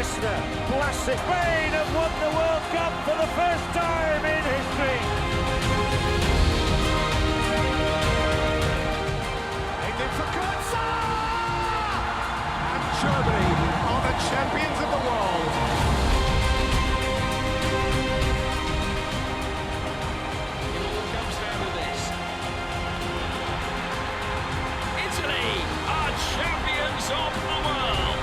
Leicester, classic. Spain have won the World Cup for the first time in history. Aiming for Kutza! And Germany are the champions of the world. It all comes down to this. Italy are champions of the world.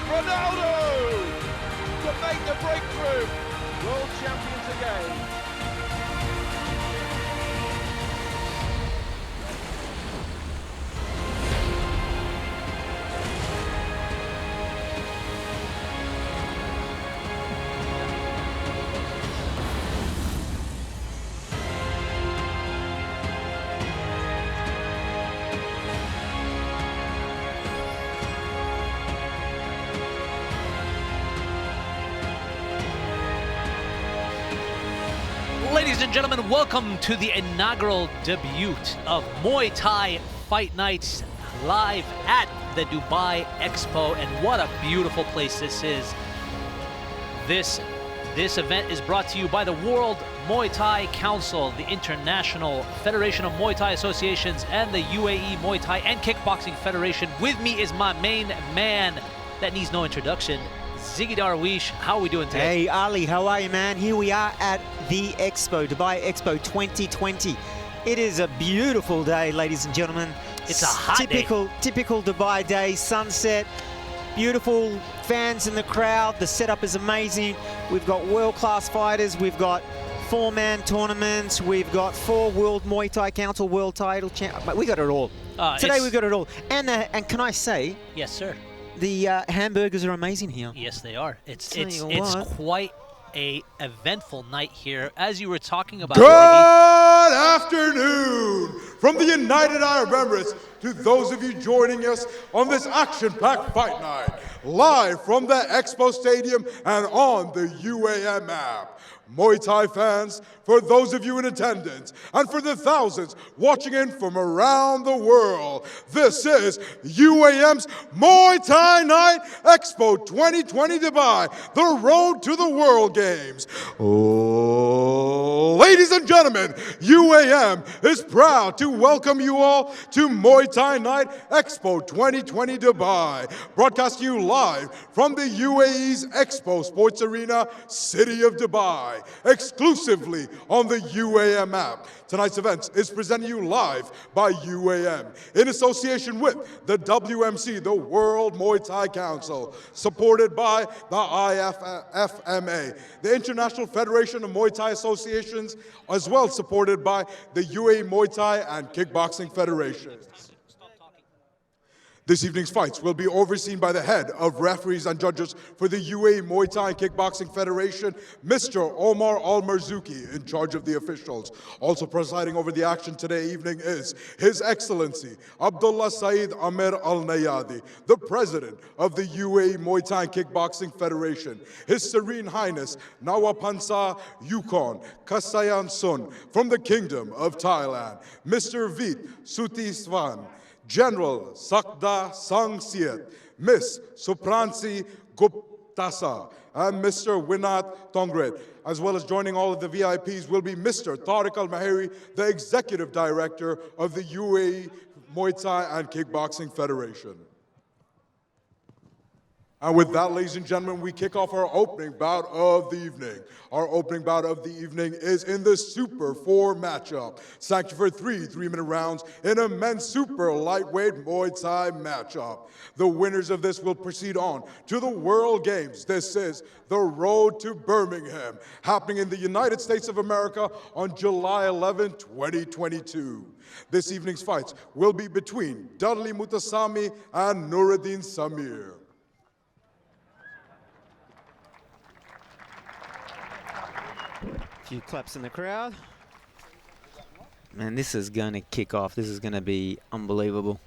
Ronaldo to make the breakthrough. World champions again. Ladies and gentlemen, welcome to the inaugural debut of Muay Thai Fight Nights live at the Dubai Expo, and what a beautiful place this is. This event is brought to you by the World Muay Thai Council, the International Federation of Muay Thai Associations, and the UAE Muay Thai and Kickboxing Federation. With me is my main man that needs no introduction, Ziggy Darwish. How are we doing today? Hey Ali, how are you, man? Here we are at the Expo, Dubai Expo 2020. It is a beautiful day, ladies and gentlemen. It's a hot typical Dubai day, sunset, beautiful fans in the crowd. The setup is amazing. We've got world-class fighters. We've got 4-man tournaments. We've got 4 World Muay Thai Council World Title Champions. We got it all. Today we got it all. And can I say? Yes, sir. The hamburgers are amazing here. Yes, they are. It's what. quite a eventful night here, as you were talking about. Good afternoon from the United Arab Emirates to those of you joining us on this action-packed fight night, live from the Expo Stadium and on the UAM app. Muay Thai fans, for those of you in attendance, and for the thousands watching in from around the world, this is UAM's Muay Thai Night Expo 2020 Dubai, the road to the World Games. Oh, ladies and gentlemen, UAM is proud to welcome you all to Muay Thai Night Expo 2020 Dubai, broadcasting you live from the UAE's Expo Sports Arena, City of Dubai, exclusively on the UAM app. Tonight's event is presented you live by UAM in association with the WMC, the World Muay Thai Council, supported by the IFFMA, the International Federation of Muay Thai Associations, as well supported by the UAE Muay Thai and Kickboxing Federation. This evening's fights will be overseen by the head of referees and judges for the UAE Muay Thai and Kickboxing Federation, Mr. Omar Al-Marzouki, in charge of the officials. Also presiding over the action today evening is His Excellency Abdullah Saeed Amir Al-Nayadi, the President of the UAE Muay Thai and Kickboxing Federation. His Serene Highness Nawapansa Yukon Kasayan Sun from the Kingdom of Thailand, Mr. Vit Sutisvan, General Sakda Sangsiet, Miss Supransi Guptasa, and Mr. Winat Tongret. As well as joining all of the VIPs will be Mr. Tariq Al-Mahiri, the Executive Director of the UAE Muay Thai and Kickboxing Federation. And with that, ladies and gentlemen, we kick off our opening bout of the evening. Our opening bout of the evening is in the Super 4 matchup, sanctioned for 3 3-minute rounds in a men's super lightweight Muay Thai matchup. The winners of this will proceed on to the World Games. This is the road to Birmingham, happening in the United States of America on July 11, 2022. This evening's fights will be between DUDDLEY MOOTOOSAMY and NOUREDDINE SAMIR. Few claps in the crowd. Man, this is going to kick off. This is going to be unbelievable.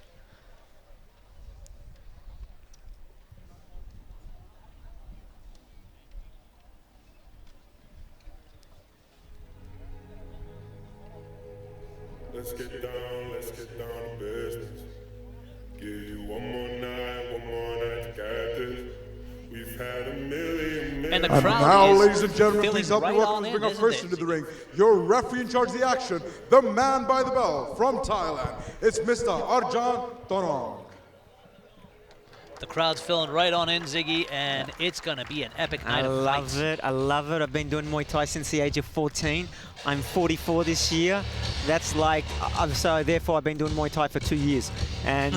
Let's get down to business. Give you one more night to get this. We've had a million. And the And crowd now, is ladies and gentlemen, filling please help me right welcome on and in, bring up isn't first it, into the Ziggy? ring, your referee in charge of the action, the man by the bell from Thailand. It's Mr. Arjan Tonong. The crowd's filling right on in, Ziggy, and it's going to be an epic night of fights. I love it. I've been doing Muay Thai since the age of 14. I'm 44 this year. That's like, so therefore I've been doing Muay Thai for 2 years. And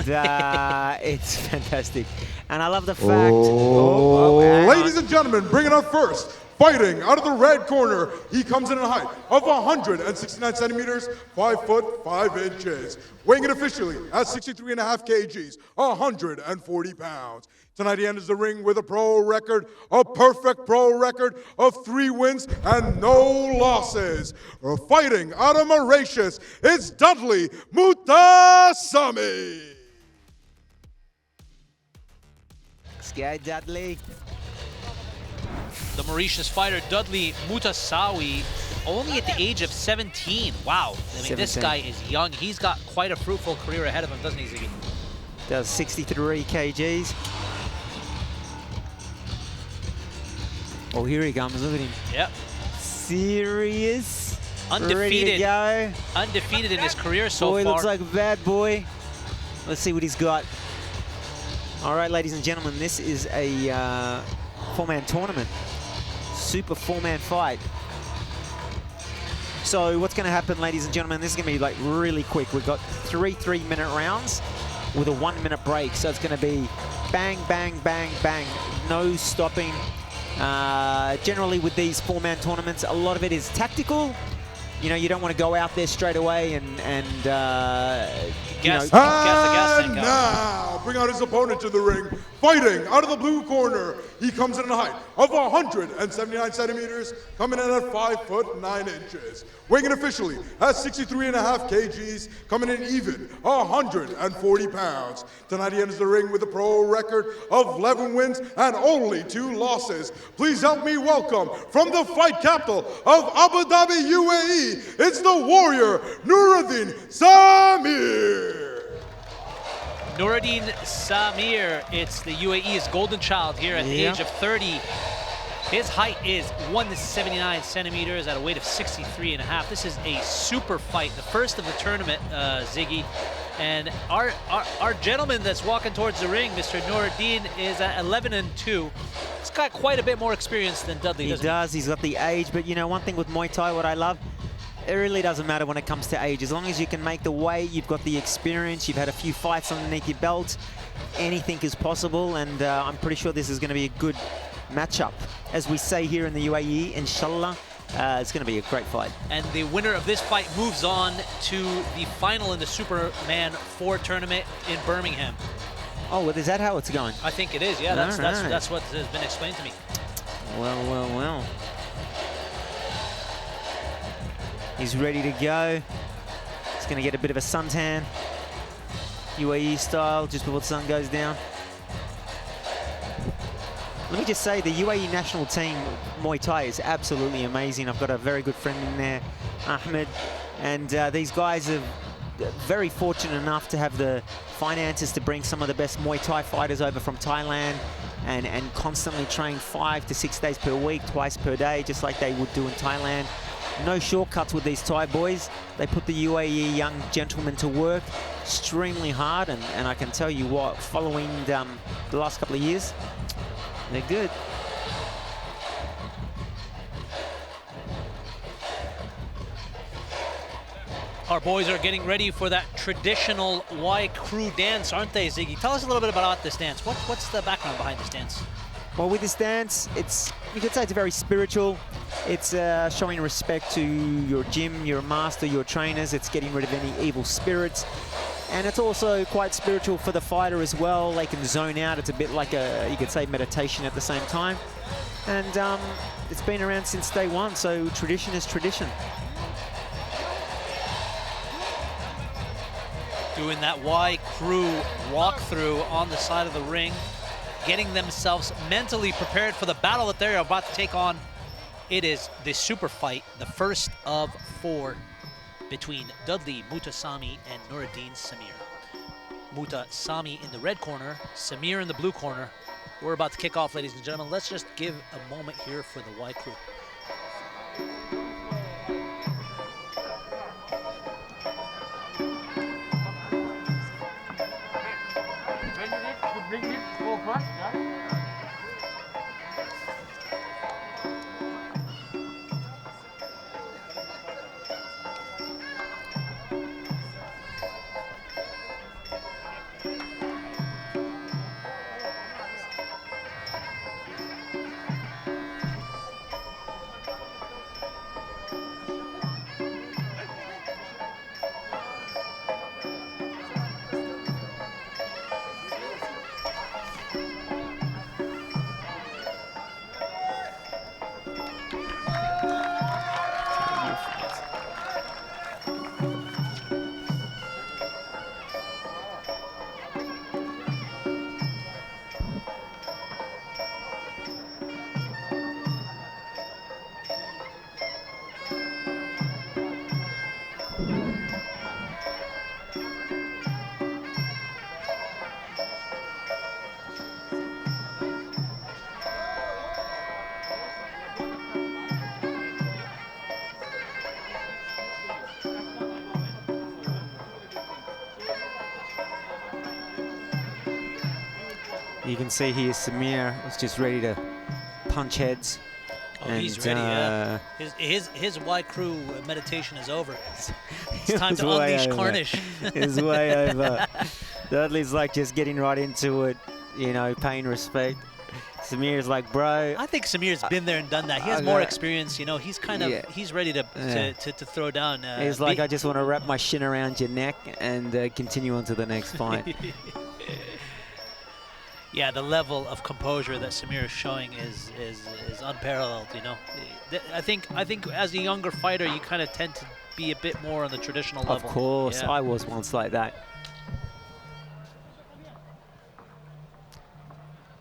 it's fantastic. And I love the fact... hang on. Ladies and gentlemen, bringing up first, fighting out of the red corner, he comes in a height of 169 centimeters, 5 foot 5 inches. Weighing in officially at 63.5 kgs, 140 pounds. Tonight he enters the ring with a pro record, a perfect pro record of 3 wins and no losses. Fighting out of Mauritius, it's Dudley MOOTOOSAMY. Let's go, Dudley. The Mauritius fighter, Dudley MOOTOOSAMY, only at the age of 17. Wow. I mean, this 17. guy is young. He's got quite a fruitful career ahead of him, doesn't he, Ziggy? Does 63 kgs. Oh, here he comes. Look at him. Yep. Serious. Ready to Undefeated. go. Undefeated in his career so Boy far. looks like a bad boy. Let's see what he's got. All right, ladies and gentlemen, this is a 4-man tournament. Super 4-man fight. So what's going to happen, ladies and gentlemen, this is going to be like really quick. We've got 3 3-minute rounds with a 1-minute break. So it's going to be bang, bang, bang, bang. No stopping. Generally with these 4-man tournaments, a lot of it is tactical. You know, you don't want to go out there straight away and Gas And the gas tank out. now, bring out his opponent to the ring. Fighting out of the blue corner, he comes in a height of 179 centimeters, coming in at 5 foot 9 inches. Weighing in officially at 63.5 kgs, coming in even 140 pounds. Tonight he enters the ring with a pro record of 11 wins and only 2 losses. Please help me welcome from the fight capital of Abu Dhabi, UAE, it's the warrior, NOUREDDINE SAMIR. NOUREDDINE SAMIR, it's the UAE's golden child here at the age of 30. His height is 179 centimeters at a weight of 63.5. This is a super fight, the first of the tournament, Ziggy. And our gentleman that's walking towards the ring, Mr. NOUREDDINE, is at 11-2. He's got quite a bit more experience than Dudley, doesn't he? He does. He's got the age, but you know, one thing with Muay Thai, what I love, it really doesn't matter when it comes to age. As long as you can make the weight, you've got the experience, you've had a few fights underneath your belt, anything is possible, and I'm pretty sure this is going to be a good matchup. As we say here in the UAE, inshallah, it's going to be a great fight. And the winner of this fight moves on to the final in the Superman 4 tournament in Birmingham. Oh, well, is that how it's going? I think it is, yeah. That's Alright. what has been explained to me. Well. He's ready to go. He's going to get a bit of a suntan. UAE style, just before the sun goes down. Let me just say, the UAE national team Muay Thai is absolutely amazing. I've got a very good friend in there, AHMET, and these guys are very fortunate enough to have the finances to bring some of the best Muay Thai fighters over from Thailand and constantly train 5 to 6 days per week, twice per day, just like they would do in Thailand. No shortcuts with these Thai boys. They put the UAE young gentlemen to work extremely hard, and I can tell you what, following the last couple of years, they're good. Our boys are getting ready for that traditional Y crew dance, aren't they, Ziggy? Tell us a little bit about this dance. What's the background behind this dance? Well, with this dance, you could say it's very spiritual. It's showing respect to your gym, your master, your trainers. It's getting rid of any evil spirits. And it's also quite spiritual for the fighter as well. They can zone out. It's a bit like you could say, meditation at the same time. And it's been around since day one, so tradition is tradition. Doing that Y crew walkthrough on the side of the ring, getting themselves mentally prepared for the battle that they're about to take on. It is the super fight, the first of 4. between Dudley MOOTOOSAMY and NOUREDDINE SAMIR. MOOTOOSAMY in the red corner, SAMIR in the blue corner. We're about to kick off, ladies and gentlemen. Let's just give a moment here for the Y crew. You can see here Samir is just ready to punch heads. Oh, he's ready, yeah. His Y crew meditation is over. It's time to unleash carnage. It's way over. Dudley's like just getting right into it, you know, paying respect. Samir's like, bro. I think Samir's been there and done that. He has more experience, you know. He's kind of, he's ready to throw down. He's like, I just want to wrap my shin around your neck and continue on to the next fight. Yeah, the level of composure that Samir is showing is unparalleled. You know, I think as a younger fighter, you kind of tend to be a bit more on the traditional level. Of course, yeah. I was once like that.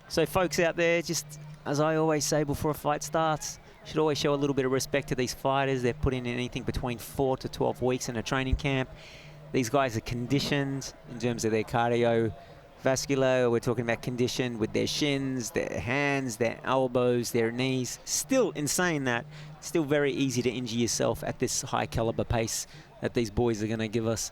So, folks out there, just as I always say before a fight starts, you should always show a little bit of respect to these fighters. They're putting in anything between 4 to 12 weeks in a training camp. These guys are conditioned in terms of their cardio. Vascular, we're talking about condition with their shins, their hands, their elbows, their knees. Still, in saying that, still very easy to injure yourself at this high caliber pace that these boys are going to give us.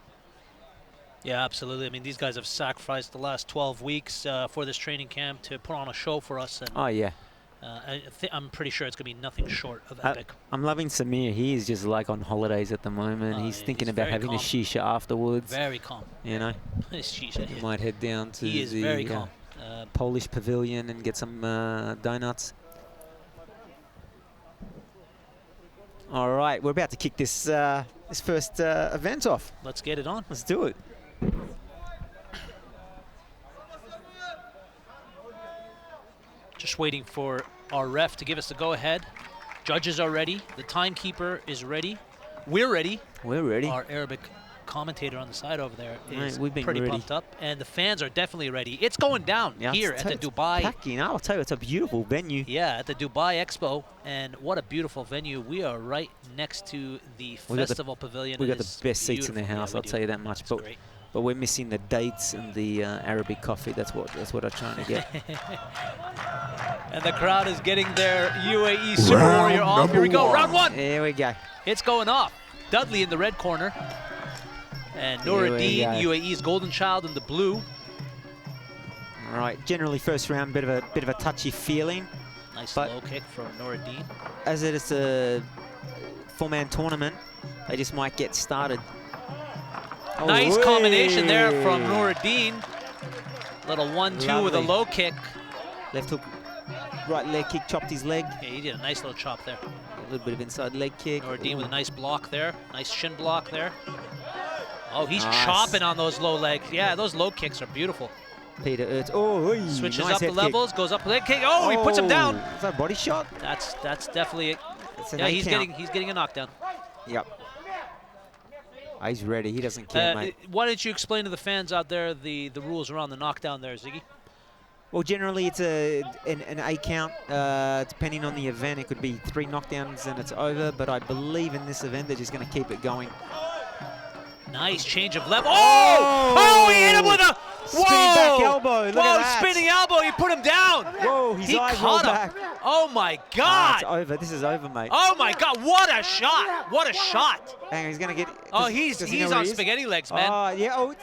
Yeah, absolutely. I mean, these guys have sacrificed the last 12 weeks for this training camp to put on a show for us. And, oh, yeah. I'm pretty sure it's going to be nothing short of epic. I'm loving Samir. He is just like on holidays at the moment. He's thinking about having a shisha afterwards. Very calm. You know? Shisha. He might head down to the very calm. Polish pavilion and get some donuts. All right, we're about to kick this this first event off. Let's get it on. Let's do it. Just waiting for our ref to give us the go-ahead. Judges are ready. The timekeeper is ready. We're ready. We're ready. Our Arabic commentator on the side over there is we've been pretty ready. pumped up. And the fans are definitely ready. It's going down here at the Dubai. Packing. I'll tell you, it's a beautiful venue. Yeah, at the Dubai Expo. And what a beautiful venue. We are right next to the festival pavilion. We got the best seats in the house, I'll tell you that much. But we're missing the dates and the Arabic coffee. That's what I'm trying to get. And the crowd is getting their UAE Super Warrior off. Here we go, round one. Here we go. It's going off. Dudley in the red corner. And Noureddine, UAE's golden child, in the blue. All right, generally first round, bit of a touchy feeling. Nice low kick from Noureddine. As it is a 4-man tournament, they just might get started. Nice combination there from Noureddine. Little 1-2 with a low kick. Left hook, right leg kick, chopped his leg. Yeah, he did a nice little chop there. A little bit of inside leg kick. Noureddine with a nice block there. Nice shin block there. Oh, he's chopping on those low legs. Yeah, those low kicks are beautiful. Peter Ertz. Oh, switches nice up the levels, goes up leg kick. Oh, he puts him down. Is that a body shot? That's definitely it. Yeah, he's getting a knockdown. Yep. Oh, he's ready. He doesn't care, mate. Why don't you explain to the fans out there the rules around the knockdown there, Ziggy? Well, generally it's an A count. Depending on the event, it could be 3 knockdowns and it's over. But I believe in this event they're just going to keep it going. Nice change of level. Oh, he hit him with a Spinning back elbow. Look Whoa, at that. spinning elbow. He put him down. Whoa, his He eyes caught rolled him. back. Oh my Ah, God. it's over. This is over, mate. Oh my God. What a shot. What a shot. Hang on, he's gonna get. Oh, does he's he know where on he is? spaghetti legs, man. Oh, yeah. Oh,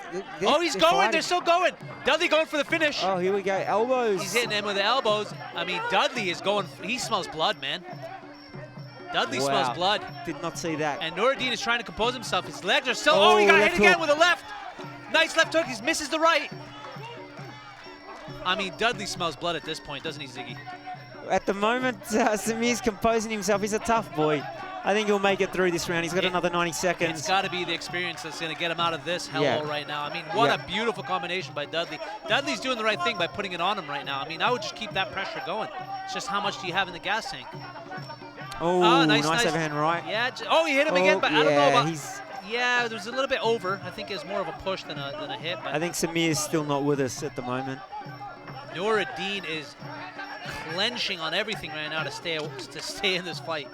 He's going. They're still going. Dudley going for the finish. Oh, here we go. Elbows. He's hitting him with the elbows. I mean, Dudley is going. He smells blood, man. Dudley smells Wow. blood. Did not see that. And Noureddine is trying to compose himself. His legs are still. Oh, Oh, he got left hit again hook. with a left. Nice left hook. He misses the right. I mean, Dudley smells blood at this point, doesn't he, Ziggy? At the moment, Samir's composing himself. He's a tough boy. I think he'll make it through this round. He's got another 90 seconds. It's got to be the experience that's going to get him out of this hellhole Yeah. right now. I mean, what Yeah. a beautiful combination by Dudley. Dudley's doing the right thing by putting it on him right now. I mean, I would just keep that pressure going. It's just how much do you have in the gas tank? Oh, nice overhand right. Yeah. He hit him again, but I don't know about. He's. Yeah, there was a little bit over. I think it was more of a push than a hit. But I think Samir's still not with us at the moment. Noureddine is clenching on everything right now to stay in this fight.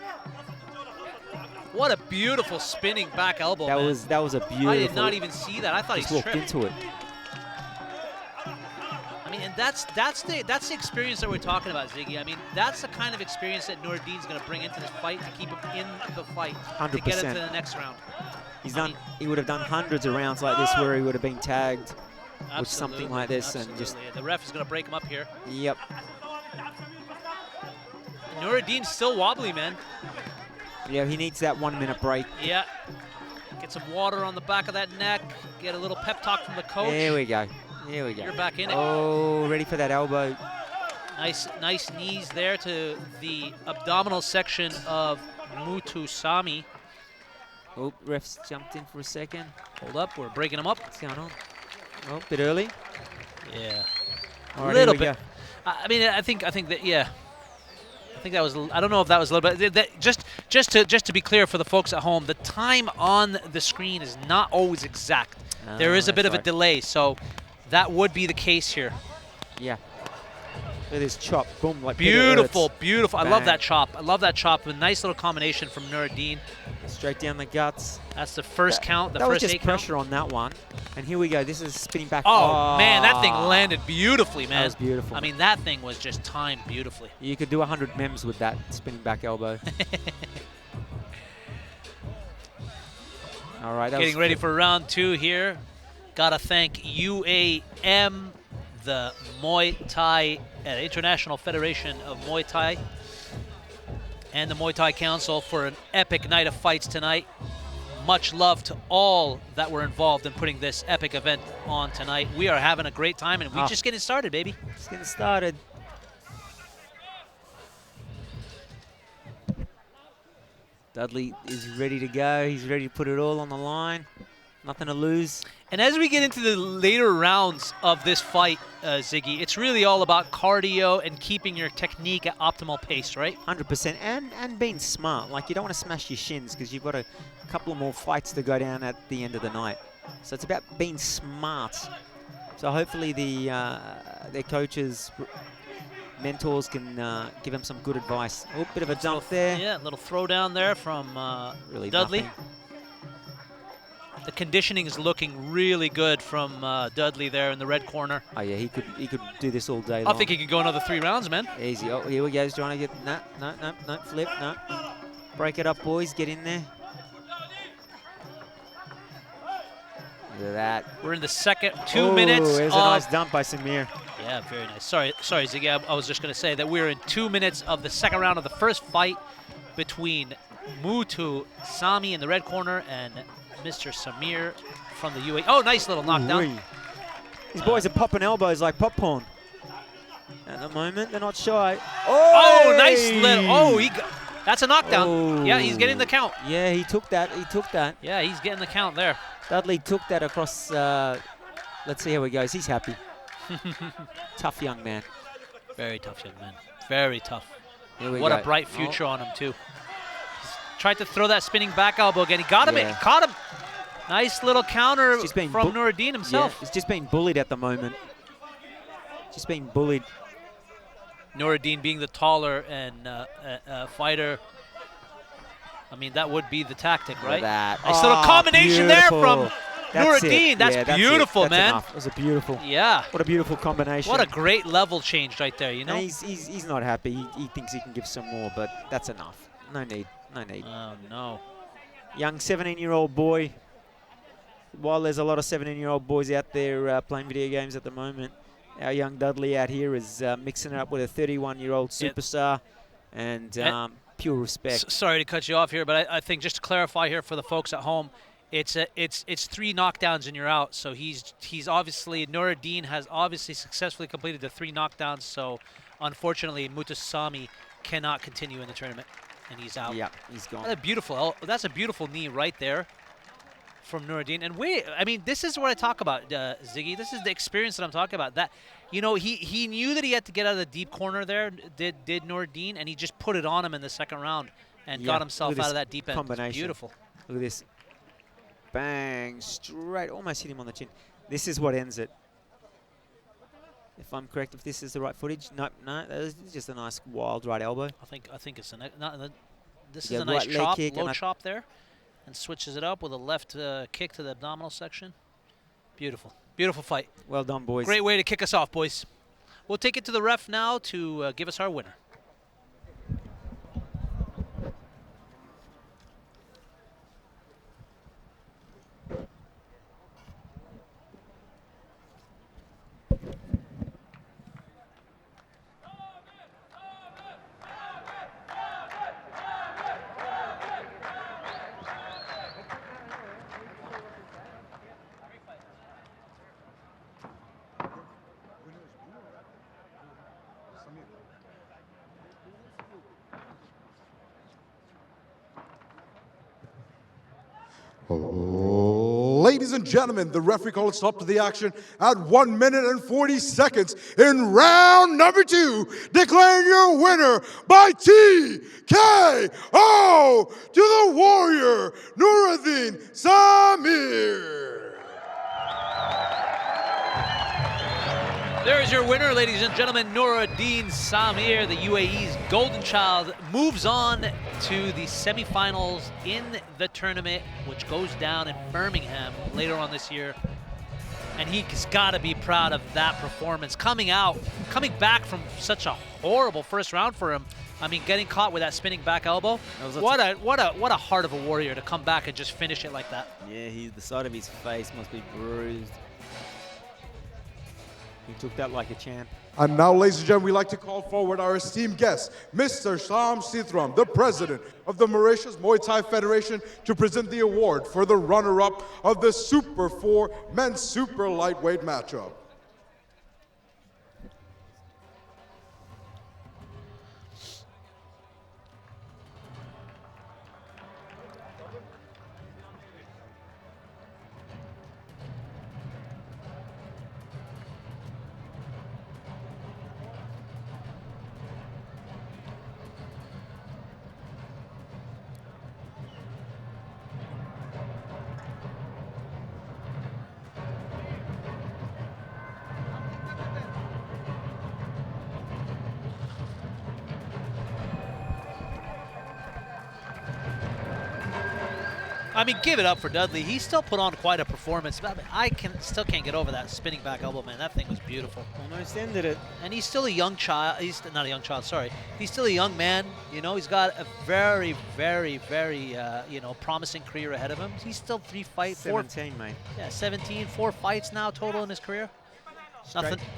What a beautiful spinning back elbow, That man. was a beautiful. I did not even see that. I thought just he walked tripped. into it. I mean, and that's the experience that we're talking about, Ziggy. I mean, that's the kind of experience that Nouredine's going to bring into this fight to keep him in the fight, to get him to 100%. the next round. He would have done hundreds of rounds like this where he would have been tagged Absolutely, with something like this and just. absolutely. The ref is going to break him up here. Yep. Nouredine's still wobbly, man. Yeah, he needs that 1 minute break. Yeah. Get some water on the back of that neck. Get a little pep talk from the coach. There we go. Here we go. You're back in it. Oh, ready for that elbow. Nice knees there to the abdominal section of MOOTOOSAMY. Oh, ref's jumped in for a second. Hold up, we're breaking him up. What's going on? Oh, a bit early. Yeah. All A right, little here we bit. I mean, I think that, yeah. I think that was. I don't know if that was a little bit. Just to be clear for the folks at home, the time on the screen is not always exact. There is a bit of a delay, so that would be the case here. Yeah. Look at this chop. Boom. Like Beautiful, beautiful. I love Bang. that chop. I love that chop. A nice little combination from Noureddine. Straight down the guts. That's the first count. The that was first just eight count. pressure on that one. And here we go. This is spinning back. Oh, man, that thing landed beautifully, man. That was beautiful. I mean, that thing was just timed beautifully. You could do 100 mems with that spinning back elbow. All right. That Getting was ready for round two here. Gotta thank UAM, the Muay Thai International Federation of Muay Thai, and the Muay Thai Council for an epic night of fights tonight. Much love to all that were involved in putting this epic event on tonight. We are having a great time, and we're just getting started, baby. Just getting started. Dudley is ready to go. He's ready to put it all on the line. Nothing to lose. And as we get into the later rounds of this fight, Ziggy, it's really all about cardio and keeping your technique at optimal pace, right? 100%. And being smart. Like, you don't want to smash your shins because you've got a couple of more fights to go down at the end of the night. So it's about being smart. So hopefully their coaches, mentors can give them some good advice. Oh, bit of a jump there. Yeah, a little throw down there from Really Dudley. nothing. The conditioning is looking really good from Dudley there in the red corner. Oh yeah, he could do this all day I long. think he could go another 3 rounds, man. Easy. Oh, here we go. He's trying to get no, flip, no. Break it up, boys. Get in there. Look at that. We're in the second 2 minutes. There's a nice dump by Samir. Yeah, very nice. Sorry, Ziggy. I was just going to say that we're in 2 minutes of the second round of the first fight between MOOTOOSAMY in the red corner and Mr. Samir from the UAE. Oh, nice little knockdown. Ooh-wee. These boys are popping elbows like popcorn. At the moment, they're not shy. Oh, nice little. Oh, that's a knockdown. Oh. Yeah, he's getting the count. Yeah, he took that. He took that. Yeah, he's getting the count there. Dudley took that across. Let's see how he goes. He's happy. Tough young man. Very tough young man. Very tough. Here we What go. a bright future on him, too. He's tried to throw that spinning back elbow again. He got him. Yeah. He caught him. Nice little counter Just being from Noureddine himself. Yeah, he's just being bullied at the moment. Just being bullied. Noureddine being the taller and fighter. I mean, that would be the tactic, right? That. Nice little combination beautiful. there from That's NOUREDDINE. it. That's Yeah, that's beautiful, it. That's man. Enough. It was a beautiful. Yeah. What a beautiful combination. What a great level change right there, you know? And he's not happy. He thinks he can give some more, but that's enough. No need. No need. Oh, no. Young 17-year-old boy. While there's a lot of 17-year-old boys out there playing video games at the moment, our young Dudley out here is mixing it up with a 31-year-old superstar, and pure respect. Sorry to cut you off here, but I think just to clarify here for the folks at home, it's 3 knockdowns and you're out. So he's obviously, NOUREDDINE has obviously successfully completed the 3 knockdowns. So unfortunately, MOOTOOSAMY cannot continue in the tournament, and he's out. Yeah, he's gone. That's a beautiful knee right there from NOUREDDINE. And I mean, this is what I talk about, Ziggy. This is the experience that I'm talking about. That, you know, he knew that he had to get out of the deep corner there, did NOUREDDINE, and he just put it on him in the second round and got himself out of that deep end. Combination. It's beautiful. Look at this. Bang, straight, almost hit him on the chin. This is what ends it. If I'm correct, if this is the right footage. No, that is just a nice wild right elbow. I think it's this is Yeah, a nice right leg chop, kick low and chop there, and switches it up with a left kick to the abdominal section. Beautiful. Beautiful fight. Well done, boys. Great way to kick us off, boys. We'll take it to the ref now to give us our winner. Ladies and gentlemen, the referee called a stop to the action at 1 minute and 40 seconds in round number 2, declaring your winner by TKO to the Warrior, Noureddine SAMIR. There is your winner, ladies and gentlemen, Noureddine SAMIR, the UAE's golden child, moves on to the semifinals in the tournament, which goes down in Birmingham later on this year. And he's got to be proud of that performance. Coming back from such a horrible first round for him. I mean, getting caught with that spinning back elbow. What a heart of a warrior to come back and just finish it like that. Yeah, the side of his face must be bruised. He took that like a champ. And now, ladies and gentlemen, we'd like to call forward our esteemed guest, Mr. Sham Sithram, the president of the Mauritius Muay Thai Federation, to present the award for the runner-up of the Super 4 men's super lightweight matchup. I mean, give it up for Dudley. He still put on quite a performance. But I still can't get over that spinning back elbow, man. That thing was beautiful. Almost ended it. And he's still a young child. He's not a young child, sorry. He's still a young man. You know, he's got a very, very, very, you know, promising career ahead of him. He's still 3 fights. 17, mate. Yeah, 17, 4 fights now total in his career.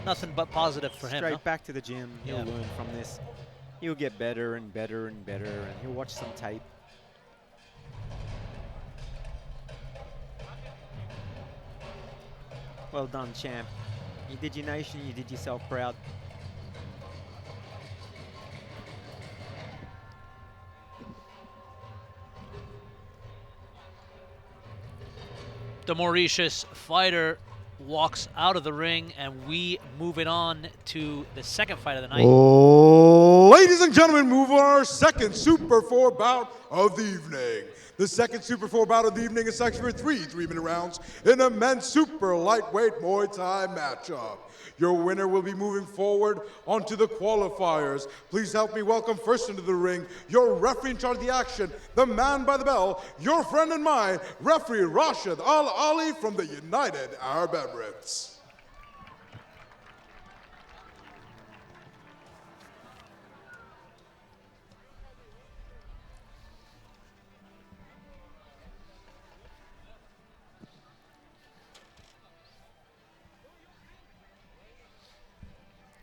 Nothing but positive for him. Straight back to the gym. He'll learn from this. He'll get better and better and better, and he'll watch some tape. Well done, champ. You did your nation, you did yourself proud. The Mauritius fighter walks out of the ring, and we move it on to the second fight of the night. Ladies and gentlemen, move on our second Super 4 bout of the evening. The second Super 4 bout of the evening is sanctioned for three 3-minute rounds in a men's super lightweight Muay Thai matchup. Your winner will be moving forward onto the qualifiers. Please help me welcome first into the ring, your referee in charge of the action, the man by the bell, your friend and mine, referee Rashid Al Ali from the United Arab Emirates.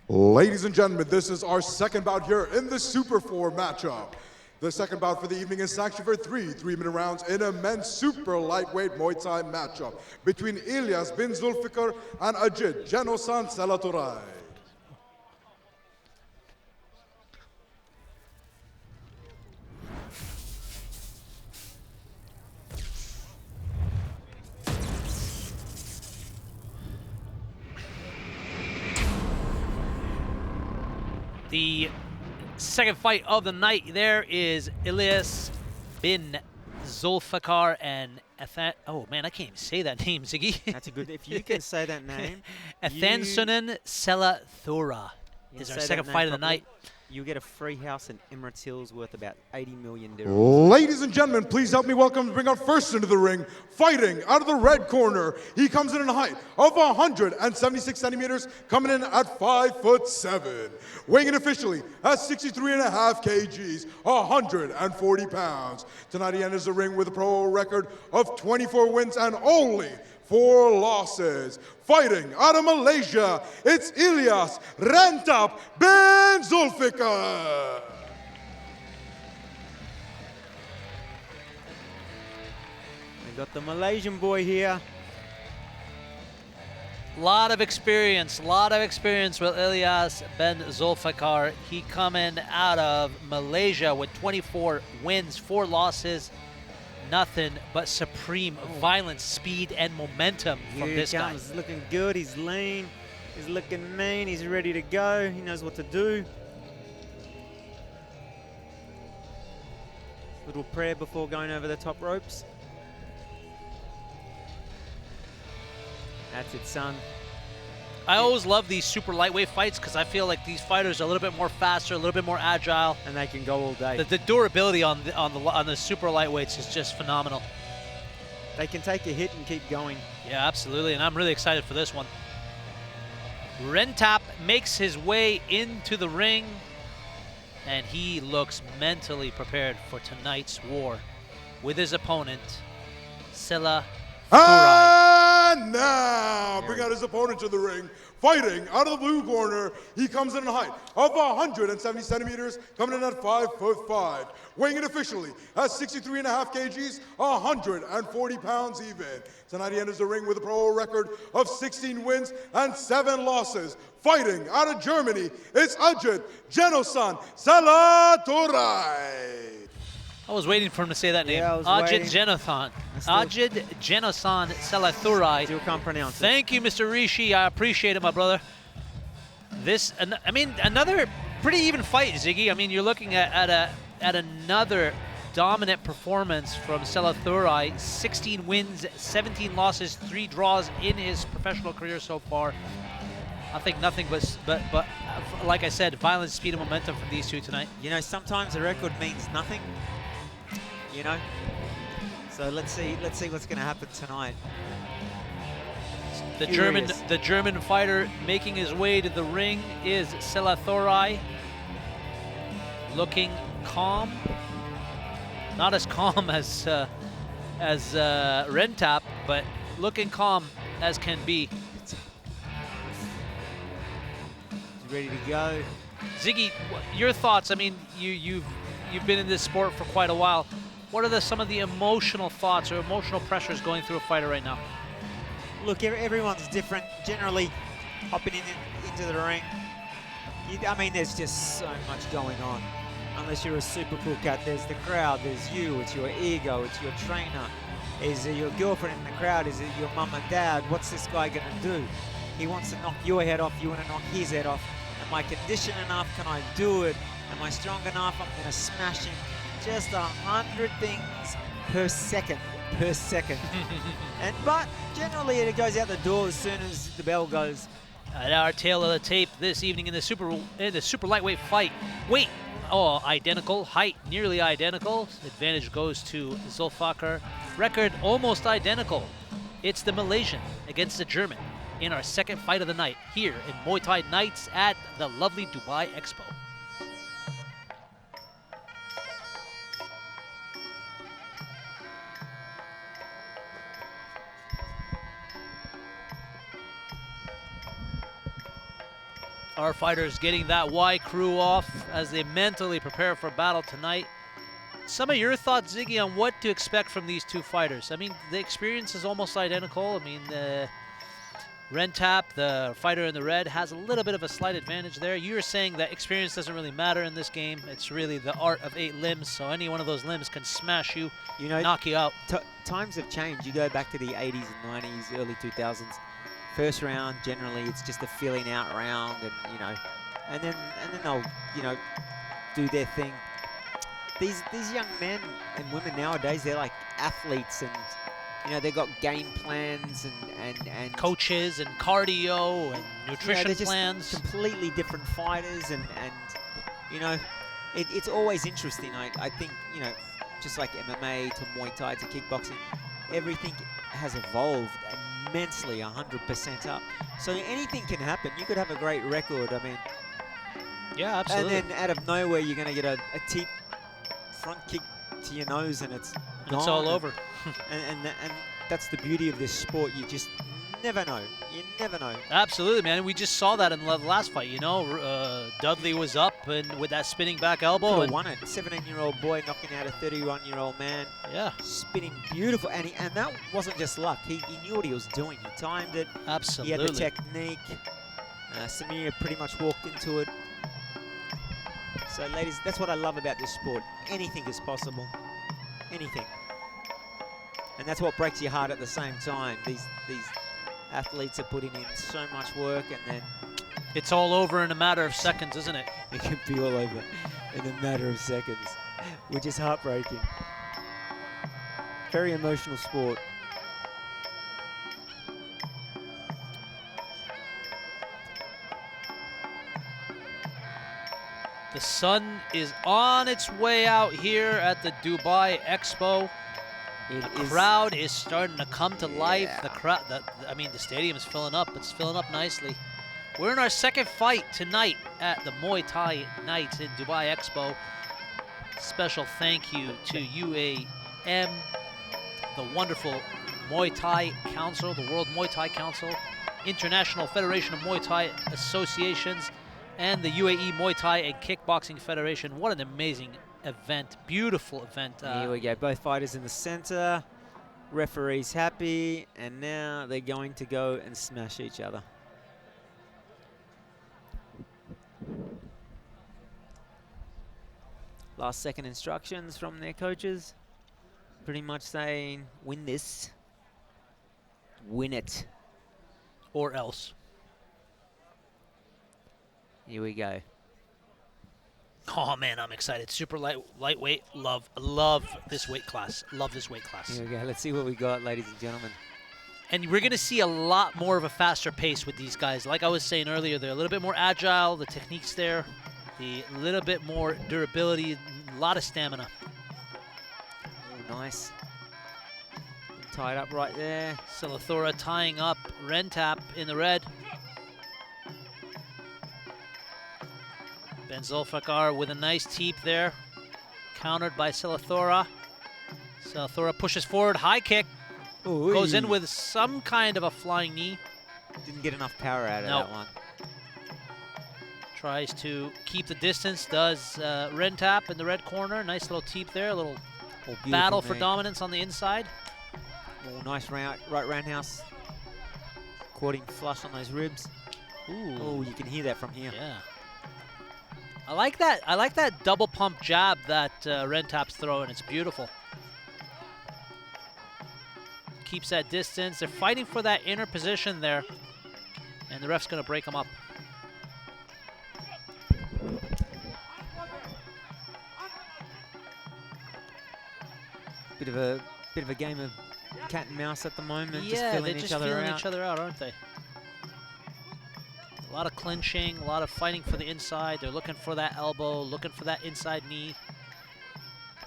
Ladies and gentlemen, this is our second bout here in the Super 4 matchup. The second bout for the evening is sanctioned for three 3-minute rounds in a men's super lightweight Muay Thai matchup between ELIAS bin ZULFIKAR and AJITHJENOSAN SELLATHURAI. The second fight of the night there is ELIAS bin ZULFIKAR and oh man, I can't even say that name, Ziggy. That's a good, if you can say that name. Athansunan SELLATHURAI is our second fight of the night. You get a free house in Emirates Hills worth about 80 million dirhams. Ladies and gentlemen, please help me welcome, bring our first into the ring, fighting out of the red corner. He comes in a height of 176 centimeters, coming in at 5'7", weighing in officially at 63.5 kgs, 140 pounds. Tonight he enters the ring with a pro record of 24 wins and only 4 losses. Fighting out of Malaysia, it's ELIAS Rentap bin ZULFIKAR. We got the Malaysian boy here. Lot of experience with ELIAS bin ZULFIKAR. He coming out of Malaysia with 24 wins, 4 losses. Nothing but supreme violence, speed, and momentum from this guy. He's looking good, he's lean, he's looking mean, he's ready to go, he knows what to do. Little prayer before going over the top ropes. That's it, son. I always love these super lightweight fights because I feel like these fighters are a little bit more faster, a little bit more agile, and they can go all day. The durability on the super lightweights is just phenomenal. They can take a hit and keep going. Yeah, absolutely, and I'm really excited for this one. Rentap makes his way into the ring, and he looks mentally prepared for tonight's war with his opponent, SELLATHURAI. And now, bring out his opponent to the ring. Fighting out of the blue corner, he comes in a height of 170 centimeters, coming in at 5'5", weighing in officially at 63.5 kgs, 140 pounds even. Tonight he enters the ring with a pro record of 16 wins and 7 losses. Fighting out of Germany, it's AJITHJENOSAN SELLATHURAI. I was waiting for him to say that name. Yeah, AJITHJENOSAN. AJITHJENOSAN SELLATHURAI. Still can't pronounce it. Thank you, Mr. Rishi. I appreciate it, my brother. I mean, another pretty even fight, Ziggy. I mean, you're looking at another dominant performance from SELLATHURAI. 16 wins, 17 losses, 3 draws in his professional career so far. I think nothing but like I said, violence, speed, and momentum from these two tonight. You know, sometimes a record means nothing. You know, so let's see what's going to happen tonight. The German fighter making his way to the ring is SELLATHURAI, looking calm, not as calm as Rentap, but looking calm as can be. He's ready to go. Ziggy, your thoughts? I mean, you've been in this sport for quite a while. What are some of the emotional thoughts or emotional pressures going through a fighter right now? Look, everyone's different. Generally, hopping into the ring, I mean, there's just so much going on. Unless you're a super cool cat, there's the crowd, there's you, it's your ego, it's your trainer. Is it your girlfriend in the crowd? Is it your mum and dad? What's this guy gonna do? He wants to knock your head off, you want to knock his head off. Am I conditioned enough? Can I do it? Am I strong enough? I'm gonna smash him. just 100 things per second. But generally it goes out the door as soon as the bell goes. At our tail of the tape this evening in the super lightweight fight. Weight, identical. Height, nearly identical. Advantage goes to ZULFIKAR. Record, almost identical. It's the Malaysian against the German in our second fight of the night here in Muay Thai Nights at the lovely Dubai Expo. Our fighters getting that Y crew off as they mentally prepare for battle tonight. Some of your thoughts, Ziggy, on what to expect from these two fighters. I mean, the experience is almost identical. I mean, Rentap, the fighter in the red, has a little bit of a slight advantage there. You were saying that experience doesn't really matter in this game. It's really the art of 8 limbs, so any one of those limbs can smash you, knock you out. Times have changed. You go back to the 80s and 90s, early 2000s. First round, generally, it's just a filling out round, and then they'll, do their thing. These young men and women nowadays, they're like athletes, and they've got game plans and coaches and cardio and nutrition they're just plans. Completely different fighters, and it's always interesting. I think just like MMA to Muay Thai to kickboxing, everything has evolved immensely, 100% up. So anything can happen. You could have a great record. I mean, yeah, absolutely. And then out of nowhere, you're going to get a deep front kick to your nose, and it's gone. It's all over. and that's the beauty of this sport. You just never know. You never know. Absolutely, man. We just saw that in the last fight. Dudley was up and with that spinning back elbow. And won it. 17-year-old boy knocking out a 31-year-old man. Yeah. Spinning beautiful. And that wasn't just luck. He knew what he was doing. He timed it. Absolutely. He had the technique. SAMIR pretty much walked into it. So, ladies, that's what I love about this sport. Anything is possible. Anything. And that's what breaks your heart at the same time. These athletes are putting in so much work, and then it's all over in a matter of seconds, isn't it? It can be all over in a matter of seconds, which is heartbreaking. Very emotional sport. The sun is on its way out here at the Dubai Expo. The crowd is starting to come to life. Yeah. The stadium is filling up. It's filling up nicely. We're in our second fight tonight at the Muay Thai Nights in Dubai Expo. Special thank you to UAM, the wonderful Muay Thai Council, the World Muay Thai Council, International Federation of Muay Thai Associations, and the UAE Muay Thai and Kickboxing Federation. What an amazing event, beautiful event. Here we go, both fighters in the center, referee's happy, and now they're going to go and smash each other. Last second instructions from their coaches, pretty much saying, win this, win it. Or else. Here we go. Oh man, I'm excited. Super lightweight. Love this weight class. Love this weight class. Here we go. Let's see what we got, ladies and gentlemen. And we're going to see a lot more of a faster pace with these guys. Like I was saying earlier, they're a little bit more agile. The technique's there. The little bit more durability. A lot of stamina. Oh, nice. Tied up right there. SELLATHURAI tying up Rentap in the red. ZULFIKAR with a nice teep there, countered by SELLATHURAI. SELLATHURAI pushes forward, high kick, goes in with some kind of a flying knee. Didn't get enough power out of that one. Tries to keep the distance, does Rentap in the red corner. Nice little teep there, a little battle for dominance on the inside. Oh, nice right roundhouse. Caught him flush on those ribs. Ooh. Oh, you can hear that from here. Yeah. I like that double pump jab that Rentap's throwing. It's beautiful. Keeps that distance. They're fighting for that inner position there, and the ref's going to break them up. Bit of a game of cat and mouse at the moment. Yeah, they're just just feeling feeling each other out, aren't they? A lot of clinching, a lot of fighting for the inside. They're looking for that elbow, looking for that inside knee.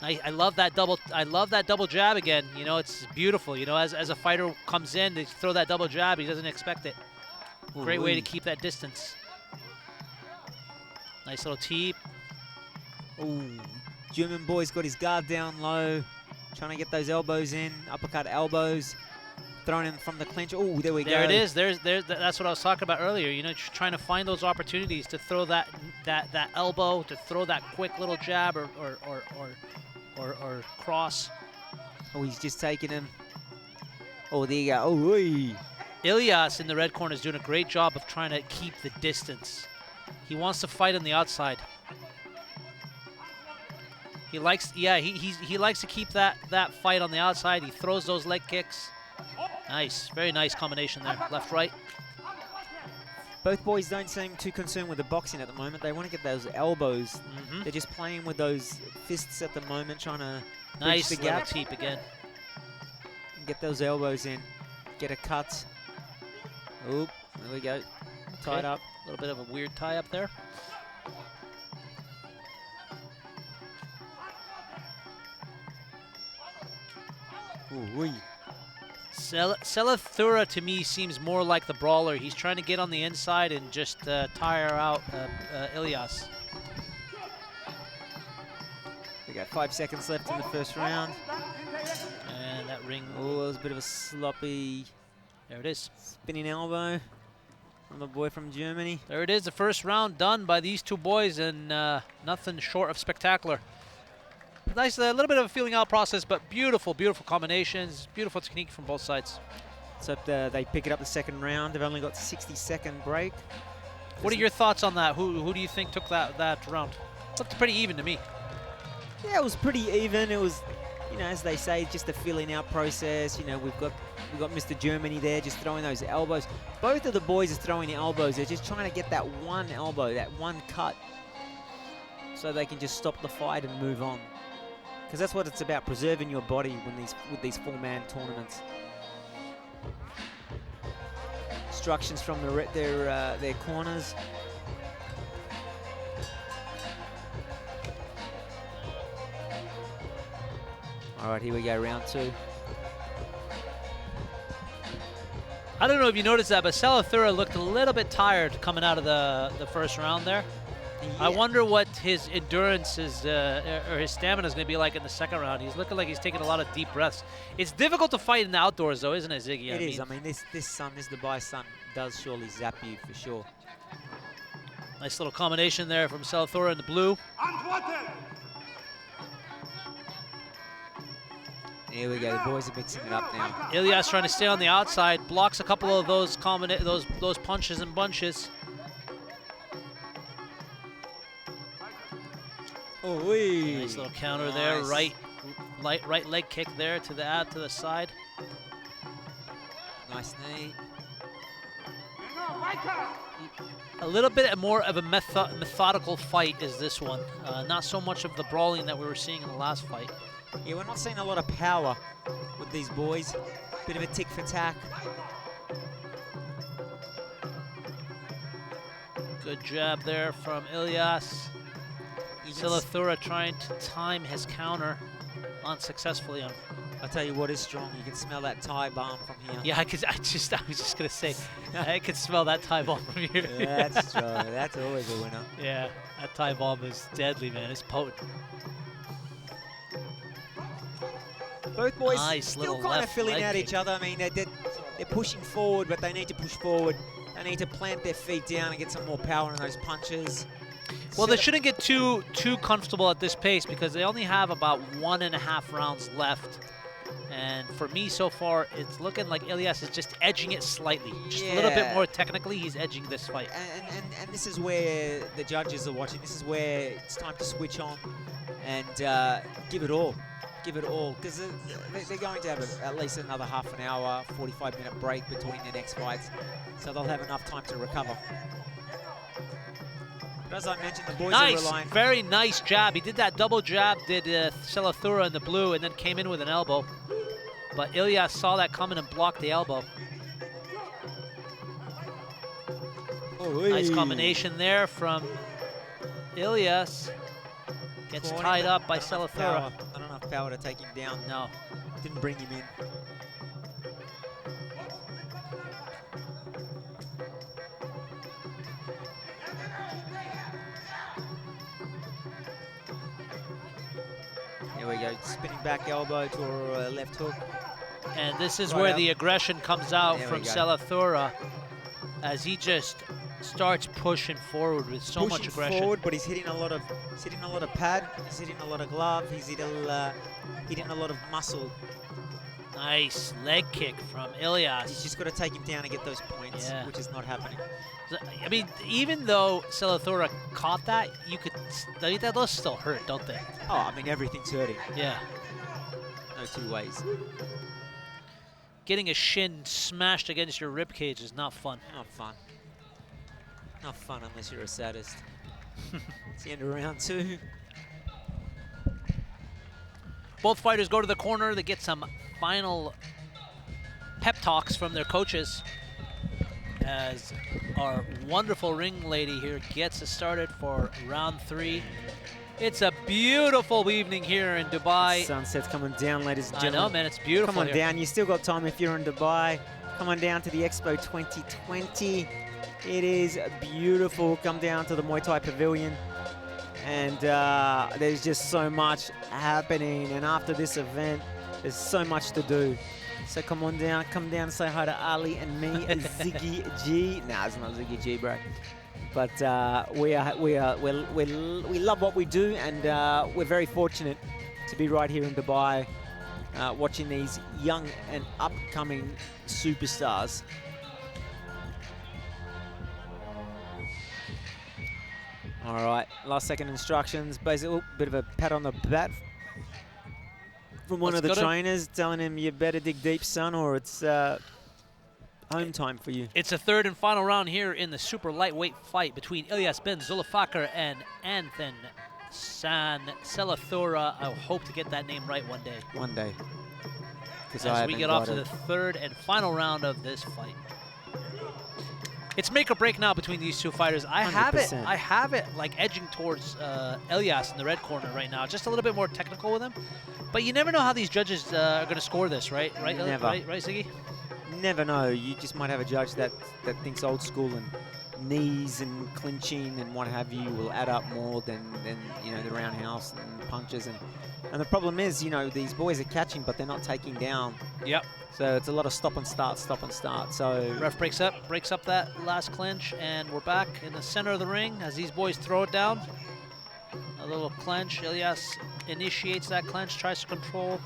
I love that double. I love that double jab again. You know, it's beautiful. You know, as a fighter comes in, they throw that double jab. He doesn't expect it. Great way to keep that distance. Nice little teep. Ooh, German boy's got his guard down low, trying to get those elbows in, uppercut elbows, throwing him from the clinch. Oh, there we go. There it is. That's what I was talking about earlier. You know, just trying to find those opportunities to throw that elbow, to throw that quick little jab or cross. Oh, he's just taking him. Oh, there you go. Oh, oy. ELIAS in the red corner is doing a great job of trying to keep the distance. He wants to fight on the outside. He likes, yeah, he likes to keep that fight on the outside. He throws those leg kicks. Nice, very nice combination there. Left, right. Both boys don't seem too concerned with the boxing at the moment. They want to get those elbows. They're just playing with those fists at the moment, trying to Nice bridge the little gap teep again. and get those elbows in. Get a cut. Oop, there we go. Tied up. A little bit of a weird tie up there. Ooh, wee. SELLATHURAI to me seems more like the brawler. He's trying to get on the inside and just tire out ELIAS. We got 5 seconds left in the first round. And that ring. Oh, it was a bit of a sloppy There it is. spinning elbow from the boy from Germany. There it is. The first round done by these two boys, and nothing short of spectacular. Nice, a little bit of a feeling out process, but beautiful, beautiful combinations, beautiful technique from both sides. So they pick it up the second round. They've only got 60-second break. What are your thoughts on that? Who do you think took that round? Looked pretty even to me. Yeah, it was pretty even. It was, you know, as they say, just a feeling out process. You know, we've got Mr. Germany there just throwing those elbows. Both of the boys are throwing the elbows. They're just trying to get that one elbow, that one cut, so they can just stop the fight and move on. Because that's what it's about, preserving your body with these four-man tournaments. Instructions from their corners. All right, here we go, round two. I don't know if you noticed that, but SELLATHURAI looked a little bit tired coming out of the first round there. Yeah. I wonder what his endurance is, or his stamina is going to be like in the second round. He's looking like he's taking a lot of deep breaths. It's difficult to fight in the outdoors, though, isn't it, Ziggy? It is. I mean, this Dubai sun does surely zap you for sure. Nice little combination there from SELLATHURAI in the blue. Here we go. The boys are mixing it up now. ELIAS trying to stay on the outside, blocks a couple of those those punches and bunches. Oh, wee. Nice little counter there, right leg kick there to the side. Nice knee. A little bit more of a methodical fight is this one. Not so much of the brawling that we were seeing in the last fight. Yeah, we're not seeing a lot of power with these boys. Bit of a tick for tack. Good jab there from ELIAS. SELLATHURAI trying to time his counter unsuccessfully on. I'll tell you what is strong. You can smell that Thai bomb from here. Yeah, I was just gonna say, I could smell that Thai bomb from here. Yeah, that's strong. That's always a winner. Yeah, that Thai bomb is deadly, man. It's potent. Both boys Nice still little kind of left filling leg out kick. each other. I mean, they're pushing forward, but they need to push forward. They need to plant their feet down and get some more power in those punches. Well, they shouldn't get too comfortable at this pace because they only have about 1.5 rounds left. And for me, so far, it's looking like ELIAS is just edging it slightly. Just a little bit Yeah. more technically, he's edging this fight. And this is where the judges are watching. This is where it's time to switch on and give it all. Give it all. Because they're going to have at least another half an hour, 45-minute break between their next fights. So they'll have enough time to recover. But as I mentioned, the boys are Nice, relying. very nice jab. He did that double jab, did Sellathura in the blue, and then came in with an elbow. But ELIAS saw that coming and blocked the elbow. Nice combination there from ELIAS. Gets tied up by Sellathura. Not enough power to take him down. No. Didn't bring him in. Here we go, spinning back elbow to a left hook. And this is Right where up. the aggression comes out There from we go. Sellathura as he just starts pushing forward with so much aggression. Forward, but he's hitting a lot of pad. He's hitting a lot of glove. He's hitting a lot of muscle. Nice leg kick from He's ELIAS. just got to take him down and get those points, Yeah. which is not happening. I mean, even though Sellathura caught that, you could, that does still hurt, don't they? Oh, I mean, everything's hurting. Yeah. No two ways. Getting a shin smashed against your rib cage is not fun. Not fun. Not fun unless you're a sadist. It's the end of round 2. Both fighters go to the corner. They get some final pep talks from their coaches as our wonderful ring lady here gets us started for round 3. It's a beautiful evening here in Dubai. Sunset's coming down, ladies and I gentlemen. know, man, it's beautiful Come on here. down. You still got time if you're in Dubai. Come on down to the Expo 2020. It is beautiful. Come down to the Muay Thai Pavilion. And there's just so much happening. And after this event, there's so much to do. So come on down. Come down and say hi to Ali and me, Ziggy G. Nah, it's not Ziggy G, bro. But we love what we do, and we're very fortunate to be right here in Dubai, watching these young and upcoming superstars. All right, last second instructions. Basically, bit of a pat on the back from one of the trainers, telling him you better dig deep, son, or it's home time for you. It's a third and final round here in the super lightweight fight between ELIAS bin ZULFIKAR and Anthan San Sellathura. I hope to get that name right one day. One day. As we get off to the third and final round of this fight. It's make or break now between these two fighters. I have it like edging towards ELIAS in the red corner right now. Just a little bit more technical with him. But you never know how these judges are going to score this, right? Never. Right, Ziggy? Never know. You just might have a judge that thinks old school, and knees and clinching and what have you will add up more than you know, the roundhouse and punches. And the problem is, you know, these boys are catching, but they're not taking down. Yep. So it's a lot of stop and start, stop and start. So Ref breaks up that last clinch, and we're back in the center of the ring as these boys throw it down. A little clench. ELIAS initiates that clench, tries to control.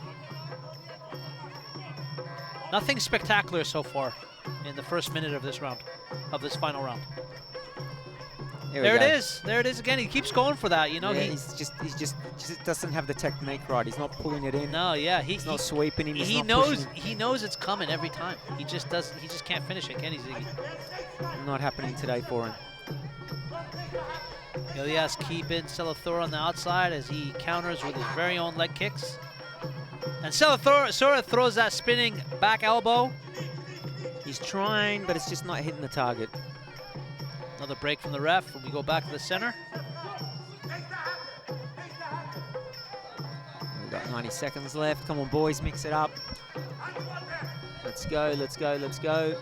Nothing spectacular so far in the first minute of this round, of this final round. There it is. There it is again. He keeps going for that. You know, yeah, he just doesn't have the technique right. He's not pulling it in. No, yeah, he's not sweeping him. He knows it's coming every time. He just can't finish it, can he, Ziggy? Not happening today for him. ELIAS keeping Sellathura on the outside as he counters with his very own leg kicks. And Sellathura throws that spinning back elbow. He's trying, but it's just not hitting the target. Another break from the ref when we go back to the center. We've got 90 seconds left. Come on, boys, mix it up. Let's go, let's go, let's go.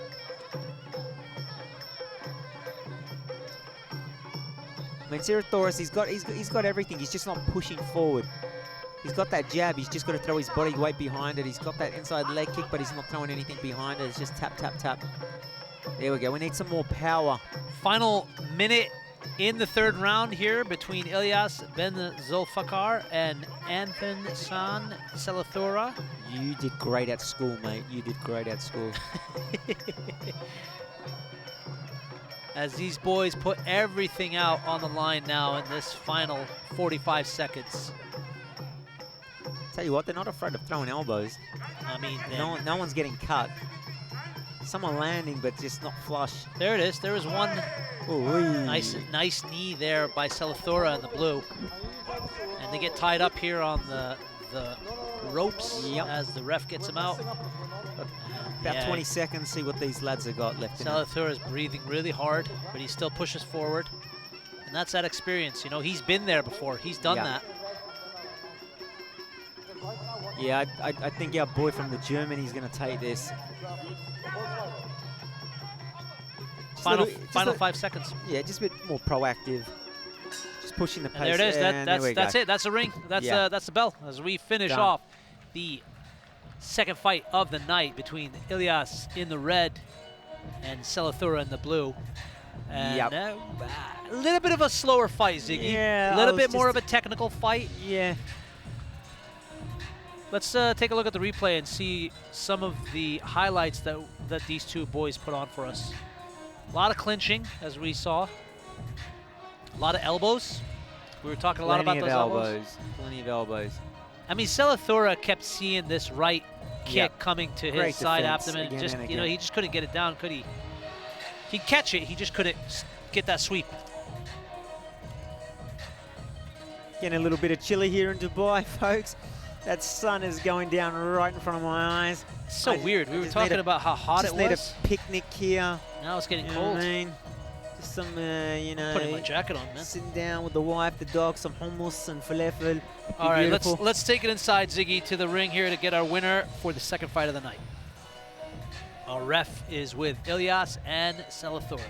I mean, Sellathura, he's got everything. He's just not pushing forward. He's got that jab. He's just got to throw his body weight behind it. He's got that inside leg kick, but he's not throwing anything behind it. It's just tap, tap, tap. There we go. We need some more power. Final minute in the third round here between ELIAS bin ZULFIKAR and Anthan San Sellathura. You did great at school, mate. You did great at school. As these boys put everything out on the line now in this final 45 seconds. Tell you what, they're not afraid of throwing elbows. I mean, No one's getting cut. Some are landing, but just not flush. There it is. There was one Ooh-wee. nice knee there by SELLATHURAI in the blue. And they get tied up here on the ropes as the ref gets him out. About 20 seconds, see what these lads have got left in it. SELLATHURAI is breathing really hard, but he still pushes forward. And that's that experience. You know, he's been there before. He's done that. Yeah, I think our boy from the Germany's going to take this. Final 5 seconds. Yeah, just a bit more proactive. Just pushing the pace. And there it is. That's it. That's the ring. That's the bell as we finish off the second fight of the night between ELIAS in the red and SELLATHURAI in the blue. And a little bit of a slower fight, Ziggy. Yeah, a little bit more of a technical fight. Yeah. Let's take a look at the replay and see some of the highlights that these two boys put on for us. A lot of clinching, as we saw. A lot of elbows. We were talking a lot about those elbows. Plenty of elbows. I mean, SELLATHURAI kept seeing this right kick coming to his side abdomen. Just you know, he just couldn't get it down, could he? He'd catch it, he just couldn't get that sweep. Getting a little bit of chilly here in Dubai, folks. That sun is going down right in front of my eyes. It's so weird. We were talking about how hot it was. Just need a picnic here. Now it's getting you cold. Know what I mean? Just some, you know. Putting my jacket on, man. Sitting down with the wife, the dog, some hummus and falafel. All right, let's take it inside, Ziggy, to the ring here to get our winner for the second fight of the night. Our ref is with ELIAS and SELLATHURAI.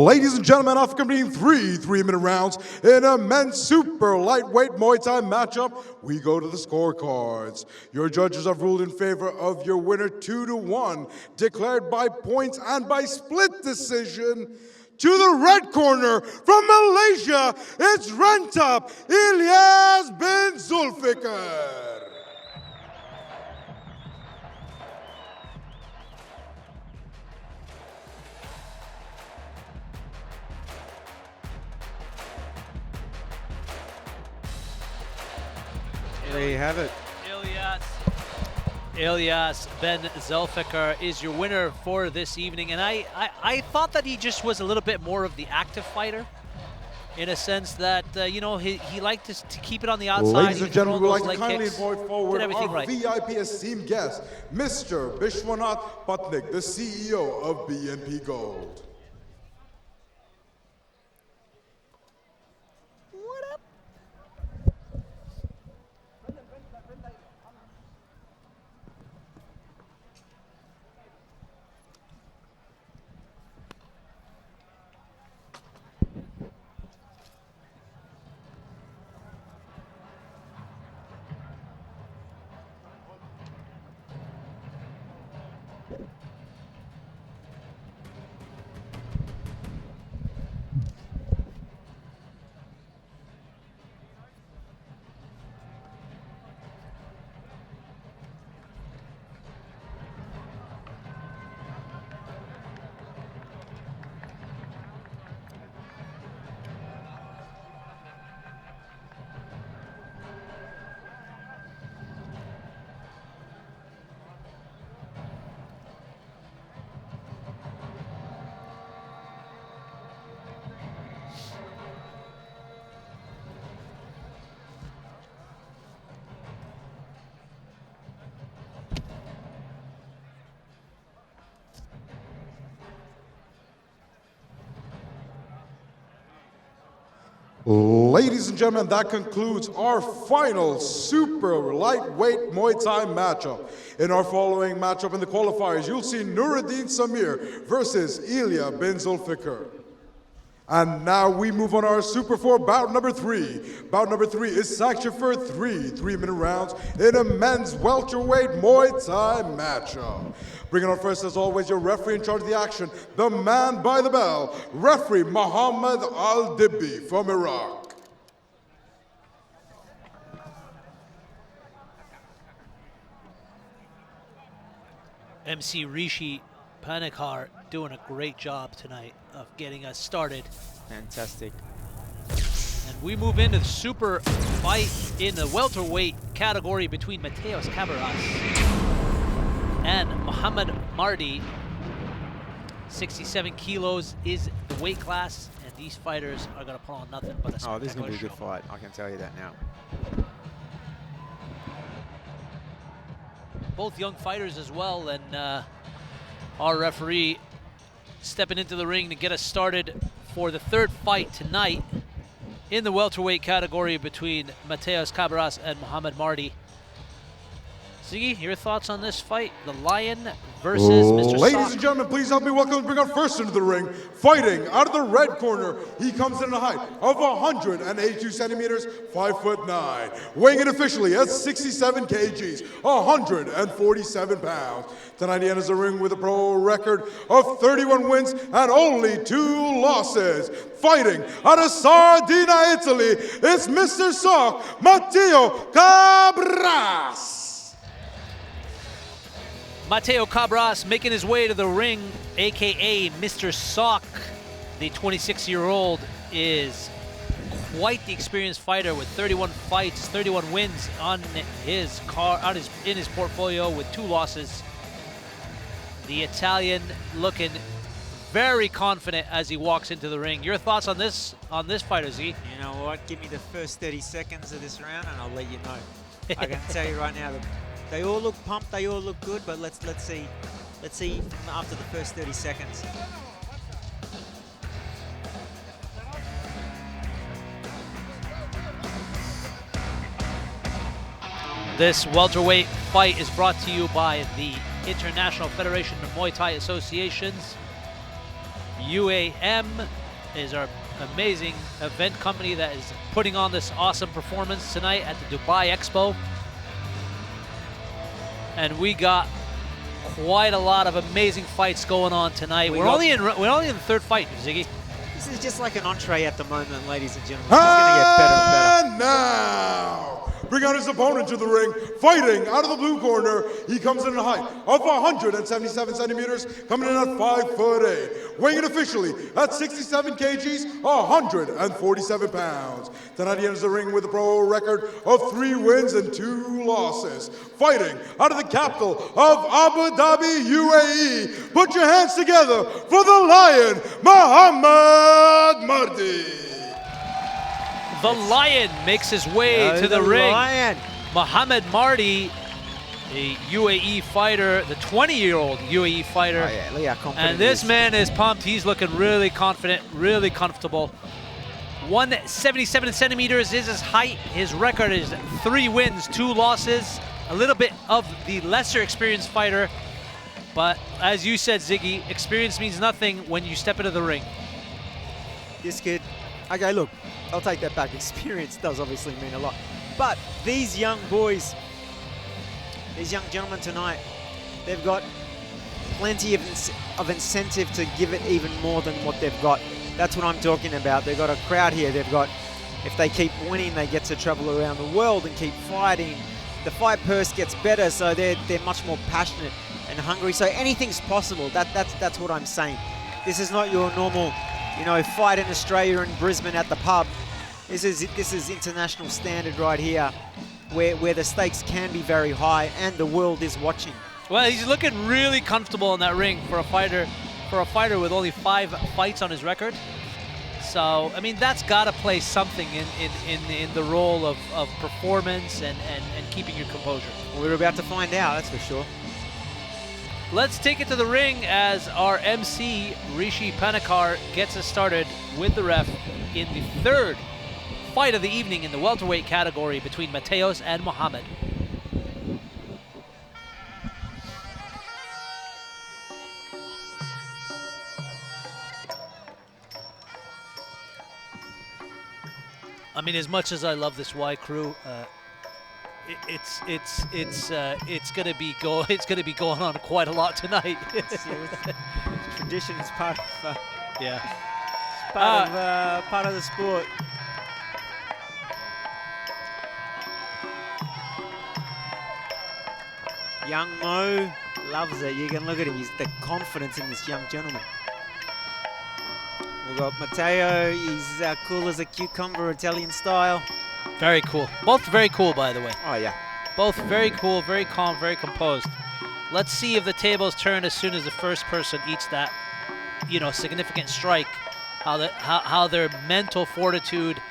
Ladies and gentlemen, after completing three 3-minute rounds in a men's super lightweight Muay Thai matchup, we go to the scorecards. Your judges have ruled in favor of your winner 2-1, declared by points and by split decision. To the red corner from Malaysia, it's Rentop ELIAS bin ZULFIKAR. There you have it. ELIAS bin ZULFIKAR is your winner for this evening. And I thought that he just was a little bit more of the active fighter, in a sense that, you know, he liked to keep it on the outside. Ladies and gentlemen, we would like to kindly invite forward our right. VIP esteemed guest, Mr. Bishwanath Patnik, the CEO of BNP Gold. Ladies and gentlemen, that concludes our final super lightweight Muay Thai matchup. In our following matchup in the qualifiers, you'll see NOUREDDINE SAMIR versus ELIAS bin ZULFIKAR. And now we move on our Super 4 bout number 3. Bout number 3 is sanctioned for 3-minute rounds in a men's welterweight Muay Thai matchup. Bringing on first, as always, your referee in charge of the action, the man by the bell, referee Mohammed Al-Dibbi from Iraq. MC Rishi Panikar doing a great job tonight of getting us started. Fantastic. And we move into the super fight in the welterweight category between Matteo CABRAS and Mohammed Mardi. 67 kilos is the weight class, and these fighters are going to put on nothing but a spectacular Oh, this is going to be a good show. fight. I can tell you that now. Both young fighters as well, and our referee stepping into the ring to get us started for the third fight tonight in the welterweight category between Matteo CABRAS and Mohammed Mardi. Ziggy, your thoughts on this fight? The Lion versus Mr. Ladies Sock. and gentlemen, please help me welcome and bring on first into the ring, fighting out of the red corner. He comes in a height of 182 centimeters, 5'9", weighing in officially at 67 kgs, 147 pounds. Tonight he enters the ring with a pro record of 31 wins and only 2 losses. Fighting out of Sardinia, Italy, it's Mr. Sock, Matteo CABRAS. Matteo CABRAS making his way to the ring, aka Mr. Sock. The 26-year-old is quite the experienced fighter with 31 fights, 31 wins on his in his portfolio with 2 losses. The Italian looking very confident as he walks into the ring. Your thoughts on this fighter, Z? You know what? Give me the first 30 seconds of this round, and I'll let you know. I can tell you right now that they all look pumped, they all look good, but let's see after the first 30 seconds. This welterweight fight is brought to you by the International Federation of Muay Thai Associations. UAM is our amazing event company that is putting on this awesome performance tonight at the Dubai Expo. And we got quite a lot of amazing fights going on tonight. We're only in the third fight, Ziggy. This is just like an entree at the moment, ladies and gentlemen. It's just going to get better and better. And now, bring out his opponent to the ring, fighting out of the blue corner. He comes in a height of 177 centimeters, coming in at 5'8", weighing in officially at 67 kgs, 147 pounds. Tonight he enters the ring with a pro record of 3 wins and 2 losses. Fighting out of the capital of Abu Dhabi, UAE. Put your hands together for the Lion, Mohammed Mardi. The Lion makes his way to the ring. Lion. Mohammed Mardi, a UAE fighter, the 20-year-old UAE fighter. Oh, yeah, look how confident And this he is. man is pumped. He's looking really confident, really comfortable. 177 centimeters is his height. His record is 3 wins, 2 losses. A little bit of the lesser experienced fighter. But as you said, Ziggy, experience means nothing when you step into the ring. This kid, okay, look, I'll take that back. Experience does obviously mean a lot. But these young boys, these young gentlemen tonight, they've got plenty of incentive to give it even more than what they've got. That's what I'm talking about. They've got a crowd here. They've got, if they keep winning, they get to travel around the world and keep fighting. The fight purse gets better, so they're much more passionate and hungry. So anything's possible. That's what I'm saying. This is not your normal, you know, fight in Australia and Brisbane at the pub. This is international standard right here, where the stakes can be very high and the world is watching. Well, he's looking really comfortable in that ring for a fighter with only 5 fights on his record. So, I mean, that's got to play something in the role of performance and keeping your composure. Well, we're about to find out, that's for sure. Let's take it to the ring as our MC, Rishi Panikar, gets us started with the ref in the third fight of the evening in the welterweight category between Matteos and Mohammed. I mean, as much as I love this Y crew, it's gonna be going on quite a lot tonight. Tradition is part of Yeah. part of the sport. Young Mo loves it. You can look at him. He's the confidence in this young gentleman. We've got Matteo. He's cool as a cucumber, Italian style. Very cool. Both very cool, by the way. Oh, yeah. Both very cool, very calm, very composed. Let's see if the tables turn as soon as the first person eats that, you know, significant strike. How their mental fortitude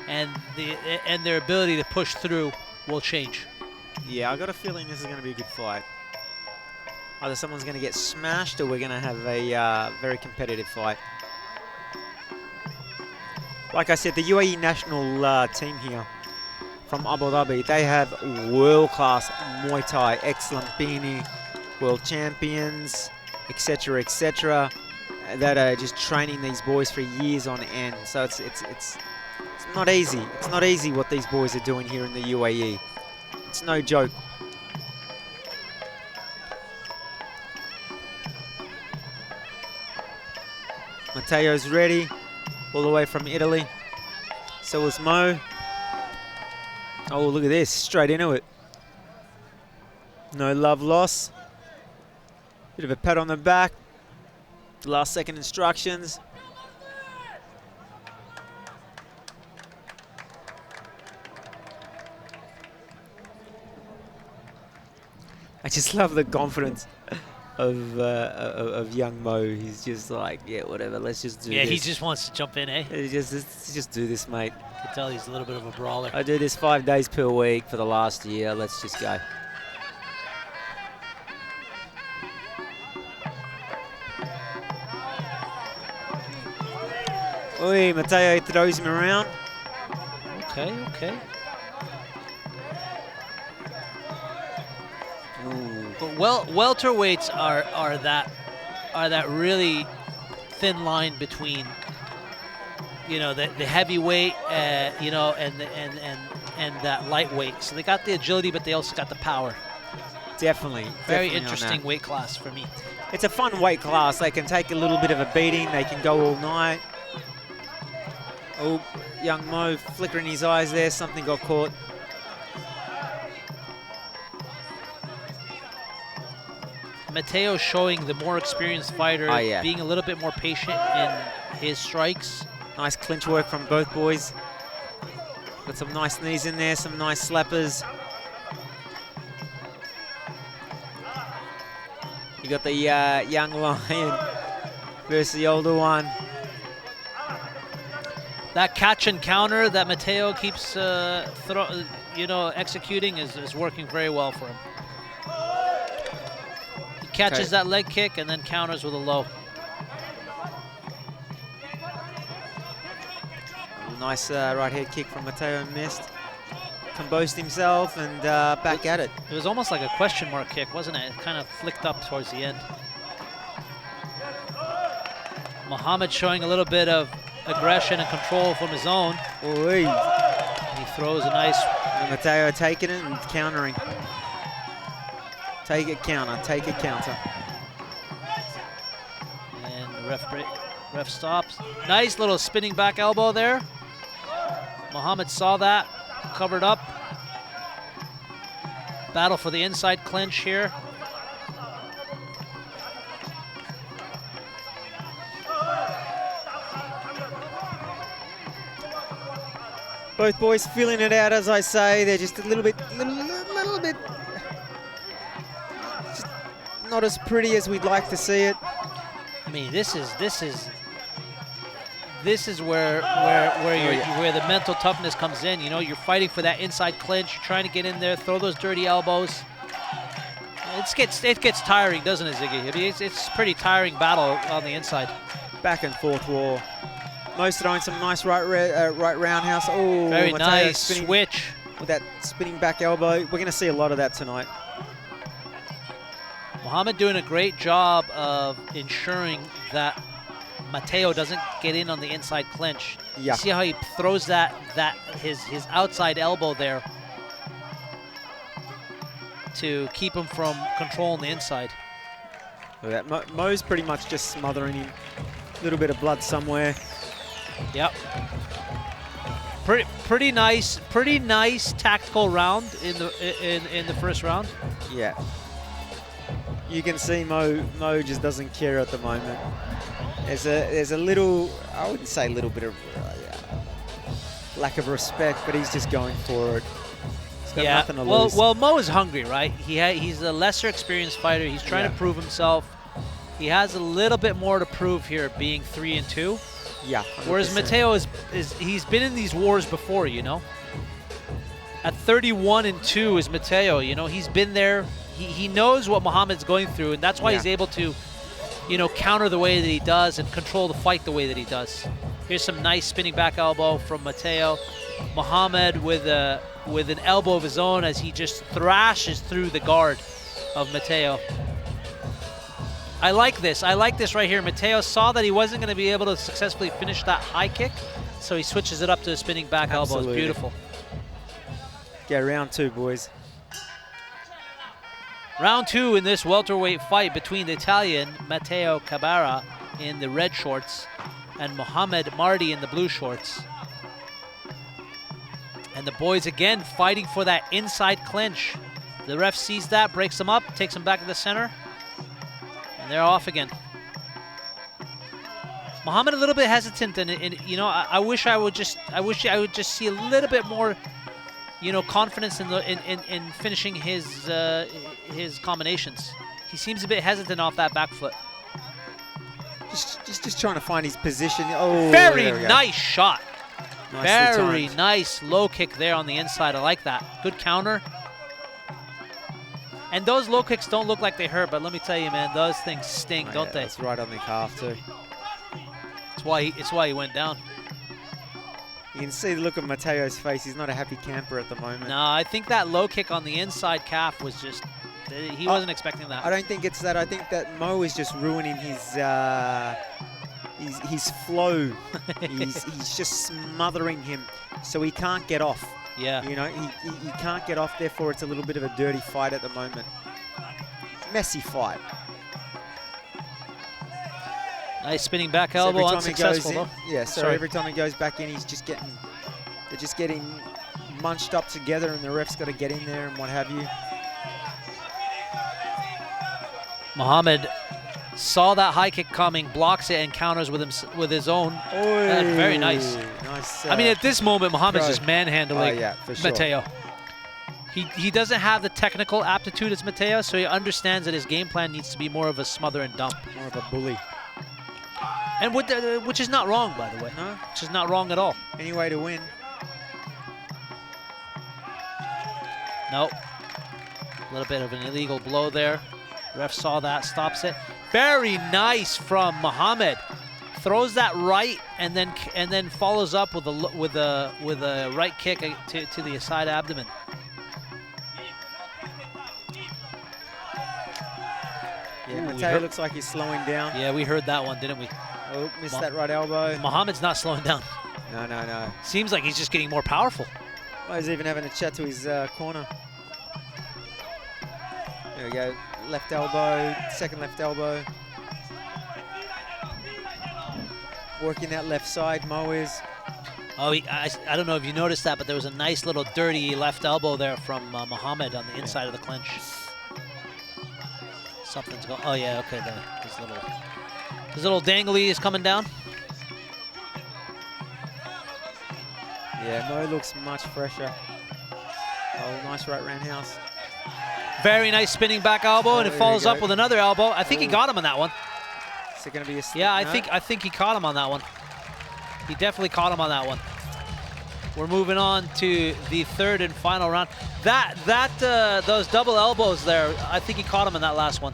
and their ability to push through will change. Yeah, I got a feeling this is going to be a good fight. Either someone's going to get smashed or we're going to have a very competitive fight. Like I said, the UAE national team here from Abu Dhabi, they have world-class Muay Thai, excellent Bini, world champions, etc., etc., that are just training these boys for years on end. So it's not easy. It's not easy what these boys are doing here in the UAE. It's no joke. Matteo's ready, all the way from Italy. So is Mo. Oh, look at this, straight into it. No love lost. Bit of a pat on the back. Last second instructions. I just love the confidence of young Mo. He's just like, yeah, whatever, let's just do this. Yeah, he just wants to jump in, eh? Let's just do this, mate. I can tell he's a little bit of a brawler. I do this 5 days per week for the last year. Let's just go. Oi, Matteo throws him around. Okay, okay. Ooh. But welterweights are that really thin line between, you know, the heavyweight, you know, and that lightweight. So they got the agility, but they also got the power. Definitely. Very definitely interesting weight class for me. It's a fun weight class. They can take a little bit of a beating. They can go all night. Oh, young Mo flickering his eyes there. Something got caught. Matteo showing the more experienced fighter, yeah. being a little bit more patient in his strikes. Nice clinch work from both boys. Got some nice knees in there, some nice slappers. You got the young lion versus the older one. That catch and counter that Matteo keeps executing is working very well for him. He catches that leg kick and then counters with a low. Nice right head kick from Matteo, missed. Composed himself and back at it. It was almost like a question mark kick, wasn't it? It kind of flicked up towards the end. Mohammed showing a little bit of aggression and control from his own. Oy. He throws a nice... And Matteo taking it and countering. Take it, counter, take it, counter. And the ref stops. Nice little spinning back elbow there. Mohammed saw that, covered up. Battle for the inside clinch here. Both boys feeling it out, as I say. They're just a little bit just not as pretty as we'd like to see it. I mean, this is where the mental toughness comes in. You know, you're fighting for that inside clinch. You're trying to get in there, throw those dirty elbows. It gets tiring, doesn't it, Ziggy? I mean, it's a pretty tiring battle on the inside. Back and forth war. Most throwing some nice right roundhouse. Oh, very Matteo nice spinning switch with that spinning back elbow. We're going to see a lot of that tonight. Mohammed doing a great job of ensuring that Matteo doesn't get in on the inside clinch. Yeah. You see how he throws his outside elbow there to keep him from controlling the inside. Look at that. Mo's pretty much just smothering him. A little bit of blood somewhere. Yep. Pretty nice tactical round in the first round. Yeah. You can see Mo just doesn't care at the moment. There's a little, I wouldn't say a little bit of lack of respect, but he's just going for it. He's got nothing to lose. Well, Mo is hungry, right? He's a lesser experienced fighter. He's trying to prove himself. He has a little bit more to prove here, being 3-2. Yeah. 100%. Whereas Matteo he's been in these wars before, you know. At 31-2 is Matteo. You know, he's been there. He knows what Mohammed's going through, and that's why he's able to, you know, counter the way that he does and control the fight the way that he does. Here's some nice spinning back elbow from Matteo. Mohammed with an elbow of his own as he just thrashes through the guard of Matteo. I like this. I like this right here. Matteo saw that he wasn't going to be able to successfully finish that high kick, so he switches it up to a spinning back elbow. It's beautiful. Get round 2, boys. Round 2 in this welterweight fight between the Italian Matteo Cabara in the red shorts and Mohammed Mardi in the blue shorts. And the boys again fighting for that inside clinch. The ref sees that, breaks him up, takes him back to the center, and they're off again. Mohammed a little bit hesitant, and you know, I wish I would just see a little bit more, you know, confidence in finishing his combinations. He seems a bit hesitant off that back foot. Just trying to find his position. Oh, very nice shot. Nicely very nice low kick there on the inside. I like that. Good counter. And those low kicks don't look like they hurt, but let me tell you, man, those things sting, don't they? That's right on the calf too. It's why he went down. You can see the look of Matteo's face. He's not a happy camper at the moment. No, I think that low kick on the inside calf was just, he wasn't expecting that. I don't think it's that. I think that Mo is just ruining his flow. he's just smothering him, so he can't get off. Yeah. You know, he can't get off. Therefore, it's a little bit of a dirty fight at the moment. Messy fight. Nice spinning back elbow, unsuccessful though. Yeah, so every time he goes back in, they're just getting munched up together, and the ref's got to get in there and what have you. Mohammed saw that high kick coming, blocks it, and counters with his own. Very nice. Nice. I mean, at this moment, Mohammed's just manhandling for sure. Matteo. He doesn't have the technical aptitude as Matteo, so he understands that his game plan needs to be more of a smother and dump. More of a bully. And which is not wrong, by the way. No. Which is not wrong at all. Any way to win. Nope. A little bit of an illegal blow there. Ref saw that, stops it. Very nice from Mohammed. Throws that right and then follows up with a right kick to the side abdomen. Yeah, Matteo looks like he's slowing down. Yeah, we heard that one, didn't we? Oh, missed that right elbow. Mohammed's not slowing down. No. Seems like he's just getting more powerful. Well, he's even having a chat to his corner. There we go. Left elbow, second left elbow. Working that left side, Mo is. Oh, I don't know if you noticed that, but there was a nice little dirty left elbow there from Mohammed on the inside of the clinch. Something's going. Oh yeah, okay. His little dangly is coming down. Yeah, Mo looks much fresher. Oh, nice right roundhouse. Very nice spinning back elbow, and it follows up with another elbow. I think he got him on that one. Is it going to be a slip? Yeah, I think he caught him on that one. He definitely caught him on that one. We're moving on to the third and final round. Those double elbows there, I think he caught him in that last one.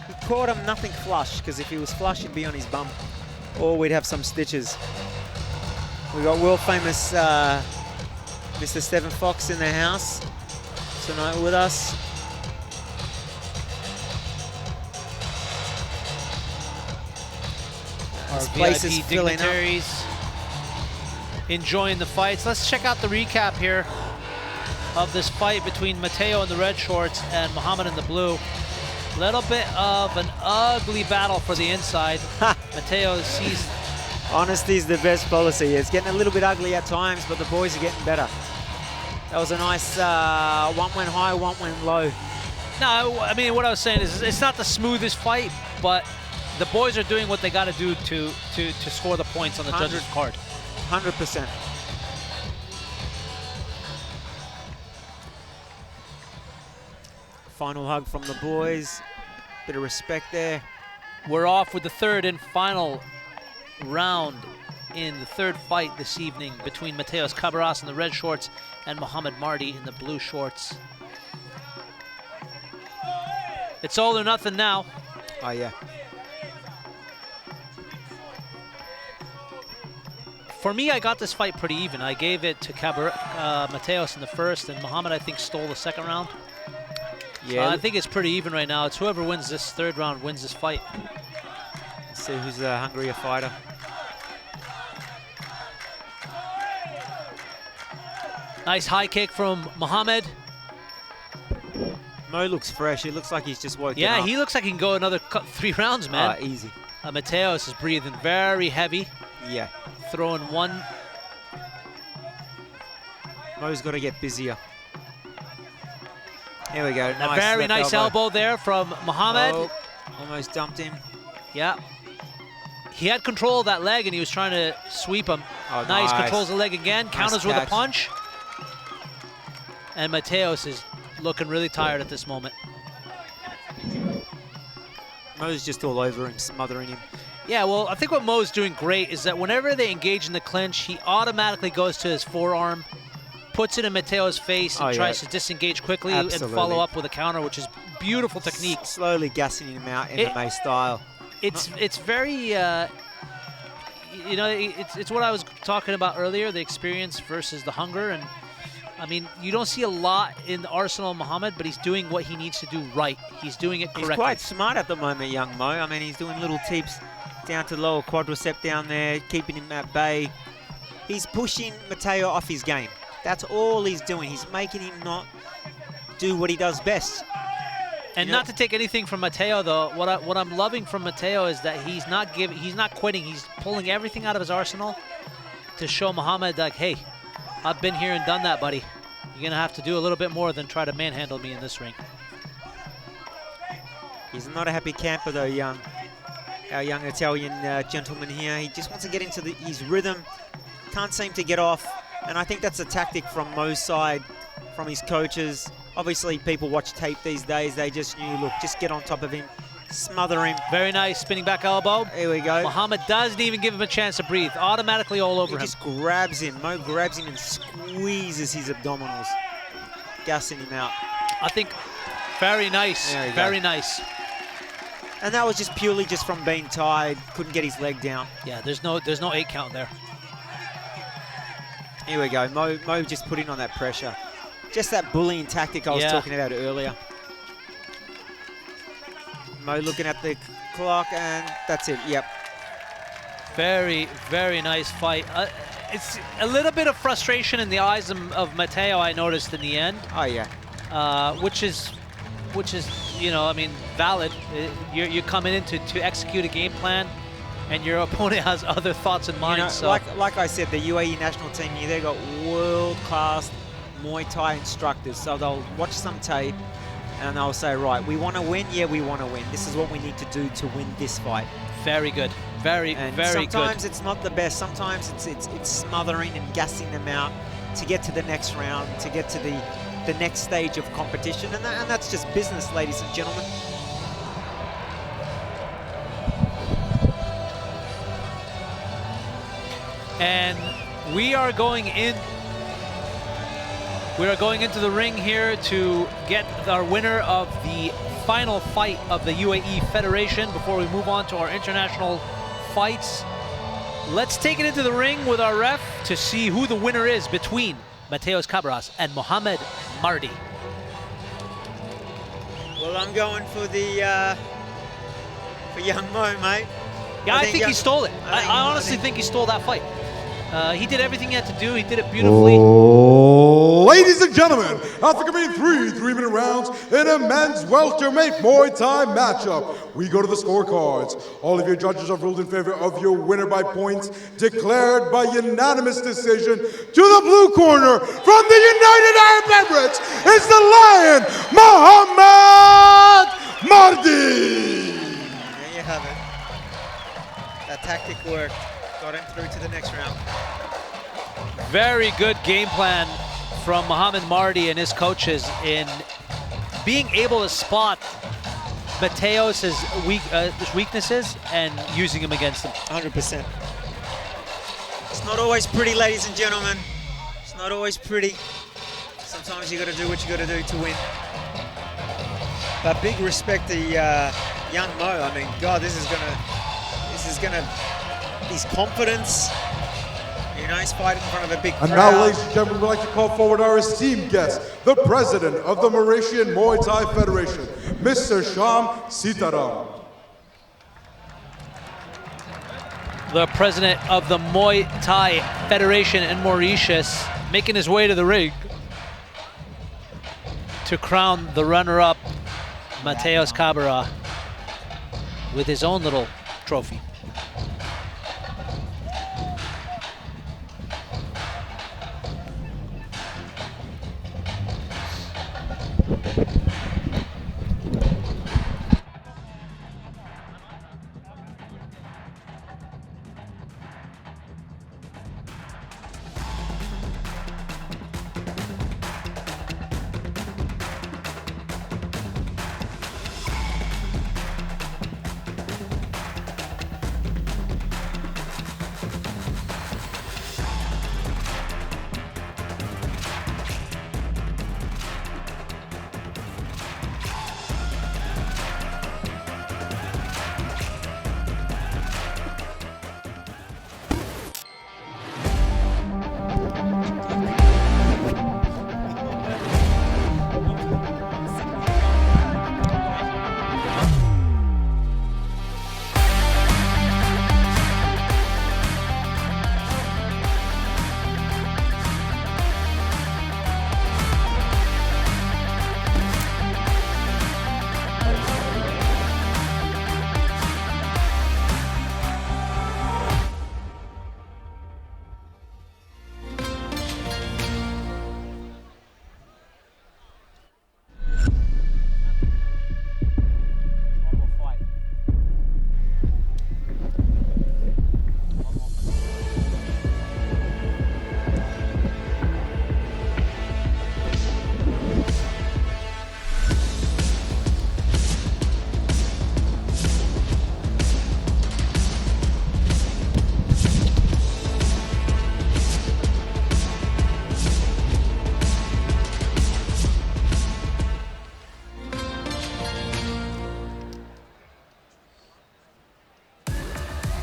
He caught him nothing flush, because if he was flush, he'd be on his bum. Or we'd have some stitches. We got world famous Mr. Stephen Fox in the house tonight with us. This Our place VIP is filling up. dignitaries enjoying the fights. Let's check out the recap here of this fight between Matteo in the red shorts and Mohammed in the blue. Little bit of an ugly battle for the inside. Matteo sees... Honesty is the best policy. It's getting a little bit ugly at times, but the boys are getting better. That was a nice one went high, one went low. No, I mean, what I was saying is it's not the smoothest fight, but the boys are doing what they got to do to score the points on the judges' card. 100%. Final hug from the boys. Bit of respect there. We're off with the third and final round in the third fight this evening between Matteo's CABRAS in the red shorts and Mohammed Mardi in the blue shorts. It's all or nothing now. Oh, yeah. For me, I got this fight pretty even. I gave it to Matteos in the first, and Mohammed, I think, stole the second round. Yeah. I think it's pretty even right now. It's whoever wins this third round wins this fight. Let's see who's the hungrier fighter. Nice high kick from Mohammed. Mo looks fresh. He looks like he's just woken up. Yeah, he looks like he can go another 3 rounds, man. Easy. Matteos is breathing very heavy. Yeah. Throwing one. Mo's got to get busier. Here we go. A very nice elbow there from Mohammed. Oh, almost dumped him. Yeah. He had control of that leg and he was trying to sweep him. Oh, nice. nice. Controls the leg again. Nice Counters with a catch. punch. And Matteos is looking really tired at this moment. Mo's just all over him, smothering him. Yeah, well, I think what Mo's doing great is that whenever they engage in the clinch, he automatically goes to his forearm, puts it in Matteo's face, and tries to disengage quickly and follow up with a counter, which is beautiful technique. Slowly gassing him out MMA style. It's very, you know, it's what I was talking about earlier, the experience versus the hunger. And I mean, you don't see a lot in the arsenal of Mohammed, but he's doing what he needs to do right. He's doing it correctly. He's quite smart at the moment, young Mo. I mean, he's doing little tips down to the lower quadricep down there, keeping him at bay. He's pushing Matteo off his game. That's all he's doing. He's making him not do what he does best. And not to take anything from Matteo, though, what I'm loving from Matteo is that he's not quitting. He's pulling everything out of his arsenal to show Mohammed, like, hey, I've been here and done that, buddy. You're going to have to do a little bit more than try to manhandle me in this ring. He's not a happy camper, though, our young Italian gentleman here. He just wants to get into his rhythm. Can't seem to get off. And I think that's a tactic from Mo's side, from his coaches. Obviously, people watch tape these days. They just knew, look, just get on top of him, smother him. Very nice spinning back elbow. Here we go. Mohammed doesn't even give him a chance to breathe. Automatically all over him. He just grabs him. Mo grabs him and squeezes his abdominals, gassing him out. I think very nice. Very nice. And that was just purely just from being tired. Couldn't get his leg down. Yeah, there's no 8 count there. Here we go. Mo just put in on that pressure. Just that bullying tactic I was talking about earlier. Mo looking at the clock, and that's it. Yep. Very, very nice fight. It's a little bit of frustration in the eyes of Matteo, I noticed in the end. Oh, yeah. Which is, you know, I mean, valid. You're coming in to execute a game plan, and your opponent has other thoughts in mind. You know, so like I said, the UAE national team here, they've got world-class Muay Thai instructors. So they'll watch some tape, and they'll say, right, we want to win? Yeah, we want to win. This is what we need to do to win this fight. Very good. Very good. Sometimes it's not the best. Sometimes it's smothering and gassing them out to get to the next round, to get to the next stage of competition. And that's just business, ladies and gentlemen. And we are going into the ring here to get our winner of the final fight of the UAE Federation before we move on to our international fights. Let's take it into the ring with our ref to see who the winner is between Matteo's CABRAS and Mohammed Mardi. Well, I'm going for the for young Mo, mate. Yeah, I think he stole it. I honestly think he stole that fight. He did everything he had to do. He did it beautifully. Ladies and gentlemen, after competing three-minute rounds in a men's welterweight Muay Thai matchup, we go to the scorecards. All of your judges have ruled in favor of your winner by points, declared by unanimous decision. To the blue corner, from the United Arab Emirates, is the Lion, MOHAMMED MARDI. There you have it. That tactic worked. Got him through to the next round. Very good game plan from Mohammed Mardi and his coaches in being able to spot Matteo's weaknesses and using him against him. 100%. It's not always pretty, ladies and gentlemen. It's not always pretty. Sometimes you got to do what you got to do to win. But big respect to young Mo. I mean, God, this is gonna, his confidence. You know, he's fighting in front of a big crowd. And now, ladies and gentlemen, we'd like to call forward our esteemed guest, the president of the Mauritian Muay Thai Federation, Mr. Sham Sitaram. The president of the Muay Thai Federation in Mauritius making his way to the ring to crown the runner-up, Matteo CABRAS, with his own little trophy.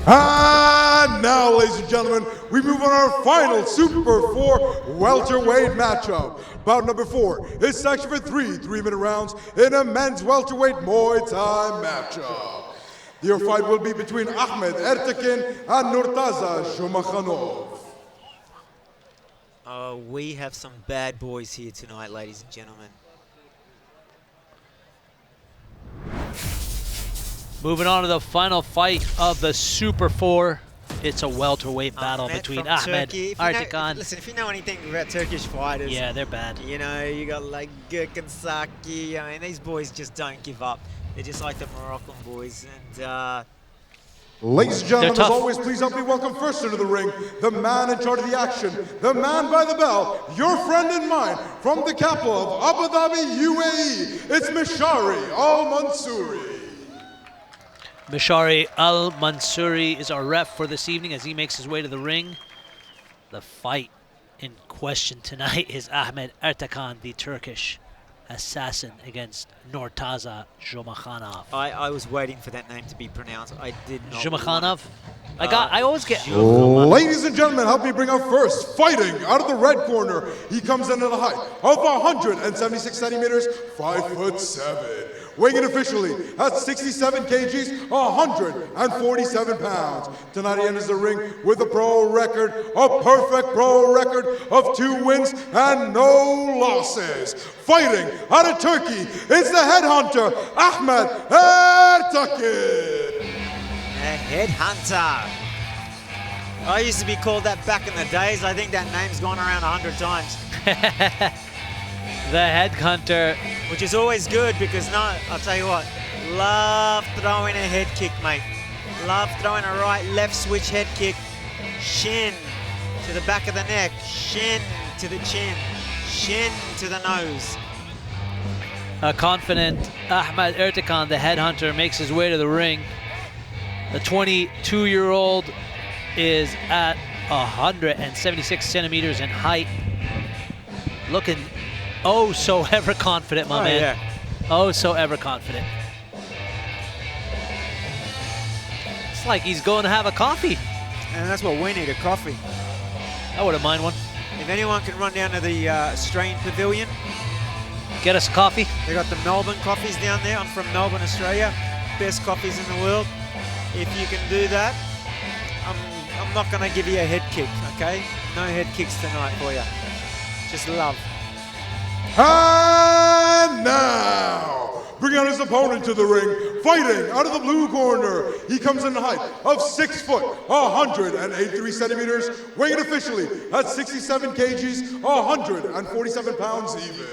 And now, ladies and gentlemen, we move on our final Super 4 welterweight matchup. Bout number 4 is sanctioned for three-minute rounds in a men's welterweight Muay Thai matchup. Your fight will be between AHMET, ERTEKIN, and NURTAZA, JUMAKHANOV. We have some bad boys here tonight, ladies and gentlemen. Moving on to the final fight of the Super 4. It's a welterweight battle between Ahmed, ERTEKIN. Listen, if you know anything about Turkish fighters, yeah, they're bad. You know, you got like Gürkan Saki. I mean, these boys just don't give up. They're just like the Moroccan boys. And ladies and gentlemen, as always, please help me welcome first into the ring, the man in charge of the action, the man by the bell, your friend and mine, from the capital of Abu Dhabi, UAE. It's Mishari Al-Mansouri. Mishari Al-Mansouri is our ref for this evening as he makes his way to the ring. The fight in question tonight is Ahmed ERTEKIN, the Turkish assassin, against NURTAZA JUMAKHANOV. I was waiting for that name to be pronounced. I did not. JUMAKHANOV? I always get... Ladies and gentlemen, help me bring up first, fighting out of the red corner. He comes in at a height of 176 centimeters, 5'7". weighing in officially at 67 kgs, 147 pounds. Tonight he enters the ring with a pro record, a perfect pro record of 2 wins and no losses. Fighting out of Turkey, it's the headhunter, AHMET ERTEKIN. A headhunter. I used to be called that back in the days. I think that name's gone around 100 times. The headhunter. Which is always good because, no, I'll tell you what, love throwing a head kick, mate. Love throwing a right-left switch head kick. Shin to the back of the neck, shin to the chin, shin to the nose. A confident AHMET ERTEKIN, the headhunter, makes his way to the ring. The 22-year-old is at 176 centimeters in height. Looking oh so ever confident, my man. Yeah. Oh, so ever confident. It's like he's going to have a coffee. And that's what we need, a coffee. I wouldn't mind one. If anyone can run down to the Australian Pavilion, Get us coffee. they got the Melbourne coffees down there. I'm from Melbourne, Australia. Best coffees in the world. If you can do that, I'm not going to give you a head kick, okay? No head kicks tonight for you. Just love. And now, bringing out his opponent to the ring, fighting out of the blue corner. He comes in a height of 6 foot, 183 centimeters, weighing officially at 67 kgs, 147 pounds even.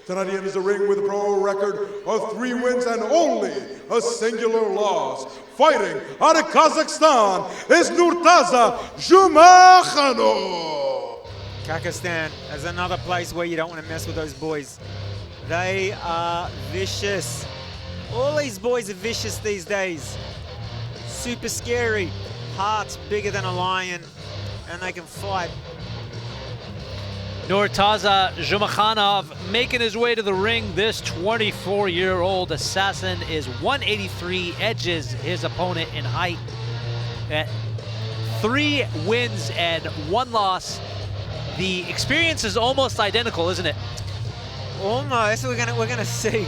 Tonight he enters the ring with a pro record of 3 wins and only a singular loss. Fighting out of Kazakhstan is NURTAZA JUMAKHANOV. Kazakhstan is another place where you don't want to mess with those boys. They are vicious. All these boys are vicious these days. Super scary. Hearts bigger than a lion, and they can fight. NURTAZA JUMAKHANOV making his way to the ring. This 24-year-old assassin is 183, edges his opponent in height. At 3 wins and 1 loss. The experience is almost identical, isn't it? Almost. We're gonna see.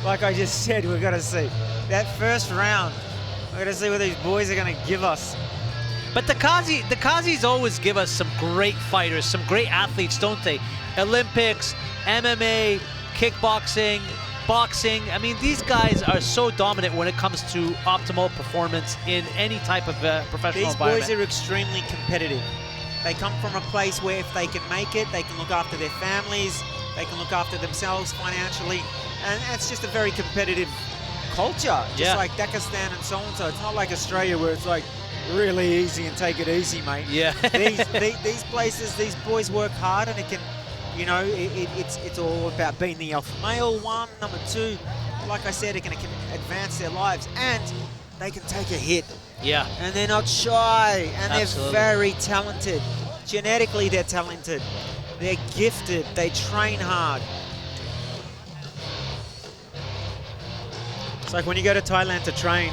Like I just said, we're gonna see. That first round, we're gonna see what these boys are gonna give us. But the Kazis always give us some great fighters, some great athletes, don't they? Olympics, MMA, kickboxing, boxing. I mean, these guys are so dominant when it comes to optimal performance in any type of professional environment. These boys are extremely competitive. They come from a place where if they can make it, they can look after their families, they can look after themselves financially, and it's just a very competitive culture, just like Dagestan and so on. So it's not like Australia where it's like really easy and take it easy, mate. Yeah. these places, these boys work hard, and it can, you know, it's all about being the alpha male, 1, number 2. Like I said, it can advance their lives, and they can take a hit. Yeah. And they're not shy, and Absolutely. they're very talented. Genetically, they're talented. They're gifted. They train hard. It's like when you go to Thailand to train,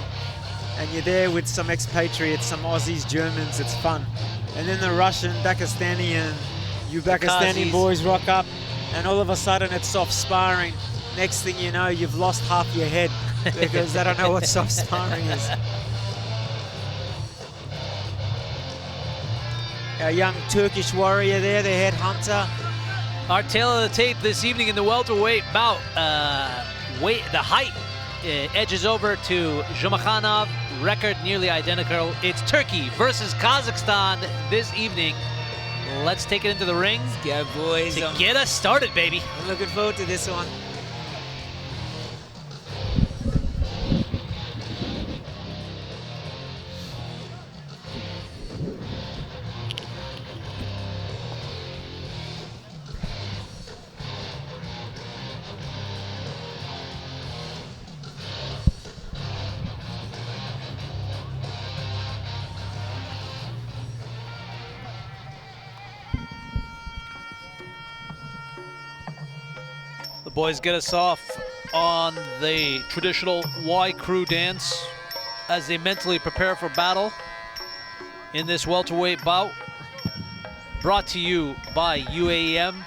and you're there with some expatriates, some Aussies, Germans, it's fun. And then the Russian, Dagestani, and you Pakistani Kazis. boys rock up, and all of a sudden it's soft sparring. Next thing you know, you've lost half your head because they don't know what soft sparring is. Our young Turkish warrior there, the head hunter. Our tail of the tape this evening in the welterweight bout. The height edges over to JUMAKHANOV. Record nearly identical. It's Turkey versus Kazakhstan this evening. Let's take it into the ring Yeah, boys. to get us started, baby. I'm looking forward to this one. The boys get us off on the traditional Y crew dance as they mentally prepare for battle in this welterweight bout. Brought to you by UAM,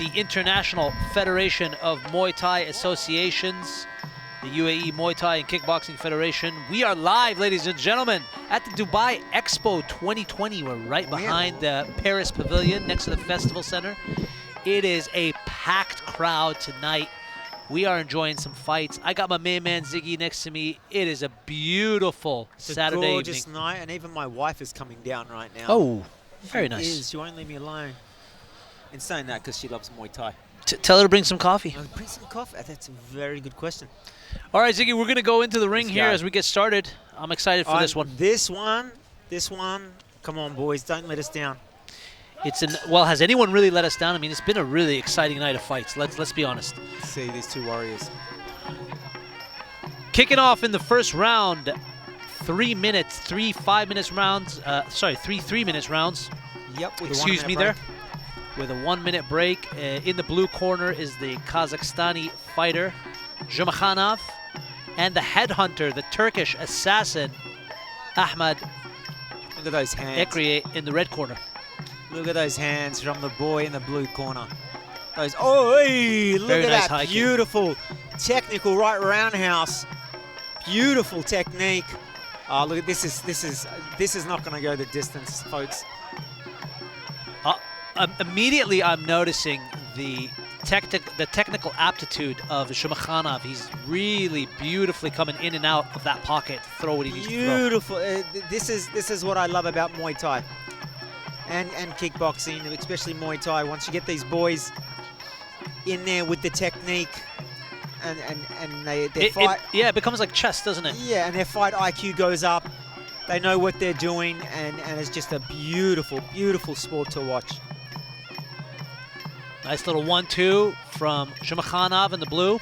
the International Federation of Muay Thai Associations, the UAE Muay Thai and Kickboxing Federation. We are live, ladies and gentlemen, at the Dubai Expo 2020. We're right behind the Paris Pavilion next to the Festival Center. It is a packed crowd tonight. We are enjoying some fights. I got my main man Ziggy next to me. It is a beautiful Saturday evening. Gorgeous night, and even my wife is coming down right now. Oh, very nice. She won't leave me alone. In saying that, because she loves Muay Thai. Tell her to bring some coffee. Bring some coffee. That's a very good question. All right, Ziggy, we're going to go into the ring here as we get started. I'm excited for this one. This one. Come on, boys. Don't let us down. Well, has anyone really let us down? I mean, it's been a really exciting night of fights. Let's be honest. See these two warriors. Kicking off in the first round, 3 minutes, 3 5-minute rounds. Sorry, 3 3-minute rounds. Yep. Excuse me there. With a 1-minute break. In the blue corner is the Kazakhstani fighter, JUMAKHANOV, and the headhunter, the Turkish assassin, AHMET. Look at those hands. Ekriye in the red corner. Look at those hands from the boy in the blue corner. Those, oh, hey, look Very at nice that hiking. beautiful technical right roundhouse. Beautiful technique. Look at this is not going to go the distance, folks. Immediately, I'm noticing the technical aptitude of JUMAKHANOV. He's really beautifully coming in and out of that pocket to throw what he needs to throw. Beautiful. This is what I love about Muay Thai. And kickboxing, especially Muay Thai. Once you get these boys in there with the technique and they fight. It becomes like chess, doesn't it? Yeah, and their fight IQ goes up. They know what they're doing, and it's just a beautiful, beautiful sport to watch. Nice little 1-2 from JUMAKHANOV in the blue.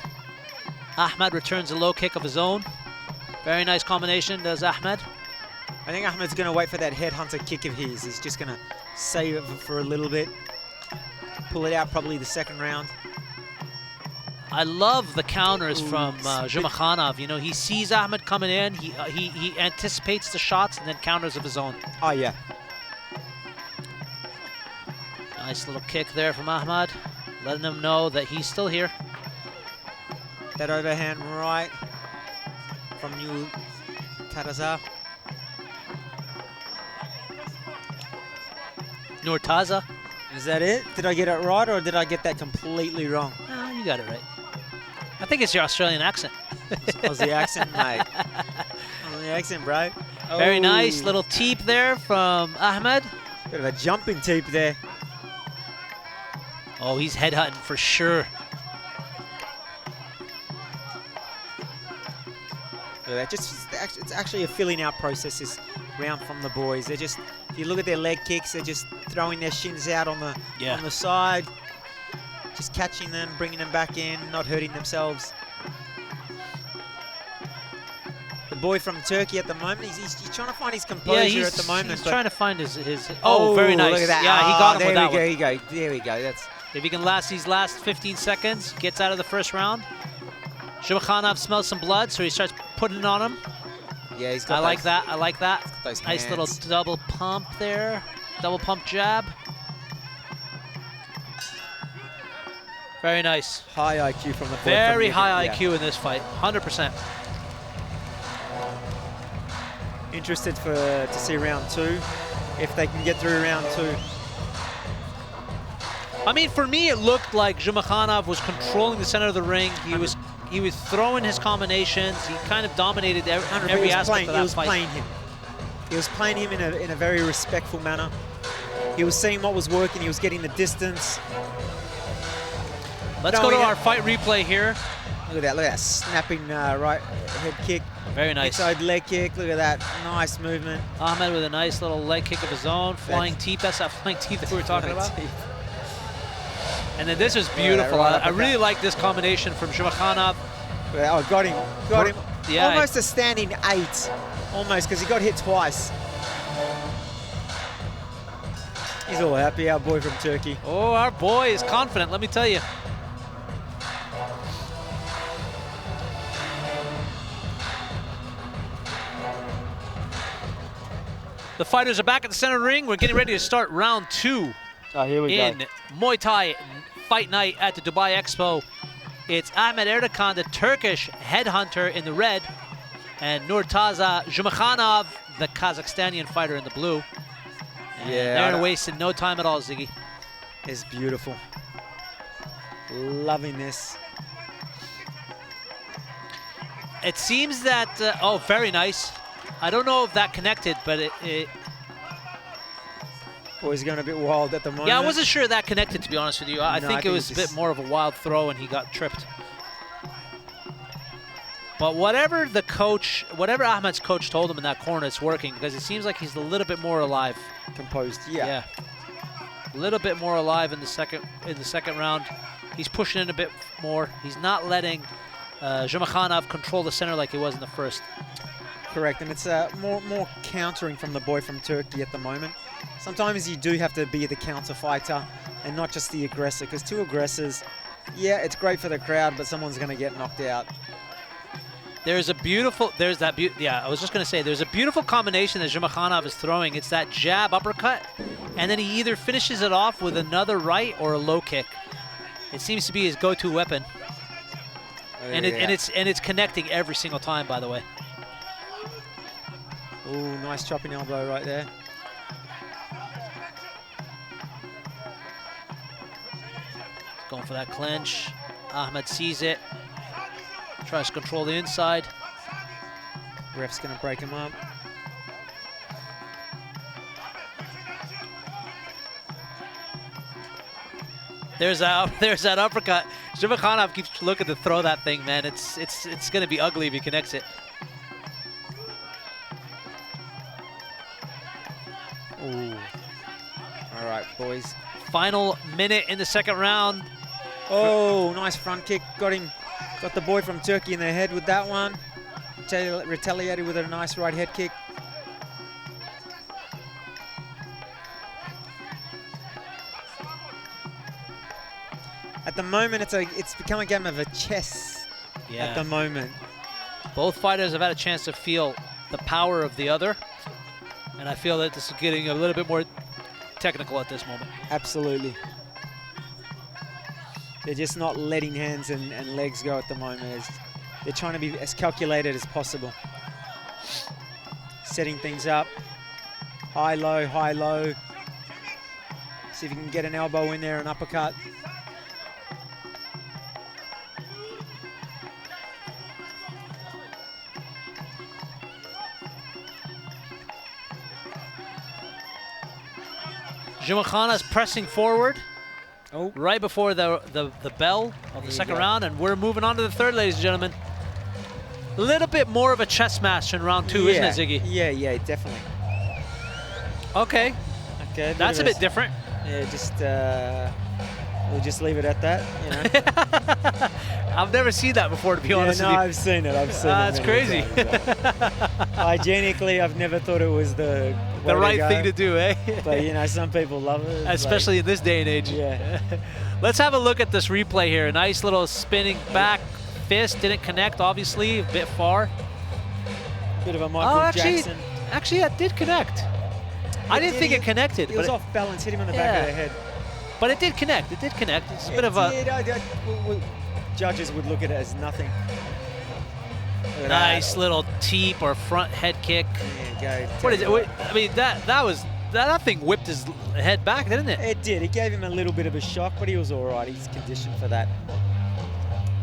AHMET returns a low kick of his own. Very nice combination, does AHMET. I think Ahmed's going to wait for that headhunter kick of his. He's just going to save it for a little bit. Pull it out probably the second round. I love the counters from JUMAKHANOV. You know, he sees AHMET coming in. He anticipates the shots and then counters of his own. Oh, yeah. Nice little kick there from AHMET, letting him know that he's still here. That overhand right from NURTAZA. NURTAZA. Is that it? Did I get it right, or did I get that completely wrong? No, you got it right. I think it's your Australian accent. Aussie accent, mate. Aussie accent, bro. Very nice little teep there from AHMET. Bit of a jumping teep there. Oh, he's headhunting for sure. It's actually a filling out process this round from the boys. They're just, if you look at their leg kicks, they're just throwing their shins out on the side, just catching them, bringing them back in, not hurting themselves. The boy from Turkey at the moment, he's trying to find his composure at the moment. He's trying to find his oh, very nice. Look at that. Yeah, he got him with that one. There we go. There we go. That's. If he can last these last 15 seconds, gets out of the first round. JUMAKHANOV smells some blood, so he starts putting it on him. Yeah, he's got I like that. I like that. Those nice hands. little double pump there. Double pump jab. Very nice. High IQ from the boy. Very high IQ in this fight. 100%. Interested to see round two, if they can get through round two. I mean, for me, it looked like JUMAKHANOV was controlling the center of the ring. He was throwing his combinations. He kind of dominated every aspect of that fight. He was playing him in a very respectful manner. He was seeing what was working. He was getting the distance. Let's go to our fight replay here. Look at that snapping right head kick. Very nice. Inside leg kick. Look at that. Nice movement. AHMET with a nice little leg kick of his own. Flying teep. That's that flying teep that we were talking about. And then this is beautiful. I really like this combination from JUMAKHANOV. Oh, got him. Yeah, almost a standing 8. Almost, because he got hit twice. He's all happy, our boy from Turkey. Oh, our boy is confident, let me tell you. The fighters are back at the center of the ring. We're getting ready to start round 2 Oh, here we go. in Muay Thai fight night at the Dubai Expo. It's AHMET ERTEKIN, the Turkish headhunter, in the red, and NURTAZA JUMAKHANOV, the Kazakhstanian fighter, in the blue. And they're wasting no time at all, Ziggy. It's beautiful. Loving this. It seems that, oh, very nice. I don't know if that connected, but Boy's going a bit wild at the moment. yeah, I wasn't sure that connected, to be honest with you. I think it was a bit more of a wild throw and he got tripped. But whatever Ahmed's coach told him in that corner, it's working, because it seems like he's a little bit more alive. Composed, yeah. A little bit more alive in the second round. He's pushing in a bit more. He's not letting JUMAKHANOV control the center like he was in the first. Correct, and it's more countering from the boy from Turkey at the moment. Sometimes you do have to be the counter fighter and not just the aggressor, because two aggressors, yeah, it's great for the crowd, but someone's going to get knocked out. There's a beautiful, yeah, I was just going to say, there's a beautiful combination that JUMAKHANOV is throwing. It's that jab uppercut, and then he either finishes it off with another right or a low kick. It seems to be his go-to weapon. And it's connecting every single time, by the way. Ooh, nice chopping elbow right there. Going for that clinch. Ahmed sees it. Tries to control the inside. Ref's going to break him up. There's that uppercut. JUMAKHANOV keeps looking to throw that thing, man. It's going to be ugly if he connects it. Ooh. All right, boys. Final minute in the second round. Oh, nice front kick. Got him. Got the boy from Turkey in the head with that one. Retaliated with a nice right head kick. At the moment, it's become a game of a chess. Yeah. At the moment. Both fighters have had a chance to feel the power of the other, and I feel that this is getting a little bit more technical at this moment. Absolutely. They're just not letting hands and legs go at the moment. They're trying to be as calculated as possible. Setting things up. High, low, high, low. See if you can get an elbow in there, an uppercut. JUMAKHANOV's pressing forward. Oh. Right before the bell of the second round, and we're moving on to the third, ladies and gentlemen. A little bit more of a chess match in round two, isn't it, Ziggy? Yeah, definitely. Okay. Okay. That's a bit different. Yeah, we'll just leave it at that, you know. I've never seen that before, to be honest with you. I've seen it. That's crazy. Hygienically, I've never thought it was the right thing to do, eh? But you know, some people love it. Especially in this day and age. Yeah. Let's have a look at this replay here. A nice little spinning back fist. Didn't connect, obviously, a bit far. Bit of a Michael Jackson. Actually, it did connect. I didn't think it connected. It was off balance, hit him on the back of the head. But it did connect. It did connect. It's a bit of a... Judges would look at it as nothing. Nice little teep or front head kick. There you go. What is it? I mean, that thing whipped his head back, didn't it? It did. It gave him a little bit of a shock, but he was all right. He's conditioned for that.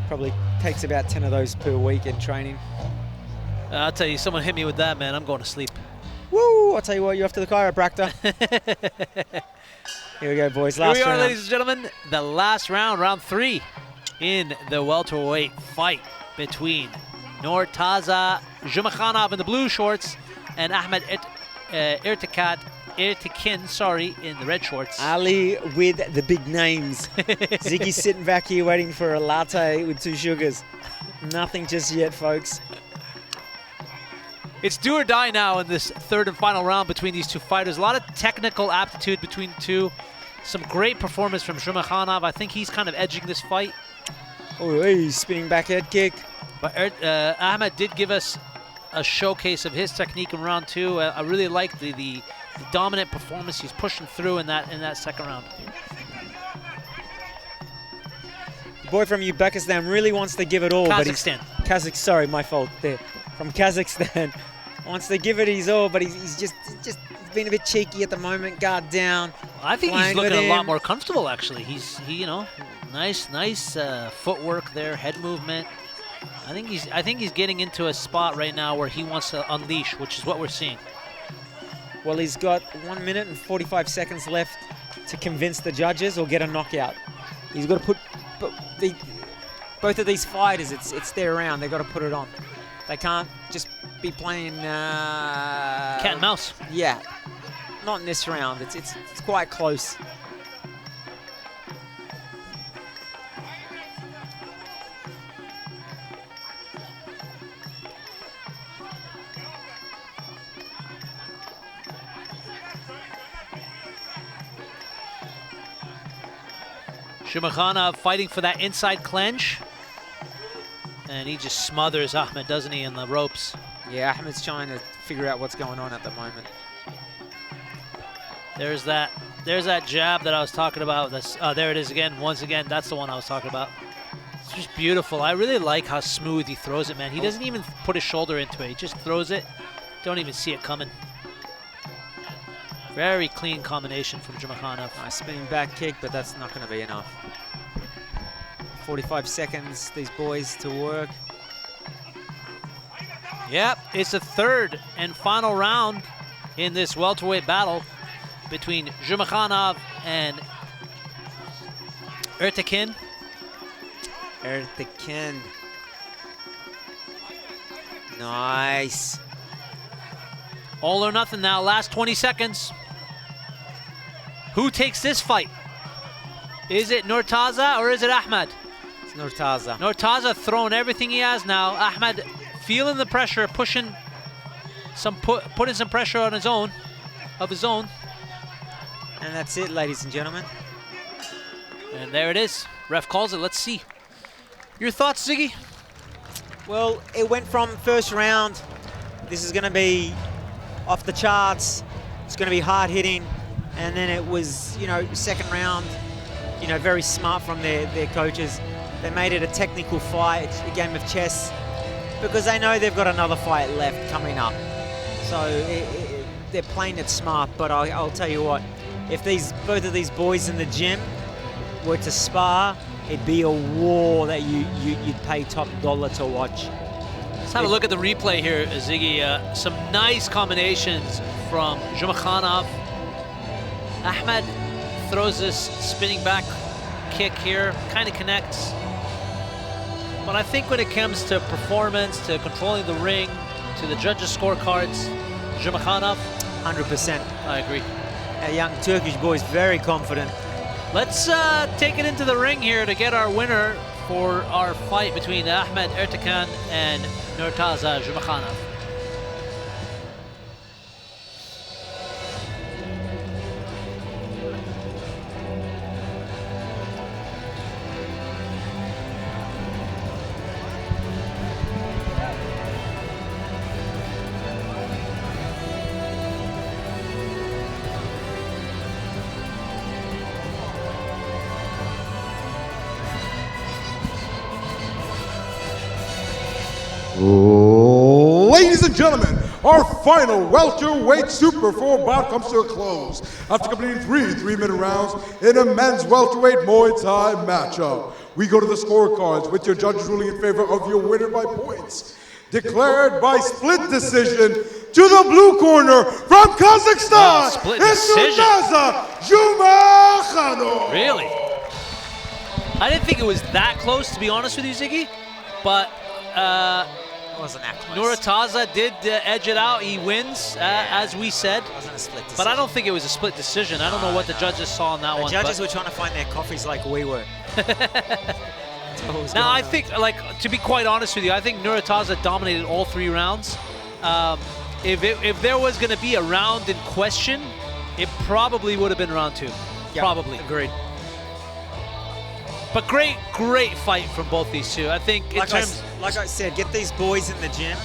Probably takes about 10 of those per week in training. I'll tell you, someone hit me with that, man. I'm going to sleep. Woo! I'll tell you what, you're off to the chiropractor. Here we go, boys. Last round. Here we are, ladies and gentlemen. The last round, round 3 in the welterweight fight between NURTAZA JUMAKHANOV in the blue shorts and AHMET ERTEKIN in the red shorts. Ali with the big names. Ziggy's sitting back here waiting for a latte with 2 sugars. Nothing just yet, folks. It's do or die now in this third and final round between these two fighters. A lot of technical aptitude between the two. Some great performance from JUMAKHANOV. I think he's kind of edging this fight. Oh, hey, spinning back head kick. But Ahmed did give us a showcase of his technique in round 2. I really like the dominant performance he's pushing through in that second round. the boy from Uzbekistan really wants to give it all. Kazakhstan. But sorry, my fault there. From Kazakhstan. Wants to give it his all, but he's just being a bit cheeky at the moment. Guard down. I think he's playing looking with a lot him. more comfortable, actually. He you know, nice footwork there, head movement. I think he's getting into a spot right now where he wants to unleash, which is what we're seeing. Well, he's got 1 minute and 45 seconds left to convince the judges or get a knockout. He's got to put both of these fighters. It's their round. They've got to put it on. They can't just be playing Cat and mouse. Yeah, not in this round. It's quite close. JUMAKHANOV fighting for that inside clinch. And he just smothers Ahmed, doesn't he, in the ropes? Yeah, Ahmed's trying to figure out what's going on at the moment. There's that jab that I was talking about. There it is again. Once again, that's the one I was talking about. It's just beautiful. I really like how smooth he throws it, man. He doesn't even put his shoulder into it. He just throws it. Don't even see it coming. Very clean combination from JUMAKHANOV. Nice spinning back kick, but that's not going to be enough. 45 seconds, these boys to work. Yep, it's the third and final round in this welterweight battle between JUMAKHANOV and ERTEKIN. ERTEKIN. Nice. All or nothing now, last 20 seconds. Who takes this fight? Is it NURTAZA or is it Ahmed? It's NURTAZA. NURTAZA throwing everything he has now. Ahmed feeling the pressure, putting some pressure on his own, And that's it, ladies and gentlemen. And there it is. Ref calls it. Let's see. Your thoughts, Ziggy? Well, it went from first round. This is going to be off the charts. It's going to be hard hitting. And then it was, you know, second round, you know, very smart from their coaches. They made it a technical fight, a game of chess, because they know they've got another fight left coming up. So they're playing it smart, but I'll tell you what, if both of these boys in the gym were to spar, it'd be a war that you'd pay top dollar to watch. Let's have a look at the replay here, Ziggy. Some nice combinations from JUMAKHANOV. Ahmed throws this spinning back kick here, kind of connects. But I think when it comes to performance, to controlling the ring, to the judges' scorecards, JUMAKHANOV. 100%. I agree. A young Turkish boy is very confident. Let's take it into the ring here to get our winner for our fight between Ahmed ERTEKIN and NURTAZA JUMAKHANOV. Ladies and gentlemen, our final welterweight super 4 bout comes to a close after completing three 3-minute rounds in a men's welterweight Muay Thai matchup. We go to the scorecards with your judges ruling in favor of your winner by points. Declared by split decision to the blue corner from Kazakhstan, Split it's decision. NURTAZA JUMAKHANOV. Really? I didn't think it was that close, to be honest with you, Ziggy. But It wasn't that close. NURTAZA did edge it out. He wins, as we said. It wasn't a split decision. But I don't think it was a split decision. I don't know what the judges saw on that The one. judges but were trying to find their coffees like we were. now, I think, like, to be quite honest with you, I think NURTAZA dominated all 3 rounds. If there was going to be a round in question, it probably would have been round 2. Yep, Probably. agreed. But great fight from both these two. I think in Like terms... I said, get these boys in the gym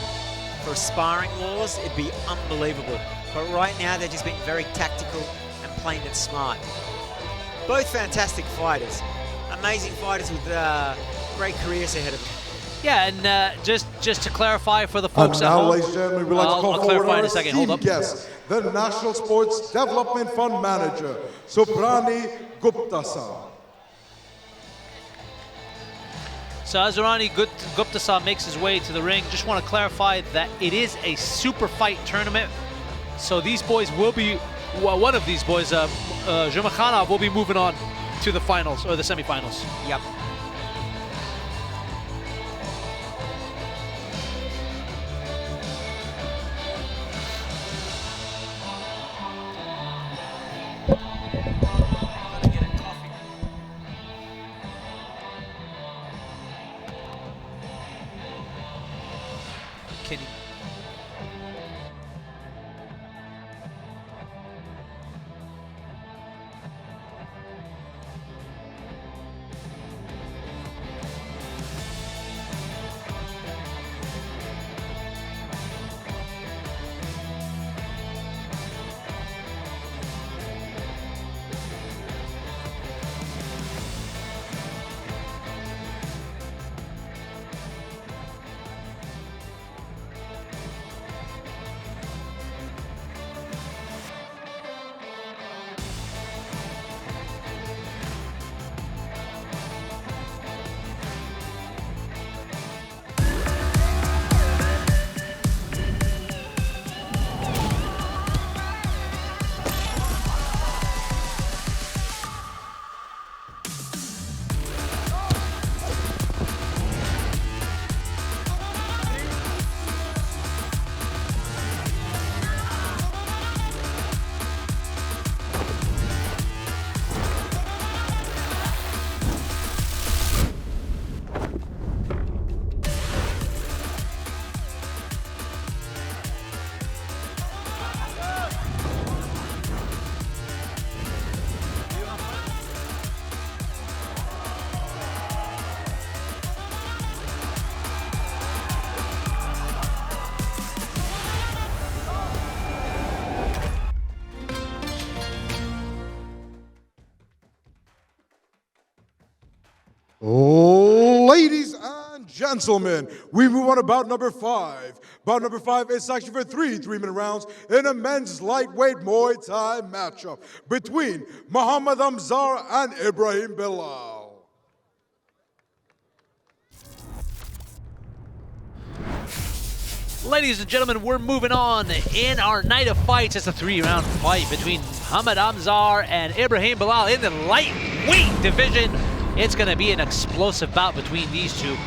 for sparring wars, it'd be unbelievable. But right now, they're just being very tactical and playing it smart. Both fantastic fighters. amazing fighters with great careers ahead of them. Yeah, and just to clarify for the And folks at now, home, ladies and gentlemen, we'd like to call I'll forward clarify in our a second. Hold esteemed up. guest, the National Sports Development Fund Manager, Subrani Gupta-san. So as Gupta-san makes his way to the ring, just want to clarify that it is a super fight tournament. So these boys will be, well, one of these boys, JUMAKHANOV, will be moving on to the finals or the semifinals. Yep. Can you? Ladies and gentlemen, we move on to bout number 5. Bout number 5 is actually for 3 3-minute rounds in a men's lightweight Muay Thai matchup between Mohammed AMZAR and Ibrahim Bilal. Ladies and gentlemen, we're moving on in our night of fights. It's a 3-round fight between Mohammed AMZAR and Ibrahim Bilal in the lightweight division. It's going to be an explosive bout between these two.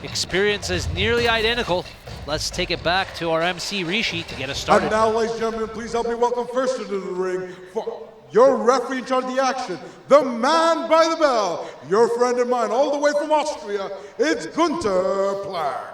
Experience is nearly identical. Let's take it back to our MC Rishi to get us started. And now, ladies and gentlemen, please help me welcome first into the ring for your referee in charge of the action, the man by the bell, your friend and mine, all the way from Austria, it's Gunter Plank.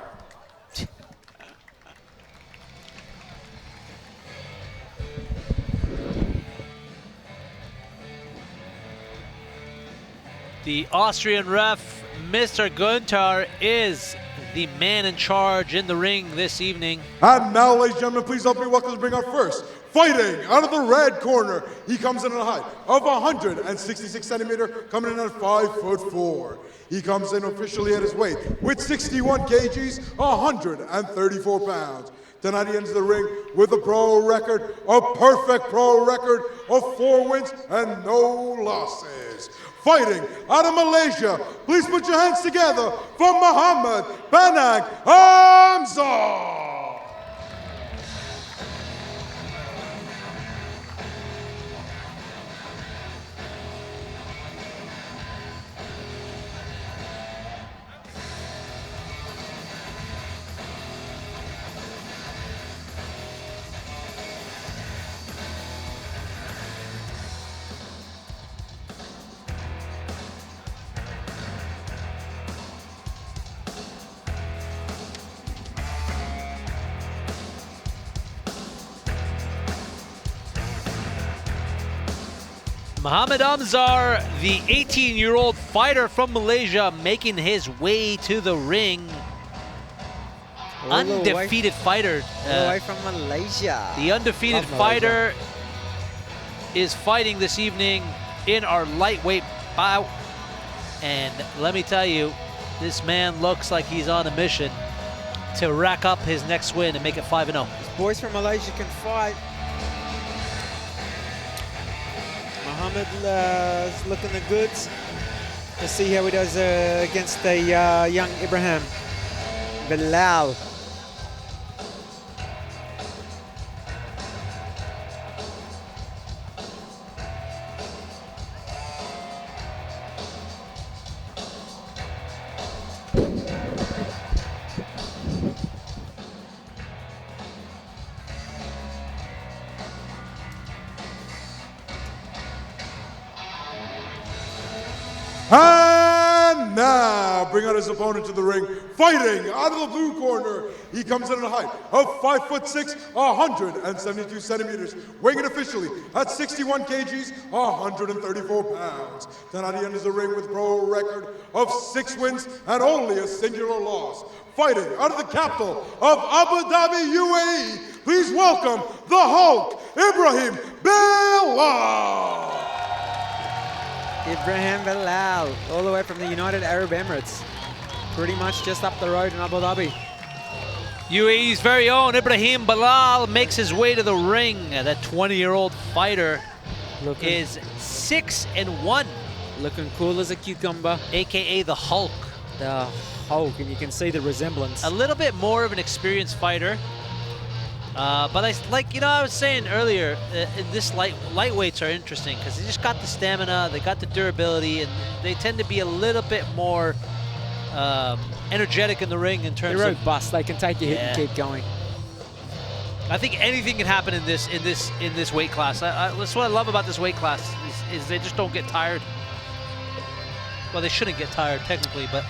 The Austrian ref, Mr. Gunter, is the man in charge in the ring this evening. And now, ladies and gentlemen, please help me welcome to bring our first. Fighting out of the red corner, he comes in at a height of 166 centimeter, coming in at 5'4". He comes in officially at his weight with 61 kgs, 134 pounds. Tonight he enters the ring with a pro record, a perfect pro record of 4 wins and no losses. Fighting out of Malaysia, please put your hands together for Mohammed AMZAR. Mohammed AMZAR, the 18-year-old fighter from Malaysia, making his way to the ring. Undefeated fighter. All the way from Malaysia. The undefeated fighter is fighting this evening in our lightweight bout And let me tell you, this man looks like he's on a mission to rack up his next win and make it 5-0. Boys from Malaysia can fight. Mohammed is looking the goods. Let's see how he does against the young Ibrahim. Bilal. And now, bring out his opponent to the ring, fighting out of the blue corner. He comes in at a height of 5'6", 172 centimeters, weighing in officially at 61 kgs, 134 pounds. Tonight he enters the ring with a pro record of 6 wins and only a singular loss. Fighting out of the capital of Abu Dhabi, UAE, please welcome the Hulk, Ibrahim Bilal. Ibrahim Bilal, all the way from the United Arab Emirates. Pretty much just up the road in Abu Dhabi. UAE's very own Ibrahim Bilal makes his way to the ring. That 20-year-old fighter is 6-1. Looking cool as a cucumber. AKA the Hulk. The Hulk, and you can see the resemblance. A little bit more of an experienced fighter. But I was saying earlier, this lightweights are interesting because they just got the stamina, they got the durability, and they tend to be a little bit more energetic in the ring in terms They're of robust. They can take your hit and keep going. I think anything can happen in this weight class. That's what I love about this weight class is they just don't get tired. Well, they shouldn't get tired technically, but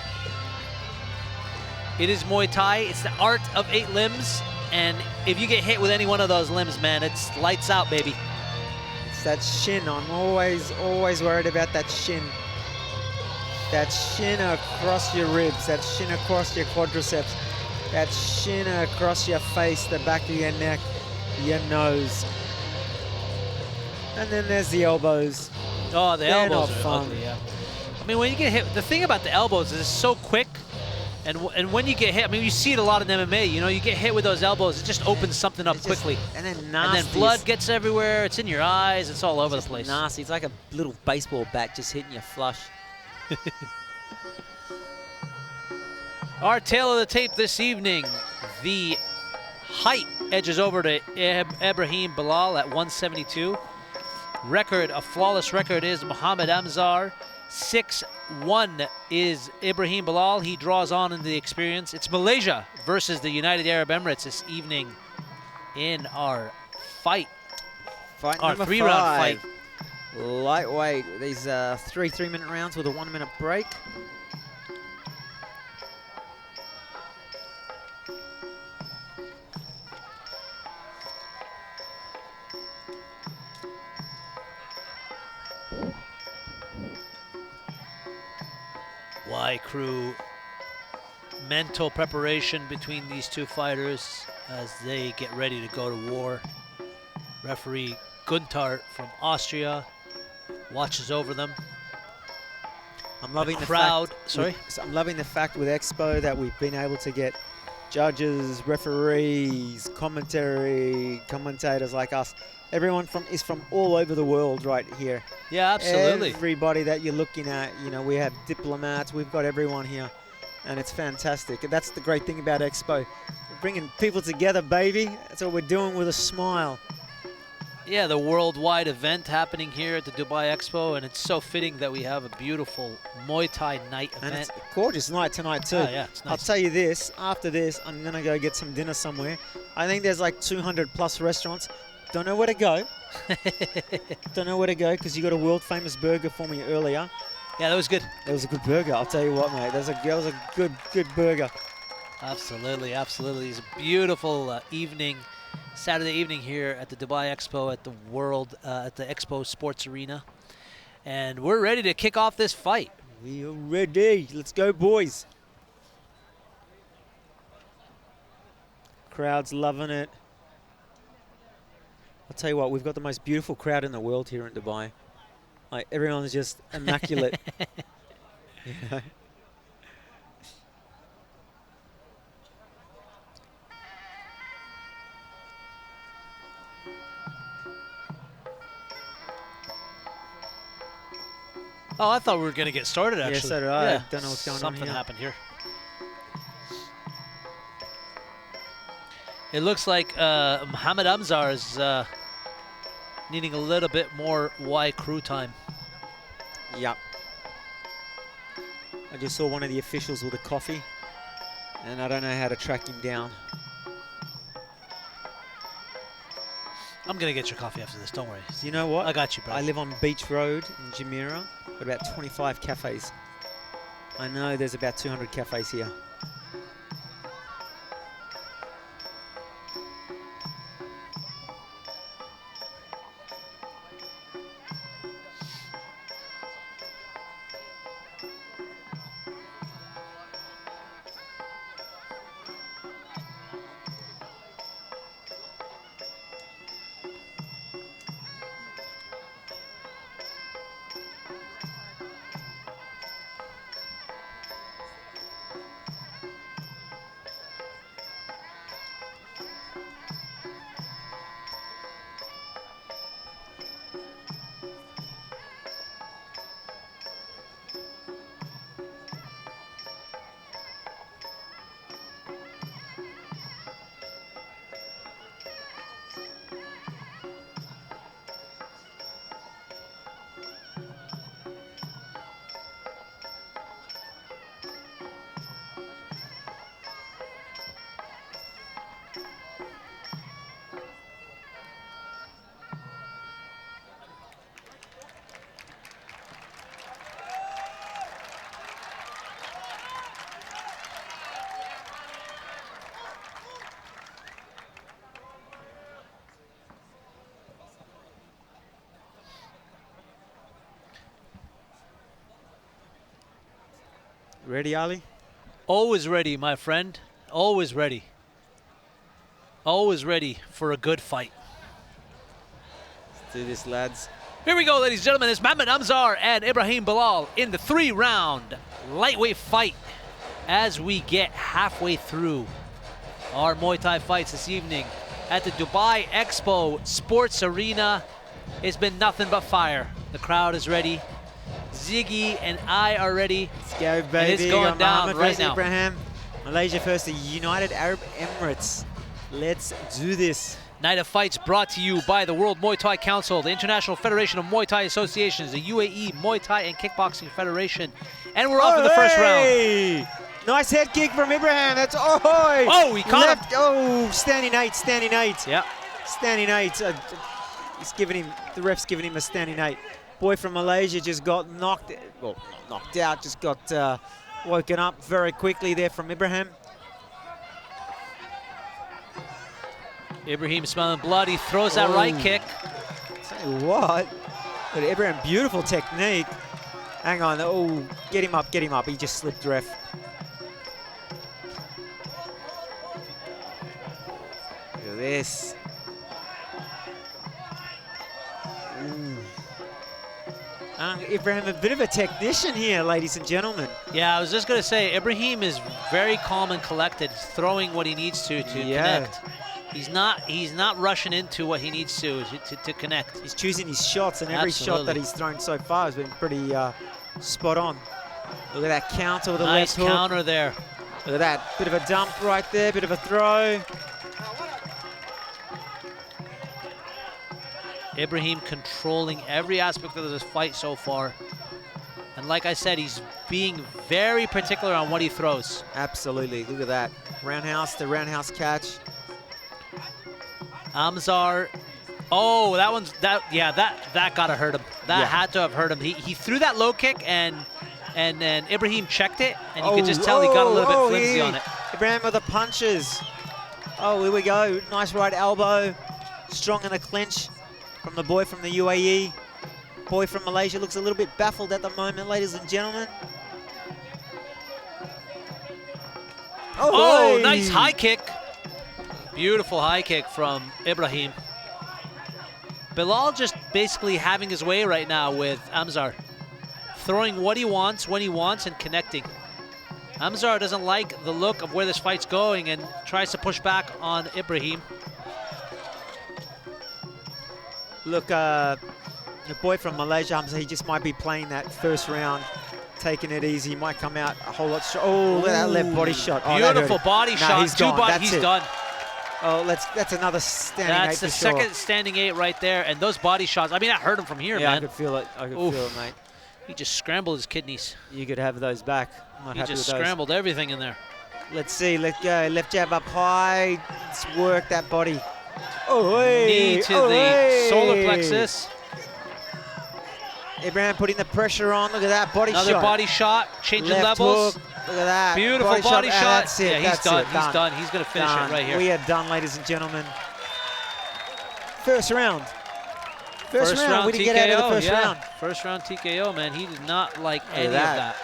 it is Muay Thai. It's the art of 8 limbs. And if you get hit with any one of those limbs, man, it's lights out, baby. It's that shin. I'm always worried about that shin. That shin across your ribs, that shin across your quadriceps, that shin across your face, the back of your neck, your nose. And then there's the elbows. Oh, the They're elbows not are fun. ugly, yeah. I mean, when you get hit, the thing about the elbows is it's so quick. And when you get hit, I mean, you see it a lot in MMA, you know, you get hit with those elbows, it just opens something up quickly. And then nasty. And then blood gets everywhere, it's in your eyes, it's all over the place. Nasty. It's like a little baseball bat just hitting you flush. Our tale of the tape this evening, the height edges over to Ibrahim Bilal at 172. A flawless record is Mohammed AMZAR. 6-1 is Ibrahim Bilal. He draws on into the experience. It's Malaysia versus the United Arab Emirates this evening in our fight. Our Number 3-round fight. Lightweight. These 3 3-minute rounds with a 1-minute break. Crew, mental preparation between these two fighters as they get ready to go to war. Referee Gunther from Austria watches over them. I'm loving the crowd. I'm loving the fact with Expo that we've been able to get judges, referees, commentators like us. Everyone is from all over the world right here. Yeah, absolutely. Everybody that you're looking at, you know, we have diplomats, we've got everyone here, and it's fantastic. And that's the great thing about Expo. We're bringing people together, baby. That's what we're doing with a smile. Yeah, the worldwide event happening here at the Dubai Expo, and it's so fitting that we have a beautiful Muay Thai night event. And it's a gorgeous night tonight too. Oh, yeah, it's nice. I'll tell you this, after this, I'm gonna go get some dinner somewhere. I think there's like 200 plus restaurants. Don't know where to go. Don't know where to go because you got a world famous burger for me earlier. Yeah, that was good. That was a good burger. I'll tell you what, mate. That was a good burger. Absolutely, absolutely. It's a beautiful evening, Saturday evening here at the Dubai Expo at the Expo Sports Arena, and we're ready to kick off this fight. We are ready. Let's go, boys. Crowd's loving it. I'll tell you what, we've got the most beautiful crowd in the world here in Dubai. Like, everyone's just immaculate. Oh, I thought we were going to get started, actually. Yeah, so did I. Don't know what's going on Something here. happened here. It looks like Mohammed AMZAR is needing a little bit more Y crew time. Yep. I just saw one of the officials with a coffee, and I don't know how to track him down. I'm going to get your coffee after this, don't worry. You know what? I got you, bro. I live on Beach Road in Jumeirah. Got about 25 cafes. I know there's about 200 cafes here. Ready, Ali? Always ready, my friend. Always ready. Always ready for a good fight. Let's do this, lads. Here we go, ladies and gentlemen. It's Mohammed AMZAR and Ibrahim Bilal in the 3-round lightweight fight as we get halfway through our Muay Thai fights this evening at the Dubai Expo Sports Arena. It's been nothing but fire. The crowd is ready. Ziggy and I are ready. Let's go, baby. And it's going down Mohammed right versus now. Ibrahim. Malaysia first, the United Arab Emirates. Let's do this. Night of Fights brought to you by the World Muay Thai Council, the International Federation of Muay Thai Associations, the UAE Muay Thai and Kickboxing Federation. And we're off in the first round. Nice head kick from Ibrahim. That's oh, he caught him. Oh, standing eight, standing eight. Yeah. Standing eight. He's giving him, the ref's giving him a standing eight. Boy from Malaysia just got knocked, well, not knocked out, just got woken up very quickly there from Ibrahim. Ibrahim smelling blood. He throws that right kick. Tell you what, but Ibrahim, beautiful technique. Hang on, oh, get him up, get him up. He just slipped, ref. Look at this. Ibrahim, a bit of a technician here, ladies and gentlemen. Yeah, I was just going to say, Ibrahim is very calm and collected, throwing what he needs to connect. He's not rushing into what he needs to connect. He's choosing his shots, and every shot that he's thrown so far has been pretty spot on. Look at that counter with the nice left hook. counter there. Look at that, bit of a dump right there, bit of a throw. Ibrahim controlling every aspect of this fight so far. And like I said, he's being very particular on what he throws. Absolutely, look at that. Roundhouse, the roundhouse catch. AMZAR, oh, that gotta hurt him. That had to have hurt him. He threw that low kick and Ibrahim checked it, and you could just tell he got a little bit flimsy on it. Ibrahim with the punches. Oh, here we go. Nice right elbow. Strong in the clinch from the boy from the UAE. Boy from Malaysia looks a little bit baffled at the moment, ladies and gentlemen. Oh, nice high kick. Beautiful high kick from Ibrahim. Bilal just basically having his way right now with AMZAR. throwing what he wants, when he wants, and connecting. AMZAR doesn't like the look of where this fight's going and tries to push back on IBRAHIM. Look, the boy from Malaysia, he just might be playing that first round, taking it easy. He might come out a whole lot. Oh, look at that left body shot. Oh, beautiful body shot. He's gone. He's done. Oh, that's another standing eight. That's the second standing 8 right there. And those body shots, I mean, I heard him from here, yeah, man. I could feel it. I could feel it, mate. He just scrambled his kidneys. You could have those back. He just scrambled everything in there. Let's see. Let's go. Left jab up high. Let's work that body. Oh, knee to the solar plexus. Ibrahim putting the pressure on. Look at that body shot. Another body shot. Changing Left levels. Hook. Look at that. Beautiful body shot. That's it. Yeah, He's done. It. He's done. He's going to finish it right here. We are done, ladies and gentlemen. First round. First round. We didn't TKO, get out of the first round. First round TKO, man. He did not like any of that.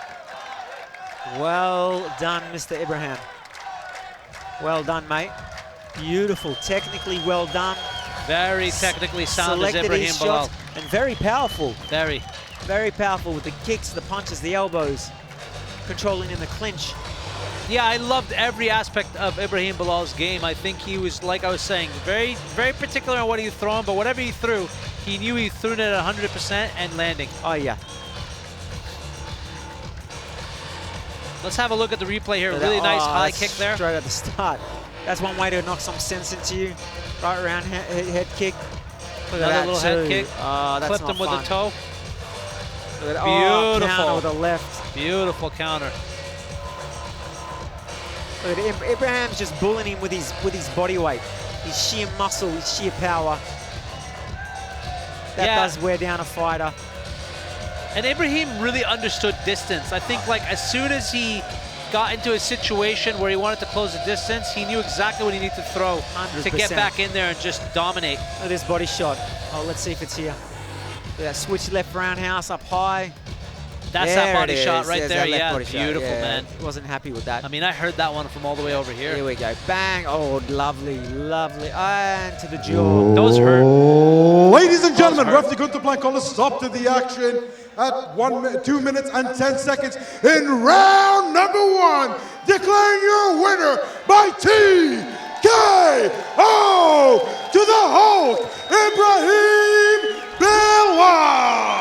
Well done, Mr. Ibrahim. Well done, mate. Beautiful. Technically well done. Very technically sound as Selected Ibrahim his Bilal. shots, and very powerful. Very. Very powerful with the kicks, the punches, the elbows. Controlling in the clinch. Yeah, I loved every aspect of Ibrahim Bilal's game. I think he was, like I was saying, very, very particular on what he was throwing, but whatever he threw, he knew he threw it at 100% and landing. Oh, yeah. Let's have a look at the replay here. Really nice high kick there. Straight at the start. That's one way to knock some sense into you. Right around head kick. Look at that little head kick. That's Clipped not him with fun. the toe. Look at Beautiful. Counter with the left. Beautiful counter. Look at Ibrahim's just bullying him with his body weight. His sheer muscle, his sheer power. That does wear down a fighter. And Ibrahim really understood distance. I think like as soon as he got into a situation where he wanted to close the distance, he knew exactly what he needed to throw 100%. to get back in there and just dominate. Look at this body shot. Oh, let's see if it's here. Look at that switch left roundhouse up high. That's there that body it shot is. right There's there. that left Yeah, body shot. beautiful, Yeah, man. Wasn't happy with that. I mean, I heard that one from all the way over here. Here we go. Bang. Oh, lovely, lovely. And to the jaw. Those hurt. Ladies and gentlemen, referee Gunther Blank called a stop to the action at 2 minutes and 10 seconds in round number 1, declaring your winner by TKO to the Hulk, Ibrahim Bilal.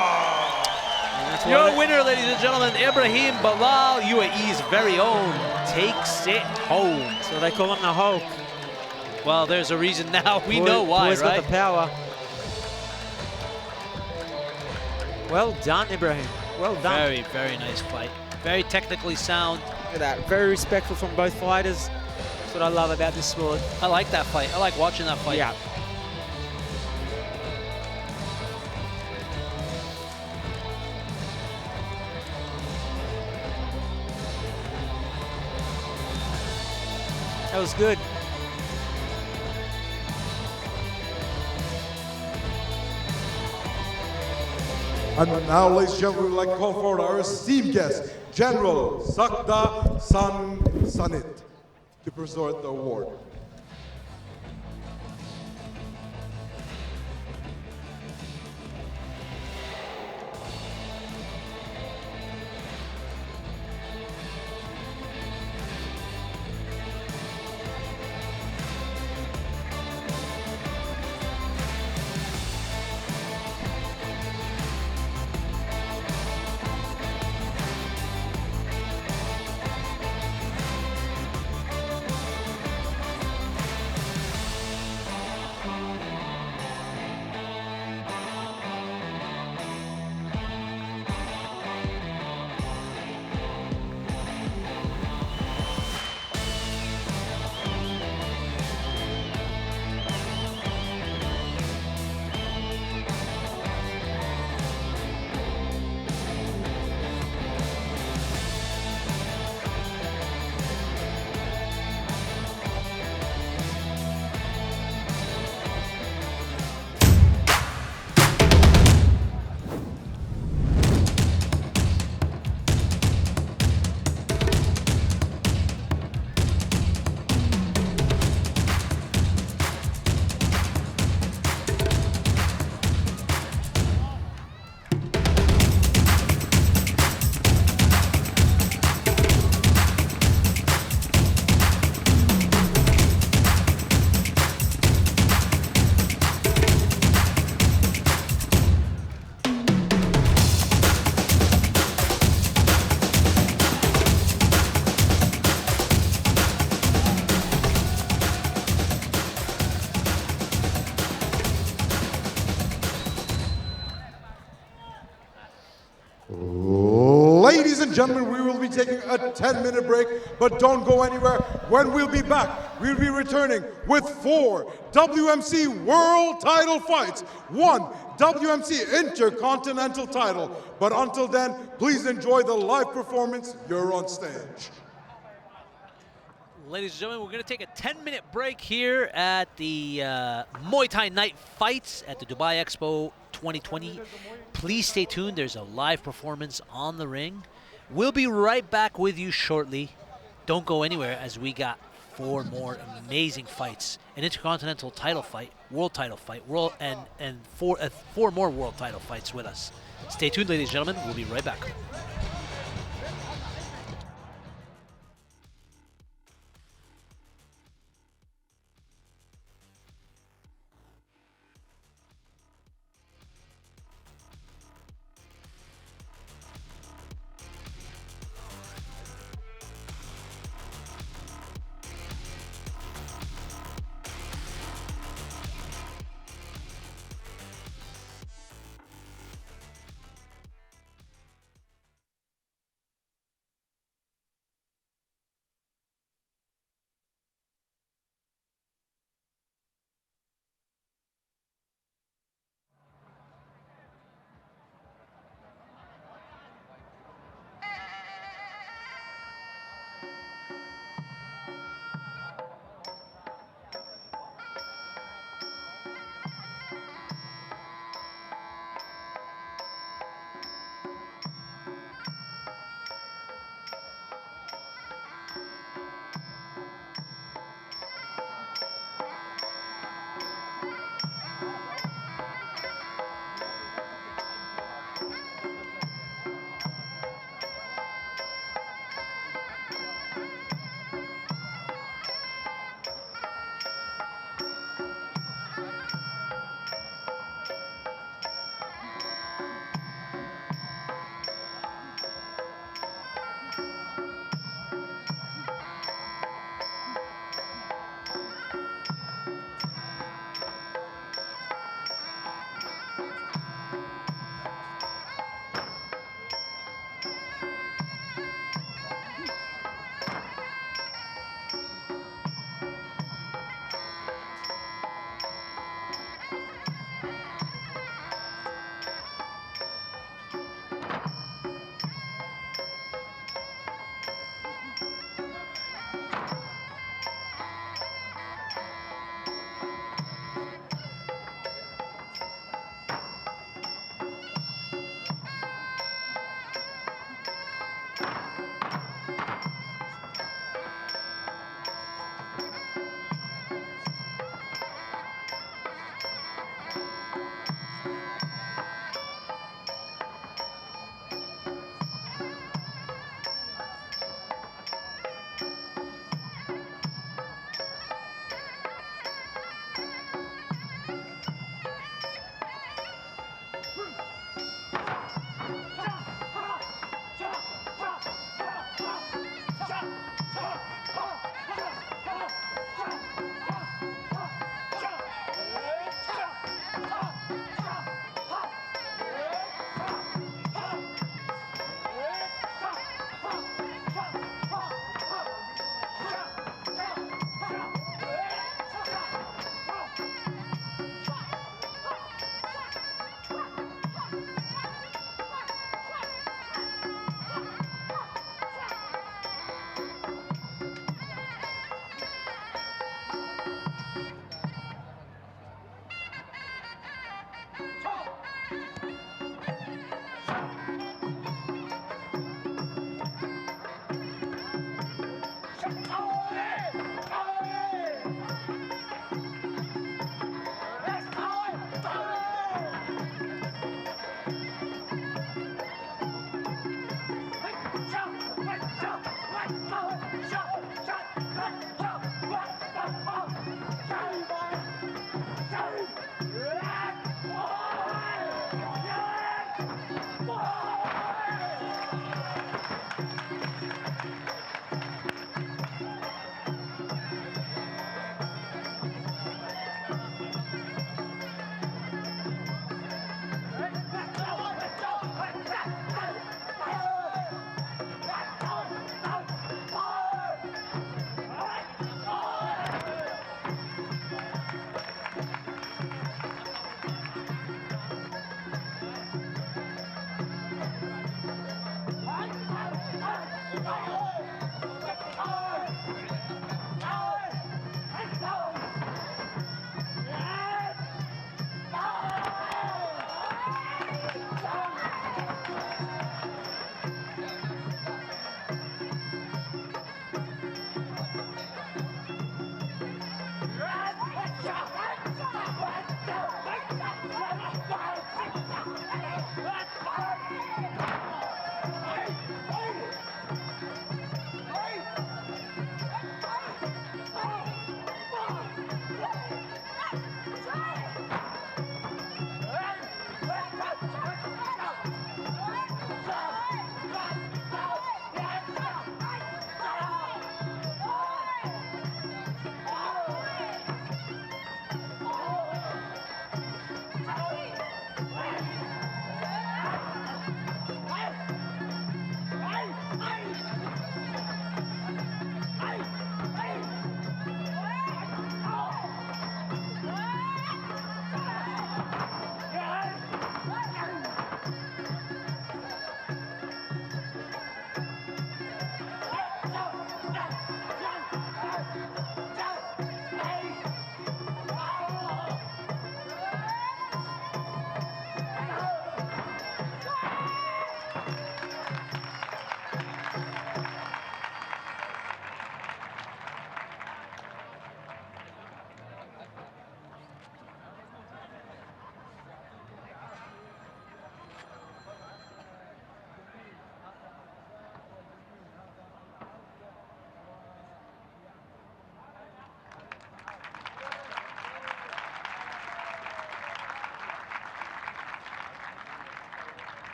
Your winner, ladies and gentlemen, Ibrahim Bilal, UAE's very own, takes it home. So they call him the Hulk. Well, there's a reason now. We know why, boys right? Got the power. Well done, Ibrahim. Well done. Very, very nice fight. Very technically sound. Look at that. Very respectful from both fighters. That's what I love about this sport. I like that fight. I like watching that fight. Yeah. That was good. And now, ladies and gentlemen, we'd like to call forward our esteemed guest, General Sakda Sanit, to present the award. and gentlemen, we will be taking a 10-minute break, but don't go anywhere. When we'll be back, we'll be returning with 4 WMC World Title fights, 1 WMC Intercontinental title. But until then, please enjoy the live performance here on stage. Ladies and gentlemen, we're going to take a 10-minute break here at the Muay Thai Night Fights at the Dubai Expo 2020. Please stay tuned. There's a live performance on the ring. We'll be right back with you shortly. Don't go anywhere, as we got 4 more amazing fights. An Intercontinental title fight, World title fight, and 4 more World title fights with us. Stay tuned, ladies and gentlemen. We'll be right back.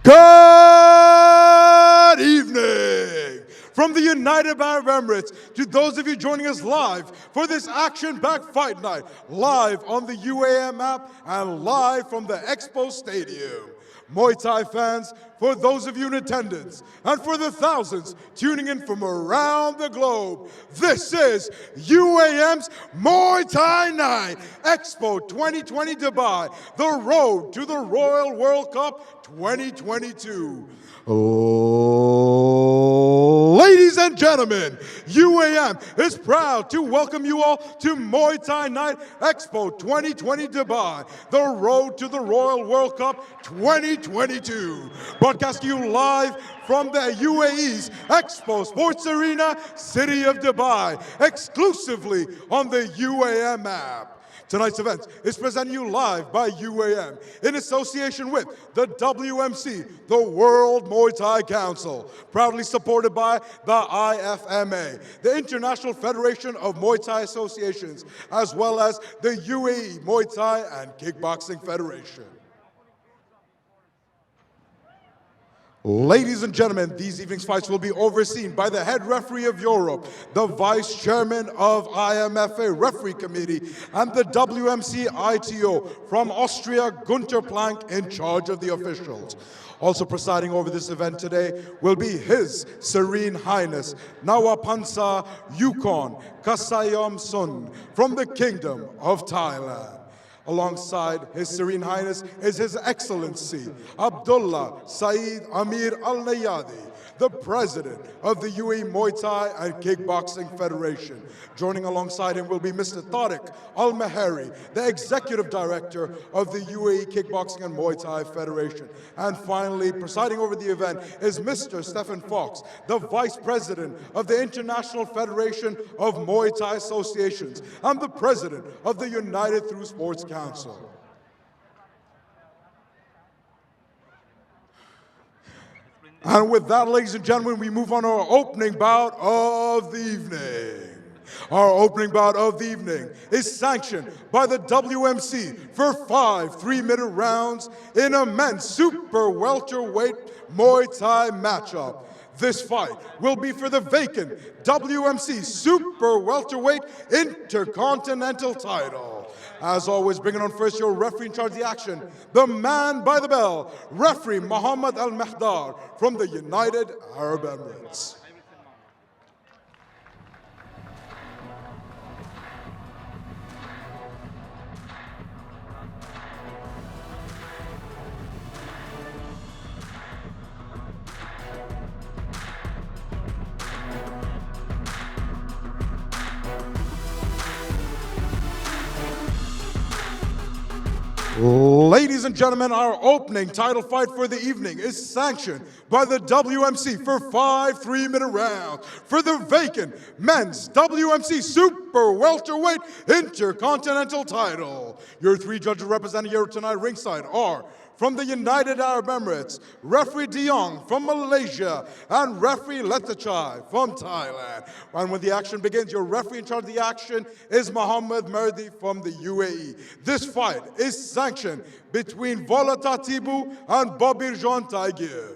Good evening from the United Arab Emirates to those of you joining us live for this action-packed fight night, live on the UAM app and live from the Expo Stadium. Muay Thai fans, for those of you in attendance, and for the thousands tuning in from around the globe, this is UAM's Muay Thai Night, Expo 2020 Dubai, the road to the Royal World Cup 2022. Ladies and gentlemen, UAM is proud to welcome you all to Muay Thai Night Expo 2020 Dubai, the road to the Royal World Cup 2022. Broadcasting you live from the UAE's Expo Sports Arena, City of Dubai, exclusively on the UAM app. Tonight's event is presented you live by UAM in association with the WMC, the World Muay Thai Council, proudly supported by the IFMA, the International Federation of Muay Thai Associations, as well as the UAE Muay Thai and Kickboxing Federation. Ladies and gentlemen, these evening's fights will be overseen by the head referee of Europe, the vice chairman of IMFA referee committee, and the WMC ITO from Austria, Gunter Plank, in charge of the officials. Also presiding over this event today will be His Serene Highness Nawapansa Yukon Kasayom Sun from the Kingdom of Thailand. Alongside His Serene Highness is His Excellency Abdullah Saeed Amir Al Nayadi, the President of the UAE Muay Thai and Kickboxing Federation. Joining alongside him will be Mr. Tariq Al Mahari, the Executive Director of the UAE Kickboxing and Muay Thai Federation. And finally, presiding over the event is Mr. Stephen Fox, the Vice President of the International Federation of Muay Thai Associations and the President of the United Through Sports Council. And with that, ladies and gentlemen, we move on to our opening bout of the evening. Our opening bout of the evening is sanctioned by the WMC for 5 3-minute rounds in a men's super welterweight Muay Thai matchup. This fight will be for the vacant WMC super welterweight Intercontinental title. As always, bringing on first your referee in charge of the action, the man by the bell, referee Mohammed Al Mahdar from the United Arab Emirates. Ladies and gentlemen, our opening title fight for the evening is sanctioned by the WMC for 5 3-minute rounds for the vacant men's WMC super welterweight Intercontinental title. Your 3 judges representing here tonight ringside are from the United Arab Emirates, referee De Jong from Malaysia, and referee Letachai from Thailand. And when the action begins, your referee in charge of the action is Mohammed MARDI from the UAE. This fight is sanctioned between Volata Tibu and BOBIRJON TAGAEV.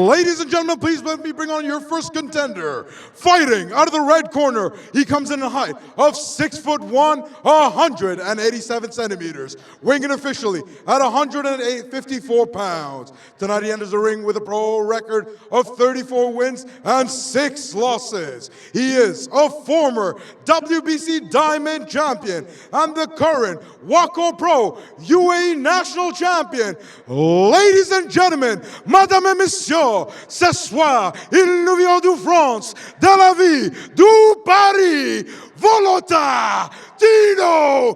Ladies and gentlemen, please let me bring on your first contender. Fighting out of the red corner, he comes in a height of 6'1", 187 centimeters, weighing officially at 154 pounds. Tonight he enters the ring with a pro record of 34 wins and 6 losses. He is a former WBC Diamond champion and the current Waco Pro UAE National Champion. Ladies and gentlemen, Madame et Messieurs, ce soir, il nous vient de France, de la vie, du Paris, Volata Tibu.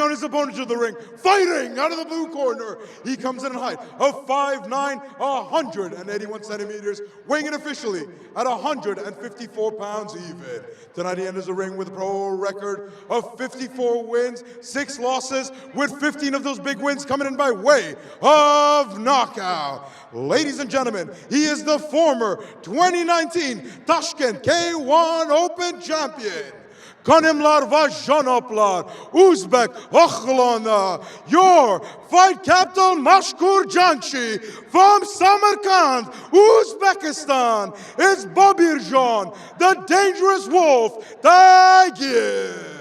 down his opponent to the ring, fighting out of the blue corner. He comes in at a height of 5'9", 181 centimeters, weighing in officially at 154 pounds even. Tonight he enters the ring with a pro record of 54 wins, 6 losses, with 15 of those big wins coming in by way of knockout. Ladies and gentlemen, he is the former 2019 Tashkent K1 Open champion. Kanimlar va janoblar, Uzbek Okhlana, your fight captain Mashkur Janshi from Samarkand, Uzbekistan, is BOBIRJON, the dangerous wolf, TAGAEV.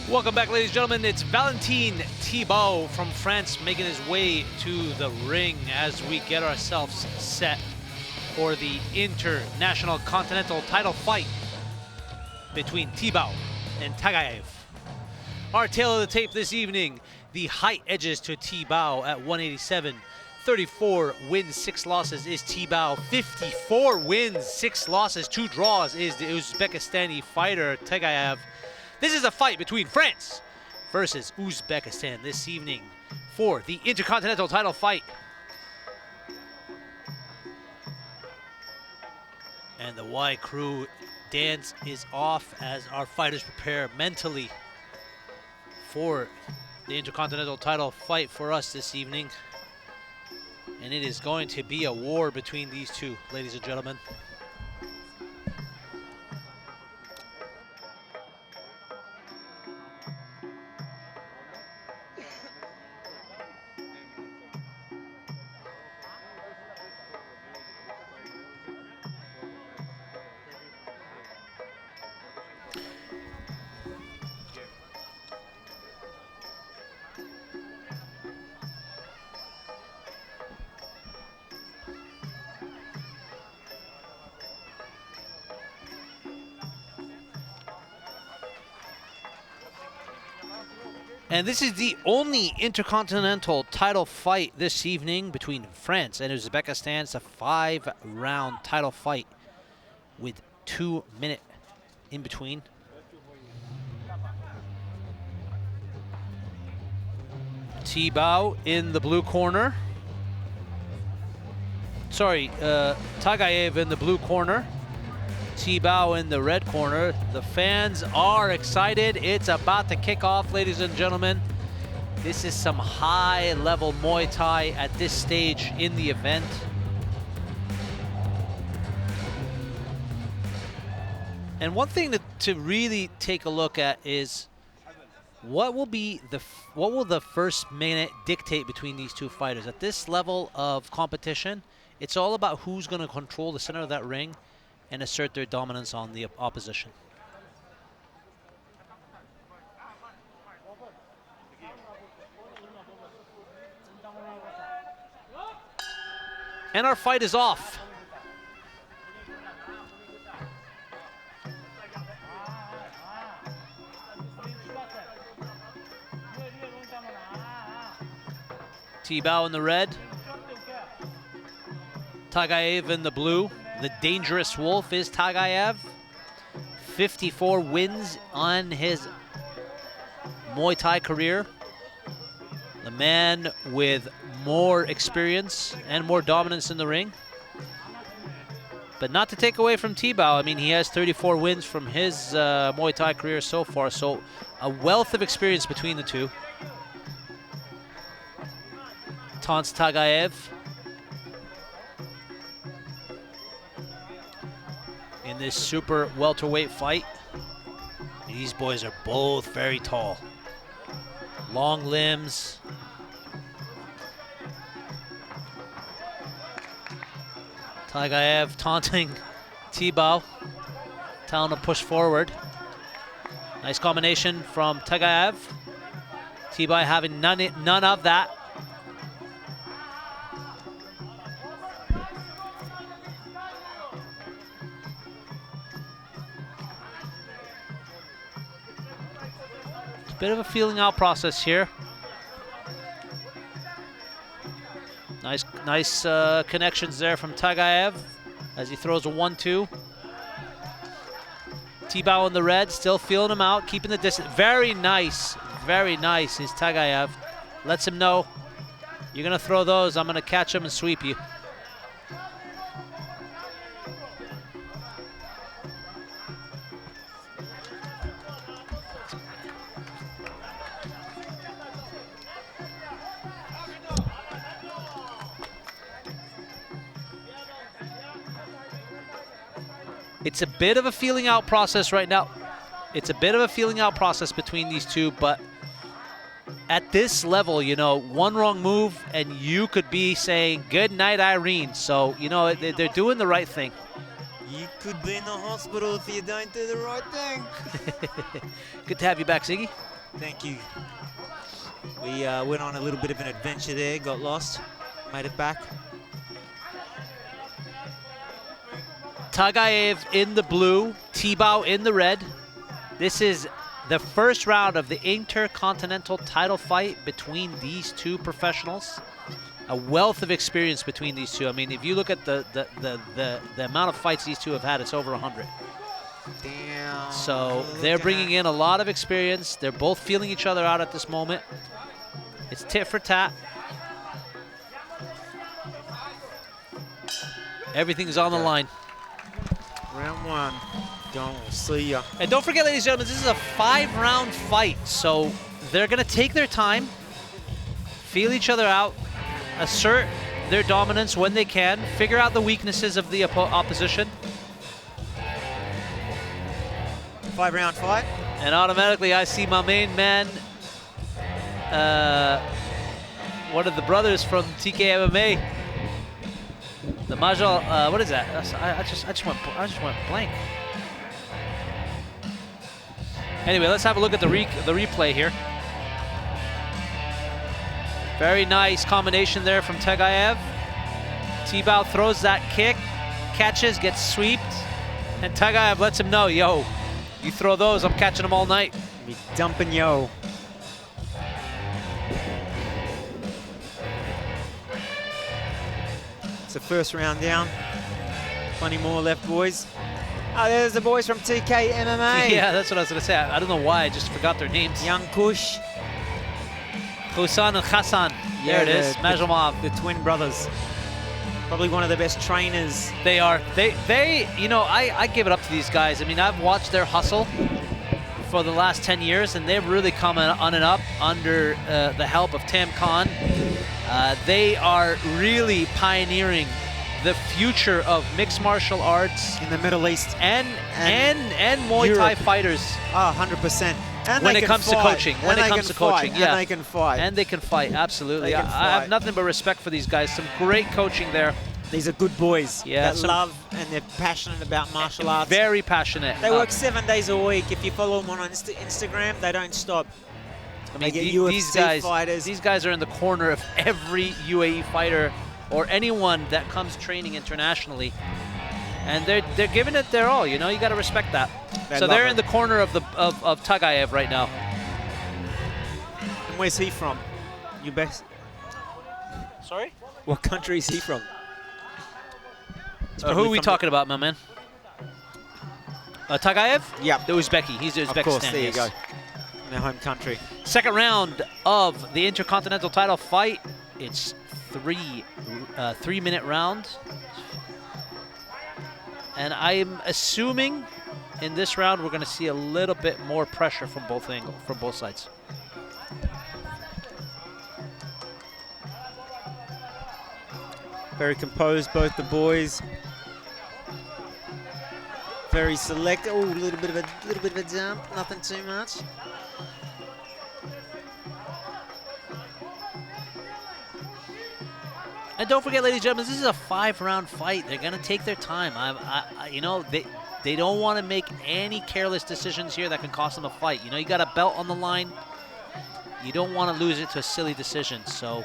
Welcome back, ladies and gentlemen. It's Valentin THIBAUT from France making his way to the ring as we get ourselves set for the International Continental title fight between THIBAUT and TAGAEV. Our tale of the tape this evening, the height edges to THIBAUT at 187. 34 wins, 6 losses is THIBAUT. 54 wins, 6 losses, 2 draws is the Uzbekistani fighter TAGAEV. This is a fight between France versus Uzbekistan this evening for the Intercontinental title fight. And the Y Crew dance is off as our fighters prepare mentally for the Intercontinental title fight for us this evening. And it is going to be a war between these two, ladies and gentlemen. And this is the only Intercontinental title fight this evening between France and Uzbekistan. It's a 5-round title fight with 2 minutes in between. THIBAUT in the blue corner. Sorry, TAGAEV in the blue corner. THIBAUT in the red corner. The fans are excited. It's about to kick off, ladies and gentlemen. This is some high-level Muay Thai at this stage in the event. And one thing to really take a look at is what will the first minute dictate between these two fighters. At this level of competition, it's all about who's going to control the center of that ring and assert their dominance on the opposition. And our fight is off. THIBAUT in the red, TAGAEV in the blue. the dangerous wolf is Tagaev. 54 wins on his Muay Thai career. The man with more experience and more dominance in the ring. But not to take away from THIBAUT. I mean, he has 34 wins from his Muay Thai career so far. So a wealth of experience between the two. Taunts Tagaev. In this super welterweight fight. These boys are both very tall. Long limbs. Tagaev taunting THIBAUT, telling him to push forward. Nice combination from Tagaev. THIBAUT having none of that. It's a bit of a feeling out process here. Nice connections there from Tagaev as he throws a 1-2. THIBAUT in the red, still feeling him out, keeping the distance. Very nice is Tagaev. Lets him know, you're gonna throw those, I'm gonna catch him and sweep you. It's a bit of a feeling out process right now. It's a bit of a feeling out process between these two, but at this level, you know, one wrong move and you could be saying, good night, Irene. So, you know, they're doing the right thing. You could be in the hospital if you don't do the right thing. Good to have you back, Ziggy. Thank you. We went on a little bit of an adventure there, got lost, made it back. Tagaev in the blue, THIBAUT in the red. This is the first round of the Intercontinental title fight between these two professionals. A wealth of experience between these two. I mean, if you look at the amount of fights these two have had, it's over 100. Damn. So they're bringing in a lot of experience. They're both feeling each other out at this moment. It's tit for tat. Everything's on the line. Round one. Don't see ya. And don't forget, ladies and gentlemen, this is a 5-round fight. So they're going to take their time, feel each other out, assert their dominance when they can, figure out the weaknesses of the opposition. 5-round fight. And automatically I see my main man, one of the brothers from TKMMA, the Majal, what is that? I just went blank. Anyway, let's have a look at the replay here. Very nice combination there from Tagaev. THIBAUT throws that kick, catches, gets sweeped, and Tagaev lets him know, yo, you throw those, I'm catching them all night. Be dumping yo. It's the first round down. 20 more left, boys. Oh, there's the boys from TKMMA. Yeah, that's what I was going to say. I don't know why, I just forgot their names. Young Kush. Husan and Hassan. Yeah, there it is, Majumov. The twin brothers. Probably one of the best trainers. They are. They you know, I give it up to these guys. I mean, I've watched their hustle for the last 10 years, and they've really come on and up under the help of Tam Khan. They are really pioneering the future of mixed martial arts in the Middle East and Muay Thai fighters. Oh, 100%. And when it comes to coaching. When it comes to coaching, yeah. And they can fight. And they can fight, absolutely. I have nothing but respect for these guys. Some great coaching there. These are good boys that love and they're passionate about martial arts. Very passionate. They work 7 days a week. If you follow them on Instagram, they don't stop. I mean, these guys are in the corner of every UAE fighter or anyone that comes training internationally, and they're giving it their all. You know, you got to respect that. So they're in the corner of Tagaev right now. And where's he from? You best. Sorry? What country is he from? Who are we talking about, my man? Tagaev? Yep. The Uzbeki. He's Uzbekistan. Of course, there you yes. go. In their home country. Second round of the Intercontinental title fight. It's 3-minute round. And I'm assuming in this round we're going to see a little bit more pressure from both sides. Very composed, both the boys. Very select. Oh, a little bit of a jump. Nothing too much. And don't forget, ladies and gentlemen, this is a 5-round fight. They're going to take their time. You know, they don't want to make any careless decisions here that can cost them a fight. You know, you got a belt on the line. You don't want to lose it to a silly decision. So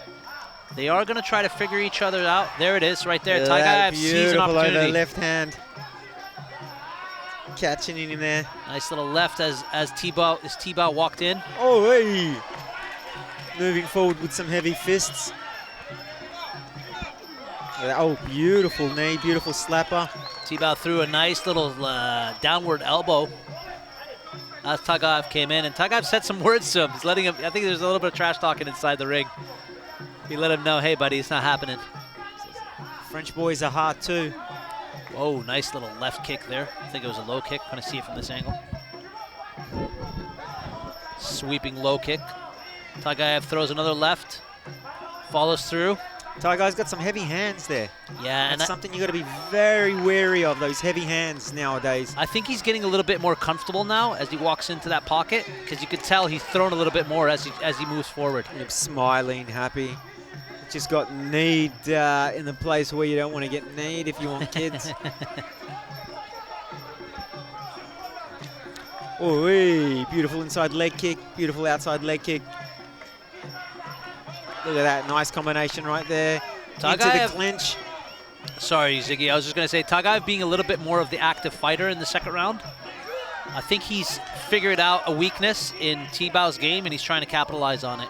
they are going to try to figure each other out. There it is, right there. Tagaev sees an opportunity. Over the left hand. Catching in there. Nice little left as Thibaut walked in. Oh, hey! Moving forward with some heavy fists. Oh, beautiful knee, beautiful slapper. Thibaut threw a nice little downward elbow as Tagaev came in, and Tagaev said some words to him. He's letting him, I think there's a little bit of trash talking inside the ring. He let him know, hey, buddy, it's not happening. French boys are hard too. Whoa, nice little left kick there. I think it was a low kick. Going to see it from this angle. Sweeping low kick. Tagaev throws another left. Follows through. Tagaev's got some heavy hands there. Yeah, and that's something you got to be very wary of, those heavy hands nowadays. I think he's getting a little bit more comfortable now as he walks into that pocket, because you could tell he's thrown a little bit more as he moves forward. And smiling, happy. Just got kneed in the place where you don't want to get kneed if you want kids. Oh, hey, beautiful inside leg kick, beautiful outside leg kick. Look at that, nice combination right there. Tagaev, into the clinch. Sorry, Ziggy, I was just going to say, Tagaev being a little bit more of the active fighter in the second round. I think he's figured out a weakness in Thibaut's game, and he's trying to capitalize on it.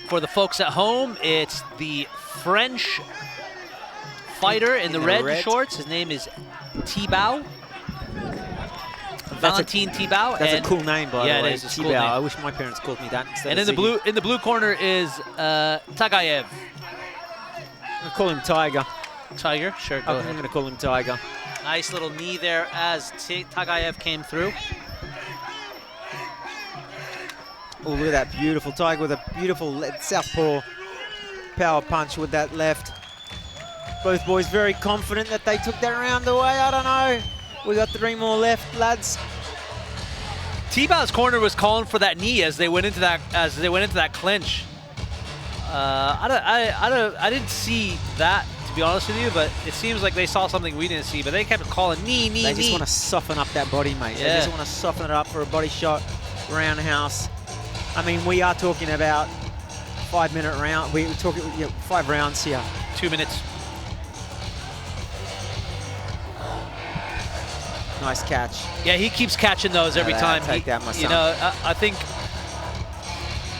For the folks at home, it's the French fighter in the red shorts. His name is Thibaut. Valentin Thibaut. That's a cool name, by the way. Yeah, it is. Thibaut. Cool name. I wish my parents called me that instead. And in the blue corner is Tagaev. I'll call him Tiger. Tiger, sure. Go ahead. I'm going to call him Tiger. Nice little knee there as Tagaev came through. Oh, look at that beautiful Tiger with a beautiful southpaw power punch with that left. Both boys very confident that they took that round away. I don't know. We got 3 more left, lads. Thibaut's corner was calling for that knee as they went into that clinch. I didn't see that, to be honest with you, but it seems like they saw something we didn't see. But they kept calling knee. They just want to soften up that body, mate. Yeah. They just want to soften it up for a body shot, roundhouse. I mean, we are talking about 5-minute round. We're talking 5 rounds here. 2 minutes. Nice catch. Yeah, he keeps catching those every time. Take that, my son. You know, I think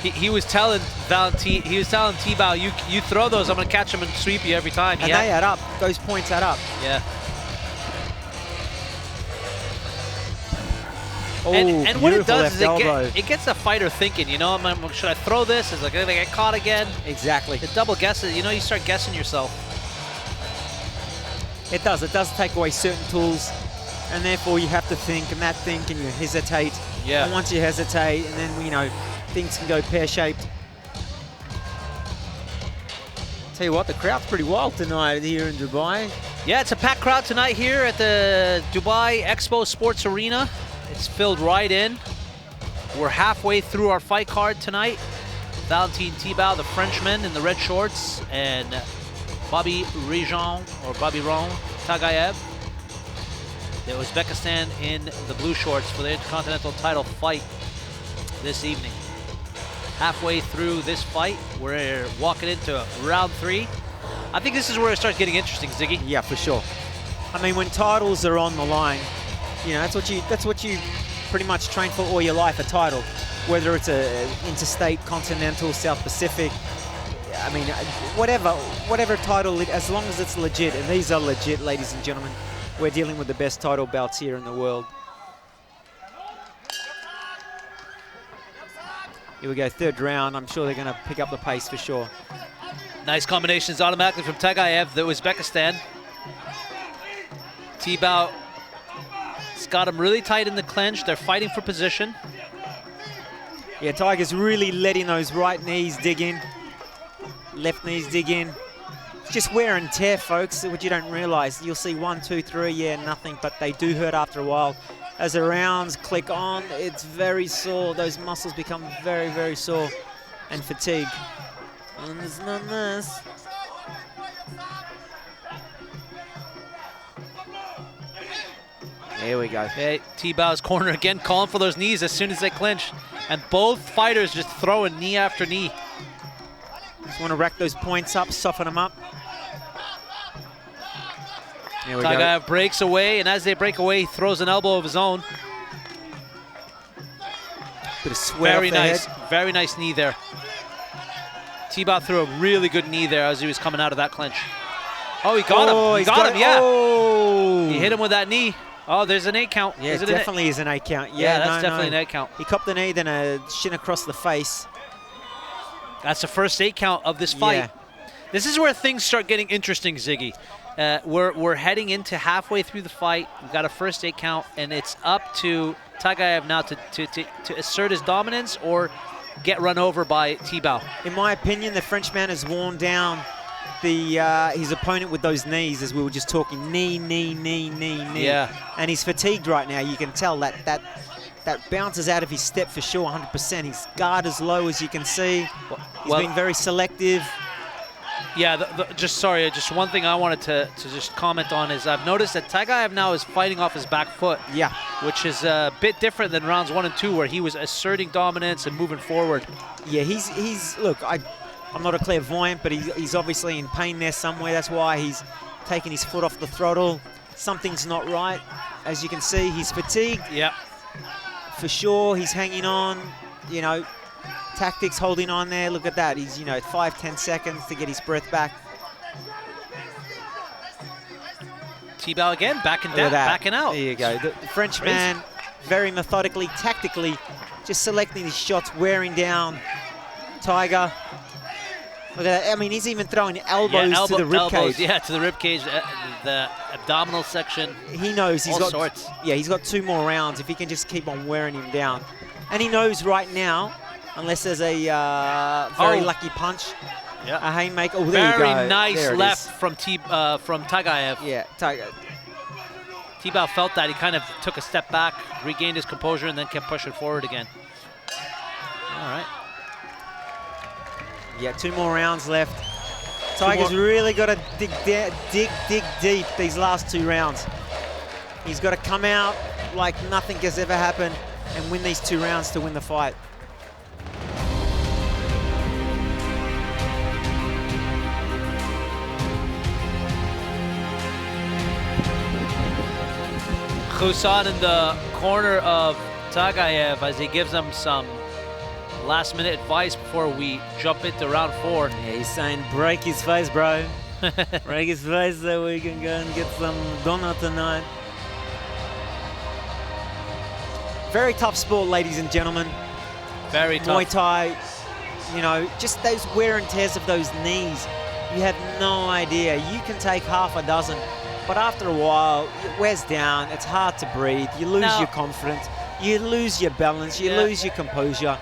he was telling Valentin, he was telling Thibaut, you throw those, I'm gonna catch them and sweep you every time. And they add up. Those points add up. Yeah. Oh, and what it does is it gets the fighter thinking, you know, should I throw this? Is it going to get caught again? Exactly. The double guesses, you know, you start guessing yourself. It does. It does take away certain tools, and therefore you have to think, and you hesitate. Yeah. And once you hesitate, and then, you know, things can go pear-shaped. Tell you what, the crowd's pretty wild tonight here in Dubai. Yeah, it's a packed crowd tonight here at the Dubai Expo Sports Arena. It's filled right in. We're halfway through our fight card tonight. Valentin Thibaut, the Frenchman in the red shorts, and Babirjon Tagaev, the Uzbekistan in the blue shorts for the Intercontinental title fight this evening. Halfway through this fight, we're walking into round 3. I think this is where it starts getting interesting, Ziggy. Yeah, for sure. I mean, when titles are on the line, you know, that's what you pretty much train for all your life, a title. Whether it's a interstate, continental, South Pacific. I I mean, whatever title, as long as it's legit, and these are legit, ladies and gentlemen. We're dealing with the best title belts here in the world. Here we go, third round. I'm sure they're going to pick up the pace for sure. Nice combinations automatically from TAGAEV, the Uzbekistan. THIBAUT has got him really tight in the clinch. They're fighting for position. Yeah, Tiger's really letting those right knees dig in. Left knees dig in. It's just wear and tear, folks, what you don't realize. You'll see 1, 2, 3, yeah, nothing, but they do hurt after a while. As the rounds click on, it's very sore. Those muscles become very, very sore and fatigued. And it's not nice. There we go. Okay, THIBAUT's corner again, calling for those knees as soon as they clinch. And both fighters just throwing knee after knee. Just want to rack those points up, soften them up. There we TAGAEV go. breaks away, and as they break away, he throws an elbow of his own. Bit of sweat Very off the nice, head. very nice knee there. THIBAUT threw a really good knee there as he was coming out of that clinch. Oh, he got him. He he's got him, yeah. Oh. He hit him with that knee. Oh, there's an 8 count. Yeah, Is it it definitely is an 8 count. Yeah, that's no, definitely no. an 8 count. He copped the knee, then a shin across the face. That's the first 8 count of this fight. Yeah. This is where things start getting interesting, Ziggy. We're heading into halfway through the fight. We've got a first 8 count, and it's up to TAGAEV now to assert his dominance or get run over by THIBAUT. In my opinion, the Frenchman has worn down his opponent with those knees, as we were just talking. Knee. Yeah. And he's fatigued right now. You can tell that bounces out of his step for sure, 100%. His guard is low, as you can see. He's being very selective. Yeah, just one thing I wanted to just comment on is I've noticed that TAGAEV now is fighting off his back foot. Yeah. Which is a bit different than rounds 1 and 2, where he was asserting dominance and moving forward. Yeah, he's look, I'm not a clairvoyant, but he's obviously in pain there somewhere. That's why he's taking his foot off the throttle. Something's not right. As you can see, he's fatigued. Yeah. For sure, he's hanging on, you know, tactics holding on there. Look at that. He's, 5-10 seconds to get his breath back. THIBAUT again, backing down, backing out. There you go. The Frenchman, very methodically, tactically, just selecting his shots, wearing down Tiger. Look at that. I mean, he's even throwing elbows to the ribcage. Yeah, to the ribcage, the abdominal section. He knows he's got sorts. Yeah, he's got 2 more rounds if he can just keep on wearing him down. And he knows right now, unless there's a very lucky punch, a haymaker. Oh, there you go. Very nice there left from TAGAEV. Yeah, Tiger. THIBAUT felt that. He kind of took a step back, regained his composure, and then kept pushing forward again. All right. Yeah, 2 more rounds left. Tiger's really got to dig deep these last 2 rounds. He's got to come out like nothing has ever happened and win these 2 rounds to win the fight. Khusan in the corner of TAGAEV as he gives him some last-minute advice before we jump into round 4. Yeah, he's saying, break his face, bro. Break his face so we can go and get some donut tonight. Very tough sport, ladies and gentlemen. Very tough. Muay Thai, just those wear and tears of those knees. You have no idea. You can take half a dozen, but after a while, it wears down. It's hard to breathe. You lose your confidence. You lose your balance. You lose your composure.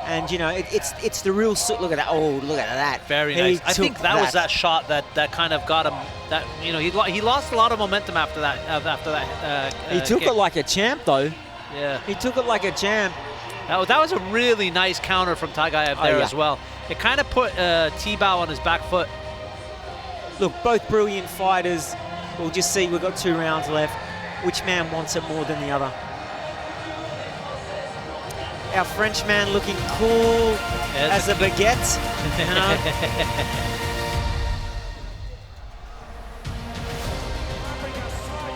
And, it's the real... Look at that. Oh, look at that. Very nice. I think that was that shot that kind of got him... That he lost a lot of momentum after that. He took it like a champ, though. Yeah. He took it like a champ. That was a really nice counter from TAGAEV there as well. It kind of put THIBAUT on his back foot. Look, both brilliant fighters. We'll just see. We've got 2 rounds left. Which man wants it more than the other? Our Frenchman looking cool as a baguette.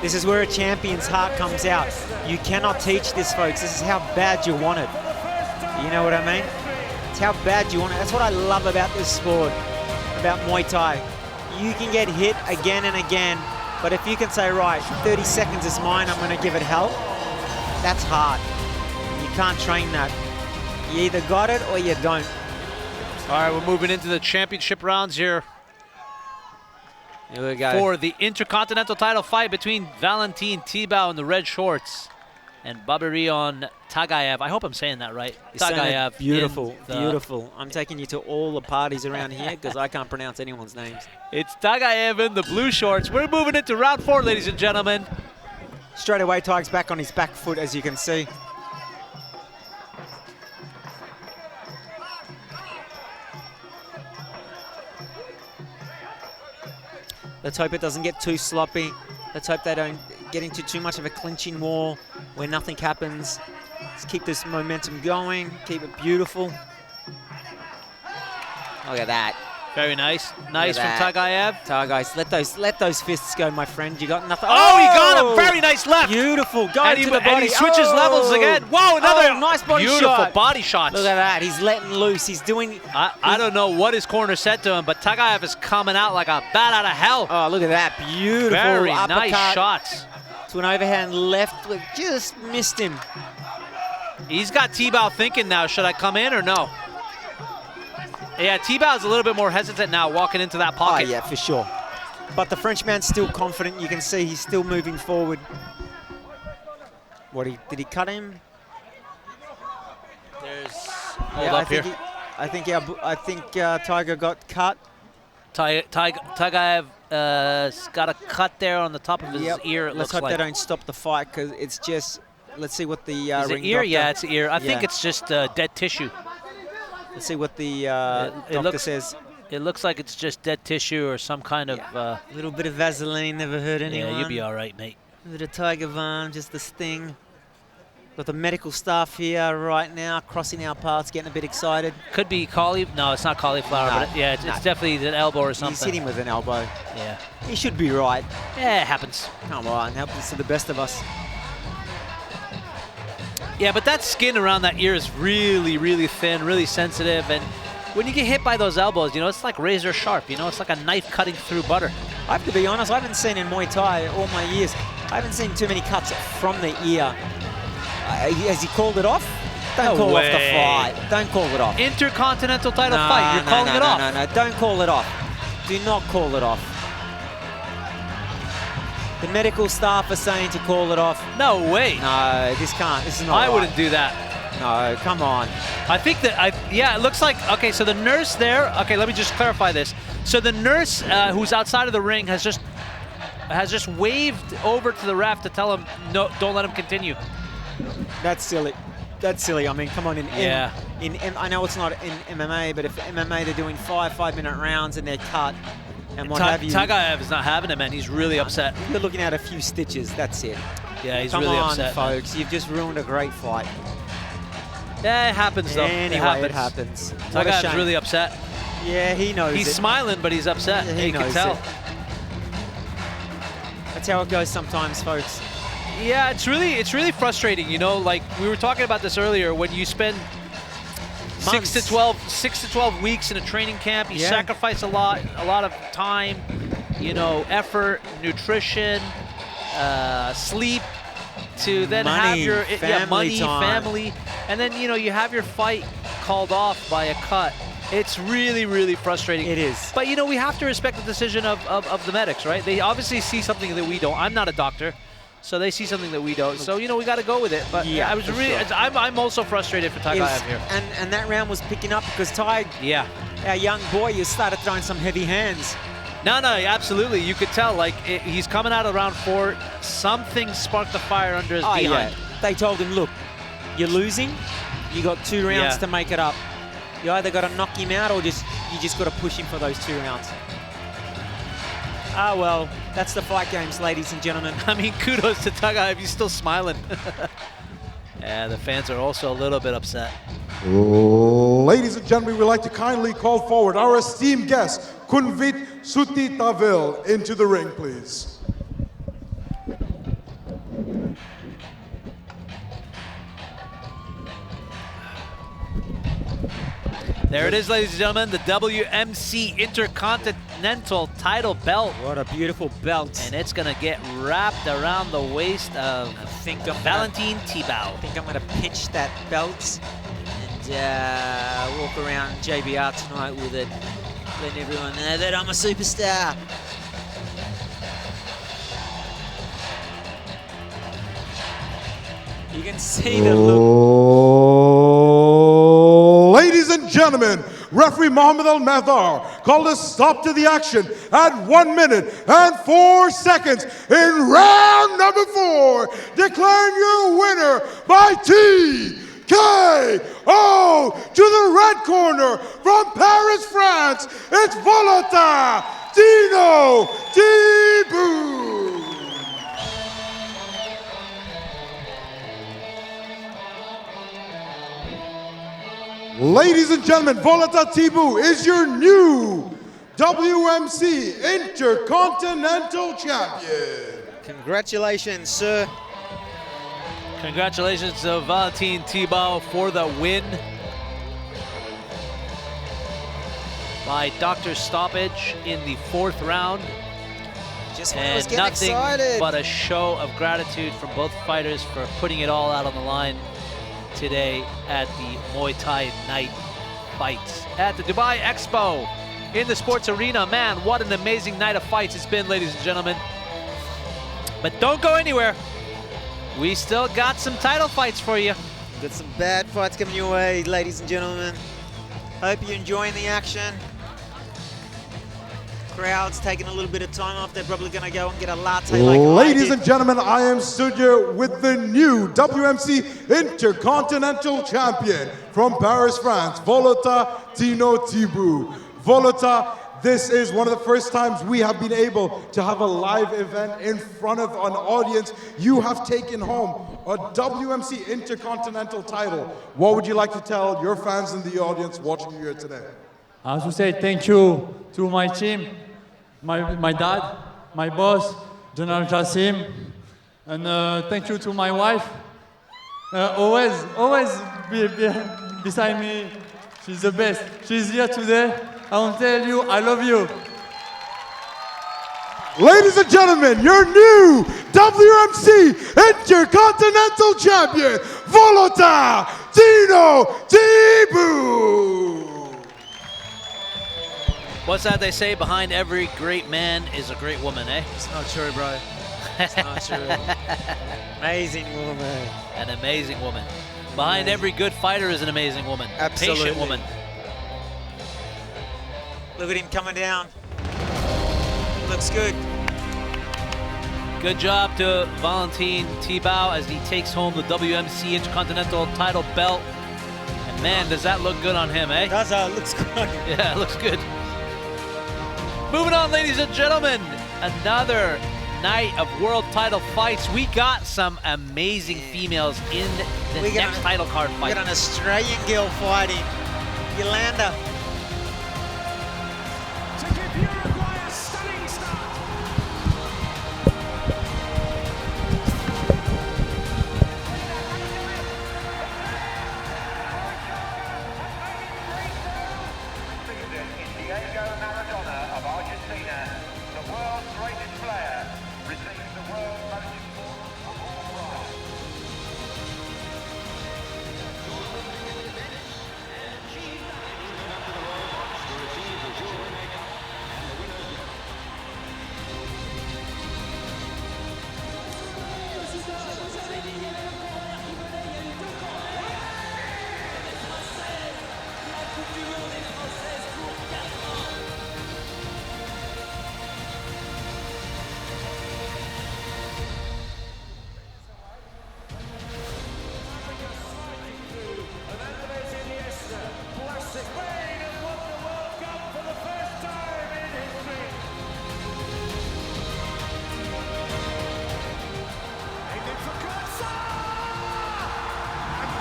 This is where a champion's heart comes out. You cannot teach this, folks. This is how bad you want it. You know what I mean? It's how bad you want it. That's what I love about this sport. about Muay Thai. You can get hit again and again, but if you can say, right, 30 seconds is mine, I'm going to give it hell, that's hard. You can't train that. You either got it or you don't. All right, we're moving into the championship rounds here. Here we go. For the Intercontinental title fight between Valentin THIBAUT in the red shorts and BOBIRJON TAGAEV. I hope I'm saying that right. TAGAEV. Beautiful, beautiful. I'm taking you to all the parties around here because I can't pronounce anyone's names. It's TAGAEV in the blue shorts. We're moving into round 4, ladies and gentlemen. Straight away, Tig's back on his back foot, as you can see. Let's hope it doesn't get too sloppy. Let's hope they don't get into too much of a clinching war where nothing happens. Let's keep this momentum going, keep it beautiful. Look at that. Very nice. Nice from TAGAEV. TAGAEV, let those fists go, my friend. You got nothing. Oh, he got him. Very nice left. Beautiful. Go and to the body. And he switches levels again. Whoa, another nice body beautiful shot. body shots. Look at that. He's letting loose. He's doing... I don't know what his corner said to him, but TAGAEV is coming out like a bat out of hell. Oh, look at that. Beautiful Very uppercut nice shots. To an overhand left. Just missed him. He's got THIBAUT thinking now, should I come in or no? Yeah, THIBAUT is a little bit more hesitant now walking into that pocket. Oh, yeah, for sure. But the Frenchman's still confident. You can see he's still moving forward. Did he cut him? There's I think Tiger got cut. TAGAEV's got a cut there on the top of his ear. Let's hope they don't stop the fight because it's just. Let's see what the ring ear? doctor, Yeah, it's the ear. I think it's just dead tissue. Let's see what the doctor says. It looks like it's just dead tissue or some kind of... A little bit of Vaseline, never hurt anyone. Yeah, you'll be all right, mate. A bit of Tiger Balm, just the sting. Got the medical staff here right now, crossing our paths, getting a bit excited. Could be cauliflower. No, it's not cauliflower, but it's definitely an elbow or something. He's hitting with an elbow. Yeah. He should be right. Yeah, it happens. Come on, happens to the best of us. Yeah, but that skin around that ear is really, really thin, really sensitive. And when you get hit by those elbows, you know, it's like razor sharp. You know, it's like a knife cutting through butter. I have to be honest, I haven't seen in Muay Thai all my years, I haven't seen too many cuts from the ear. Has he called it off? Don't call off the fight. Don't call it off. Intercontinental title fight. You're calling it off. No, don't call it off. Do not call it off. The medical staff are saying to call it off. No way. No, this can't. This is not I right. wouldn't do that. No, come on. I think that, yeah, it looks like, okay, so the nurse there, okay, let me just clarify this. So the nurse who's outside of the ring has just waved over to the ref to tell him, no, don't let him continue. That's silly. That's silly. I mean, come on. I know it's not in MMA, but if MMA they're doing 5-minute rounds and they're cut and what have you. TAGAEV is not having it, man. He's really upset. You're looking at a few stitches. That's it. Yeah, he's really upset. Come on, folks. You've just ruined a great fight. Yeah, it happens, though. Anyway, it happens. TAGAEV's really upset. Yeah, he knows He's smiling, but he's upset. Yeah, he you can knows tell. it. That's how it goes sometimes, folks. Yeah, it's really frustrating, you know, like we were talking about this earlier, when you spend 6 to 12 weeks in a training camp, you sacrifice a lot of time, you know, effort, nutrition, sleep, to then have your family, and then, you know, you have your fight called off by a cut. It's really, really frustrating. It is. But, you know, we have to respect the decision of the medics, right? They obviously see something that we don't. I'm not a doctor. So they see something that we don't. So, you know, we got to go with it. But yeah, I'm also frustrated for TAGAEV here. And that round was picking up because Ty, our young boy, you started throwing some heavy hands. No, absolutely. You could tell, like, he's coming out of round 4. Something sparked the fire under his behind. Yeah. They told him, look, you're losing. You got 2 rounds to make it up. You either got to knock him out or you just got to push him for those 2 rounds. Ah, well, that's the fight games, ladies and gentlemen. I mean, kudos to TAGAEV. He's still smiling. Yeah, the fans are also a little bit upset. Ladies and gentlemen, we'd like to kindly call forward our esteemed guest, Kunvit Suti Tavil, into the ring, please. There it is, ladies and gentlemen, the WMC Intercontinental title belt. What a beautiful belt. And it's going to get wrapped around the waist of Valentin THIBAUT. I think I'm going to pitch that belt and walk around JBR tonight with it, letting everyone know that I'm a superstar. You can see the look. Ladies and gentlemen, referee Mohammed Al-Mahdar called a stop to the action at 1 minute and 4 seconds in round number 4, declaring your winner by TKO to the red corner from Paris, France. It's Valentin THIBAUT. Ladies and gentlemen, Valentin THIBAUT is your new WMC Intercontinental Champion. Congratulations, sir. Congratulations to Valentin THIBAUT for the win by doctor stoppage in the 4th round. Just when I was And getting nothing excited. but a show of gratitude from both fighters for putting it all out on the line today at the Muay Thai night fights at the Dubai Expo in the sports arena. Man, what an amazing night of fights it's been, ladies and gentlemen. But don't go anywhere. We still got some title fights for you. Got some bad fights coming your way, ladies and gentlemen. Hope you're enjoying the action. Crowd's taking a little bit of time off. They're probably going to go and get a latte like Ladies I did. and gentlemen, I am stood here with the new WMC Intercontinental Champion from Paris, France, Valentin THIBAUT. Valentin, this is one of the first times we have been able to have a live event in front of an audience. You have taken home a WMC Intercontinental title. What would you like to tell your fans in the audience watching you here today? I have to say thank you to my team, my dad, my boss, General Jassim, and thank you to my wife. Always be beside me. She's the best. She's here today. I want to tell you, I love you. Ladies and gentlemen, your new WMC Intercontinental Champion, Valentin THIBAUT. What's that they say? Behind every great man is a great woman, eh? It's not true, bro. It's not true. Amazing woman. An amazing woman. Behind every good fighter is an amazing woman. Absolutely. Patient woman. Look at him coming down. Looks good. Good job to Valentin THIBAUT as he takes home the WMC Intercontinental title belt. And man, does that look good on him, eh? Does looks good. Yeah, it looks good. Moving on, ladies and gentlemen, another night of world title fights. We got some amazing females in the next title card We fight. got an Australian girl fighting, Yolanda. To give Uruguay a stunning start. Diego Maradona of Argentina, the world's greatest player, receives the world's most important of all prizes.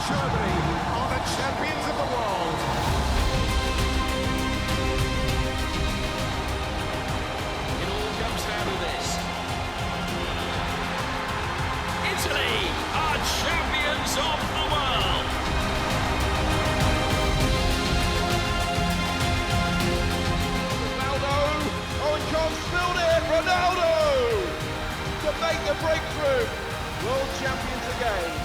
Germany are the champions of the world. It all comes down to this. Italy are champions of the world. the breakthrough. World champions again.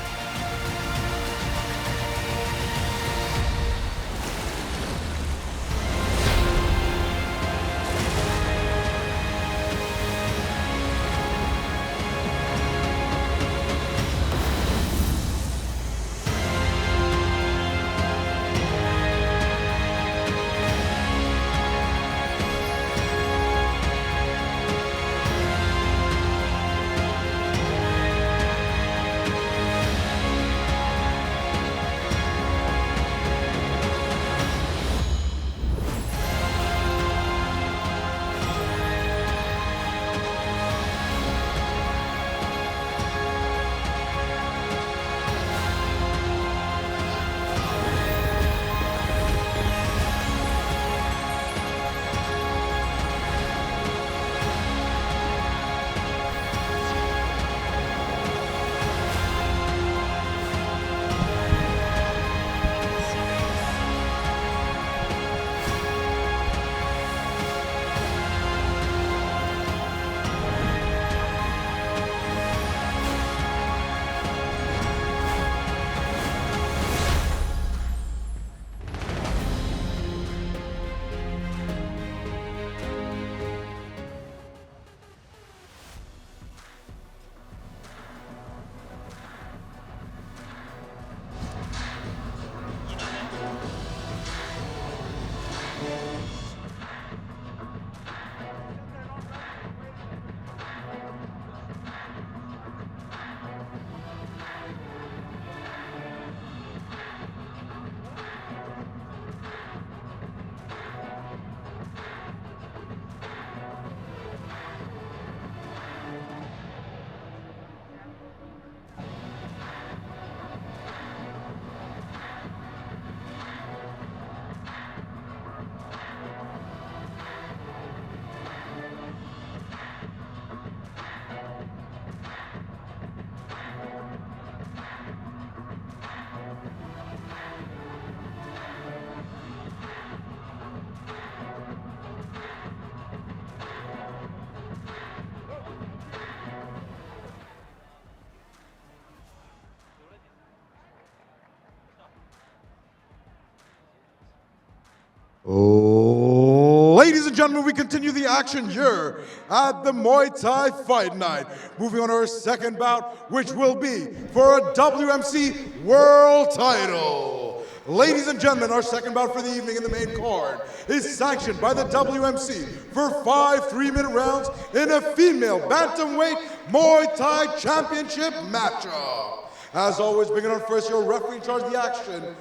Ladies and gentlemen, we continue the action here at the Muay Thai Fight Night. Moving on to our second bout, which will be for a WMC World Title. Ladies and gentlemen, our second bout for the evening in the main card is sanctioned by the WMC for 5 3-minute rounds in a female bantamweight Muay Thai championship matchup. As always, bringing on first your referee in charge of the action.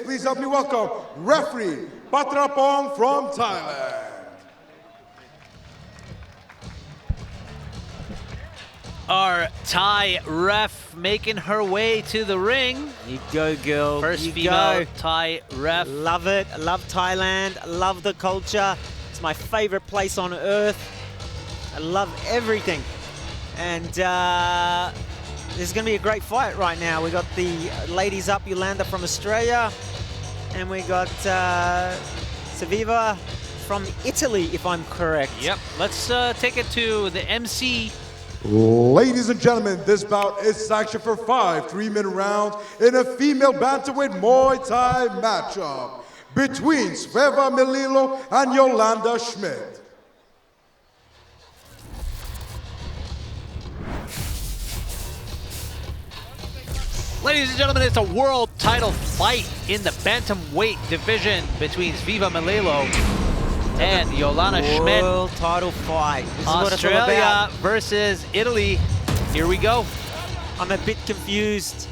Please help me welcome referee Patrapong from Thailand. Our Thai ref making her way to the ring. You go, girl. First you female go. Thai ref. Love it. I love Thailand. I love the culture. It's my favorite place on earth. I love everything. And this is going to be a great fight right now. We got the ladies up, Yolanda from Australia, and we got SVEVA from Italy, if I'm correct. Yep. Let's take it to the MC. Ladies and gentlemen, this bout is sanctioned for 5 3-minute rounds in a female bantamweight Muay Thai matchup between SVEVA Melilo and Yolanda Schmidt. Ladies and gentlemen, it's a world title fight in the bantamweight division between SVEVA Melilo and Yolanda Schmidt. World title fight. This is what it's all Australia about. versus Italy. Here we go. I'm a bit confused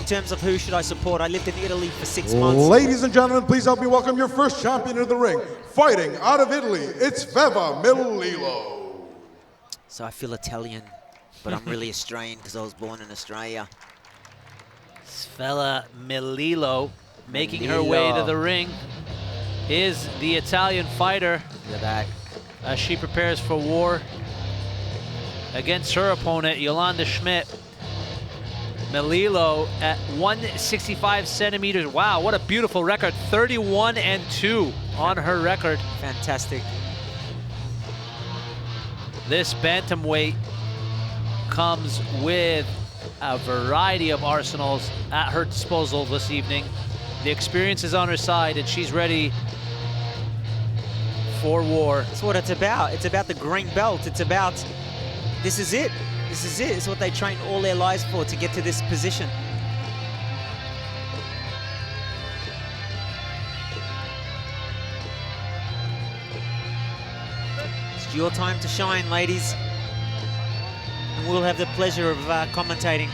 in terms of who should I support. I lived in Italy for 6 months. Ladies and gentlemen, please help me welcome your first champion into the ring. Fighting out of Italy, it's SVEVA Melilo. So I feel Italian, but I'm really Australian because I was born in Australia. SVEVA Melilo making her way to the ring is the Italian fighter Look at that. as she prepares for war against her opponent, Yolanda Schmidt. Melilo at 165 centimeters. Wow, what a beautiful record. 31-2 on her record. Fantastic. This bantamweight comes with a variety of arsenals at her disposal this evening. The experience is on her side, and she's ready for war. That's what it's about. It's about the green belt. It's about, this is it. This is it. It's what they train all their lives for, to get to this position. It's your time to shine, ladies. And we'll have the pleasure of commentating.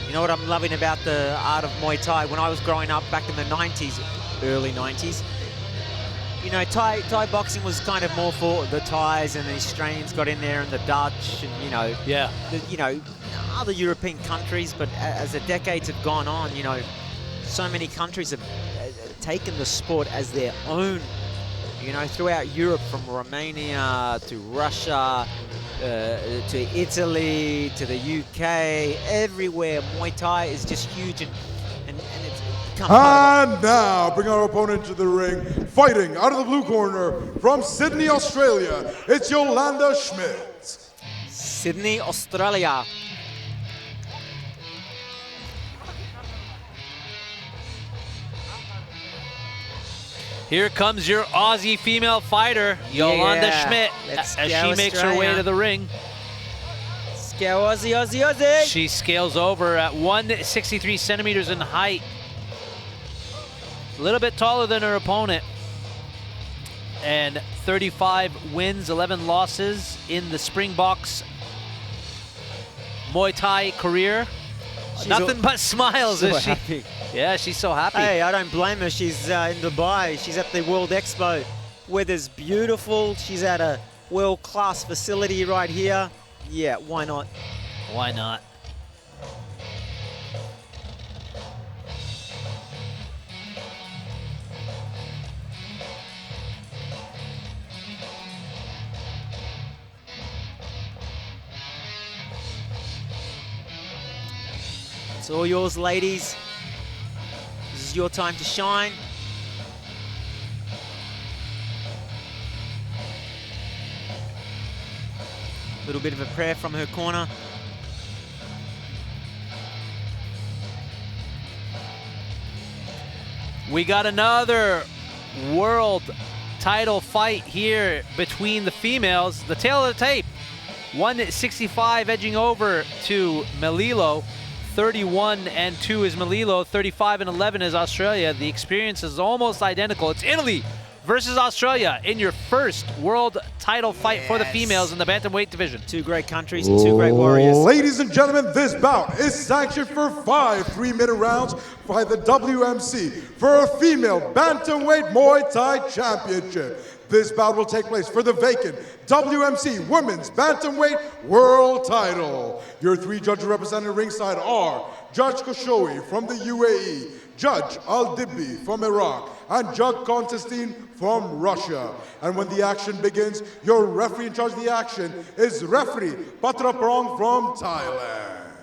You know what I'm loving about the art of Muay Thai? When I was growing up back in the 90s, early 90s, you know, Thai boxing was kind of more for the Thais, and the Australians got in there, and the Dutch, and you know, other European countries. But as the decades have gone on, you know, so many countries have taken the sport as their own. You know, throughout Europe, from Romania to Russia, to Italy, to the UK, everywhere, Muay Thai is just huge, and it's become part of And now, bring our opponent to the ring, fighting out of the blue corner from Sydney, Australia, it's Yolanda Schmidt. Sydney, Australia. Here comes your Aussie female fighter, Yolanda Schmidt, Let's as go she makes her way Australia. to the ring. Let's go Aussie, Aussie, Aussie. She scales over at 163 centimeters in height. A little bit taller than her opponent. And 35 wins, 11 losses in the Springboks Muay Thai career. Nothing but smiles, so is she? happy. Yeah, she's so happy. Hey, I don't blame her. She's in Dubai. She's at the World Expo. Weather's beautiful. She's at a world-class facility right here. Yeah, why not? Why not? It's all yours, ladies. This is your time to shine. A little bit of a prayer from her corner. We got another world title fight here between the females. The tail of the tape. 165 edging over to Melilo. 31-2 is Melilo. 35-11 is Australia. The experience is almost identical. It's Italy versus Australia in your first world title fight for the females in the bantamweight division. Two great countries and two great warriors. Ladies and gentlemen, this bout is sanctioned for 5 3-minute rounds by the WMC for a female bantamweight Muay Thai championship. This bout will take place for the vacant WMC Women's Bantamweight World Title. Your 3 judges representing ringside are Judge Khoshogi from the UAE, Judge Al-Dibbi from Iraq, and Judge Contestine from Russia. And when the action begins, your referee in charge of the action is referee Patraprong from Thailand.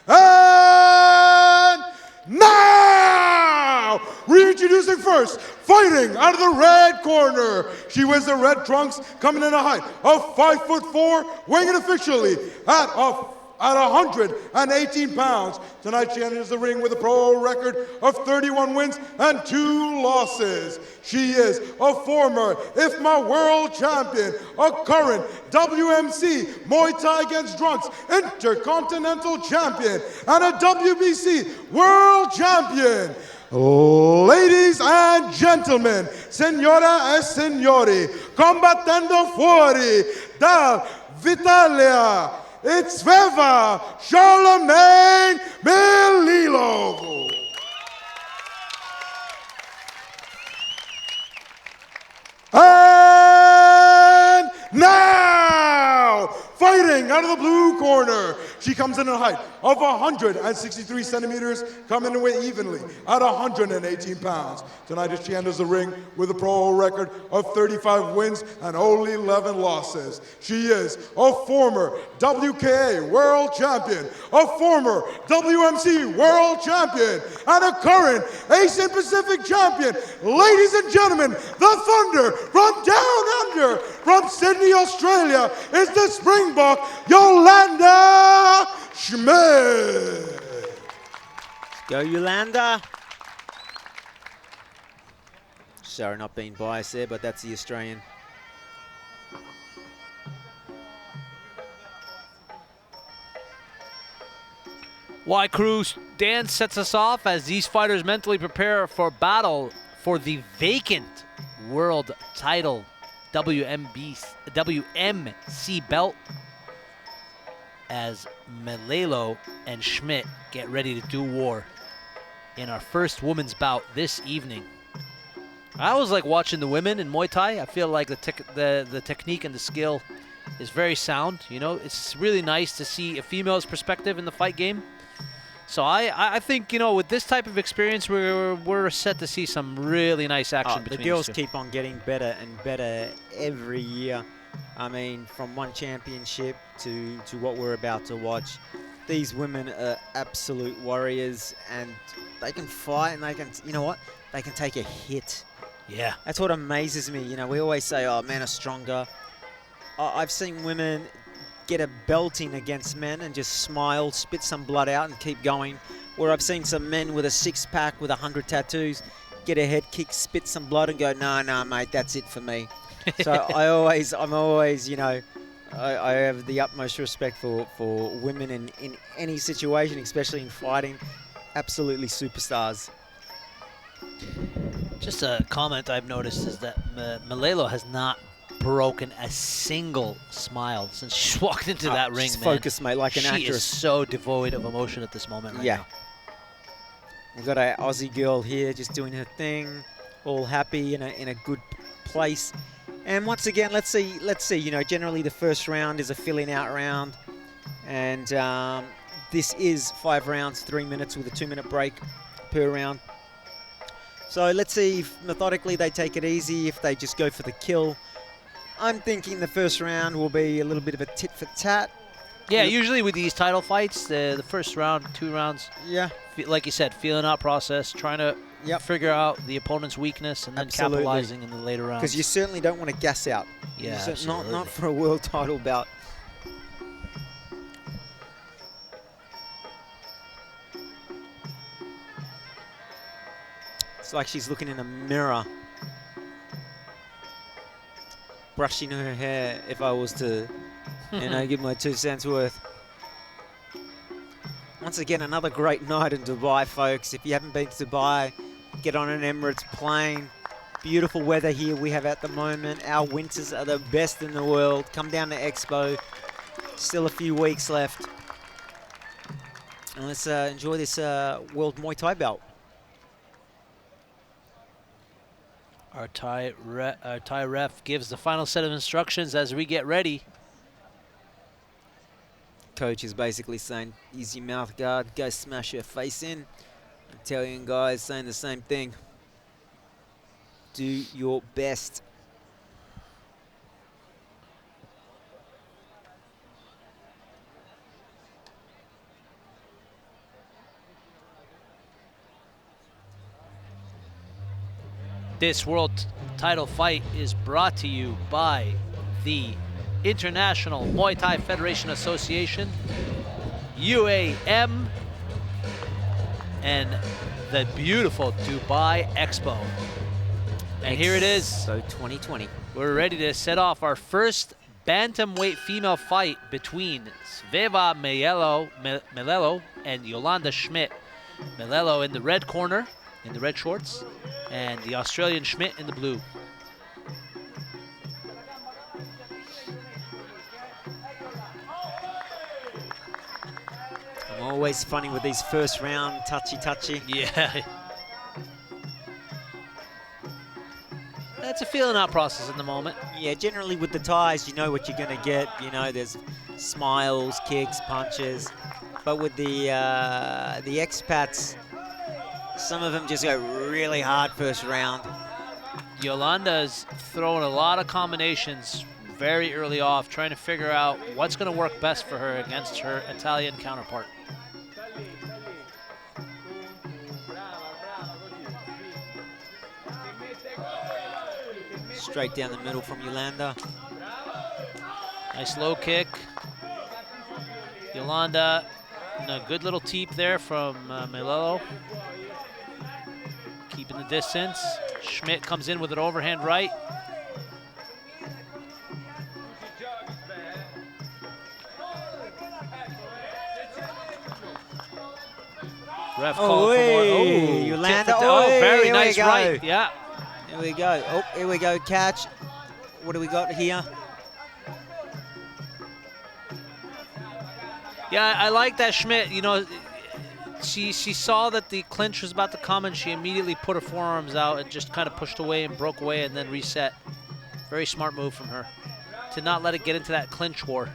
And now, reintroducing first, fighting out of the red corner. She wears the red trunks, coming in a height of 5'4", weighing in officially at 118 pounds. Tonight she enters the ring with a pro record of 31 wins and 2 losses. She is a former IFMA world champion, a current WMC Muay Thai against Drunks Intercontinental champion, and a WBC world champion. Ladies and gentlemen, signora e signori, combattendo fuori dall'Italia, it's SVEVA, Charlemagne Melilo. And now, fighting fighting out of the blue corner. She comes in at a height of 163 centimeters, coming away evenly at 118 pounds. Tonight as she enters the ring with a pro record of 35 wins and only 11 losses. She is a former WKA World Champion, a former WMC World Champion, and a current Asian Pacific Champion. Ladies and gentlemen, the Thunder from down under, from Sydney, Australia, is the Springbok, Yolanda Schmidt. Go Yolanda. Sorry, not being biased there, but that's the Australian. Y Crew, Dan sets us off as these fighters mentally prepare for battle for the vacant world title WMC belt as Melelo and Schmidt get ready to do war in our first women's bout this evening. I always like watching the women in Muay Thai. I feel like the technique and the skill is very sound. You know, it's really nice to see a female's perspective in the fight game. So I think, you know, with this type of experience, we're set to see some really nice action between the girls these two. keep on getting better and better every year. I mean, from one championship to what we're about to watch. These women are absolute warriors, and they can fight, and they can, you know what, they can take a hit. Yeah. That's what amazes me. You know, we always say, oh, men are stronger. I've seen women get a belting against men and just smile, spit some blood out and keep going. Where I've seen some men with a six-pack with 100 tattoos get a head kick, spit some blood and go, no, mate, that's it for me. So I'm always, you know, I have the utmost respect for women in any situation, especially in fighting. Absolutely superstars. Just a comment I've noticed is that Melelo has not broken a single smile since she walked into that ring, she's man. focused, mate, like an actress. She is so devoid of emotion at this moment right now. We've got an Aussie girl here just doing her thing, all happy in a good place. And once again, let's see. You know, generally the first round is a filling out round, and this is 5 rounds, 3 minutes with a 2-minute break per round. So let's see if methodically they take it easy, if they just go for the kill. I'm thinking the first round will be a little bit of a tit for tat. Yeah, usually with these title fights, the first round, 2 rounds, like you said, feeling out process, trying to figure out the opponent's weakness and then capitalizing in the later rounds. Because you certainly don't want to gas out. Yeah, not for a world title bout. It's like she's looking in a mirror, brushing her hair, if I was to, you know, give my 2 cents worth. Once again, another great night in Dubai, folks. If you haven't been to Dubai, get on an Emirates plane. Beautiful weather here we have at the moment. Our winters are the best in the world. Come down to Expo. Still a few weeks left. And let's enjoy this World Muay Thai belt. Our Thai ref gives the final set of instructions as we get ready. Coach is basically saying, use your mouth guard, go smash your face in. Italian guys saying the same thing. Do your best. This world title fight is brought to you by the International Muay Thai Federation Association, UAM, and the beautiful Dubai Expo. And here it is. So 2020. We're ready to set off our first bantamweight female fight between SVEVA Melelo and Yolanda Schmidt. Melelo in the red corner, in the red shorts, and the Australian Schmidt in the blue. Always funny with these first round touchy-touchy. Yeah. That's a feeling out process in the moment. Yeah, generally with the ties, you know what you're going to get. You know, there's Smiles, kicks, punches. But with the expats, some of them just go really hard first round. Yolanda's throwing a lot of combinations very early off, trying to figure out what's going to work best for her against her Italian counterpart. Straight down the middle from Yolanda. Nice low kick. Yolanda, and a good little teep there from Melelo. Keeping the distance. Schmidt comes in with an overhand right. Ref called for more. Oh, Yolanda. Very nice right. Yeah. Here we go. Oh, here we go. Catch. What do we got here? Yeah, I like that Schmidt. You know, she saw that the clinch was about to come, and she immediately put her forearms out and just kind of pushed away and broke away and then reset. Very smart move from her to not let it get into that clinch war.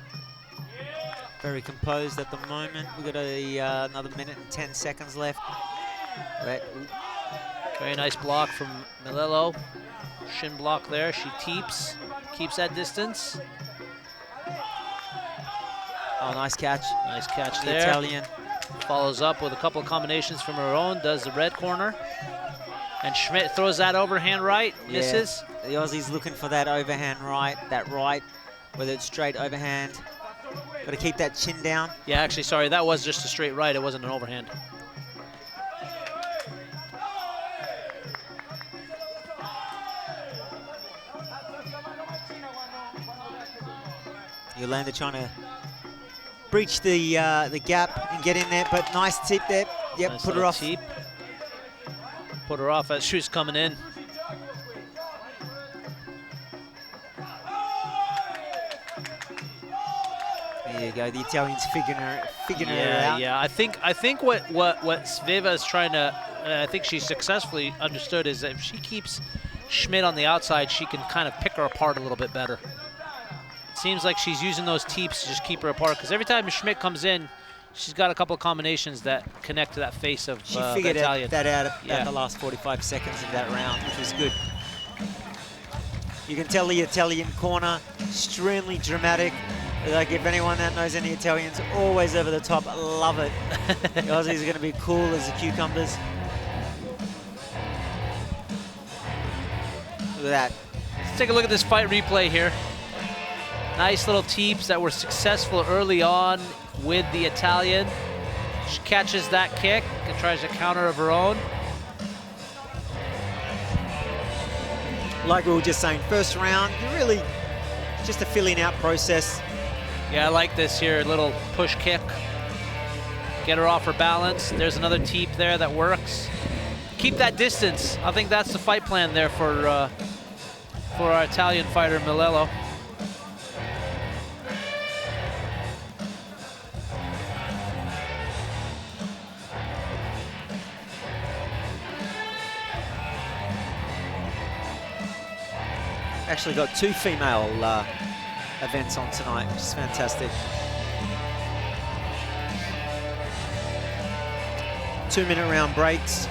Very composed at the moment. We've got another minute and 10 seconds left. Very nice block from Melelo. Shin block there. She teeps, keeps that distance. Oh, nice catch. Nice catch there. Italian. Follows up with a couple of combinations from her own, does the red corner. And Schmidt throws that overhand right, misses. The Aussie's looking for that overhand right, whether it's straight overhand. Got to keep that chin down. Yeah, actually, sorry, that was just a straight right. It wasn't an overhand. Yolanda trying to breach the gap and get in there, but nice tip there. Yep, Nice put her off. Teep. Put her off as she was coming in. There you go. The Italians figuring her out. Yeah. I think what SVEVA is trying to, I think she successfully understood, is that if she keeps Schmidt on the outside, she can kind of pick her apart a little bit better. It seems like she's using those teeps to just keep her apart, because every time Schmidt comes in, she's got a couple of combinations that connect to that face of She figured the Italian. that out at the last 45 seconds of that round, which was good. You can tell the Italian corner, extremely dramatic. Like, if anyone that knows any Italians, always over the top. Love it. The Aussies are going to be cool as the cucumbers. Look at that. Let's take a look at this fight replay here. Nice little teeps that were successful early on with the Italian. She catches that kick and tries to counter of her own. Like we were just saying, first round, you really, just a filling out process. Yeah, I like this here, little push kick. Get her off her balance. There's another teep there that works. Keep that distance. I think that's the fight plan there for our Italian fighter, Melelo. Actually got two female events on tonight, which is fantastic. 2-minute round breaks.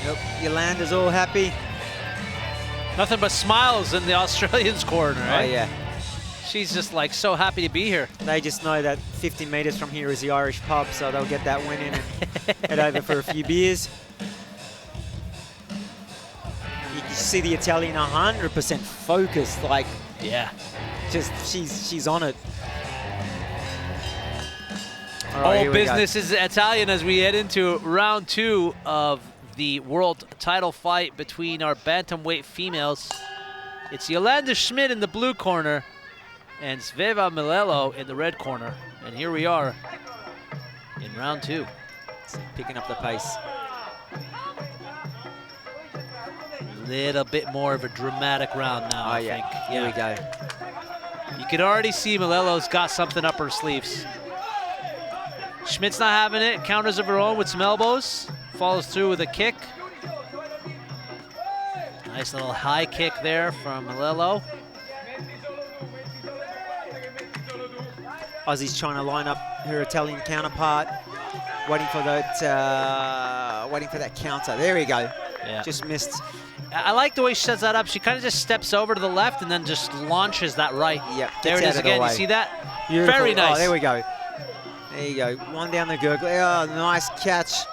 Yep, Yolanda's all happy. Nothing but smiles in the Australians' corner, right? Oh, yeah. She's just like so happy to be here. They just know that 50 meters from here is the Irish pub, so they'll get that win in and head over for a few beers. You can see the Italian 100% focused, like, Yeah. just she's on it. All business is Italian as we head into round 2 of the world title fight between our bantamweight females. It's Yolanda Schmidt in the blue corner and SVEVA Melelo in the red corner. And here we are in round 2. Picking up the pace. Little bit more of a dramatic round now, I think. Here we go. You can already see Melelo's got something up her sleeves. Schmidt's not having it. Counters of her own with some elbows. Follows through with a kick. Nice little high kick there from Malelo. Aussie's trying to line up her Italian counterpart, waiting for that counter. There we go. Yeah. Just missed. I like the way she sets that up. She kind of just steps over to the left and then just launches that right. Yep. There it gets is out of the again. You way. see that? Beautiful. Very nice. Oh, there we go. There you go. One down the gurgle. Oh, nice catch.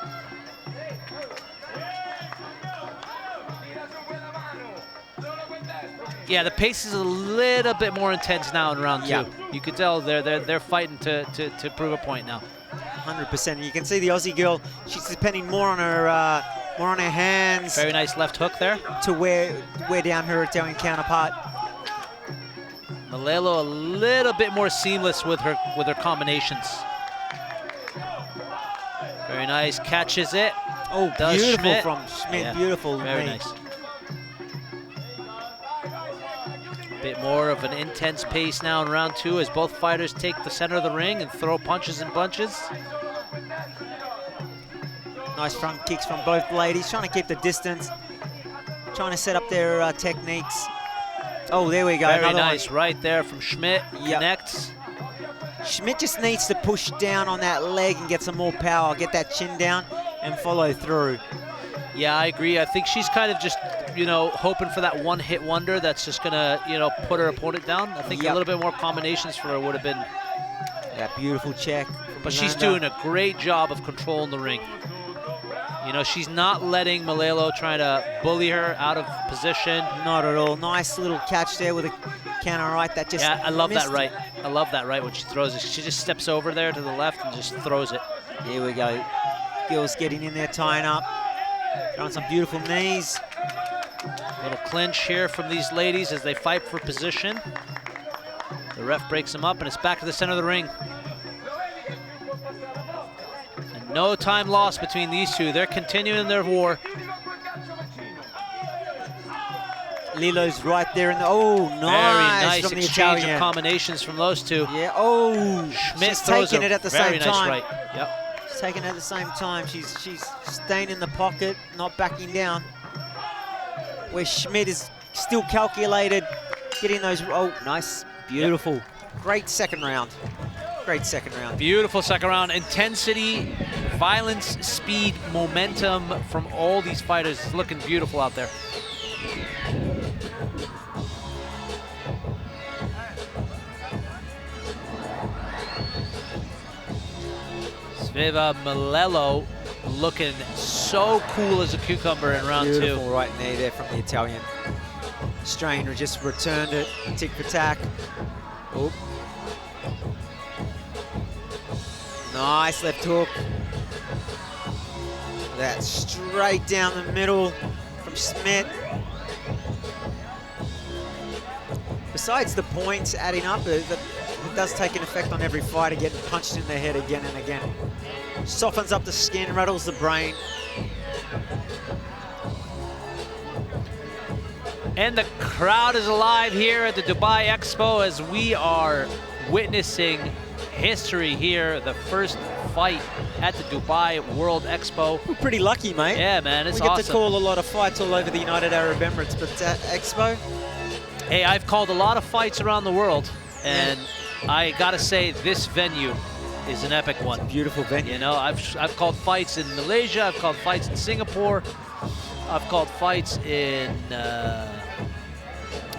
Yeah, the pace is a little bit more intense now in round 2. Yeah. You could tell they're fighting to prove a point now. 100%. You can see the Aussie girl. She's depending more on her hands. Very nice left hook there. To wear down her Italian counterpart. Malelo a little bit more seamless with her combinations. Very nice, catches it. Oh, Does beautiful Schmidt. from Schmidt. Yeah, Beautiful. very knee. nice. Bit more of an intense pace now in round 2 as both fighters take the center of the ring and throw punches and bunches. Nice front kicks from both ladies, trying to keep the distance, trying to set up their techniques. Oh, there we go. Very another nice, one. right there from Schmidt. Yep. Connects. Schmidt just needs to push down on that leg and get some more power, get that chin down and follow through. Yeah, I agree. I think she's kind of just, hoping for that one-hit wonder that's just going to, put her opponent down. I think a little bit more combinations for her would have been. That beautiful check. But she's doing a great job of controlling the ring. She's not letting Malelo try to bully her out of position. Not at all. Nice little catch there with a counter right that just I love missed. that right. I love that right when she throws it. She just steps over there to the left and just throws it. Here we go. Girls getting in there, tying up. Throwing some beautiful knees. Little clinch here from these ladies as they fight for position. The ref breaks them up and it's back to the center of the ring. And no time lost between these two. They're continuing their war. Lilo's right there in the, oh, nice. Very nice from the exchange Italian. of combinations from those two. Yeah, oh, Schmidt she's throws taking a it at the very same nice time. right. Yep. She's taking it at the same time. She's staying in the pocket, not backing down. Where Schmidt is still calculated, getting those, oh, nice, beautiful. Yep. Great second round. Great second round. Beautiful second round. Intensity, violence, speed, momentum from all these fighters. It's looking beautiful out there. SVEVA Malelo looking so cool as a cucumber in round 2. Beautiful right knee there from the Italian. Strainer just returned it, tick for tack. Oh. Nice left hook. That's straight down the middle from Schmidt. Besides the points adding up, it does take an effect on every fighter, getting punched in the head again and again. Softens up the skin, rattles the brain. And the crowd is alive here at the Dubai Expo as we are witnessing history here. The first fight at the Dubai World Expo. We're pretty lucky, mate. Yeah, man, it's we get awesome. to call a lot of fights all over the United Arab Emirates, but Expo? Hey, I've called a lot of fights around the world, and I gotta say, this venue is an epic one. Beautiful venue. I've called fights in Malaysia, I've called fights in Singapore, I've called fights in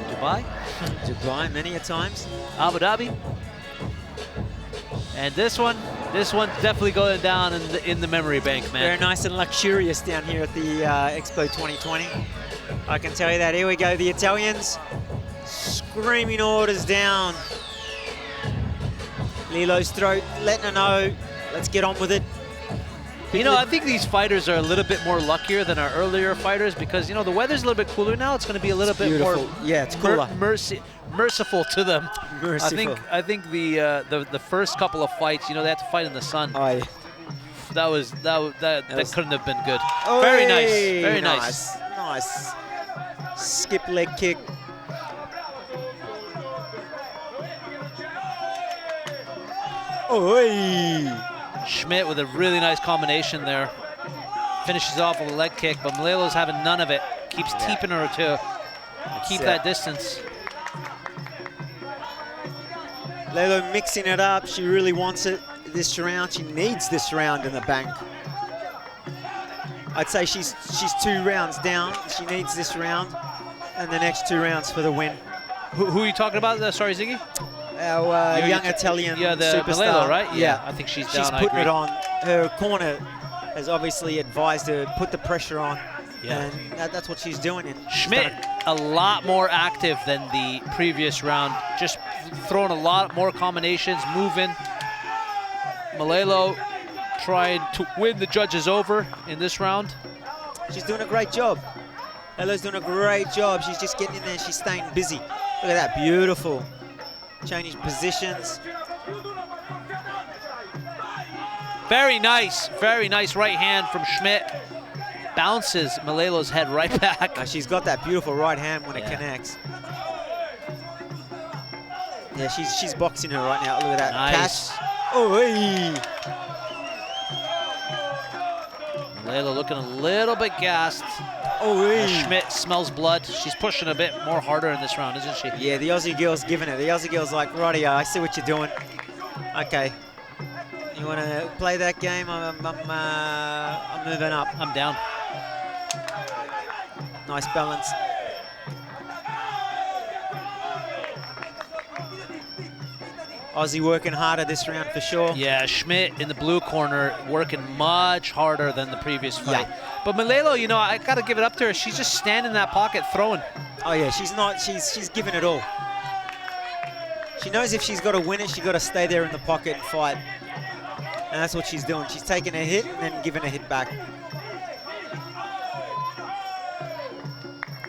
Dubai. Dubai, many a times. Abu Dhabi. And this one's definitely going down in the memory bank, man. Very nice and luxurious down here at the Expo 2020. I can tell you that. Here we go, the Italians screaming orders down. Lilo's throat, letting her know, let's get on with it. I think these fighters are a little bit more luckier than our earlier fighters because, the weather's a little bit cooler now. It's going to be a little bit more it's cooler. merciful to them. Merciful. I think the first couple of fights, they had to fight in the sun. Oh, yeah. That couldn't have been good. Oh, very nice. Very nice. Nice. Skip leg kick. Oh, Schmidt with a really nice combination there. Finishes off with a leg kick, but Malelo's having none of it. Keeps keeping her to keep that distance. Lelo mixing it up. She really wants it this round. She needs this round in the bank. I'd say she's 2 rounds down. She needs this round and the next 2 rounds for the win. Who are you talking about? Sorry, Ziggy? Our young Italian superstar. Malelo, right? Yeah, I think she's down. She's putting it on. Her corner has obviously advised her to put the pressure on. Yeah. And that's what she's doing. And Schmidt, a lot more active than the previous round. Just throwing a lot more combinations, moving. Malelo trying to win the judges over in this round. She's doing a great job. Lelo's doing a great job. She's just getting in there. She's staying busy. Look at that, beautiful. Changing positions. Very nice right hand from Schmidt. Bounces Malelo's head right back. She's got that beautiful right hand when it connects. Yeah, she's boxing her right now. Look at that. Nice. Cash. Oh, hey. Malelo looking a little bit gassed. Oh, hey. Schmidt smells blood. She's pushing a bit more harder in this round, isn't she? Yeah, the Aussie girl's giving it. The Aussie girl's like, rightio, I see what you're doing. Okay. You want to play that game? I'm moving up. I'm down. Nice balance. Aussie working harder this round for sure. Yeah, Schmidt in the blue corner working much harder than the previous fight. Yeah. But Malelo, you know, I got to give it up to her. She's just standing in that pocket throwing. Oh yeah, she's giving it all. She knows if she's got to win it, she's got to stay there in the pocket and fight. And that's what she's doing. She's taking a hit and then giving a hit back.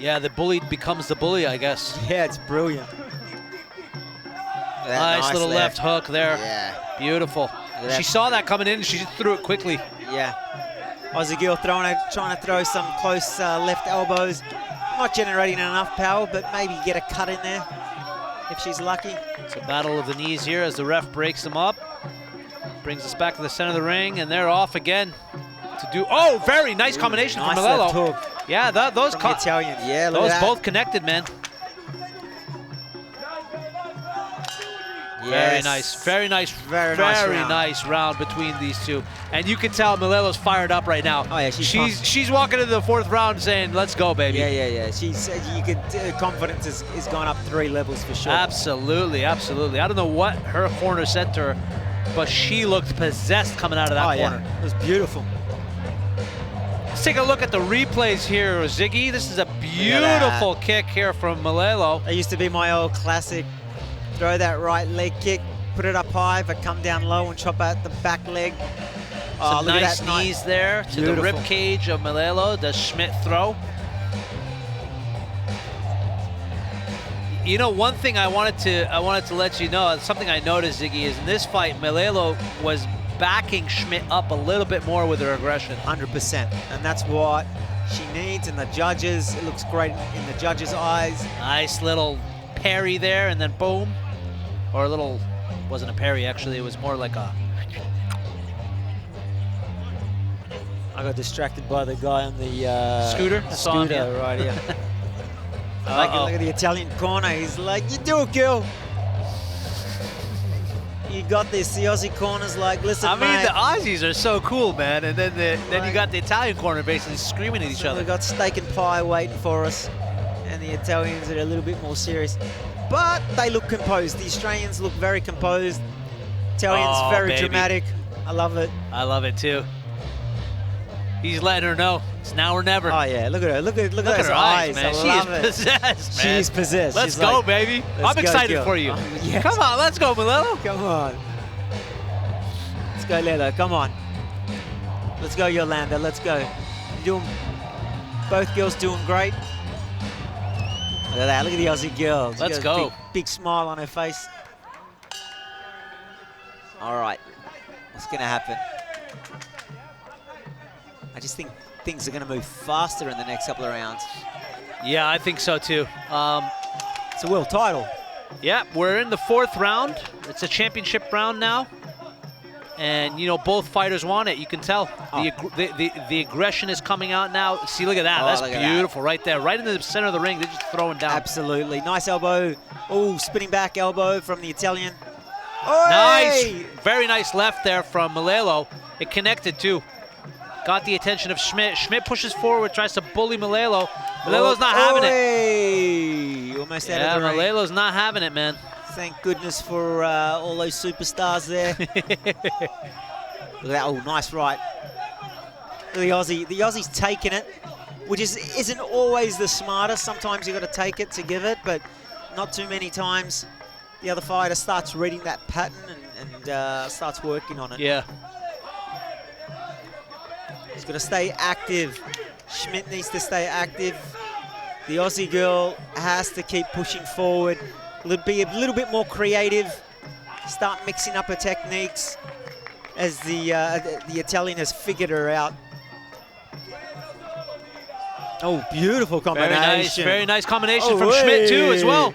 Yeah, the bully becomes the bully, I guess. Yeah, it's brilliant. Nice little left hook there. Yeah. Beautiful. She saw that coming in and she just threw it quickly. Yeah. Aussie girl trying to throw some close left elbows. Not generating enough power, but maybe get a cut in there if she's lucky. It's a battle of the knees here as the ref breaks them up. Brings us back to the center of the ring, and they're off again to do. Oh, very nice combination from Malelo. Left hook. Yeah, those Italian. Yeah, look those at that. both connected, man. Yes. Very nice round between these two. And you can tell Malelo's fired up right now. Oh yeah, she's walking into the 4th round saying, "Let's go, baby." Yeah. You could confidence is gone up 3 levels for sure. Absolutely. I don't know what her corner said to her, but she looked possessed coming out of that corner. Yeah. It was beautiful. Let's take a look at the replays here, Ziggy. This is a beautiful kick here from Malelo. That used to be my old classic. Throw that right leg kick, put it up high, but come down low and chop out the back leg. Some nice knees there to the rib cage of Malelo. Does Schmidt throw? You know, one thing I wanted to let you know, something I noticed, Ziggy, is in this fight, Malelo was backing Schmidt up a little bit more with her aggression. 100%, and that's what she needs. And the judges, it looks great in the judges' eyes. Nice little parry there, and then boom. Or a little, wasn't a parry actually, it was more like a... I got distracted by the guy on the scooter? Scooter, right here. Look at the Italian corner, he's like, you do it, girl. You got this, the Aussie corner's like, listen, I mean, the Aussies are so cool, man, and then you got the Italian corner basically screaming at each other. We got steak and pie waiting for us, and the Italians are a little bit more serious. But they look composed. The Australians look very composed. Italians very dramatic. I love it. I love it too. He's letting her know it's now or never. Oh yeah, look at her. Look at her eyes, man. She is possessed, man. She's possessed. Let's go, baby. I'm excited for you. Yes. Come on, let's go, Malelo. Come on. Let's go, Lelo. Come on. Let's go, Yolanda. Let's go. Both girls doing great. Look at that. Look at the Aussie girl. Let's go. Big smile on her face. All right. What's going to happen? I just think things are going to move faster in the next couple of rounds. Yeah, I think so too. It's a world title. Yeah, we're in the 4th round. It's a championship round now. And, you know, both fighters want it. You can tell. The aggression is coming out now. See, look at that. That's beautiful right there. Right in the center of the ring. They're just throwing down. Absolutely. Nice elbow. Oh, spinning back elbow from the Italian. Nice. Very nice left there from Malelo. It connected, too. Got the attention of Schmidt. Schmidt pushes forward, tries to bully Malelo. Malelo's not having it. Almost out of the ring. Malelo's not having it, man. Thank goodness for all those superstars there. Look at that. Oh, nice right. Look at the Aussie. The Aussie's taking it, which isn't always the smartest. Sometimes you've got to take it to give it, but not too many times. The other fighter starts reading that pattern and starts working on it. Yeah. He's got to stay active. Schmidt needs to stay active. The Aussie girl has to keep pushing forward. Be a little bit more creative. Start mixing up her techniques as the Italian has figured her out. Oh, beautiful combination. Very nice combination from Schmidt too as well.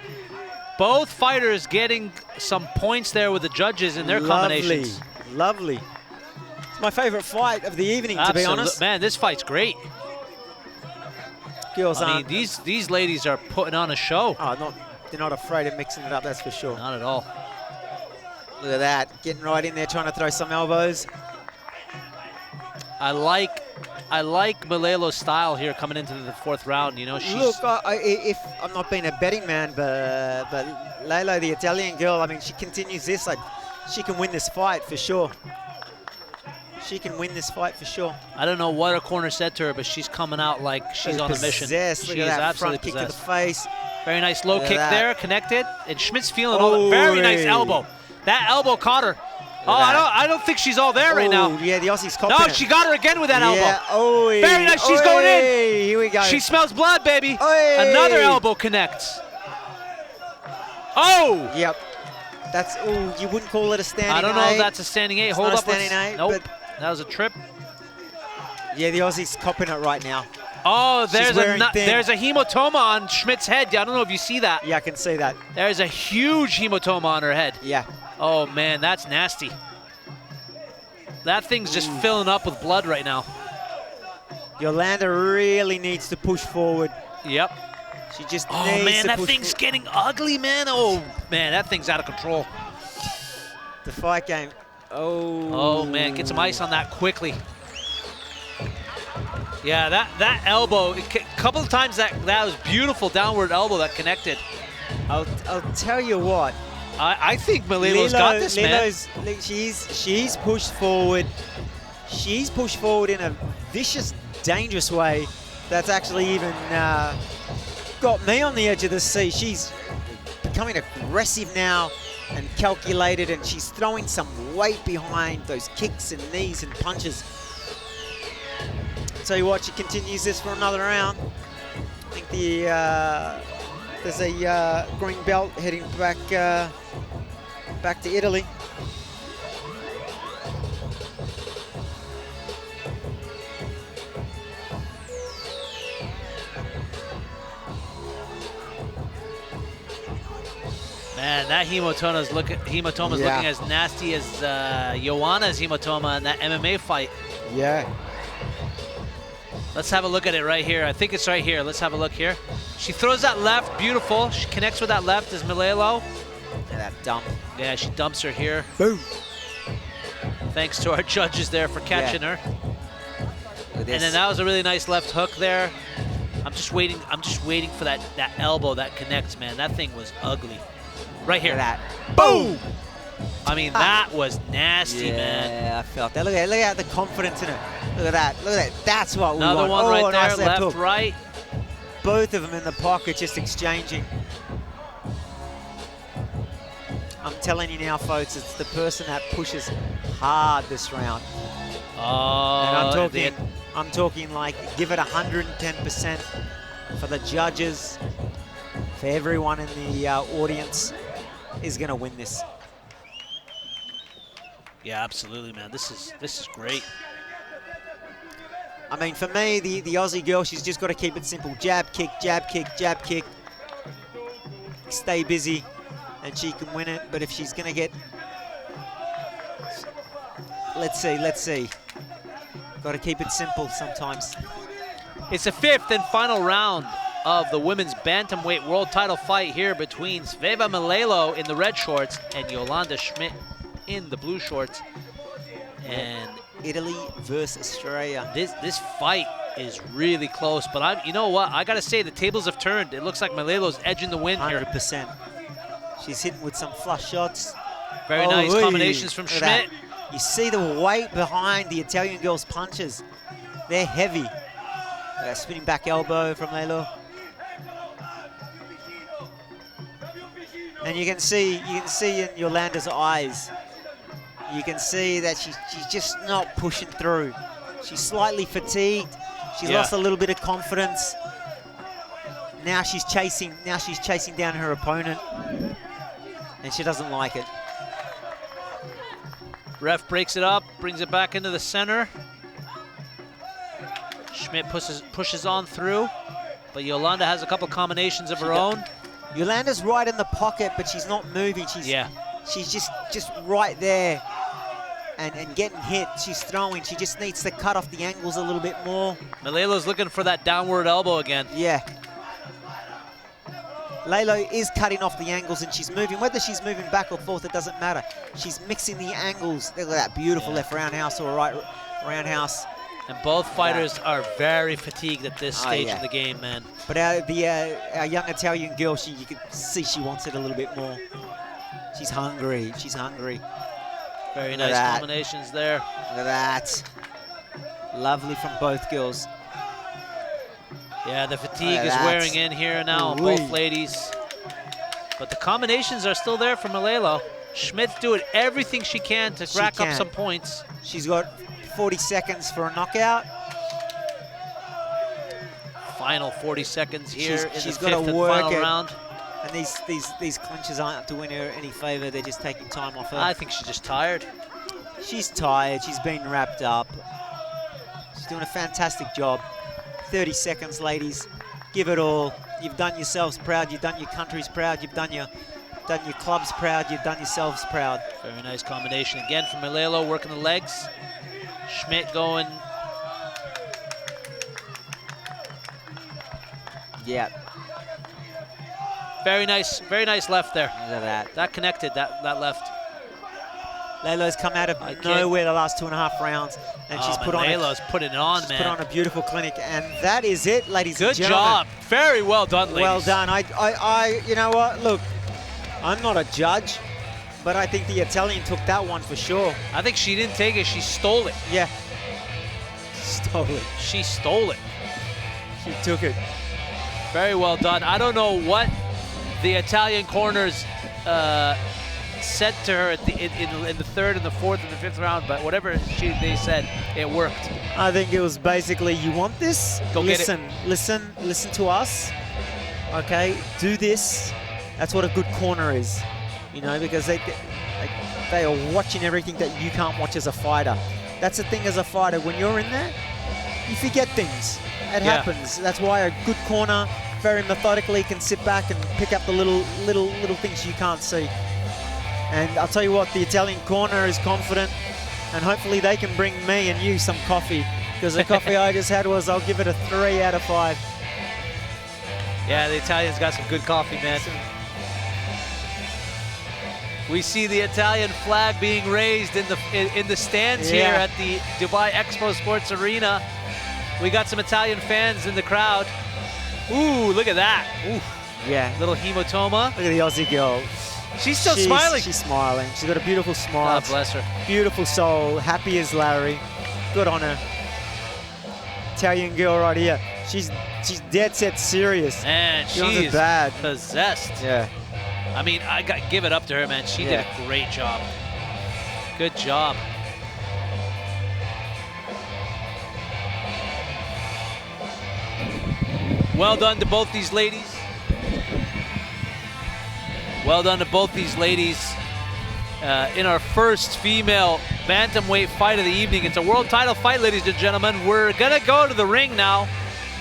Both fighters getting some points there with the judges in their combinations. Lovely. It's my favorite fight of the evening, to be honest. Man, this fight's great. Girls I mean, these ladies are putting on a show. Oh, they're not afraid of mixing it up, that's for sure. Not at all. Look at that, getting right in there, trying to throw some elbows. I like Malelo's style here coming into the fourth round. You know, she's... Look, if I'm not being a betting man, but Lalo, the Italian girl, I mean, she continues this, like, she can win this fight for sure. She can win this fight for sure. I don't know what her corner said to her, but she's coming out like she's on a mission. She is absolutely kick to the face. Very nice low kick there, connected. And Schmidt's feeling all very nice elbow. That elbow caught her. Oh, I don't think she's all there right now. Yeah, the Aussie's copping No, she got her again with that elbow. Very nice, she's going in. Here we go. She smells blood, baby. Another elbow connects. Oh! Yep. That's, you wouldn't call it a standing I don't know if that's a standing eight. Hold not up. A standing eight, nope. That was a trip. Yeah, the Aussie's copping it right now. Oh, there's a hematoma on Schmidt's head. I don't know if you see that. Yeah, I can see that. There's a huge hematoma on her head. Yeah. Oh, man, that's nasty. That thing's just filling up with blood right now. Yolanda really needs to push forward. Yep. She just oh, needs man, to that push thing's getting ugly, man. Oh, man, that thing's out of control. The fight game. Oh, man, get some ice on that quickly. Yeah, that elbow, a couple of times that was beautiful downward elbow that connected. I'll tell you what. I think Malelo's got this, man. She's pushed forward. She's pushed forward in a vicious, dangerous way that's actually even got me on the edge of the seat. She's becoming aggressive now and calculated, and she's throwing some weight behind those kicks and knees and punches. Tell you what, she continues this for another round. I think there's a green belt heading back to Italy. Man, that hematoma's looking as nasty as Joanna's hematoma in that MMA fight. Yeah. Let's have a look at it right here. I think it's right here. Let's have a look here. She throws that left, beautiful. She connects with that left as Malelo. And that dump. Yeah, she dumps her here. Boom. Thanks to our judges there for catching her. And then that was a really nice left hook there. I'm just waiting for that elbow that connects, man. That thing was ugly. Right here. Look at that. Boom! I mean, that was nasty, man. Yeah, I felt that. Look at the confidence in it. Look at that. Look at that. That's what we want. Another one right there, nice left, hook. right. Both of them in the pocket, just exchanging. I'm telling you now, folks, it's the person that pushes hard this round. Oh, and I'm talking like give it 110% for the judges, for everyone in the audience is going to win this. Yeah, absolutely, man. This is great. I mean, for me, the Aussie girl, she's just got to keep it simple. Jab, kick, jab, kick, jab, kick. Stay busy, and she can win it. But if she's going to get let's see, let's see. Got to keep it simple sometimes. It's the 5th and final round of the women's bantamweight world title fight here between SVEVA Malelo in the red shorts and Yolanda Schmidt in the blue shorts. And Italy versus Australia. This fight is really close, but you know what? I gotta say the tables have turned. It looks like Malelo's edging the win here. 100%. She's hitting with some flush shots. Very nice combinations from Schmidt. You see the weight behind the Italian girls' punches. They're heavy. Spinning back elbow from Lelo. And you can see in Yolanda's eyes, you can see that she's just not pushing through. She's slightly fatigued. She's lost a little bit of confidence. Now she's chasing down her opponent, and she doesn't like it. Ref breaks it up, brings it back into the center. Schmidt pushes on through, but Yolanda has a couple combinations of her own. Yolanda's right in the pocket, but she's not moving. She's just right there and getting hit. She's throwing. She just needs to cut off the angles a little bit more. Malelo's looking for that downward elbow again. Yeah. Lelo is cutting off the angles and she's moving. Whether she's moving back or forth, it doesn't matter. She's mixing the angles. Look at that beautiful left roundhouse or right roundhouse. And both fighters are very fatigued at this stage of the game, man. But our young Italian girl, you can see she wants it a little bit more. She's hungry. She's hungry. Very nice combinations there. Look at that. Lovely from both girls. Yeah, the fatigue is wearing in here now on both ladies. But the combinations are still there for Malelo. Schmidt's doing everything she can to rack up some points. She's got 40 seconds for a knockout. Final 40 seconds here in the 5th got to and work final it. round. And these clinches aren't doing her any favor. They're just taking time off her. I think she's just tired. She's tired. She's been wrapped up. She's doing a fantastic job. 30 seconds, ladies. Give it all. You've done yourselves proud. You've done your countries proud. You've done your clubs proud. You've done yourselves proud. Very nice combination again from Malelo, working the legs. Schmidt going. Yeah. Very nice left there. Look at that. That connected, that left. Lelo's come out of nowhere the last 2.5 rounds, and she's put on. Lelo's putting it on, man. Put on a beautiful clinic, and that is it, ladies and Good gentlemen. job. Very well done, ladies. Well done. I, you know what? Look, I'm not a judge, but I think the Italian took that one for sure. I think she didn't take it. She stole it. Yeah. Stole it. She stole it. She took it. Very well done. I don't know what the Italian corners said to her in the 3rd and the 4th and the 5th round, but whatever they said, it worked. I think it was basically, you want this? Go listen, get it. Listen to us. Okay, do this. That's what a good corner is, you know, because they are watching everything that you can't watch as a fighter. That's the thing as a fighter. When you're in there, you forget things. It happens. That's why a good corner very methodically can sit back and pick up the little things you can't see. And I'll tell you what, the Italian corner is confident, and hopefully they can bring me and you some coffee, because the coffee I just had was, I'll give it a 3 out of 5. Yeah, the Italians got some good coffee, man. We see the Italian flag being raised in the stands here at the Dubai Expo Sports Arena. We got some Italian fans in the crowd. Ooh, look at that. Ooh. Yeah. Little hematoma. Look at the Aussie girl. She's still smiling. She's smiling. She's got a beautiful smile. God bless her. Beautiful soul. Happy as Larry. Good on her. Italian girl right here. She's dead set serious. Man, she's possessed. Yeah. I mean, I got give it up to her, man. She did a great job. Good job. Well done to both these ladies. Well done to both these ladies in our first female bantamweight fight of the evening. It's a world title fight, ladies and gentlemen. We're gonna go to the ring now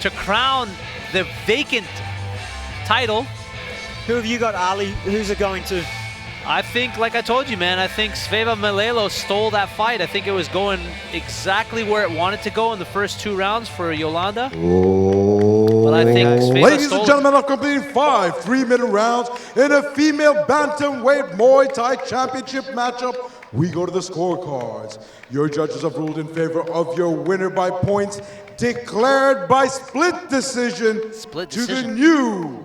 to crown the vacant title. Who have you got, Ali? Who's it going to? I think, like I told you, man, I think SVEVA Malelo stole that fight. I think it was going exactly where it wanted to go in the first 2 rounds for Yolanda. But I think SVEVA Ladies stole and gentlemen, are completing 5 3-minute rounds in a female bantamweight Muay Thai championship matchup. We go to the scorecards. Your judges have ruled in favor of your winner by points, declared by split decision, to the new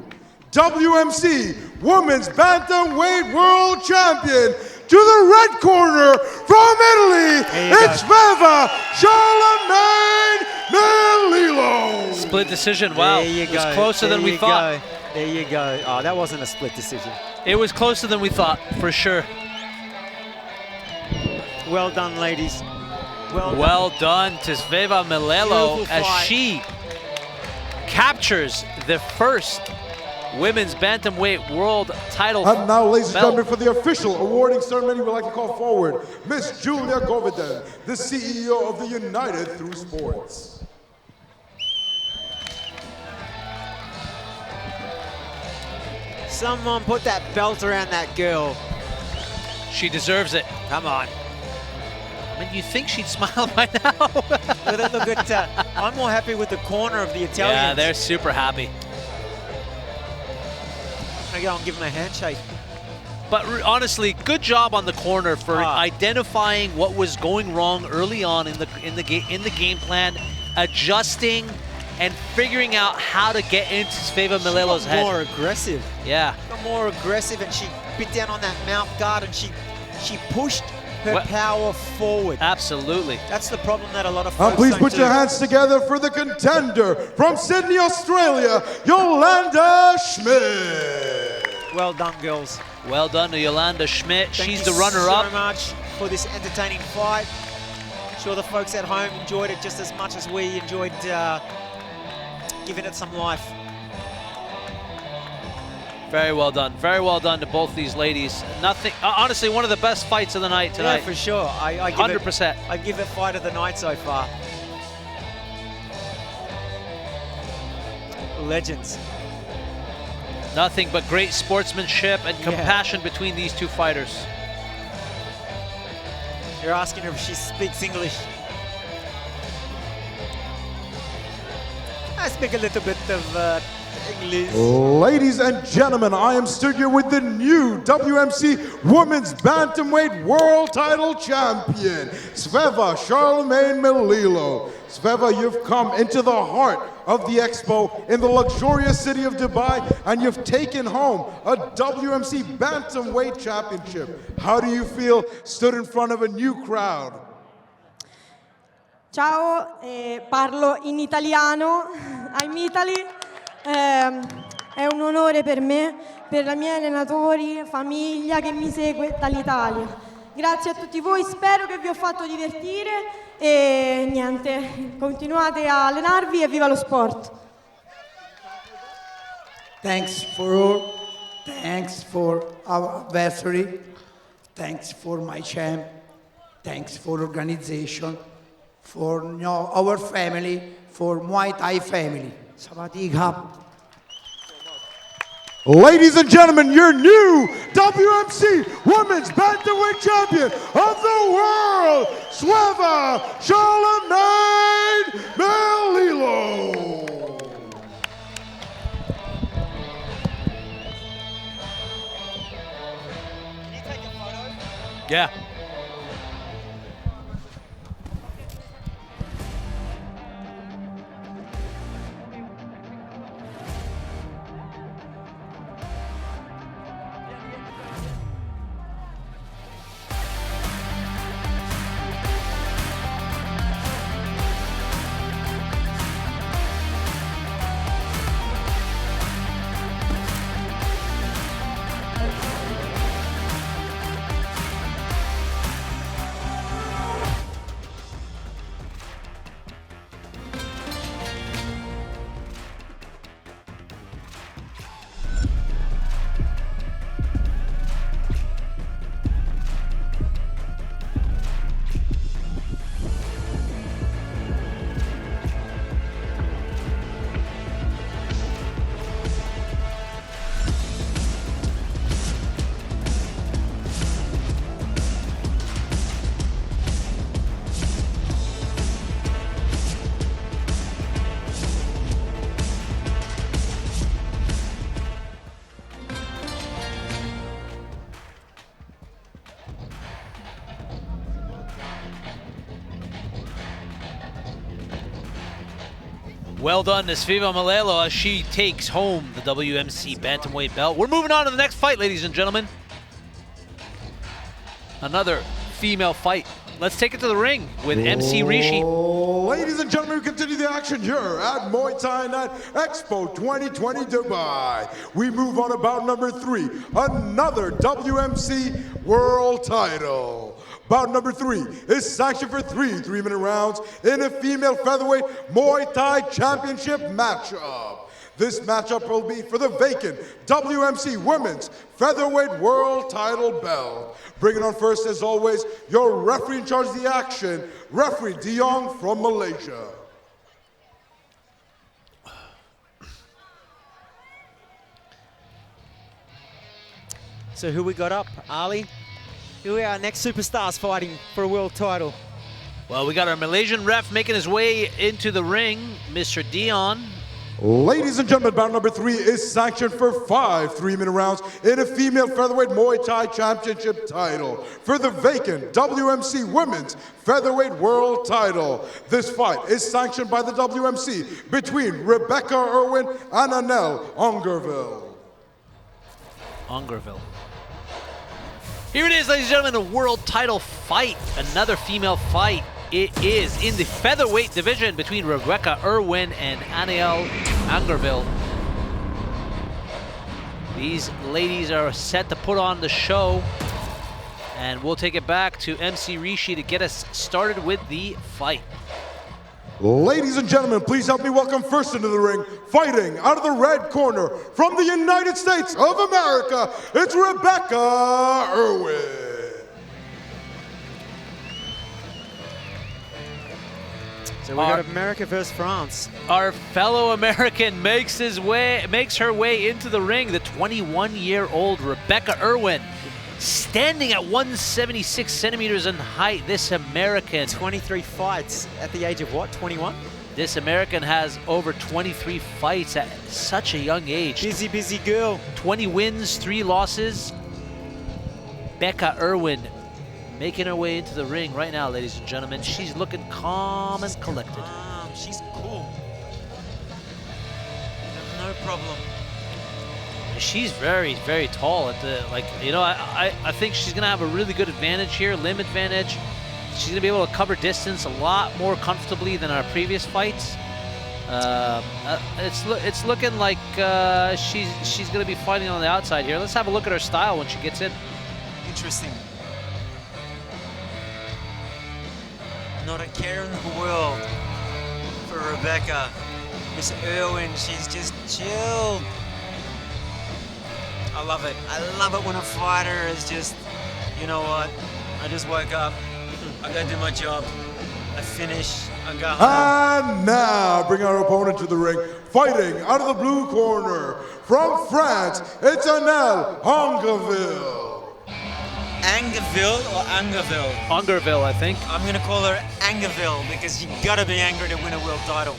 WMC Women's Bantamweight World Champion. To the red corner from Italy, it's SVEVA Charlemagne Melillo. Split decision, wow. There you it go. was closer than we thought. There you go. Oh, that wasn't a split decision. It was closer than we thought, for sure. Well done, ladies. Well done to SVEVA Malelo as she captures the first Women's Bantamweight World title. And now, ladies and belt. gentlemen, for the official awarding ceremony, we'd like to call forward Miss Julia Goveden, the CEO of the United Through Sports. Someone put that belt around that girl. She deserves it. Come on. I mean, you think she'd smile by now? Look at, I'm more happy with the corner of the Italians. Yeah, they're super happy. I'm gonna go and give them a handshake. But honestly, good job on the corner for identifying what was going wrong early on in the game plan, adjusting and figuring out how to get into SVEVA Malelo's head. More aggressive. Yeah. Got more aggressive, and she bit down on that mouth guard, and she pushed her power forward. Absolutely. That's the problem that a lot of folks Please don't put do. your hands together for the contender from Sydney, Australia, Yolanda Schmidt. Well done, girls. Well done to Yolanda Schmidt. Thank She's you the runner-up. so much for this entertaining fight. I'm sure the folks at home enjoyed it just as much as we enjoyed giving it some life. Very well done. Very well done to both these ladies. Nothing. Honestly, one of the best fights of the night tonight. Yeah, for sure. I give 100%. I give it fight of the night so far. Legends. Nothing but great sportsmanship and compassion between these two fighters. You're asking her if she speaks English. I speak a little bit of English. Ladies and gentlemen, I am stood here with the new WMC Women's Bantamweight World Title Champion, SVEVA Charlemagne Melillo. SVEVA, you've come into the heart of the Expo in the luxurious city of Dubai, and you've taken home a WMC Bantamweight Championship. How do you feel stood in front of a new crowd? Ciao, parlo in italiano. I'm Italy. È un onore per me, per i miei allenatori, famiglia che mi segue dall'Italia. Grazie a tutti voi, spero che vi ho fatto divertire e niente, continuate a allenarvi e viva lo sport. Thanks for all. Thanks for our adversary. Thanks for my champ. Thanks for organization. For our family. For Muay Thai family. Sawadee-khap. Ladies and gentlemen, your new WMC Women's Bantamweight Champion of the World, SVEVA Charlemagne Melillo. Yeah. Well done to SVEVA Malelo as she takes home the WMC Bantamweight belt. We're moving on to the next fight, ladies and gentlemen. Another female fight. Let's take it to the ring with MC Rishi. Ladies and gentlemen, we continue the action here at Muay Thai Night Expo 2020 Dubai. We move on to bout number 3, another WMC world title. Bout number 3 is sanctioned for 3 3-minute rounds in a female featherweight Muay Thai championship matchup. This matchup will be for the vacant WMC Women's Featherweight World Title belt. Bringing on first, as always, your referee in charge of the action, Referee Dion from Malaysia. So who we got up, Ali? Who are our next superstars fighting for a world title? Well, we got our Malaysian ref making his way into the ring, Mr. Dion. Ladies and gentlemen, bout number 3 is sanctioned for 5 3-minute rounds in a female featherweight Muay Thai championship title for the vacant WMC Women's Featherweight World Title. This fight is sanctioned by the WMC between Rebecca Irwin and Anel Ongerville. Here it is, ladies and gentlemen, a world title fight, another female fight. It is in the featherweight division between Rebecca Irwin and Anel Ongerville. These ladies are set to put on the show, and we'll take it back to MC Rishi to get us started with the fight. Ladies and gentlemen, please help me welcome first into the ring, fighting out of the red corner from the United States of America, it's Rebecca Irwin. So we got America versus France. Our fellow American makes her way into the ring. The 21-year-old Rebecca Irwin, standing at 176 centimeters in height. This American, 23 fights at the age of what? 21. This American has over 23 fights at such a young age. Busy girl. 20 wins, 3 losses. Rebecca Irwin making her way into the ring right now, ladies and gentlemen. She's looking calm and collected. She's cool. No problem. She's very, very tall at the, I think she's gonna have a really good advantage here, limb advantage. She's gonna be able to cover distance a lot more comfortably than our previous fights. It's looking like she's gonna be fighting on the outside here. Let's have a look at her style when she gets in. Interesting. Not a care in the world for Rebecca. Miss Irwin, she's just chilled. I love it. I love it when a fighter is just, you know what, I just woke up, I gotta do my job, I finish, I go home. And now, bring our opponent to the ring, fighting out of the blue corner from France, it's Anel Ongerville. Angeville or Angerville? Ongerville, I think. I'm gonna call her Angerville because you gotta be angry to win a world title.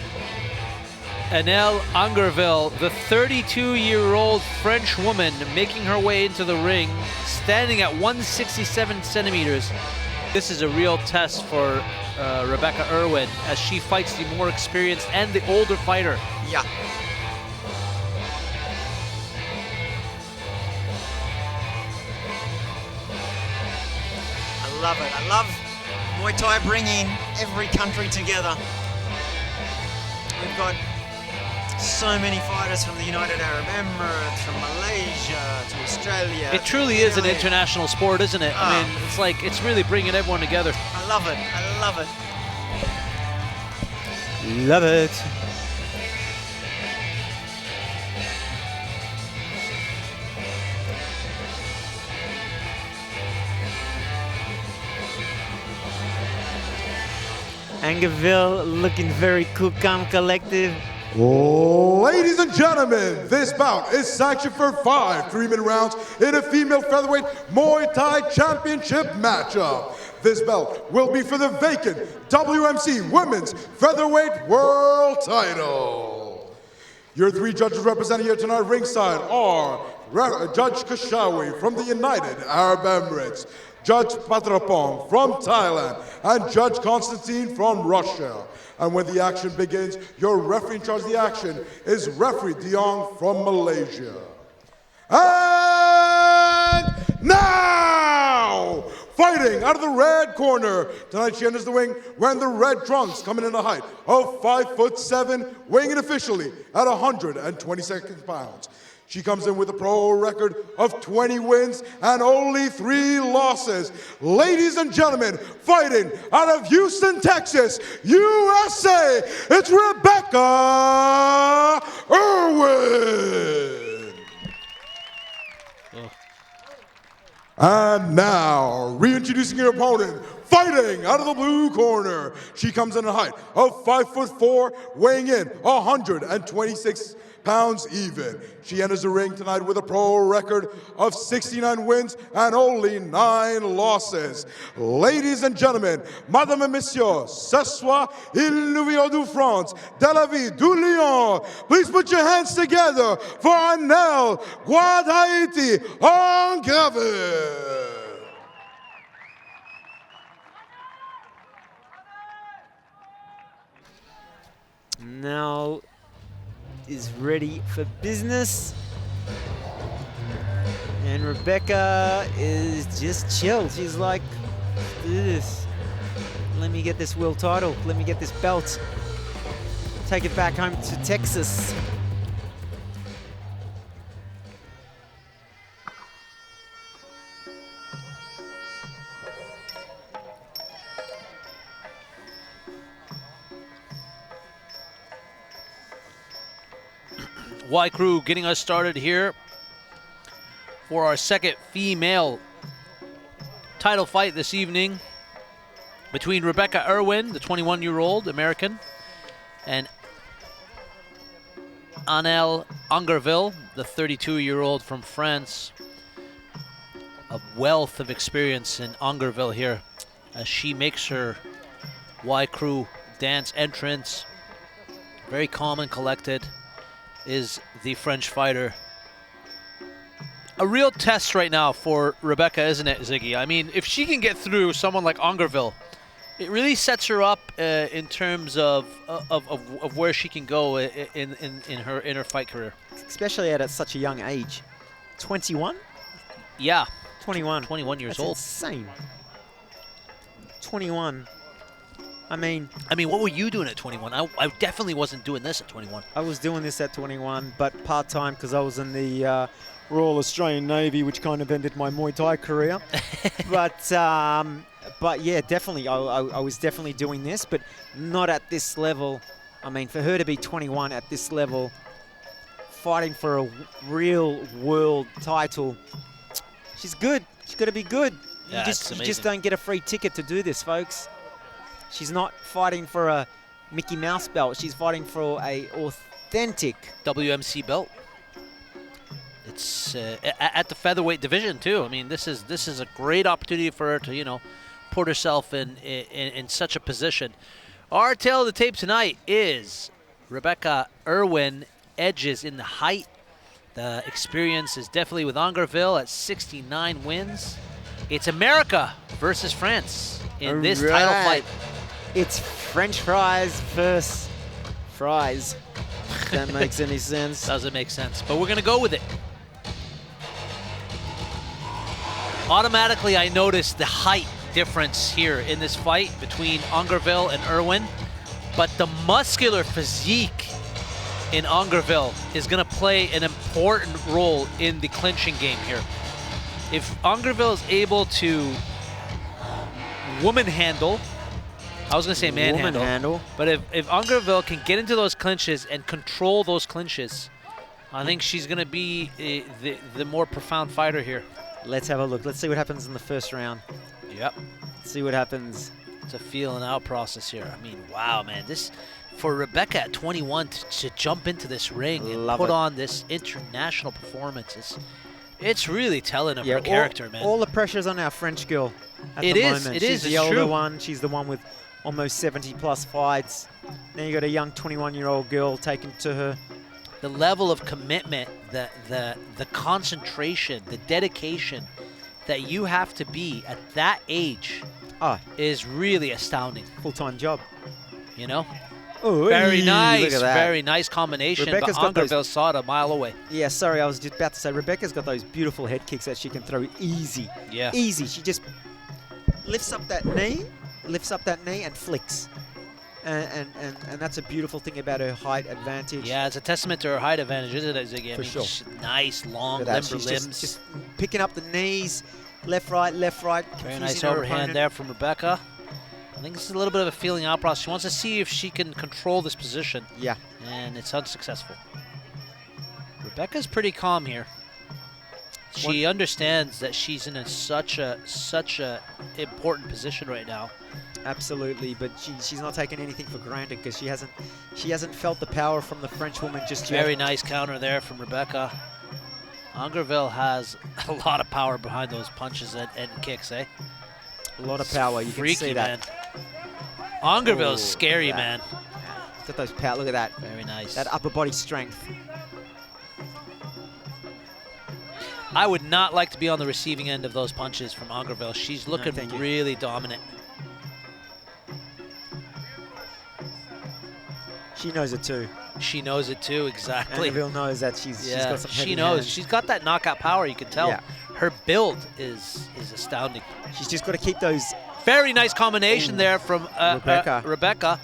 Anel Ongerville, the 32-year-old French woman making her way into the ring, standing at 167 centimeters. This is a real test for Rebecca Irwin as she fights the more experienced and the older fighter. Yeah. I love it. I love Muay Thai bringing every country together. We've got so many fighters from the United Arab Emirates, from Malaysia to Australia. It truly is an international sport, isn't it? I mean, it's really bringing everyone together. I love it. I love it. Love it. Angerville looking very cool, calm, collected. Ladies and gentlemen, this bout is sanctioned for 5 3-minute rounds in a female featherweight Muay Thai championship matchup. This belt will be for the vacant WMC Women's Featherweight World Title. Your 3 judges representing here tonight ringside are Judge Kashawi from the United Arab Emirates, Judge Patrapong from Thailand, and Judge Constantine from Russia. And when the action begins, your referee in charge of the action is Referee Diong from Malaysia. And now, fighting out of the red corner, tonight she enters the ring wearing the red trunks, coming in a height of 5'7", weighing in officially at 126 pounds. She comes in with a pro record of 20 wins and only 3 losses. Ladies and gentlemen, fighting out of Houston, Texas, USA, it's Rebecca Irwin. And now, reintroducing your opponent, fighting out of the blue corner. She comes in a height of 5'4", weighing in 126 pounds even. She enters the ring tonight with a pro record of 69 wins and only 9 losses. Ladies and gentlemen, Madame et Messieurs, ce soir, il nous vient de France, de la ville du Lyon. Please put your hands together for Anel Guadhaiti Angave. Now is ready for business. And Rebecca is just chill. She's like, let's do this. Let me get this world title. Let me get this belt. Take it back home to Texas. Y Crew getting us started here for our second female title fight this evening between Rebecca Irwin, the 21-year-old American, and Anel Angerville, the 32-year-old from France. A wealth of experience in Angerville here as she makes her Y Crew dance entrance. Very calm and collected is the French fighter. A real test right now for Rebecca, isn't it, Ziggy? I mean, if she can get through someone like Angerville, it really sets her up in terms of where she can go in her fight career. Especially at such a young age. 21? Yeah. 21. 21 years old. That's insane. 21. I mean, what were you doing at 21? I definitely wasn't doing this at 21. I was doing this at 21, but part-time because I was in the Royal Australian Navy, which kind of ended my Muay Thai career. But yeah, definitely, I was definitely doing this, but not at this level. I mean, for her to be 21 at this level, fighting for a real world title, she's good. She's got to be good. Yeah, you just don't get a free ticket to do this, folks. She's not fighting for a Mickey Mouse belt. She's fighting for a authentic WMC belt. It's at the featherweight division too. I mean, this is a great opportunity for her to put herself in such a position. Our tale of the tape tonight is Rebecca Irwin edges in the height. The experience is definitely with Angerville at 69 wins. It's America versus France in this title fight. It's French fries versus fries. If that makes any sense. Doesn't make sense, but we're going to go with it. Automatically, I noticed the height difference here in this fight between Angerville and Irwin, but the muscular physique in Angerville is going to play an important role in the clinching game here. If Angerville is able to woman handle, I was going to say manhandle, but if Angerville can get into those clinches and control those clinches, I think she's going to be the more profound fighter here. Let's have a look. Let's see what happens in the first round. Yep. Let's see what happens. It's a feeling out process here. I mean, wow, man. This, for Rebecca at 21 to jump into this ring and put on this international performance, it's really telling of her character, man. All the pressure's on our French girl at the moment. She's the older one. She's the one with almost 70+ fights. Then you got a young 21-year-old girl taken to her. The level of commitment, the concentration, the dedication that you have to be at that age is really astounding. Full-time job. You know? Ooh, very nice. Look at that. Very nice combination. Rebecca's but got Angerville saw it a mile away. Yeah, sorry, I was just about to say, Rebecca's got those beautiful head kicks that she can throw easy. Yeah. Easy. She just lifts up that knee and flicks. And that's a beautiful thing about her height advantage. Yeah, it's a testament to her height advantage, isn't it, Ziggy? For sure. Nice, long, Look at that. limber She's limbs. Just picking up the knees, left, right. Very nice overhand there from Rebecca. I think this is a little bit of a feeling out process. She wants to see if she can control this position. Yeah. And it's unsuccessful. Rebecca's pretty calm here. She understands that she's in such a important position right now. Absolutely, but she's not taking anything for granted because she hasn't felt the power from the French woman just yet. Very nice counter there from Rebecca. Angerville has a lot of power behind those punches and kicks, eh? A lot of power. You freaky, can see that. Man. Angerville's scary, man. Yeah. Look at those power. Look at that. Very nice. That upper body strength. I would not like to be on the receiving end of those punches from Angerville. She's looking really dominant. She knows it too. She knows it too, exactly. Angerville knows that she's got some heavy she knows. hands. She's got that knockout power, you can tell. Yeah. Her build is astounding. She's just got to keep those... Very nice combination there from Rebecca.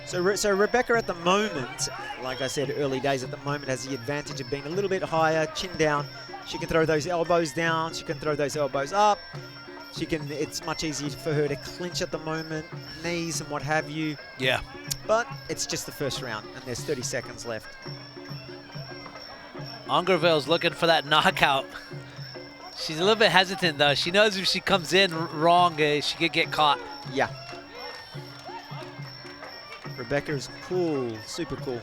So Rebecca at the moment, like I said, early days at the moment, has the advantage of being a little bit higher, chin down. She can throw those elbows down. She can throw those elbows up. It's much easier for her to clinch at the moment, knees and what have you. Yeah. But it's just the first round, and there's 30 seconds left. Angerville's looking for that knockout. She's a little bit hesitant, though. She knows if she comes in wrong, she could get caught. Yeah. Rebecca's cool, super cool.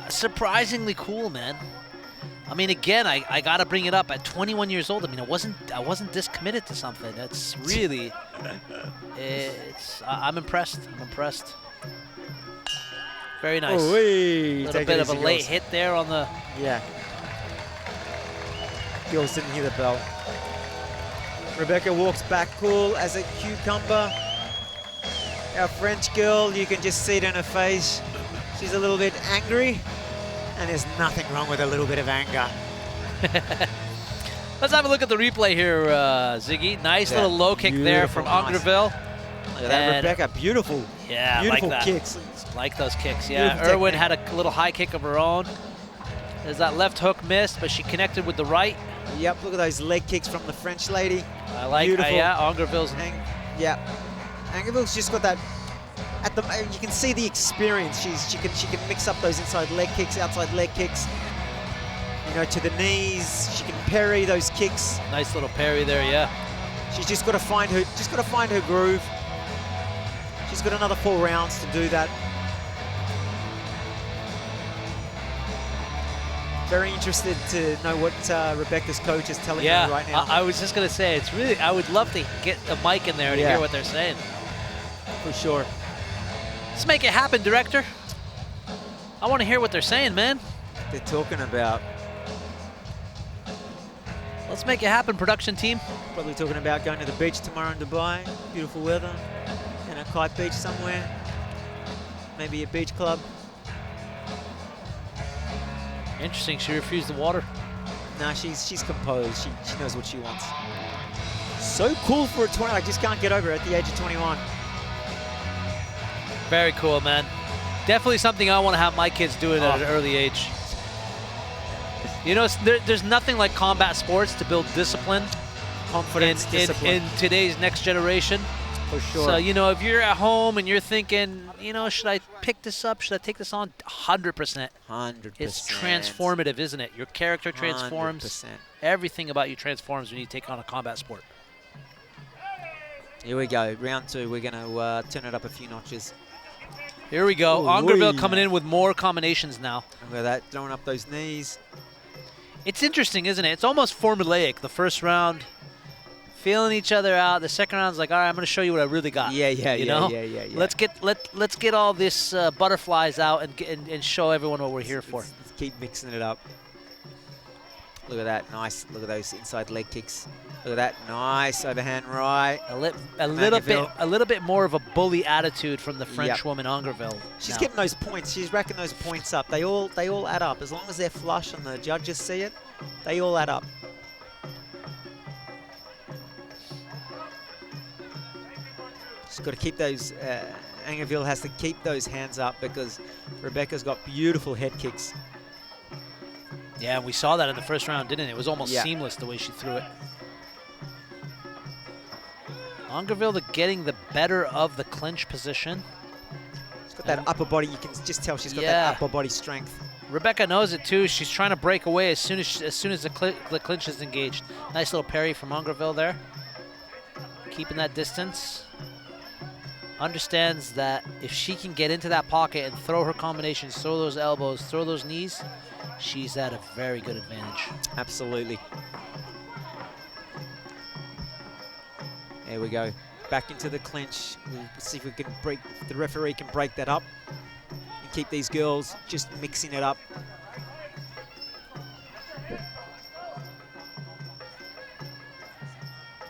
Surprisingly cool, man. I mean, again, I gotta bring it up. At 21 years old, I mean, I wasn't this committed to something. That's really, I'm impressed. I'm impressed. Very nice. Oh, a little bit of a late hit there on the. Yeah. Girls didn't hear the bell. Rebecca walks back cool as a cucumber. Our French girl, you can just see it in her face. She's a little bit angry, and there's nothing wrong with a little bit of anger. Let's have a look at the replay here, Ziggy. Nice little low kick there from Angerville. Look at that, Rebecca, beautiful. Yeah, beautiful like that. kicks. Like those kicks, yeah. Beautiful Irwin technique. had a little high kick of her own. There's that left hook missed, but she connected with the right. Yep, look at those leg kicks from the French lady. I like, beautiful. Yeah, Angerville's. Yeah, Angerville's just got that. You can see the experience. She can mix up those inside leg kicks, outside leg kicks. You know, to the knees. She can parry those kicks. Nice little parry there, yeah. She's just got to find her groove. She's got another 4 rounds to do that. Very interested to know what Rebecca's coach is telling her right now. I was just gonna say, it's really. I would love to get a mic in there to hear what they're saying. For sure. Let's make it happen, director. I want to hear what they're saying, man. They're talking about. Let's make it happen, production team. Probably talking about going to the beach tomorrow in Dubai. Beautiful weather. In a kite beach somewhere. Maybe a beach club. Interesting. She refused the water. Nah, she's composed. She knows what she wants. So cool for a 20. I just can't get over it at the age of 21. Very cool, man. Definitely something I want to have my kids doing at an early age. You know, there's nothing like combat sports to build discipline. Confidence, discipline. In today's next generation. For sure. So, you know, if you're at home and you're thinking, you know, should I pick this up? Should I take this on? 100%. 100%. It's transformative, isn't it? Your character transforms. 100%. Everything about you transforms when you take on a combat sport. Here we go. Round 2. We're going to turn it up a few notches. Here we go. Angerville coming in with more combinations now. Look at that. Throwing up those knees. It's interesting, isn't it? It's almost formulaic. The first round, feeling each other out. The second round's like, all right, I'm going to show you what I really got. Yeah. Let's get all this butterflies out and show everyone what we're here for. Let's keep mixing it up. Look at that, nice. Look at those inside leg kicks. Look at that, nice overhand right. A little bit more of a bully attitude from the French woman Angerville. She's getting those points. She's racking those points up. They all add up. As long as they're flush and the judges see it, they all add up. She's got to keep those. Angerville has to keep those hands up because Rebecca's got beautiful head kicks. Yeah, we saw that in the first round, didn't it? It was almost seamless the way she threw it. Angerville getting the better of the clinch position. She's got that upper body. You can just tell she's got that upper body strength. Rebecca knows it too. She's trying to break away as soon as the clinch is engaged. Nice little parry from Angerville there. Keeping that distance. Understands that if she can get into that pocket and throw her combinations, throw those elbows, throw those knees, she's at a very good advantage. Absolutely. There we go. Back into the clinch. We'll see if we can break. The referee can break that up and keep these girls just mixing it up.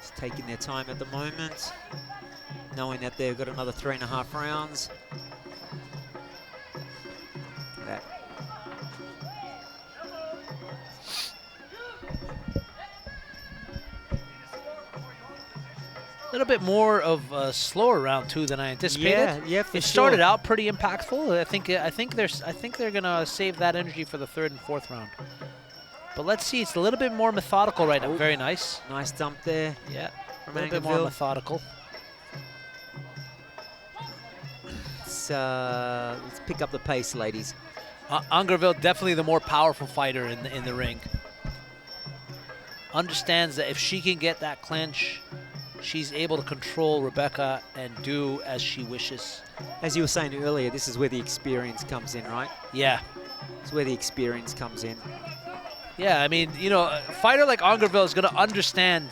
Just taking their time at the moment, knowing that they've got another 3.5 rounds. That. A little bit more of a slower round two than I anticipated. Yeah, for it started out pretty impactful. I think they're gonna save that energy for the 3rd and 4th round. But let's see, it's a little bit more methodical right now. Very nice. Nice dump there. Yeah, a little bit more methodical. Let's pick up the pace, ladies. Angerville definitely the more powerful fighter in the ring. Understands that if she can get that clinch, she's able to control Rebecca and do as she wishes. As you were saying earlier, this is where the experience comes in, right? Yeah. It's where the experience comes in. Yeah, I mean, you know, a fighter like Angerville is going to understand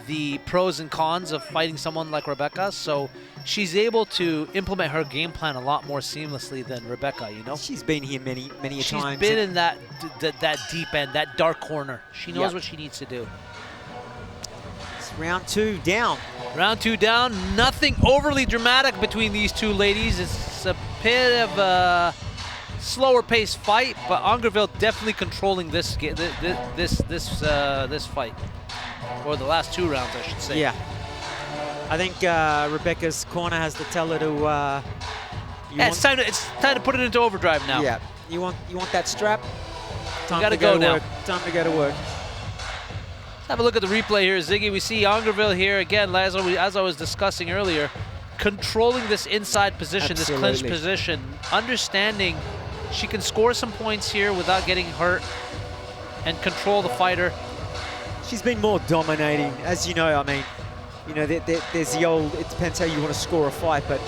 the pros and cons of fighting someone like Rebecca, so she's able to implement her game plan a lot more seamlessly than Rebecca, you know? She's been here many times. She's been in that deep end, that dark corner. She knows what she needs to do. It's round 2 down. Round 2 down. Nothing overly dramatic between these two ladies. It's a bit of a slower paced fight, but Angerville definitely controlling this fight, or the last 2 rounds, I should say. Yeah. I think Rebecca's corner has to tell her to. It's time to put it into overdrive now. Yeah. You want that strap? Time gotta to go now. work. Time to go to work. Let's have a look at the replay here, Ziggy. We see Angerville here again, as I was discussing earlier, controlling this inside position, this clinch position, understanding she can score some points here without getting hurt and control the fighter. She's been more dominating, as you know. I mean, you know, there's the old, it depends how you want to score a fight, but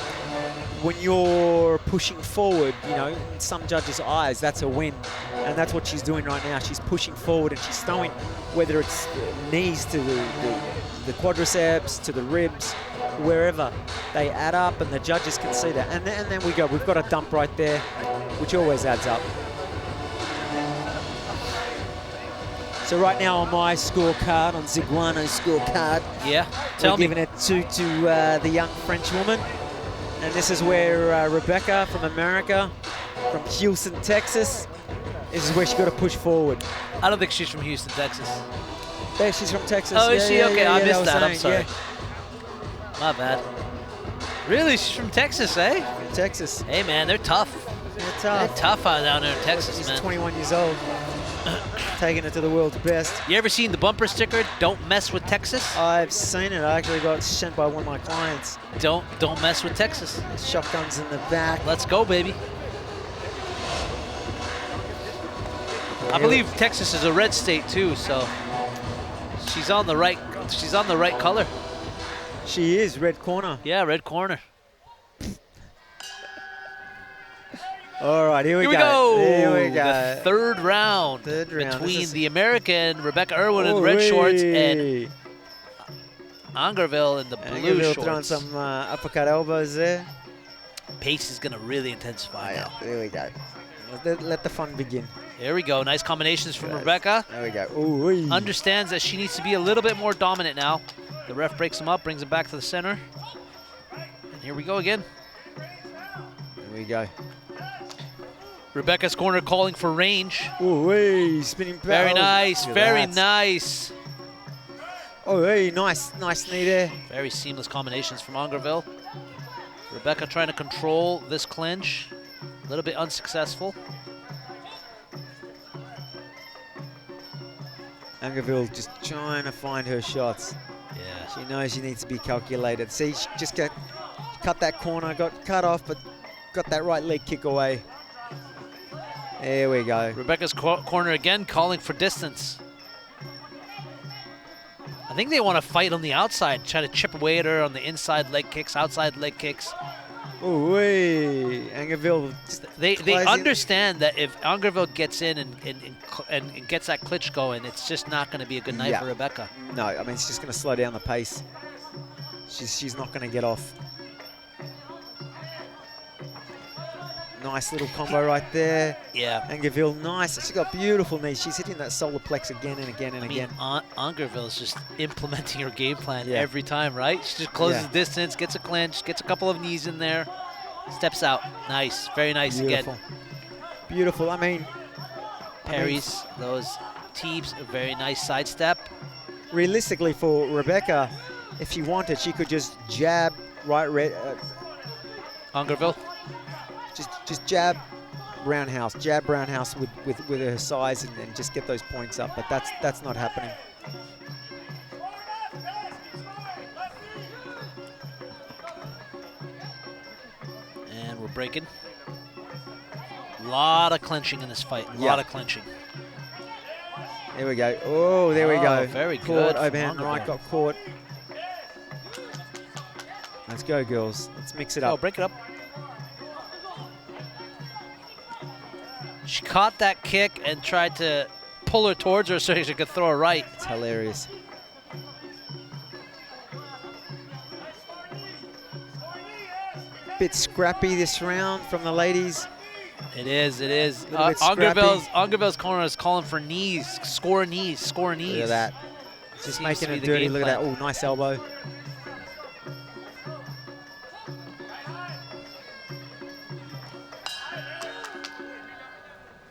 when you're pushing forward, you know, in some judges' eyes, that's a win. And that's what she's doing right now. She's pushing forward and she's throwing, whether it's knees to the quadriceps, to the ribs, wherever. They add up and the judges can see that. And then we go. We've got a dump right there, which always adds up. So right now on my scorecard, on Ziguano's scorecard, we're giving it to the young French woman. And this is where Rebecca from America, from Houston, Texas, this is where she got to push forward. I don't think she's from Houston, Texas. Yeah, she's from Texas. Oh, is she? Okay, I missed that. I'm saying, sorry. My bad. Really? She's from Texas, eh? From Texas. Hey, man, they're tough. They're tough. They're tough out down there in Texas, She's man. 21 years old, taking it to the world's best. You ever seen the bumper sticker, "Don't mess with Texas"? I've seen it. I actually got sent by one of my clients. Don't mess with Texas. Shotguns in the back. Let's go, baby. I believe Texas is a red state too, so she's on the right color. She is red corner. Yeah, red corner. All right, here we go. Here we go. The third round between the American Rebecca Irwin in the red shorts and Angerville in the blue shorts. Throwing some uppercut elbows there. Pace is going to really intensify now. There we go. Let the fun begin. There we go. Nice combinations from Rebecca. There we go. Ooh, understands that she needs to be a little bit more dominant now. The ref breaks him up, brings him back to the center. And here we go again. There we go. Rebecca's corner calling for range. Ooh, spinning back. Very nice, very nice. Oh, hey, nice knee there. Very seamless combinations from Angerville. Rebecca trying to control this clinch. A little bit unsuccessful. Angerville just trying to find her shots. Yeah. She knows she needs to be calculated. See, she just cut that corner, got cut off, but got that right leg kick away. There we go. Rebecca's corner again calling for distance. I think they want to fight on the outside, try to chip away at her on the inside leg kicks, outside leg kicks. Ooh, Angerville. They understand that if Angerville gets in and gets that clinch going, it's just not going to be a good night for Rebecca. No, I mean, it's just going to slow down the pace. She's not going to get off. Nice little combo right there. Yeah. Angerville, nice. She's got beautiful knees. She's hitting that solar plex again and again and again. Angerville is just implementing her game plan every time, right? She just closes the distance, gets a clinch, gets a couple of knees in there, steps out. Nice, very nice Beautiful. again. Beautiful. I mean, parries, those teeps, a very nice sidestep. Realistically, for Rebecca, if she wanted, she could just jab right. Angerville. Just jab roundhouse with her size and just get those points up. But that's not happening. And we're breaking. A lot of clinching in this fight. A lot of clinching. There we go. Oh, there we go. Very caught, good. Overhand right, got caught. Let's go, girls. Let's mix it up. Oh, break it up. She caught that kick and tried to pull her towards her so she could throw her right. It's hilarious. Bit scrappy this round from the ladies. It is, it is. Angerville's corner is calling for knees. Score knees, score knees. Look at that. Just making it dirty. Look at that. Oh, nice elbow.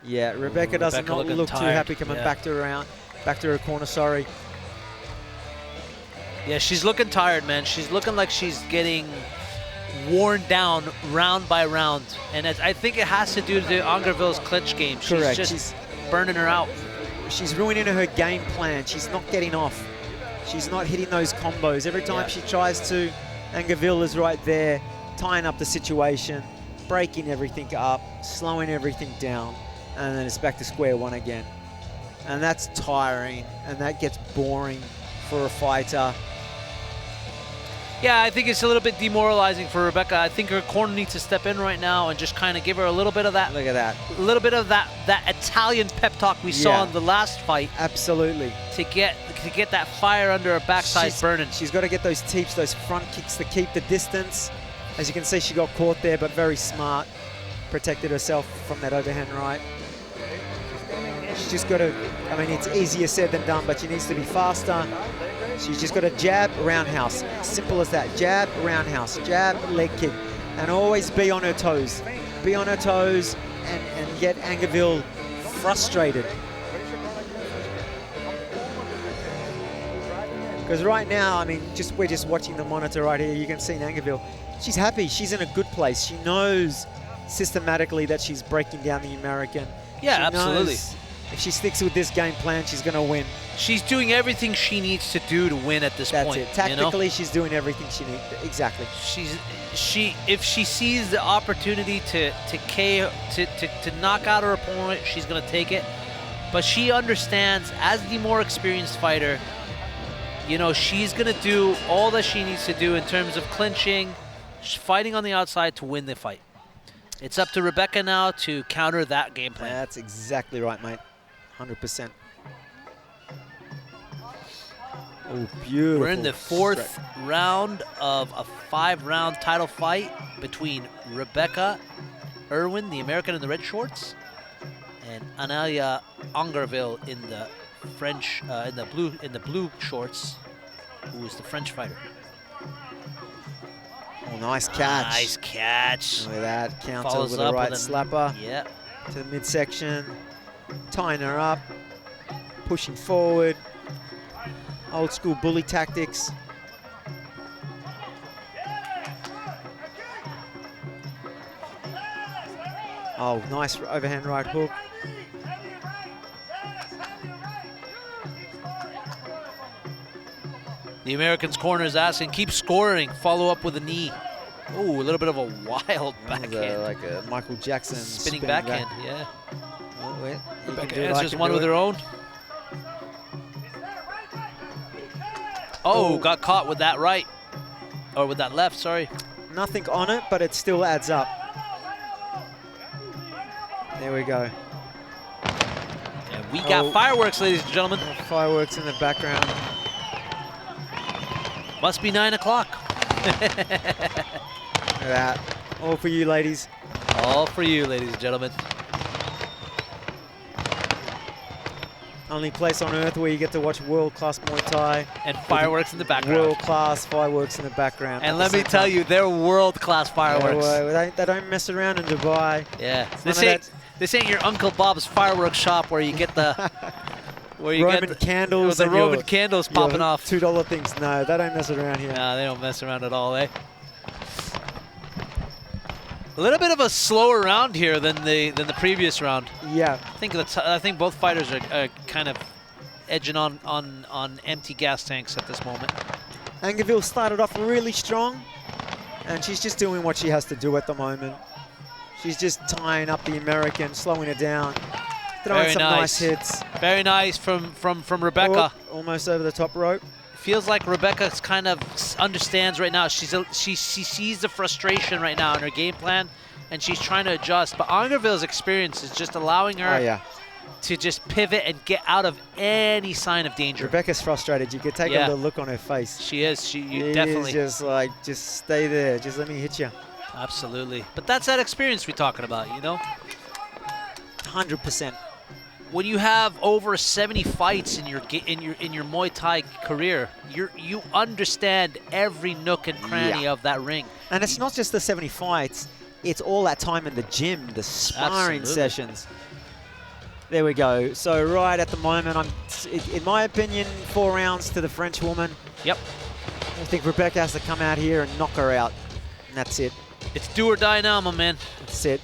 Yeah, Rebecca doesn't look too happy coming back to her corner, sorry. Yeah, she's looking tired, man. She's looking like she's getting worn down round by round. And I think it has to do to Angerville's clinch game. Correct. She's just burning her out. She's ruining her game plan. She's not getting off. She's not hitting those combos. Every time she tries to, Angerville is right there, tying up the situation, breaking everything up, slowing everything down. And then it's back to square one again. And that's tiring, and that gets boring for a fighter. Yeah, I think it's a little bit demoralizing for Rebecca. I think her corner needs to step in right now and just kind of give her a little bit of that. Look at that. A little bit of that Italian pep talk we saw in the last fight. Absolutely. To get that fire under her backside burning. She's got to get those teeps, those front kicks to keep the distance. As you can see, she got caught there, but very smart. Protected herself from that overhand right. She's just got to, I mean, it's easier said than done, but she needs to be faster. She's just got to jab, roundhouse. Simple as that. Jab, roundhouse. Jab, leg kick. And always be on her toes. Be on her toes and get Angerville frustrated. Because right now, I mean, we're just watching the monitor right here. You can see Angerville. She's happy. She's in a good place. She knows systematically that she's breaking down the American. Yeah, she absolutely. Knows if she sticks with this game plan, she's going to win. She's doing everything she needs to do to win at this point. That's it. Tactically, she's doing everything she needs. Exactly. If she sees the opportunity to knock out her opponent, she's going to take it. But she understands, as the more experienced fighter, you know, she's going to do all that she needs to do in terms of clinching, fighting on the outside to win the fight. It's up to Rebecca now to counter that game plan. That's exactly right, mate. 100%. Oh, beautiful. We're in the fourth round of a 5-round title fight between Rebecca Irwin, the American in the red shorts, and Analia Angerville in the French, in the blue shorts, who is the French fighter. Oh, nice catch. Nice catch. Look at that. Counter Follows with a up right with slapper. Yeah. To the midsection. Tying her up. Pushing forward. Old school bully tactics. Oh, nice overhand right hook. The Americans' corner is asking, keep scoring, follow up with a knee. Oh, a little bit of a wild backhand. Like a Michael Jackson spinning backhand, yeah. Oh, wait. Rebecca answers one with her own. Oh, got caught with that right. Or with that left, sorry. Nothing on it, but it still adds up. There we go. And we got fireworks, ladies and gentlemen. Fireworks in the background. Must be 9 o'clock. Look at that. All for you, ladies. All for you, ladies and gentlemen. Only place on earth where you get to watch world-class Muay Thai. And fireworks in the background. World-class fireworks in the background. And let me tell you, they're world-class fireworks. They don't mess around in Dubai. Yeah. This ain't your Uncle Bob's fireworks shop where you get the... where you Roman get the candles. the Roman candles popping off. $2 things. No, they don't mess around here. Nah, they don't mess around at all, eh? A little bit of a slower round here than the previous round. Yeah. I think both fighters are kind of edging on empty gas tanks at this moment. Angerville started off really strong, and she's just doing what she has to do at the moment. She's just tying up the American, slowing it down, throwing some nice hits. Very nice from Rebecca. Oh, almost over the top rope. Feels like Rebecca kind of understands right now. She sees the frustration right now in her game plan, and she's trying to adjust. But Angerville's experience is just allowing her to just pivot and get out of any sign of danger. Rebecca's frustrated. You could take a little look on her face. She is. You definitely. Just like, just stay there. Just let me hit you. Absolutely. But that's that experience we're talking about, you know? 100%. When you have over 70 fights in your Muay Thai career, you understand every nook and cranny of that ring. And it's not just the 70 fights; it's all that time in the gym, the sparring sessions. There we go. So right at the moment, in my opinion, 4 rounds to the French woman. Yep. I think Rebecca has to come out here and knock her out, and that's it. It's do or die now, my man. That's it.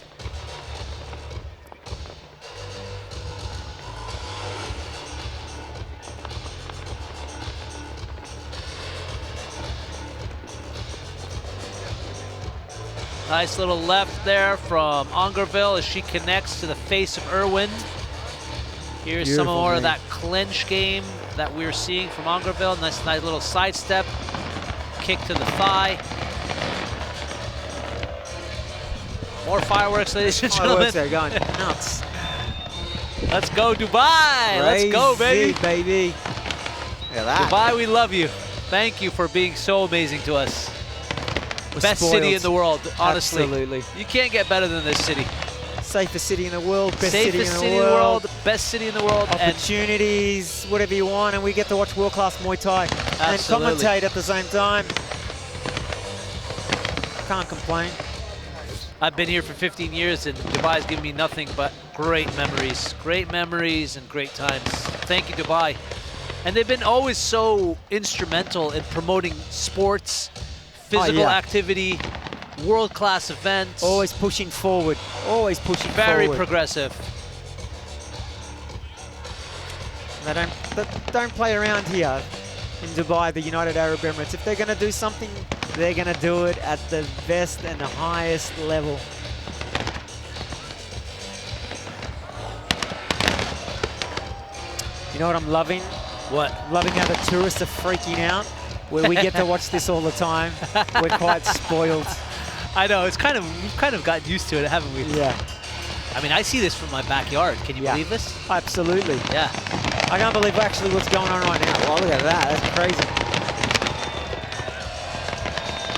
Nice little left there from Angerville as she connects to the face of Irwin. Here's some more of that clinch game that we're seeing from Angerville. Nice little sidestep. Kick to the thigh. More fireworks, ladies and gentlemen. Fireworks are going nuts. Let's go, Dubai. Let's go, baby. Look at that. Dubai, we love you. Thank you for being so amazing to us. Best spoiled. city in the world, honestly. Absolutely. You can't get better than this city. Safest city in the world, best Safest city in the world, best city in the world. Opportunities, whatever you want, and we get to watch world-class Muay Thai and commentate at the same time. Can't complain. I've been here for 15 years, and Dubai's given me nothing but great memories and great times. Thank you, Dubai. And they've been always so instrumental in promoting sports, physical activity, world-class events. Always pushing forward. Always pushing forward. Very progressive. They don't play around here in Dubai, the United Arab Emirates. If they're going to do something, they're going to do it at the best and the highest level. You know what I'm loving? What? Loving how the tourists are freaking out. Where we get to watch this all the time. We're quite spoiled. I know, we've kind of gotten used to it, haven't we? Yeah. I mean, I see this from my backyard. Can you believe this? Absolutely. Yeah. I can't believe actually what's going on right now. Well, look at that. That's crazy.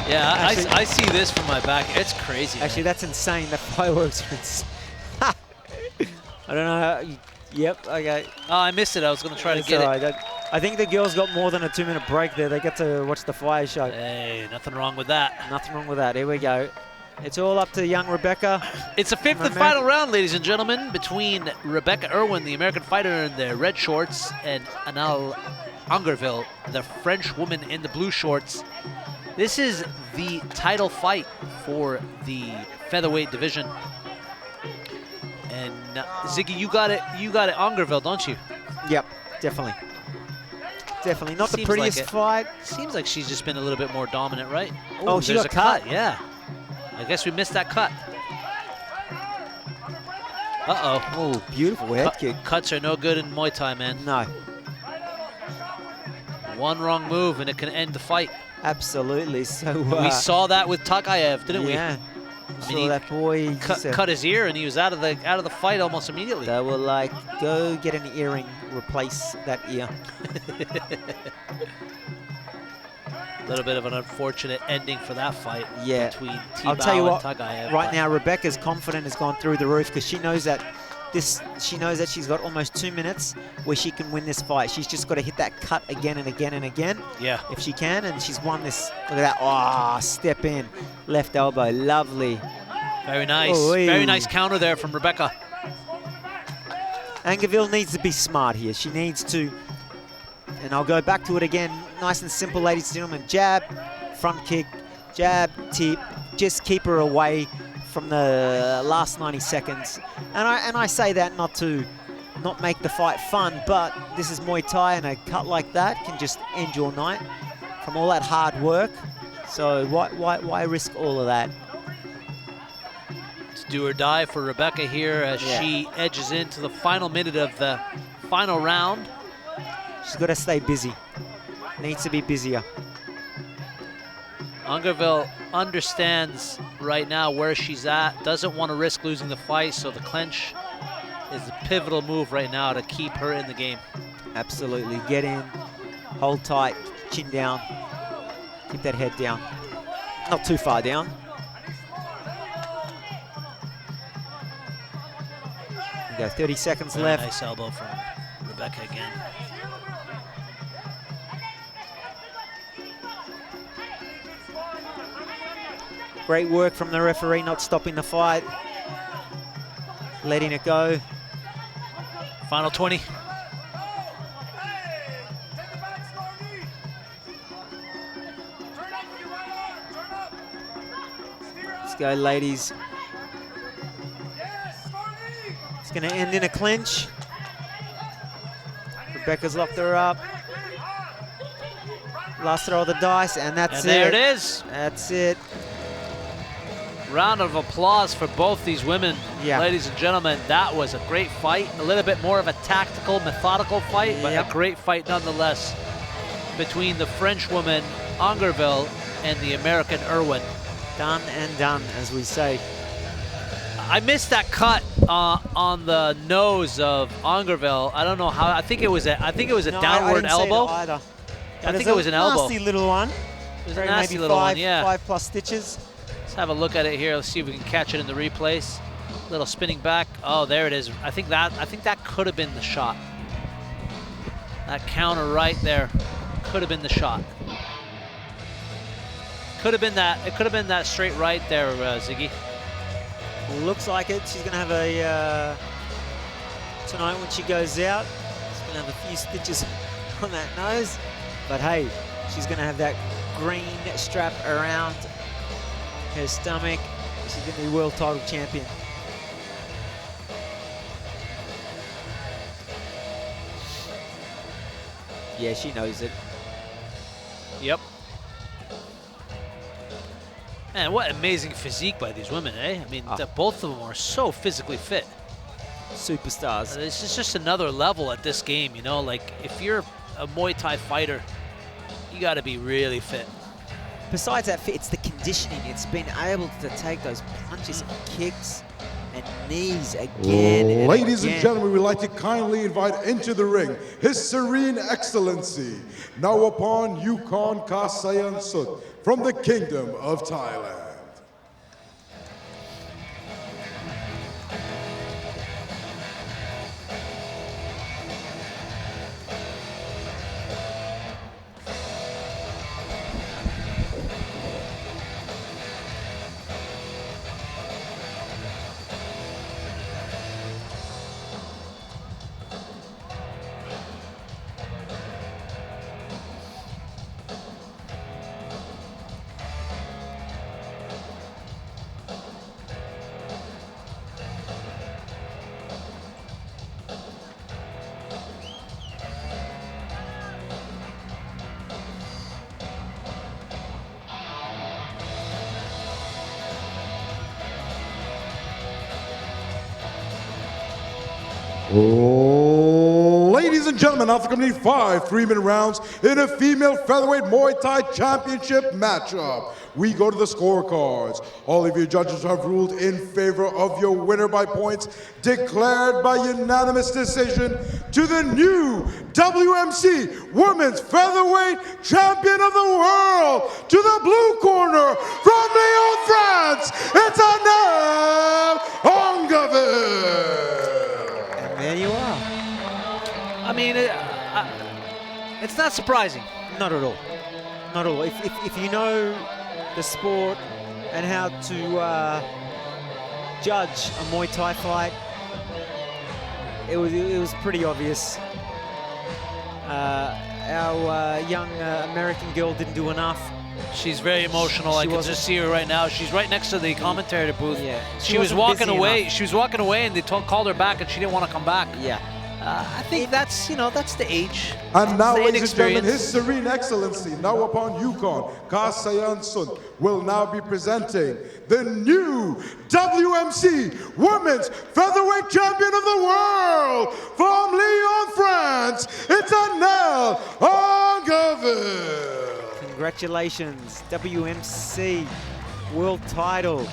Yeah, actually, I see this from my back. It's crazy. Actually, man. that's insane. The fireworks are insane. I don't know. Yep, okay. Oh, I missed it. I was going to try to It's get all it. right. I think the girls got more than a 2-minute break there. They get to watch the fire show. Hey, nothing wrong with that. Nothing wrong with that. Here we go. It's all up to young Rebecca. It's the fifth and final round, ladies and gentlemen, between Rebecca Irwin, the American fighter in the red shorts, and Anal Angerville, the French woman in the blue shorts. This is the title fight for the featherweight division. And Ziggy, you got it, Angerville, don't you? Yep, definitely. Definitely. Not the Seems prettiest like it. fight. Seems like she's just been a little bit more dominant, right? Oh, she there's got a cut. Yeah. I guess we missed that cut. Uh-oh. Oh, beautiful head kick. Cuts are no good in Muay Thai, man. No. One wrong move and it can end the fight. Absolutely. So we saw that with TAGAEV, didn't we? Yeah. I mean, That boy cut his ear and he was out of the fight almost immediately. They were like, go get an earring, replace that ear. A little bit of an unfortunate ending for that fight between I'll tell you Thibaut what, and TAGAEV. right now Rebecca's confidence has gone through the roof because she knows that she's got almost 2 minutes where she can win this fight. She's just got to hit that cut again and again and again. Yeah. If she can, and she's won this. Look at that. Oh, step in. Left elbow. Lovely. Very nice. Oy. Very nice counter there from Rebecca. Angerville needs to be smart here. She needs to, and I'll go back to it again. Nice and simple, ladies and gentlemen. Jab, front kick, jab, tip. Just keep her away from the last 90 seconds. And I say that not to not make the fight fun, but this is Muay Thai, and a cut like that can just end your night from all that hard work. So why risk all of that? It's do or die for Rebecca here as she edges into the final minute of the final round. She's got to stay busy. Needs to be busier. Angerville understands right now where she's at, doesn't want to risk losing the fight, so the clinch is the pivotal move right now to keep her in the game. Absolutely. Get in, hold tight, chin down, keep that head down. Not too far down. We go 30 seconds left. Nice elbow from Rebecca again. Great work from the referee, not stopping the fight, letting it go. Final 20. Let's go, ladies. It's going to end in a clinch. Rebecca's locked her up. Last throw of the dice, and that's And there it is. That's it. Round of applause for both these women. Yeah. Ladies and gentlemen, that was a great fight. A little bit more of a tactical, methodical fight, but a great fight nonetheless between the French woman, Angerville, and the American Irwin. Done and done, as we say. I missed that cut on the nose of Angerville. I don't know how. I think it was a downward elbow. I think it was an elbow. Nasty little one. It was a nasty little one, yeah. 5+ stitches. Let's have a look at it here. Let's see if we can catch it in the replays. Little spinning back. Oh, there it is. I think that could have been the shot. That counter right there could have been the shot. Could have been that. It could have been that straight right there, Ziggy. Looks like it. She's gonna have a tonight when she goes out. She's gonna have a few stitches on that nose, but hey, she's gonna have that green strap around her stomach. She's going to be world title champion. Yeah, she knows it. Yep. Man, what amazing physique by these women, eh? I mean, both of them are so physically fit. Superstars. This is just another level at this game, you know? Like, if you're a Muay Thai fighter, you got to be really fit. Besides that fit, it's the conditioning. It's been able to take those punches and kicks and knees again and Ladies again. and gentlemen, we'd like to kindly invite into the ring His Serene Excellency, Nawapon Yukon Kasayan Sut, from the Kingdom of Thailand. Ladies and gentlemen, after completing 5 3-minute rounds in a female featherweight Muay Thai championship matchup, we go to the scorecards. All of your judges have ruled in favor of your winner by points, declared by unanimous decision to the new WMC Women's Featherweight Champion of the World. To the blue corner, from Lyon, France, it's Anel Ongaville. And there you are. I mean, it's not surprising. Not at all. Not at all. If you know the sport and how to judge a Muay Thai fight, it was pretty obvious. Our young American girl didn't do enough. She's very emotional. I can just see her right now. She's right next to the commentator booth. Yeah. She was walking away. Enough. She was walking away, and they called her back, and she didn't want to come back. Yeah. I think that's the age. And now, ladies and gentlemen, His Serene Excellency, now upon Yukon, Kasayan Sun, will now be presenting the new WMC Women's Featherweight Champion of the World from Lyon, France. It's Anel Ongaville. Congratulations, WMC World title.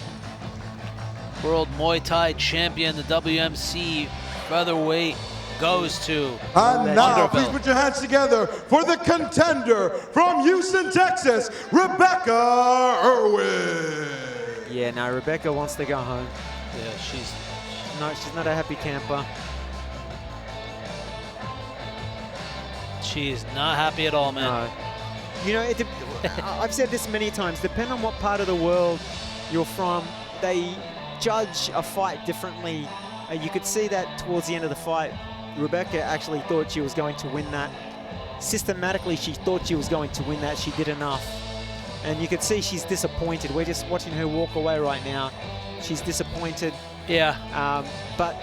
World Muay Thai Champion, the WMC Featherweight goes to. And now, please put your hands together for the contender from Houston, Texas, Rebecca Irwin. Yeah, no, Rebecca wants to go home. Yeah, she's not a happy camper. She is not happy at all, man. No. You know, I've said this many times, depending on what part of the world you're from, they judge a fight differently. You could see that towards the end of the fight. Rebecca actually thought she was going to win that. Systematically, she thought she was going to win that. She did enough. And you could see she's disappointed. We're just watching her walk away right now. She's disappointed. Yeah. But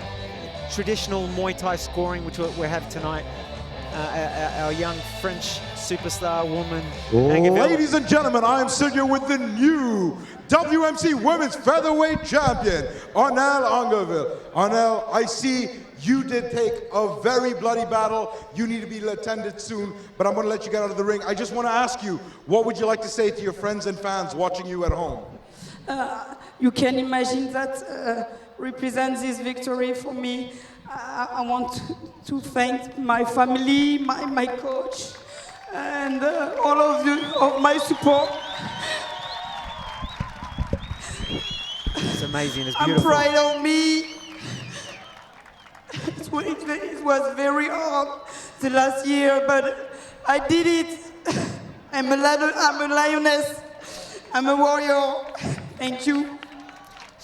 traditional Muay Thai scoring, which we have tonight, our young French superstar woman. Ladies and gentlemen, I am sitting here with the new WMC Women's Featherweight Champion, Anel Ongaville. Anel, I see you did take a very bloody battle. You need to be attended soon, but I'm going to let you get out of the ring. I just want to ask you, what would you like to say to your friends and fans watching you at home? You can imagine that represents this victory for me. I want to thank my family, my coach, and all of my support. It's amazing. It's beautiful. I'm proud of me. It was very hard the last year, but I did it. I'm a lioness. I'm a warrior. Thank you.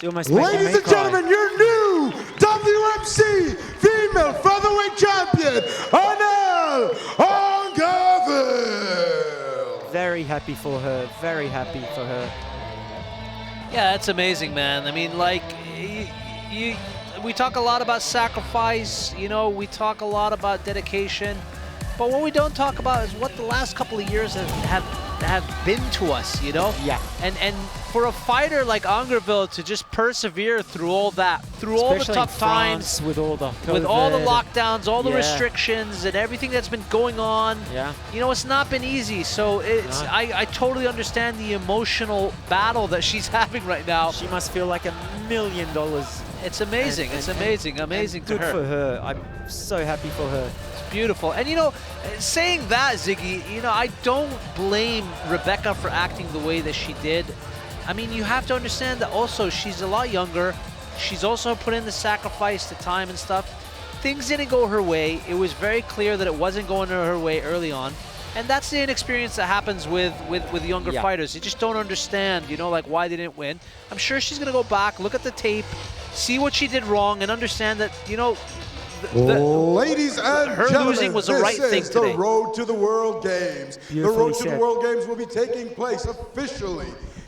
Ladies and gentlemen, your new WMC Female Featherweight Champion, Anel Ongaville. Very happy for her. Very happy for her. Yeah, it's amazing, man. I mean, like, we talk a lot about sacrifice, you know, we talk a lot about dedication, but what we don't talk about is what the last couple of years have been to us, you know? Yeah. And for a fighter like Ongaville to just persevere through all that, through all the tough times, with all the lockdowns, all the restrictions, and everything that's been going on. Yeah. You know, it's not been easy. So it's I totally understand the emotional battle that she's having right now. She must feel like $1 million. It's amazing. It's amazing to her. Good for her. I'm so happy for her. It's beautiful. And you know, saying that, Ziggy, you know, I don't blame Rebecca for acting the way that she did. I mean, you have to understand that also she's a lot younger. She's also put in the sacrifice, the time and stuff. Things didn't go her way. It was very clear that it wasn't going her way early on. And that's the inexperience that happens with younger fighters. You just don't understand, you know, like why they didn't win. I'm sure she's going to go back, look at the tape, see what she did wrong, and understand that, you know, ladies and her gentlemen, losing was the right thing this is today. the road to the World Games. The road to the World Games will be taking place officially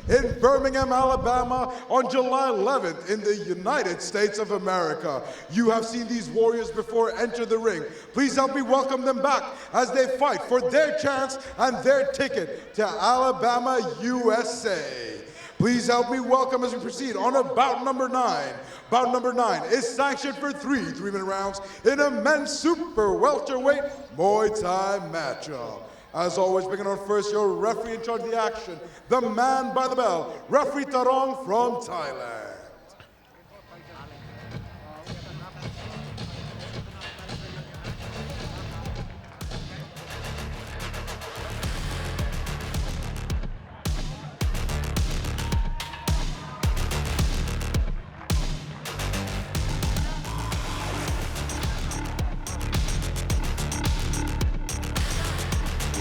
in Birmingham, Alabama on July 11th in the United States of America. You have seen these warriors before enter the ring. Please help me welcome them back as they fight for their chance and their ticket to Alabama, USA. Please help me welcome as we proceed on a bout number 9. Bout number 9 is sanctioned for 3 3-minute rounds in a men's super welterweight Muay Thai matchup. As always, bringing on first your referee in charge of the action, the man by the bell, referee Tarong from Thailand.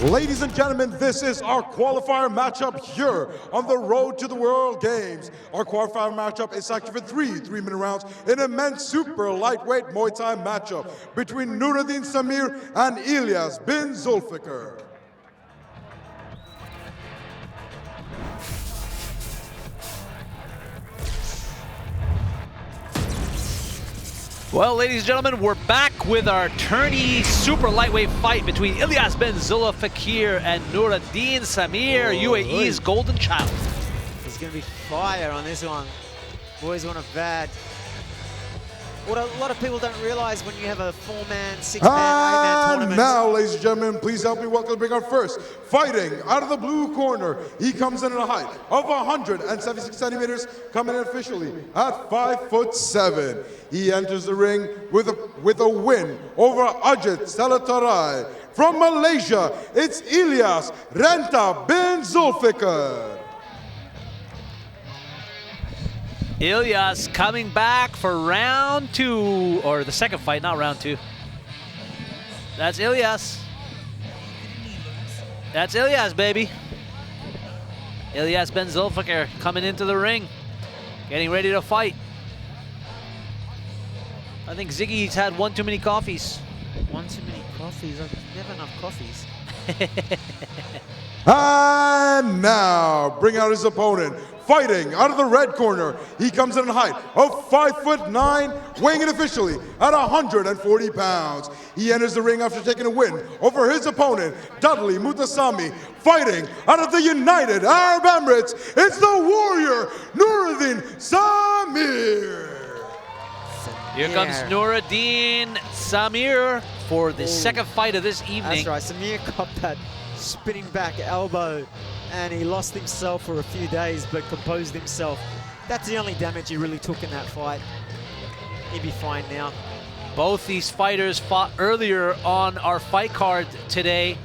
Ladies and gentlemen, this is our qualifier matchup here on the road to the World Games. Our qualifier matchup is sanctioned for 3 3-minute rounds in a men's super lightweight Muay Thai matchup between NOUREDDINE SAMIR and ELIAS bin ZULFIKAR. Well, ladies and gentlemen, we're back with our tourney super lightweight fight between ELIAS bin ZULFIKAR and NOUREDDINE SAMIR, UAE's golden child. There's going to be fire on this one. Boys want a bad. What a lot of people don't realize when you have a 4-man, 6-man, 8-man tournament. And now, ladies and gentlemen, please help me welcome bring our first fighting out of the blue corner. He comes in at a height of 176 centimeters, coming in officially at 5'7". He enters the ring with a win over AJITHJENOSAN. From Malaysia, it's ELIAS Renta bin ZULFIKAR. ELIAS coming back for round 2, or the second fight, not round 2. That's ELIAS. That's ELIAS, baby. ELIAS bin ZULFIKAR coming into the ring, getting ready to fight. I think Ziggy's had one too many coffees. One too many coffees? I've never enough coffees. And now, bring out his opponent. Fighting out of the red corner, he comes in a height of 5'9", weighing in officially at 140 pounds. He enters the ring after taking a win over his opponent, DUDDLEY MOOTOOSAMY. Fighting out of the United Arab Emirates, it's the warrior, NOUREDDINE SAMIR. Here comes NOUREDDINE SAMIR for the second fight of this evening. That's right, Samir got that spinning back elbow and he lost himself for a few days but composed himself. That's the only damage he really took in that fight. He'd be fine now. Both these fighters fought earlier on our fight card today,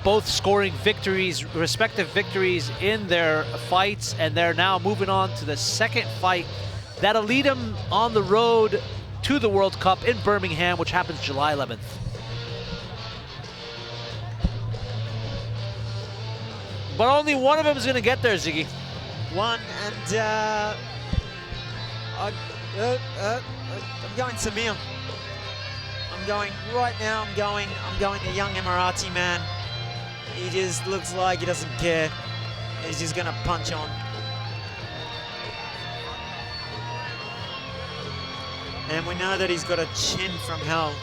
both scoring victories, respective victories in their fights, and they're now moving on to the second fight that'll lead them on the road to the World Cup in Birmingham, which happens July 11th. But only one of them is going to get there, Ziggy. One, and I'm going Samir. I'm going right now. I'm going the young Emirati man. He just looks like he doesn't care. He's just going to punch on. And we know that he's got a chin from hell.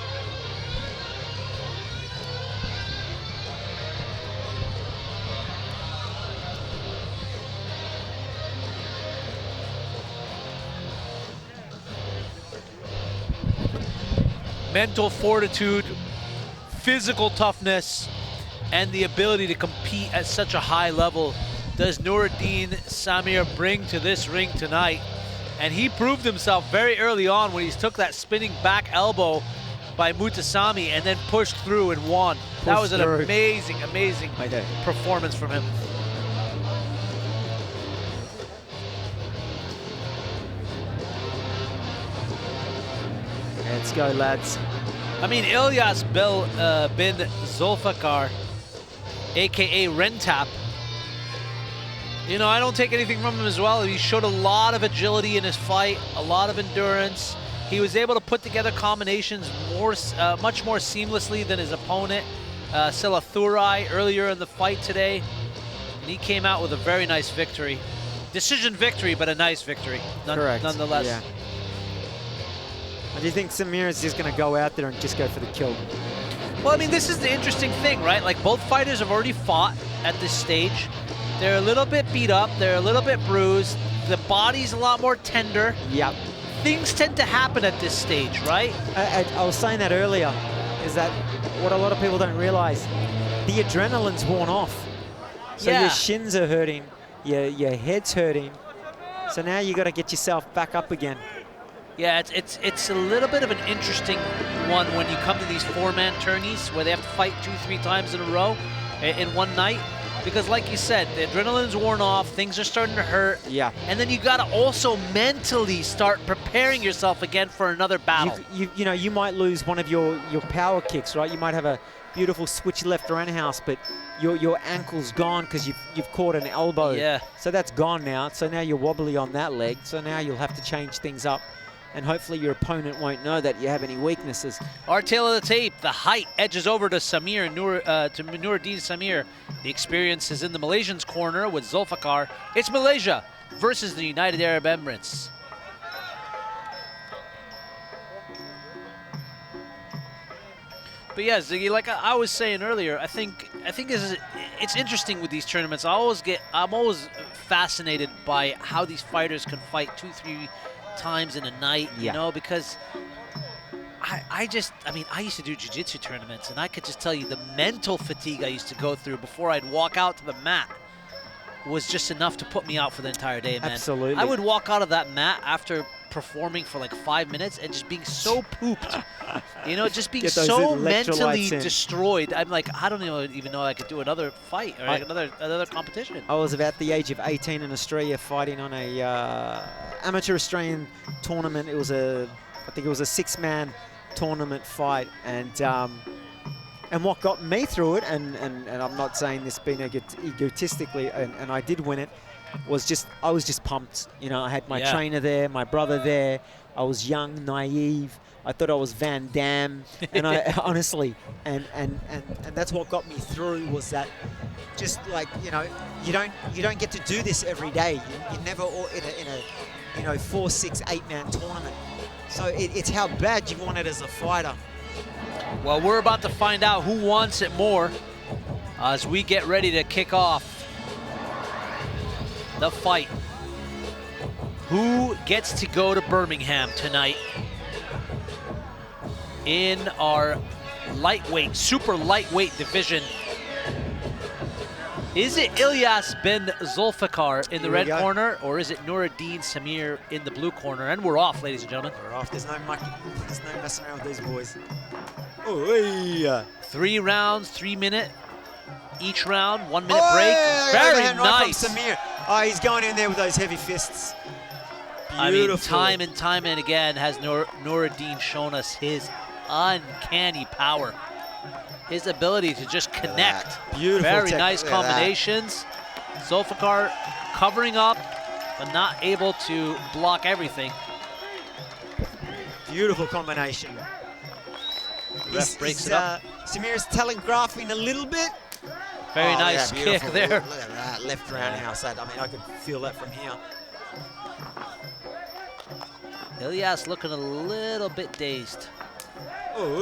Mental fortitude, physical toughness, and the ability to compete at such a high level does NOUREDDINE SAMIR bring to this ring tonight. And he proved himself very early on when he took that spinning back elbow by MOOTOOSAMY and then pushed through and won. That was an amazing, amazing performance from him. Let's go, lads. I mean, ELIAS bin ZULFIKAR, aka Rentap. You know, I don't take anything from him as well. He showed a lot of agility in his fight, a lot of endurance. He was able to put together combinations much more seamlessly than his opponent, SELLATHURAI, earlier in the fight today. And he came out with a very nice victory. Decision victory, but a nice victory, Correct. Nonetheless. Yeah. Do you think Samir is just going to go out there and just go for the kill? Well, I mean, this is the interesting thing, right? Like, both fighters have already fought at this stage. They're a little bit beat up. They're a little bit bruised. The body's a lot more tender. Yep. Things tend to happen at this stage, right? I was saying that earlier, is that what a lot of people don't realize, the adrenaline's worn off. So your shins are hurting, your head's hurting. So now you got to get yourself back up again. Yeah, it's a little bit of an interesting one when you come to these 4-man tourneys where they have to fight 2-3 times in a row in one night. Because like you said, the adrenaline's worn off, things are starting to hurt. Yeah. And then you got to also mentally start preparing yourself again for another battle. You know, you might lose one of your power kicks, right? You might have a beautiful switch left roundhouse, but your ankle's gone because you've caught an elbow. Yeah. So that's gone now. So now you're wobbly on that leg. So now you'll have to change things up. And hopefully your opponent won't know that you have any weaknesses. Our tail of the tape, the height edges over to SAMIR, to NOUREDDINE SAMIR. The experience is in the Malaysians' corner with ZULFIKAR. It's Malaysia versus the United Arab Emirates. But yeah, Ziggy, like I was saying earlier, I think it's interesting with these tournaments. I'm always fascinated by how these fighters can fight 2-3 times in a night, you know, because I mean, I used to do jiu-jitsu tournaments, and I could just tell you the mental fatigue I used to go through before I'd walk out to the mat was just enough to put me out for the entire day, man. Absolutely. I would walk out of that mat after performing for like 5 minutes and just being so pooped, you know, just being so mentally destroyed. I'm like, I don't even know I could do another fight or another competition. I was about the age of 18 in Australia fighting on a amateur Australian tournament. It was I think it was a 6-man tournament fight, and what got me through it, and I'm not saying this being egotistically, and I did win it, was I was just pumped. You know, I had my trainer there, my brother there. I was young, naive. I thought I was Van Damme, and I honestly, and that's what got me through, was that just like, you know, you don't get to do this every day. You never in a 4, 6, 8-man tournament. So it's how bad you want it as a fighter. Well, we're about to find out who wants it more as we get ready to kick off the fight. Who gets to go to Birmingham tonight in our lightweight, super lightweight division? Is it İlyas bin ZULFIKAR in the red corner, or is it NOUREDDINE SAMIR in the blue corner? And we're off, ladies and gentlemen. We're off. There's no messing around with these boys. Oh, 3 rounds, 3 minute each round, 1 minute break. Very nice. Right from SAMIR. Oh, he's going in there with those heavy fists. Beautiful. I mean, time and time and again has NOUREDDINE shown us his uncanny power. His ability to just connect. Beautiful. Very nice combinations. ZULFIKAR covering up, but not able to block everything. Beautiful combination. Ref breaks it up. Samir's telegraphing a little bit. Very nice kick there. Look at that left roundhouse. I mean, I could feel that from here. İlyas looking a little bit dazed. Oh,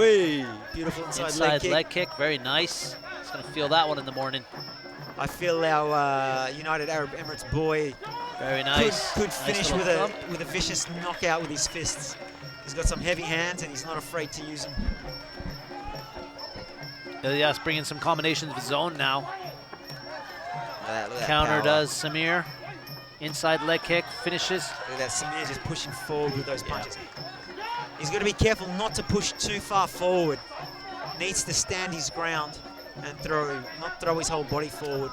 beautiful inside leg kick. Very nice. He's going to feel that one in the morning. I feel our United Arab Emirates boy very nice. Could finish with a vicious knockout with his fists. He's got some heavy hands and he's not afraid to use them. İlyas bringing some combinations of his own now. Look at Counter power. does SAMIR. Inside leg kick, finishes. Look at that, SAMIR just pushing forward with those punches. He's got to be careful not to push too far forward. Needs to stand his ground and not throw his whole body forward.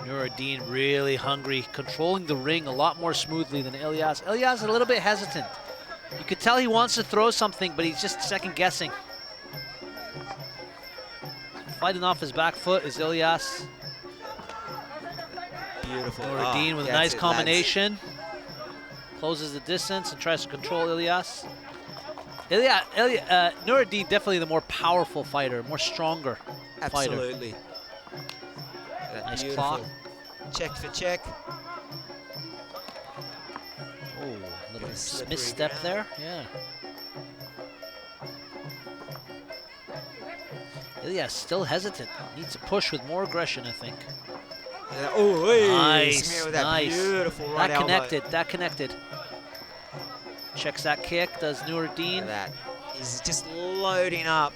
NOUREDDINE really hungry, controlling the ring a lot more smoothly than İlyas. İlyas a little bit hesitant. You could tell he wants to throw something, but he's just second guessing. Fighting off his back foot is İlyas. Beautiful. NOUREDDINE with a nice combination. Closes the distance and tries to control İlyas. NOUREDDINE definitely the more powerful fighter, more stronger fighter. Absolutely. Nice clock. Check for check. Oh, little misstep there. Yeah. Elias still hesitant. Needs to push with more aggression, I think. Oh, hey, Nice, Samir with that nice. beautiful right That elbow. connected, that connected. Checks that kick, does Noureddine. That. He's just loading up.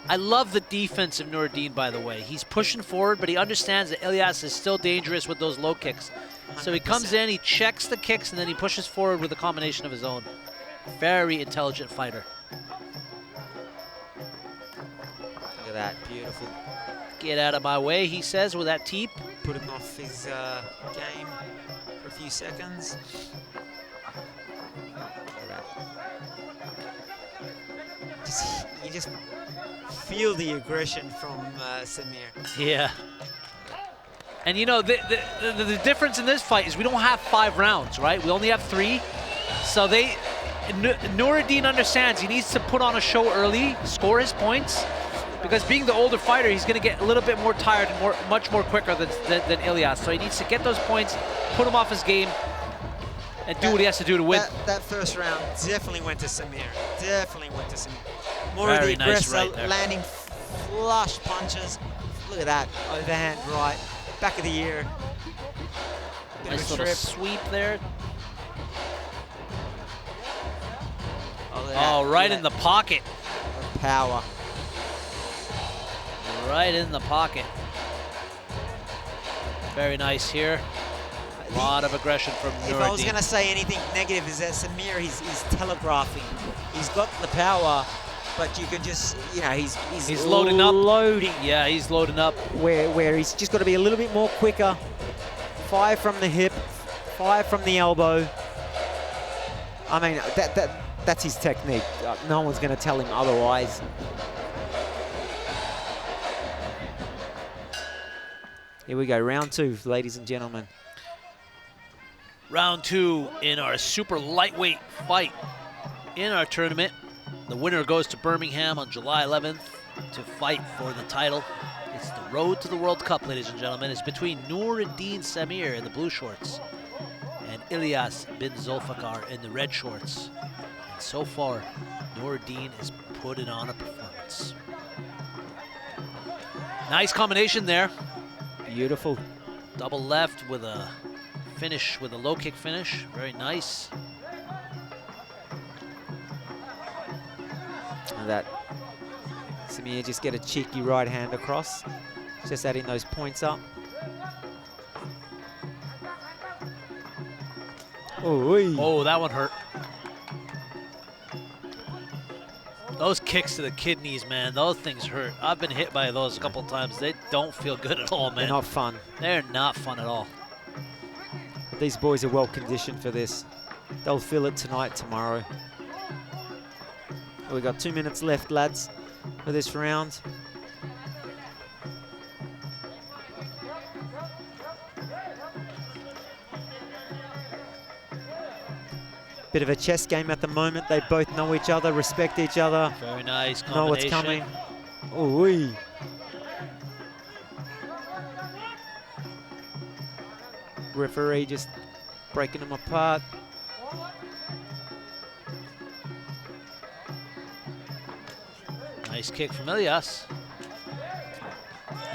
I love the defense of Noureddine, by the way. He's pushing forward, but he understands that Elias is still dangerous with those low kicks. So he comes in, he checks the kicks, and then he pushes forward with a combination of his own. Very intelligent fighter. Look at that, beautiful. Get out of my way, he says, with that teep. Put him off his game for a few seconds. You just feel the aggression from Samir. Yeah. And you know, the difference in this fight is we don't have 5 rounds, right? We only have 3. So Noureddine understands he needs to put on a show early, score his points, because being the older fighter, he's going to get a little bit more tired and much more quicker than Elias. So he needs to get those points, put him off his game, and do what he has to do to win. That first round definitely went to Samir. Definitely went to Samir. More of the nice aggressor, right landing flush punches. Look at that, overhand right, back of the ear. Bit Nice of a little trip. sweep there. Oh, right in the pocket. Power. Right in the pocket. Very nice here. A lot of aggression from Noureddine. If I was going to say anything negative, is that Samir, he's telegraphing. He's got the power, but you can just, you know, he's loading up. Loading. Yeah, he's loading up. Where he's just got to be a little bit more quicker. 5 from the hip, 5 from the elbow. I mean, that's his technique. No one's going to tell him otherwise. Here we go, round 2, ladies and gentlemen. Round 2 in our super lightweight fight in our tournament. The winner goes to Birmingham on July 11th to fight for the title. It's the road to the World Cup, ladies and gentlemen. It's between Noureddine Samir in the blue shorts and ELIAS bin ZULFIKAR in the red shorts. And so far, Noureddine is putting on a performance. Nice combination there. Beautiful. Double left with a finish, with a low kick finish. Very nice. And that Samir just get a cheeky right hand across. Just adding those points up. Oh, that one hurt. Those kicks to the kidneys, man, those things hurt. I've been hit by those a couple times. They don't feel good at all, man. They're not fun. They're not fun at all. These boys are well conditioned for this. They'll feel it tonight, tomorrow. We've got 2 minutes left, lads, for this round. Bit of a chess game at the moment. They both know each other, respect each other. Very nice combination. Know what's coming. Ooh. Referee just breaking them apart. Nice kick from Elias.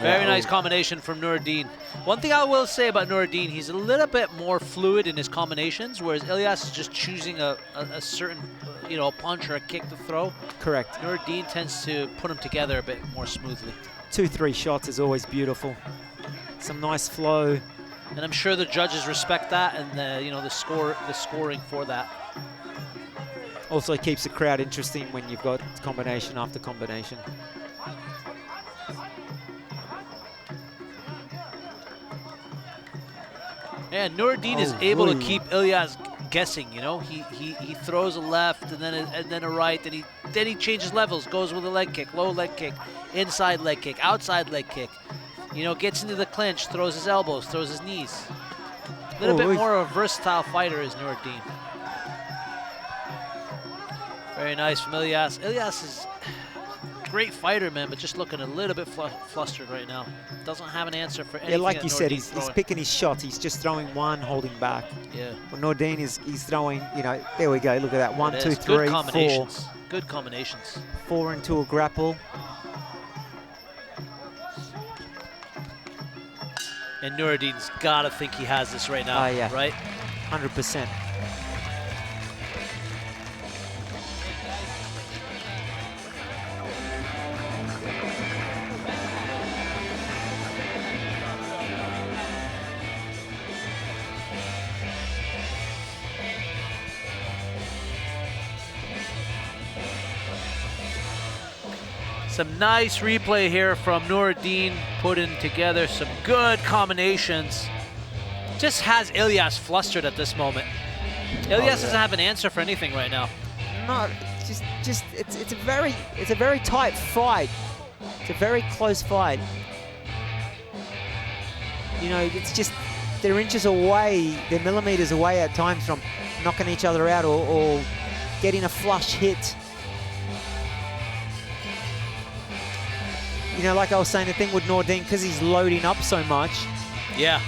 Very nice combination from Noureddine. One thing I will say about Noureddine, he's a little bit more fluid in his combinations, whereas Elias is just choosing a certain, you know, punch or a kick to throw. Correct. Noureddine tends to put them together a bit more smoothly. 2-3 shots is always beautiful. Some nice flow. And I'm sure the judges respect that, and you know, the scoring for that. Also keeps the crowd interesting when you've got combination after combination. And Noureddine is able to keep Elias guessing. You know, he throws a left and then a right, and then he changes levels, goes with a leg kick, low leg kick, inside leg kick, outside leg kick. You know, gets into the clinch, throws his elbows, throws his knees. A little bit more of a versatile fighter is Noureddine. Very nice from Elias. Elias is a great fighter, man, but just looking a little bit flustered right now. Doesn't have an answer for anything. Yeah, like you said, he's throwing. picking his shot. He's just throwing one, holding back. Yeah. Well, Noureddine he's throwing, you know, there we go. Look at that. 1, 2, 3, Good 4. combinations. Good combinations. 4 into a grapple. And NOUREDDINE's got to think he has this right now, yeah. right? 100%. Some nice replay here from NOUREDDINE, putting together some good combinations. Just has ELIAS flustered at this moment. ELIAS doesn't have an answer for anything right now. No, it's a very tight fight. It's a very close fight. You know, it's just they're inches away, they're millimeters away at times from knocking each other out or getting a flush hit. You know, like I was saying, the thing with NOUREDDINE, because he's loading up so much, yeah,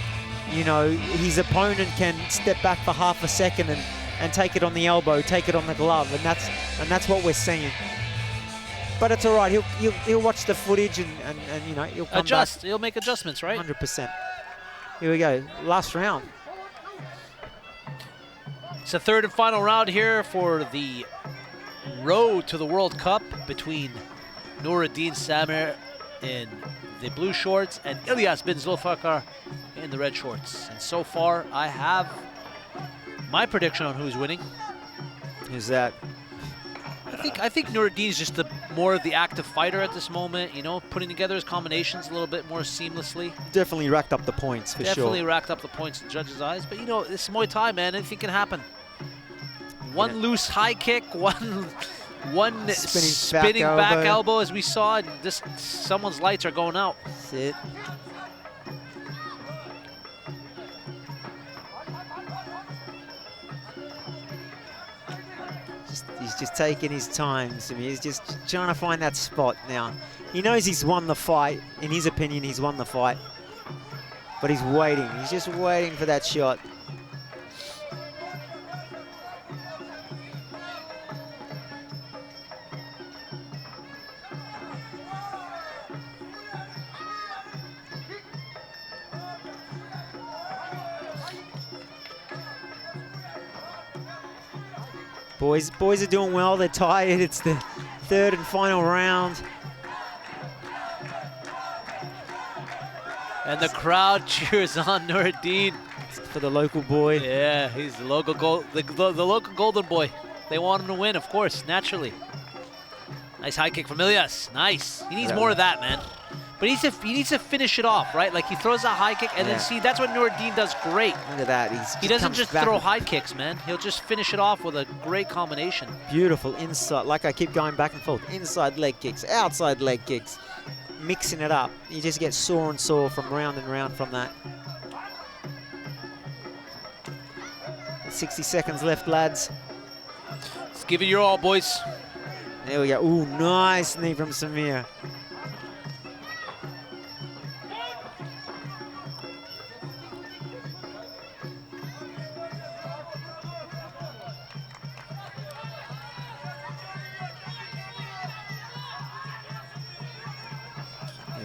you know, his opponent can step back for half a second and take it on the elbow, take it on the glove, and that's what we're seeing. But it's all right. He'll watch the footage and you know, he'll come adjust. back. He'll make adjustments, right? 100%. Here we go. Last round. It's the third and final round here for the road to the World Cup between NOUREDDINE SAMIR in the blue shorts and ELIAS bin ZULFIKAR in the red shorts. And so far, I have my prediction on who's winning. Who's that? I think NOUREDDINE's just more of the active fighter at this moment, you know, putting together his combinations a little bit more seamlessly. Definitely racked up the points, for sure. Definitely racked up the points in judges' eyes. But, you know, this is Muay Thai, man. Anything can happen. One loose high kick, one spinning back elbow, as we saw. Just someone's lights are going out. That's it. He's just taking his time, Samir. He's just trying to find that spot now. He knows he's won the fight. In his opinion, he's won the fight. But he's waiting. He's just waiting for that shot. Boys are doing well. They're tired. It's the third and final round. And the crowd cheers on NOUREDDINE. For the local boy. Yeah, he's the local local golden boy. They want him to win, of course, naturally. Nice high kick from ELIAS. Nice. He needs more of that, man. But he needs to finish it off, right? Like, he throws that high kick, and then see, that's what NOUREDDINE does great. Look at that. He doesn't just throw high kicks, man. He'll just finish it off with a great combination. Beautiful inside, like I keep going back and forth. Inside leg kicks, outside leg kicks. Mixing it up. You just get sore and sore from round and round from that. 60 seconds left, lads. Let's give it your all, boys. There we go. Ooh, nice knee from Samir.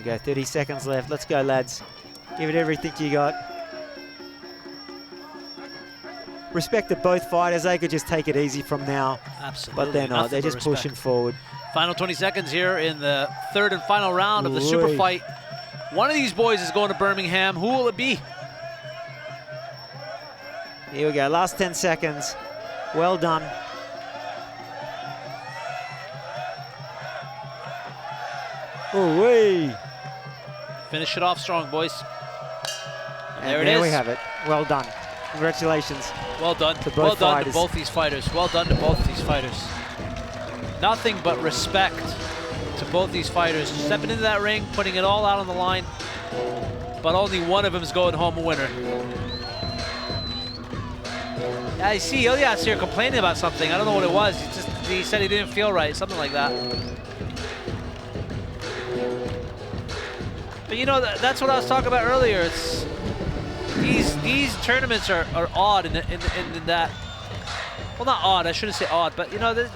There we go, 30 seconds left. Let's go, lads. Give it everything you got. Respect to both fighters. They could just take it easy from now. Absolutely. But they're not. They're just pushing forward. Final 20 seconds here in the third and final round of the super fight. One of these boys is going to Birmingham. Who will it be? Here we go. Last 10 seconds. Well done. Ooh-wee. Finish it off strong, boys. And there it there is. we have it. Well done. Congratulations. Well done. To both well done fighters. to both these fighters. Well done to both these fighters. Nothing but respect to both these fighters. Stepping into that ring, putting it all out on the line. But only one of them is going home a winner. I see ELIAS here complaining about something. I don't know what it was. He said he didn't feel right, something like that. But you know, that's what I was talking about earlier. It's these tournaments are odd in that. Well, not odd. I shouldn't say odd, but you know,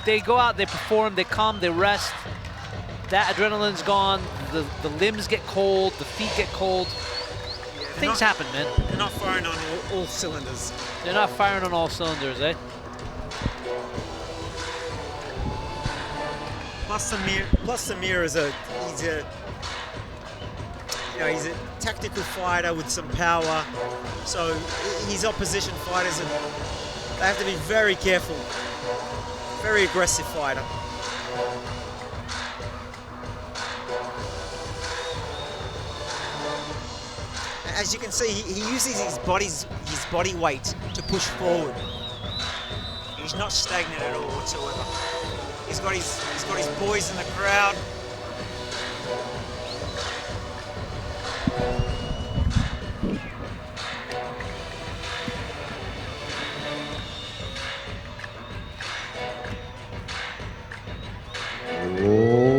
they go out, they perform, they come, they rest. That adrenaline's gone. The limbs get cold, the feet get cold. Things happen, man. They're not firing on all cylinders. They're not firing on all cylinders, eh? Plus Samir is he's a tactical fighter with some power. So his opposition fighters, they have to be very careful. Very aggressive fighter. As you can see, he uses his body weight to push forward. He's not stagnant at all whatsoever. He's got his boys in the crowd.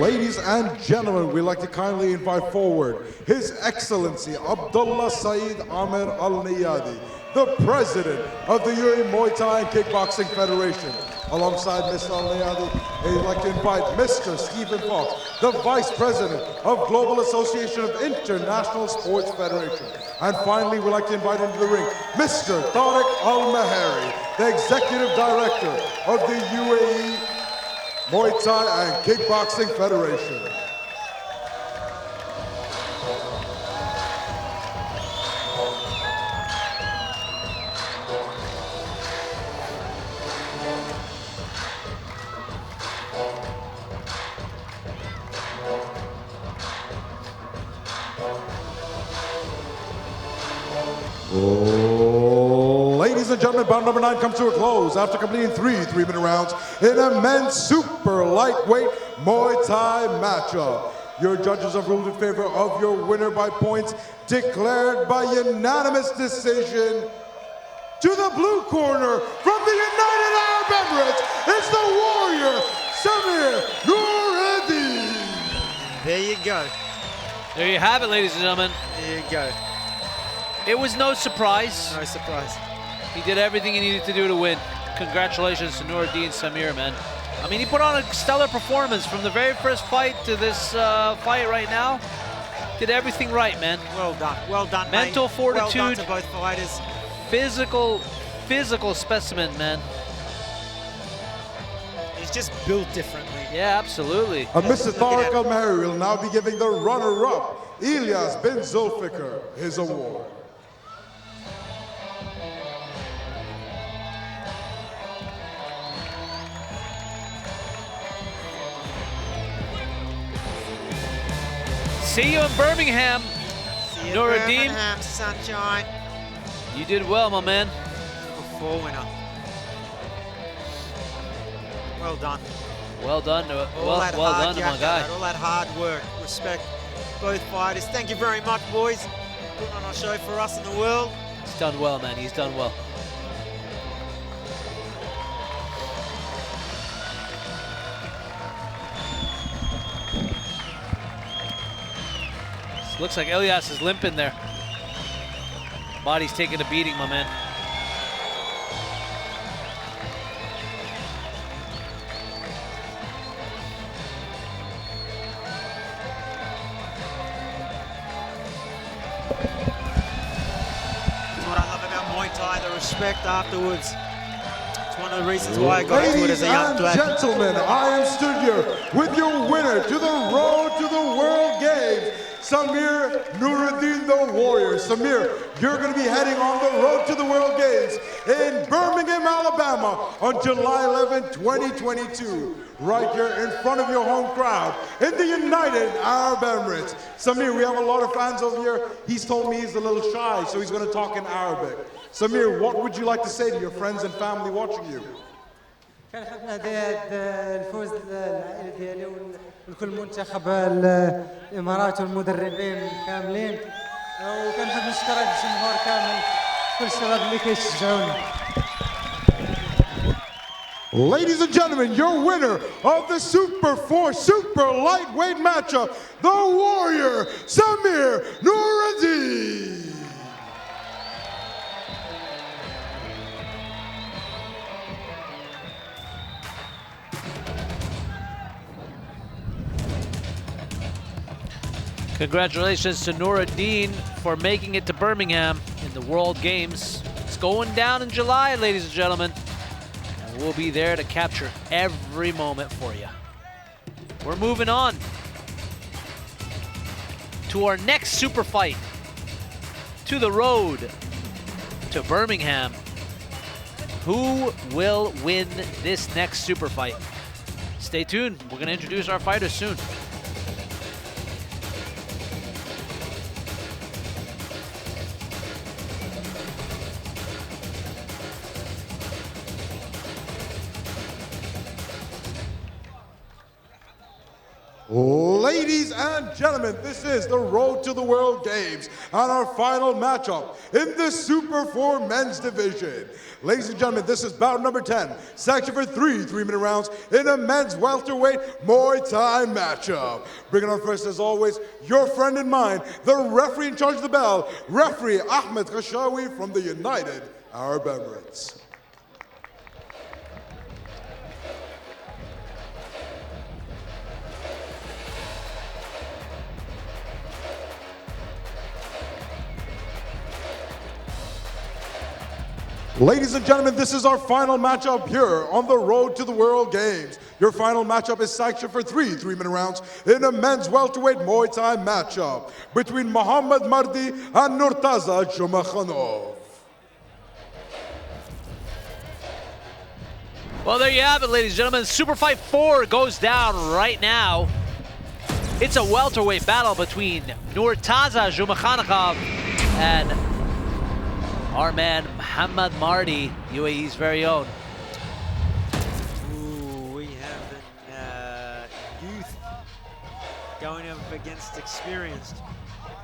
Ladies and gentlemen, we'd like to kindly invite forward His Excellency Abdullah Saeed Amir Al-Niyadi, the President of the UAE Muay Thai and Kickboxing Federation. Alongside Mr. Al-Niyadi, we'd like to invite Mr. Stephen Fox, the Vice President of Global Association of International Sports Federation. And finally, we'd like to invite into the ring Mr. Tariq Al-Mahari, the Executive Director of the UAE Muay Thai and Kickboxing Federation. Ladies and gentlemen, bout number 9 comes to a close after completing 3 3-minute rounds in a men's super lightweight Muay Thai matchup. Your judges have ruled in favor of your winner by points declared by unanimous decision. To the blue corner from the United Arab Emirates, it's the warrior, Samir Noureddine. There you go. There you have it, ladies and gentlemen. There you go. It was no surprise. No surprise. He did everything he needed to do to win. Congratulations to Noureddine Samir, man. I mean, he put on a stellar performance from the very first fight to this fight right now. Did everything right, man. Well done. Well done, Mental mate. fortitude. Well done to both fighters. Physical specimen, man. He's just built differently. Yeah, absolutely. Mr. Tariq Al-Mahari will now be giving the runner-up, ELIAS bin ZULFIKAR, his award. See you in Birmingham, See you Noureddine. Birmingham, sunshine. You did well, my man. Full winner. Well done. Well done. Well done to my guy. All that hard work. Respect both fighters. Thank you very much, boys. Putting on a show for us in the world. He's done well, man. He's done well. Looks like Elias is limping there. Body's taking a beating, my man. That's what I love about Muay Thai, the respect afterwards. It's one of the reasons why I got into it as a young lad. Ladies and gentlemen, I am stood here with your winner to the road to the World Games, Samir Noureddine, the Warrior. Samir, you're going to be heading on the road to the World Games in Birmingham, Alabama on July 11, 2022. Right here in front of your home crowd in the United Arab Emirates. Samir, we have a lot of fans over here. He's told me he's a little shy, so he's going to talk in Arabic. Samir, what would you like to say to your friends and family watching you? كان حبنا الفوز للعائله ديالي ولكل منتخب الامارات والمدربين كاملين وكنحب نشكر الجمهور كامل كل الشباب اللي كيشجعونا. Ladies and gentlemen, your winner of the Super 4 Super Lightweight matchup, the Warrior, Samir Noureddine. Congratulations to NOUREDDINE for making it to Birmingham in the World Games. It's going down in July, ladies and gentlemen. And we'll be there to capture every moment for you. We're moving on to our next super fight, to the road to Birmingham. Who will win this next super fight? Stay tuned. We're going to introduce our fighters soon. Ladies and gentlemen, this is the road to the World Games and our final matchup in the Super 4 men's division. Ladies and gentlemen, this is bout number 10, sanctioned for 3 3-minute rounds in a men's welterweight Muay Thai matchup. Bringing on first, as always, your friend and mine, the referee in charge of the bell, referee AHMET from the United Arab Emirates. Ladies and gentlemen, this is our final matchup here on the road to the World Games. Your final matchup is sanctioned for 3 3-minute rounds in a men's welterweight Muay Thai matchup between MOHAMMED MARDI and NURTAZA JUMAKHANOV. Well, there you have it, ladies and gentlemen. Super Fight 4 goes down right now. It's a welterweight battle between NURTAZA JUMAKHANOV and our man Mohammed Mardi, UAE's very own. Ooh, we have an youth going up against experienced.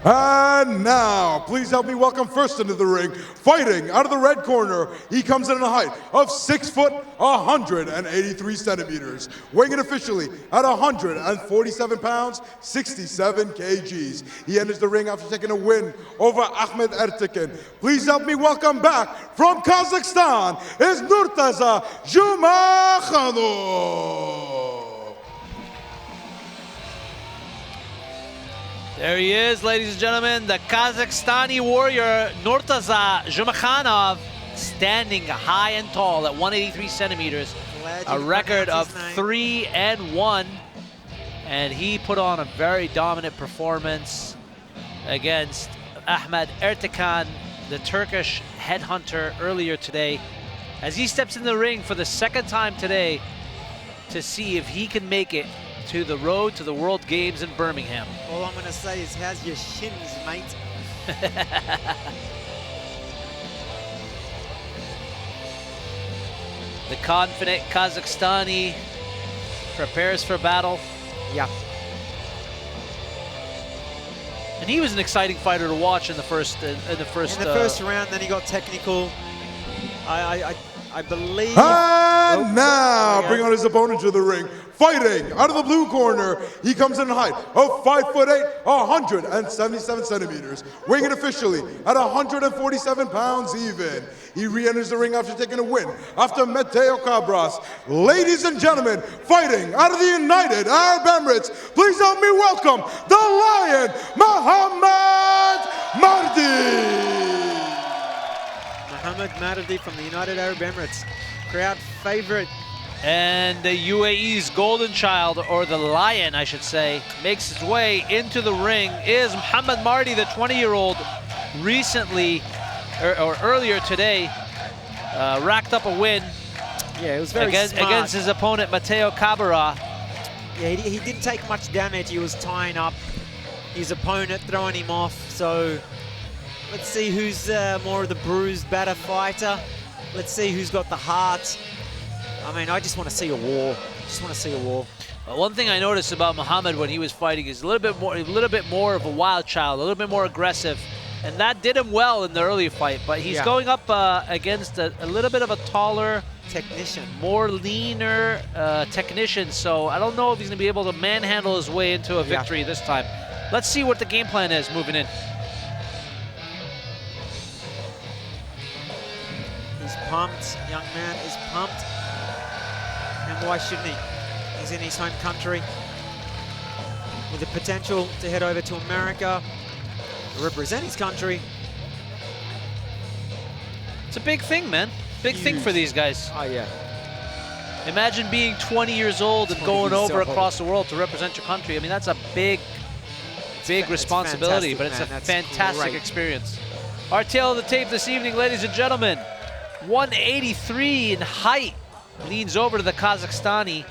And now, please help me welcome first into the ring, fighting out of the red corner. He comes in at a height of 6 foot, 183 centimeters, weighing in officially at 147 pounds, 67 kgs. He enters the ring after taking a win over AHMET ERTEKIN. Please help me welcome back from Kazakhstan is NURTAZA JUMAKHANOV. There he is, ladies and gentlemen, the Kazakhstani warrior, NURTAZA JUMAKHANOV, standing high and tall at 183 centimeters, a record of 3-1, and he put on a very dominant performance against AHMET ERTEKIN, the Turkish headhunter, earlier today, as he steps in the ring for the second time today to see if he can make it to the road to the World Games in Birmingham. All I'm going to say is, how's your shins, mate? The confident Kazakhstani prepares for battle. Yeah. And he was an exciting fighter to watch in the first round. Then he got technical. I believe. And now, bring on his opponent to the ring. Fighting out of the blue corner, he comes in a height of 5'8", 177 centimeters, weighing in officially at 147 pounds even. He re-enters the ring after taking a win after MATTEO CABRAS. Ladies and gentlemen, fighting out of the United Arab Emirates, please help me welcome the Lion, Mohammed Mardi. Mohammed Mardi from the United Arab Emirates, crowd favorite. And the UAE's golden child, or the Lion, I should say, makes his way into the ring is Mohammed Mardi, the 20-year-old, recently, or earlier today, racked up a win. Yeah, it was very against his opponent, Matteo CABRAS. Yeah, he didn't take much damage. He was tying up his opponent, throwing him off. So let's see who's more of the bruised, better fighter. Let's see who's got the heart. I mean, I just want to see a war. One thing I noticed about Mohammed when he was fighting is a little bit more of a wild child, a little bit more aggressive, and that did him well in the early fight. But he's going up against a little bit of a taller technician, more leaner technician. So I don't know if he's going to be able to manhandle his way into a victory this time. Let's see what the game plan is moving in. He's pumped. Young man is pumped. And why shouldn't he? He's in his home country. with the potential to head over to America, represent his country. It's a big thing, man. Big thing for these guys. Oh, yeah. Imagine being 20 years old and going over across the world to represent your country. I mean, that's a big responsibility, but it's a fantastic experience. Our tail of the tape this evening, ladies and gentlemen, 183 in height, leans over to the Kazakhstani.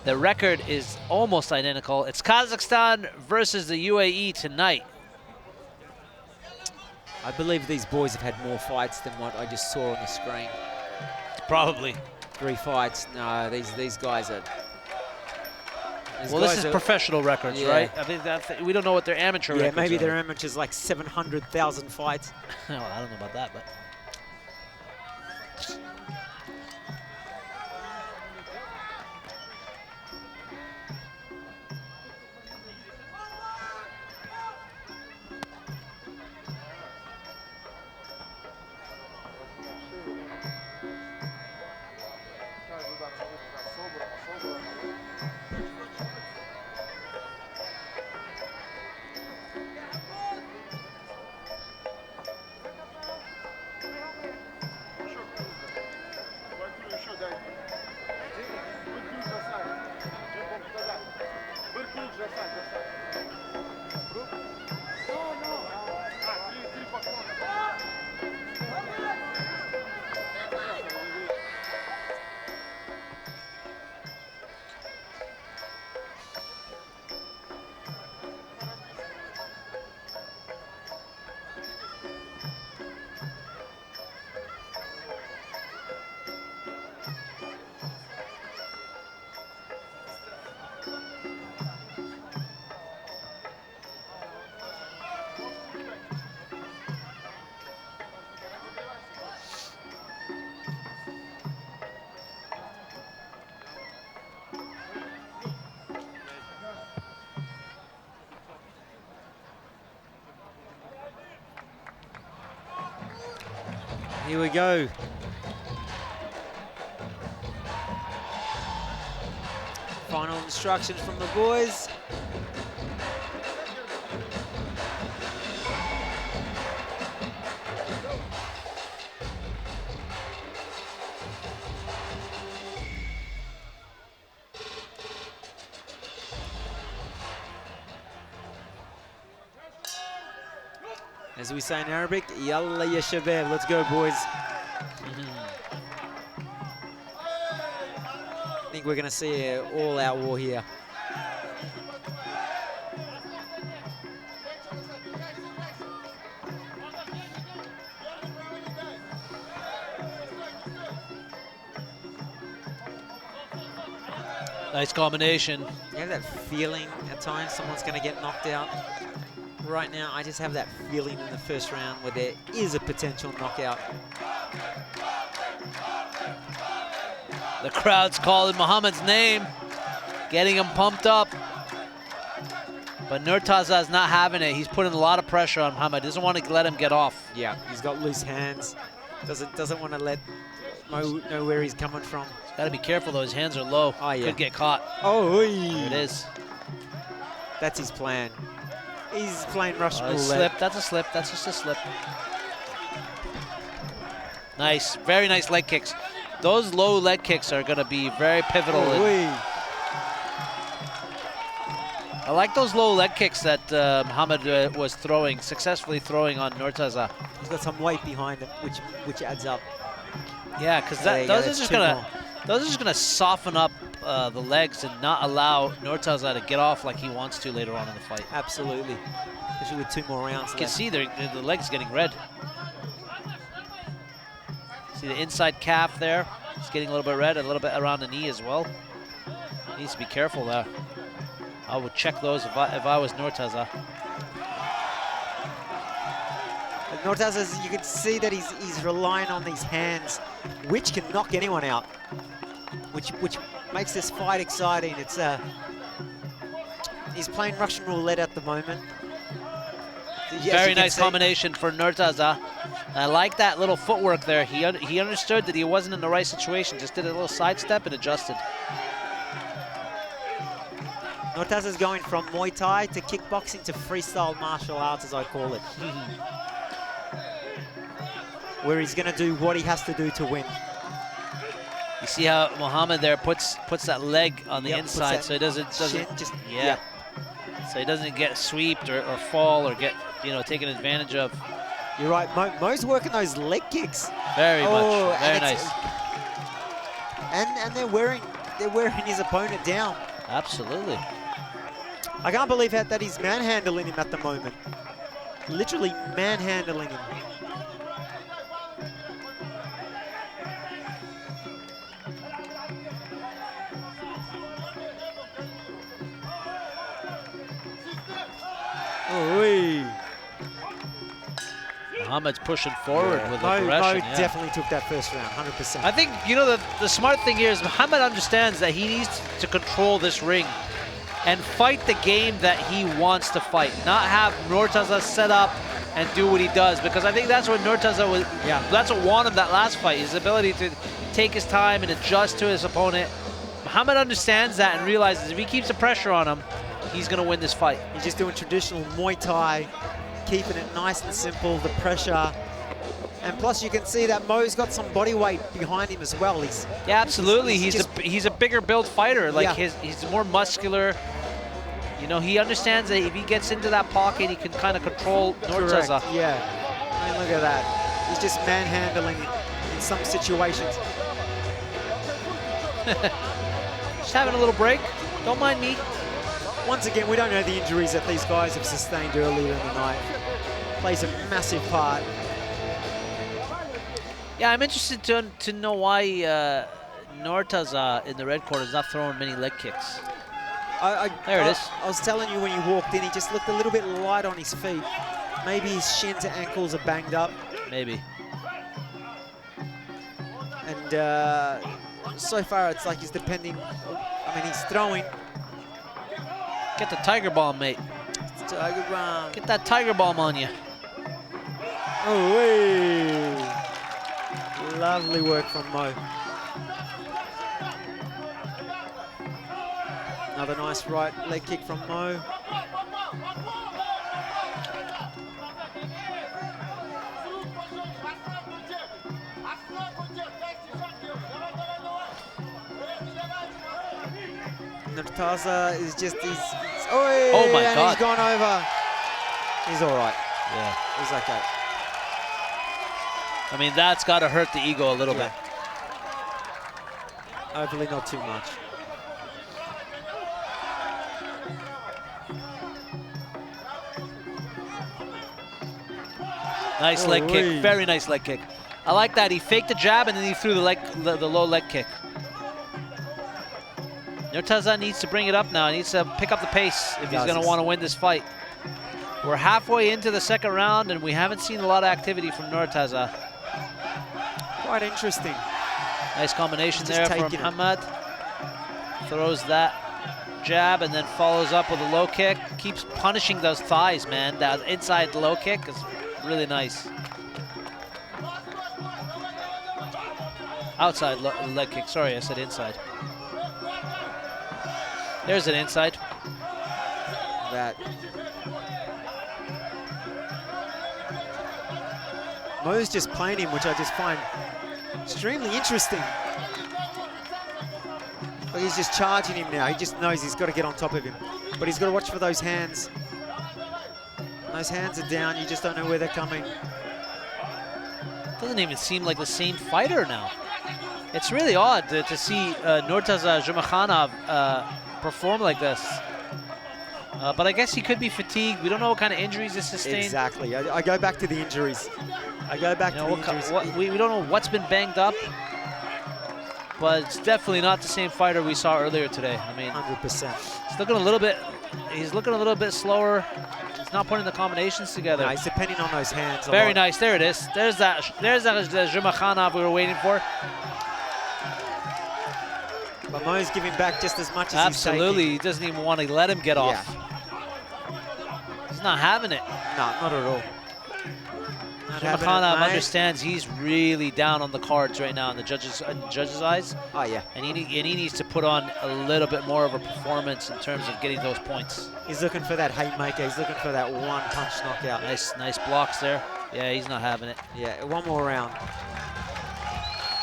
The record is almost identical. It's Kazakhstan versus the UAE tonight. I believe these boys have had more fights than what I just saw on the screen. Probably. 3 fights. No, these guys are... Well, this is professional records, right? I mean, we don't know what their amateur records are. Yeah, maybe their amateurs like 700,000 fights. Well, I don't know about that, but... Here we go. Final instructions from the boys. As we say in Arabic, Yalla ya shabab, let's go boys. I think we're going to see an all-out war here. Nice combination. You have that feeling at times someone's going to get knocked out. Right now, I just have that feeling in the first round where there is a potential knockout. The crowd's calling Mohammed's name, getting him pumped up. But NURTAZA is not having it. He's putting a lot of pressure on Mohammed. Doesn't want to let him get off. Yeah, he's got loose hands. Doesn't want to know where he's coming from. He's got to be careful though. His hands are low. Oh yeah. Could get caught. Oh, there it is. That's his plan. He's playing Russian roulette. Slip. That's a slip. That's just a slip. Nice. Very nice leg kicks. Those low leg kicks are going to be very pivotal. I like those low leg kicks that Mohammed was successfully throwing on NURTAZA. He's got some weight behind him, which adds up. Yeah, because those are just gonna soften up the legs and not allow NURTAZA to get off like he wants to later on in the fight. Absolutely, especially with 2 more rounds. You can see the legs getting red. See the inside calf there? It's getting a little bit red, a little bit around the knee as well. Needs to be careful there. I would check those if I was NURTAZA. NURTAZA, you can see that he's relying on these hands, which can knock anyone out, which makes this fight exciting. It's he's playing Russian roulette at the moment. Very nice combination for NURTAZA. I like that little footwork there. He understood that he wasn't in the right situation, just did a little sidestep and adjusted. NURTAZA's going from Muay Thai to kickboxing to freestyle martial arts, as I call it. Where he's going to do what he has to do to win. You see how Mohammed there puts that leg on the inside, so he doesn't so he doesn't get sweeped or fall or get taken advantage of. You're right, Mo's working those leg kicks. Very much, very nice. And they're wearing his opponent down. Absolutely. I can't believe that he's manhandling him at the moment. Literally manhandling him. Ooh. Mohammed's pushing forward with Mo aggression. definitely took that first round, 100%. I think, the smart thing here is Mohammed understands that he needs to control this ring and fight the game that he wants to fight, not have NURTAZA set up and do what he does, because I think that's what NURTAZA was, that's what won him that last fight, his ability to take his time and adjust to his opponent. Mohammed understands that and realizes if he keeps the pressure on him, he's going to win this fight. He's just doing traditional Muay Thai, keeping it nice and simple, the pressure. And plus you can see that Mo's got some body weight behind him as well. Absolutely. He's a bigger build fighter. Like he's more muscular. He understands that if he gets into that pocket, he can kind of control NURTAZA. Yeah. I mean, look at that. He's just manhandling in some situations. Just having a little break. Don't mind me. Once again, we don't know the injuries that these guys have sustained earlier in the night. Plays a massive part. Yeah, I'm interested to know why NURTAZA in the red corner is not throwing many leg kicks. There it is. I was telling you when you walked in, he just looked a little bit light on his feet. Maybe his shins and ankles are banged up. Maybe. And so far, it's like he's depending. I mean, he's throwing. Get the tiger bomb, mate. Tiger bomb. Get that tiger bomb on you. Oh, hey. Lovely work from Mo. Another nice right leg kick from Mo. NURTAZA is just, oh my God. He's gone over. He's all right. Yeah. He's okay. I mean, that's got to hurt the ego a little bit. Hopefully not too much. Nice leg kick, very nice leg kick. I like that. He faked the jab and then he threw the low leg kick. NURTAZA needs to bring it up now. He needs to pick up the pace if he's going to want to win this fight. We're halfway into the second round and we haven't seen a lot of activity from NURTAZA. Quite interesting. Nice combination there from Mohammed. Throws that jab and then follows up with a low kick. Keeps punishing those thighs, man. That inside low kick is really nice. Outside leg kick. Sorry, I said inside. There's an inside. That. Mo's just playing him, which I just find extremely interesting. But he's just charging him now. He just knows he's got to get on top of him. But he's got to watch for those hands. Those hands are down. You just don't know where they're coming. Doesn't even seem like the same fighter now. It's really odd to see NURTAZA JUMAKHANOV perform like this. But I guess he could be fatigued. We don't know what kind of injuries this sustained. Exactly. I go back to the injuries. I go back to the injuries. We don't know what's been banged up, but it's definitely not the same fighter we saw earlier today. I mean, 100%. He's looking a little bit slower. He's not putting the combinations together. No, he's depending on those hands. Very nice. There it is. There's that JUMAKHANOV we were waiting for. But Mo's giving back just as much as Absolutely. he's He doesn't even want to let him get off. He's not having it. No, not at all. JUMAKHANOV understands he's really down on the cards right now in the judges' eyes. Oh, yeah. And he needs to put on a little bit more of a performance in terms of getting those points. He's looking for that haymaker. He's looking for that one-punch knockout. Nice blocks there. Yeah, he's not having it. Yeah, one more round.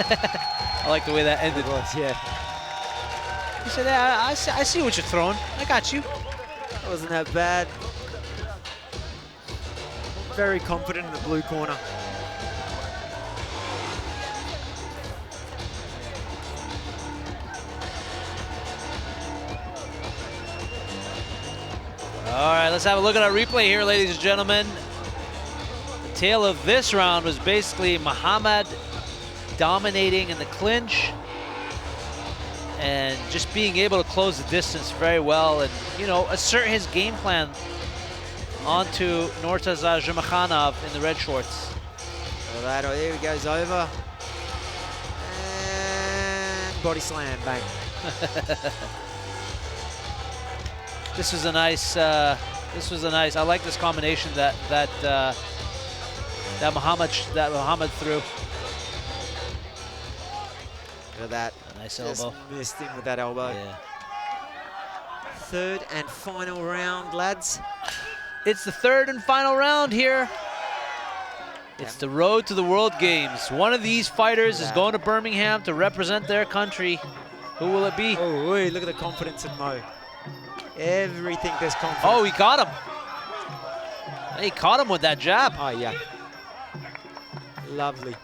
I like the way that ended. Yeah. He said, yeah, I see what you're throwing. I got you. That wasn't that bad. Very confident in the blue corner. All right, let's have a look at our replay here, ladies and gentlemen. The tale of this round was basically Mohammed dominating in the clinch and just being able to close the distance very well and, you know, assert his game plan onto NURTAZA JUMAKHANOV in the red shorts. So that, here he goes over. And body slam, bang. This was a nice, I like this combination that Mohammed threw. Look at that. A nice Just elbow. missed him with that elbow. Yeah. Third and final round, lads. It's the third and final round here. It's the road to the World Games. One of these fighters is going to Birmingham to represent their country. Who will it be? Oh, wait, look at the confidence in Mo. Everything there's confidence. Oh, he caught him. He caught him with that jab. Oh, yeah. Lovely.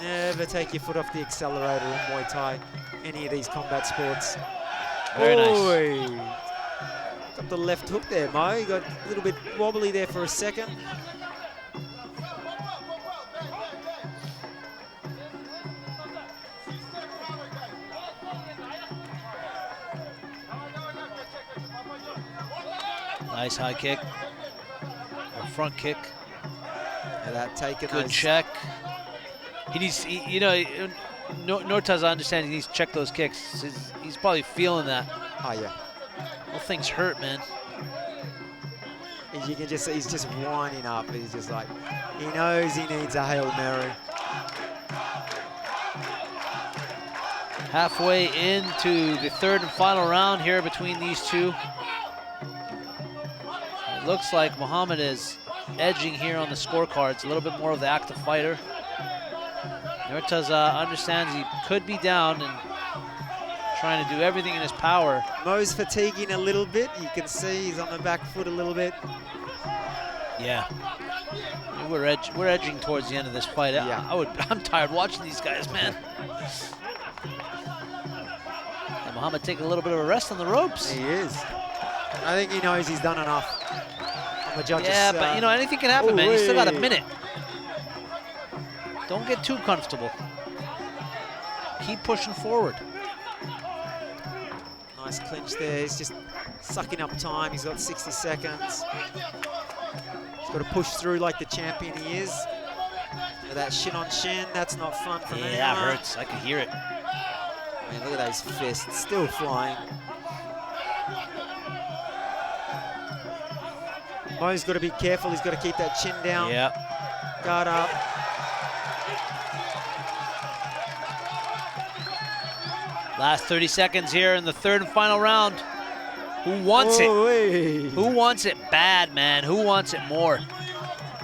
Never take your foot off the accelerator in Muay Thai, any of these combat sports. Very nice. Got the left hook there, Mo. You got a little bit wobbly there for a second. Nice high kick. Or front kick. And that taking good check. He needs, you know, NURTAZA understands he needs to check those kicks. He's probably feeling that. Oh, yeah. Well, things hurt, man. You can just see he's just winding up. He's just like, he knows he needs a Hail Mary. Halfway into the third and final round here between these two. It looks like Mohammed is edging here on the scorecards, a little bit more of the active fighter. NURTAZA understands he could be down and trying to do everything in his power. Mo's fatiguing a little bit. You can see he's on the back foot a little bit. Yeah. We're edging towards the end of this fight. Yeah. I'm tired watching these guys, man. And Mohammed taking a little bit of a rest on the ropes. He is. I think he knows he's done enough. On the judges, yeah, but you know, anything can happen, man. You still got a minute. Don't get too comfortable. Keep pushing forward. Nice clinch there. He's just sucking up time. He's got 60 seconds. He's got to push through like the champion he is. That shin on shin, that's not fun for anyone. Yeah, that hurts. I can hear it. I mean, look at those fists, still flying. Mo's got to be careful. He's got to keep that chin down. Yeah. Guard up. Last 30 seconds here in the third and final round. Who wants it? Who wants it bad, man? Who wants it more?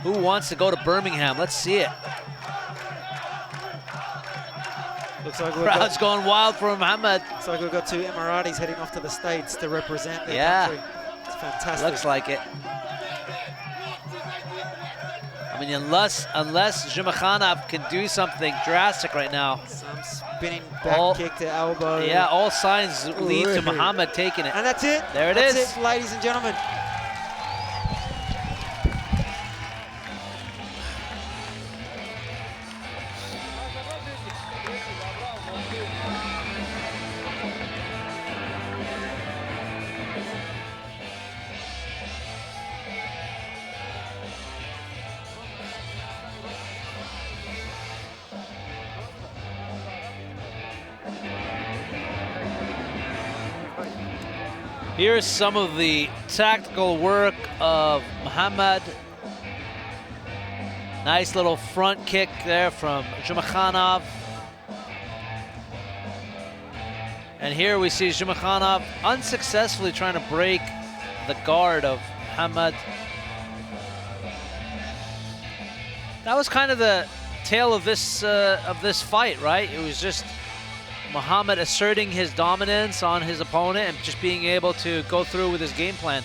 Who wants to go to Birmingham? Let's see it. Looks like crowd's going wild for Mohammed. Looks like we've got two Emiratis heading off to the States to represent their country. It's fantastic. Looks like it. I mean, unless JUMAKHANOV can do something drastic right now. Some spinning back kick to elbow. Yeah, all signs lead to Mohammed taking it. And that's it. There it is. That's it, ladies and gentlemen. Here's some of the tactical work of Mohammed. Nice little front kick there from JUMAKHANOV. And here we see JUMAKHANOV unsuccessfully trying to break the guard of Mohammed. That was kind of the tale of this fight, right? It was just Mohammed asserting his dominance on his opponent and just being able to go through with his game plan.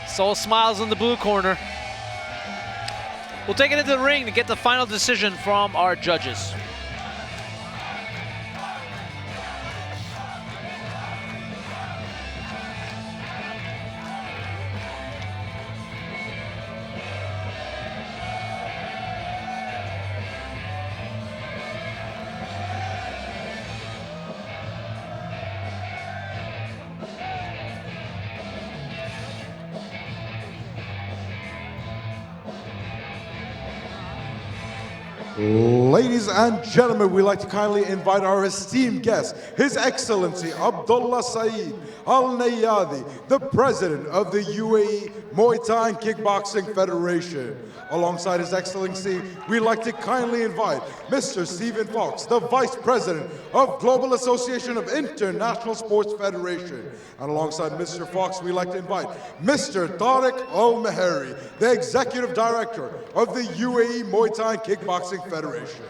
Soul smiles in the blue corner. We'll take it into the ring to get the final decision from our judges. Ladies and gentlemen, we'd like to kindly invite our esteemed guest, His Excellency Abdullah Saeed Al Nayadi, the President of the UAE Muay Thai and Kickboxing Federation. Alongside His Excellency, we'd like to kindly invite Mr. Stephen Fox, the Vice President of Global Association of International Sports Federation. And alongside Mr. Fox, we'd like to invite Mr. Tariq Al Meheri, the Executive Director of the UAE Muay Thai and Kickboxing Federation.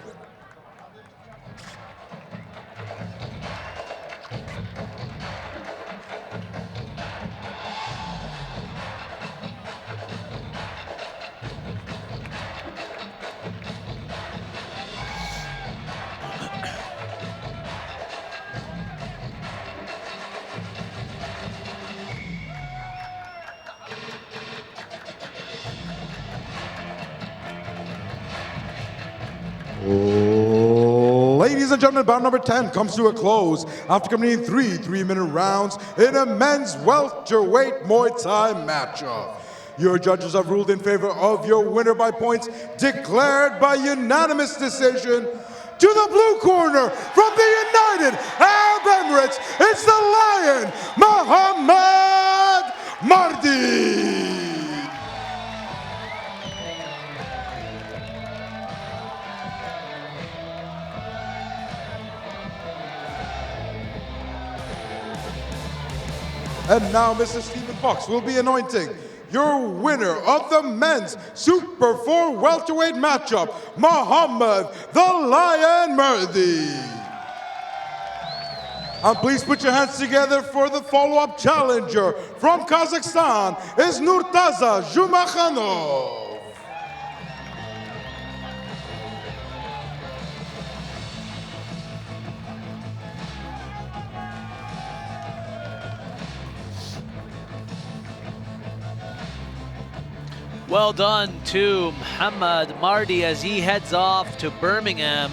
Ladies and gentlemen, bout number 10 comes to a close after completing three 3-minute rounds in a men's welterweight Muay Thai matchup. Your judges have ruled in favor of your winner by points declared by unanimous decision. To the blue corner from the United Arab Emirates, it's the Lion, Mohammed Mardi. And now Mr. Stephen Fox will be anointing your winner of the men's Super 4 welterweight matchup, Mohammed the Lion Mardi. And please put your hands together for the follow-up challenger from Kazakhstan is NURTAZA JUMAKHANOV. Well done to Mohammed Mardi as he heads off to Birmingham.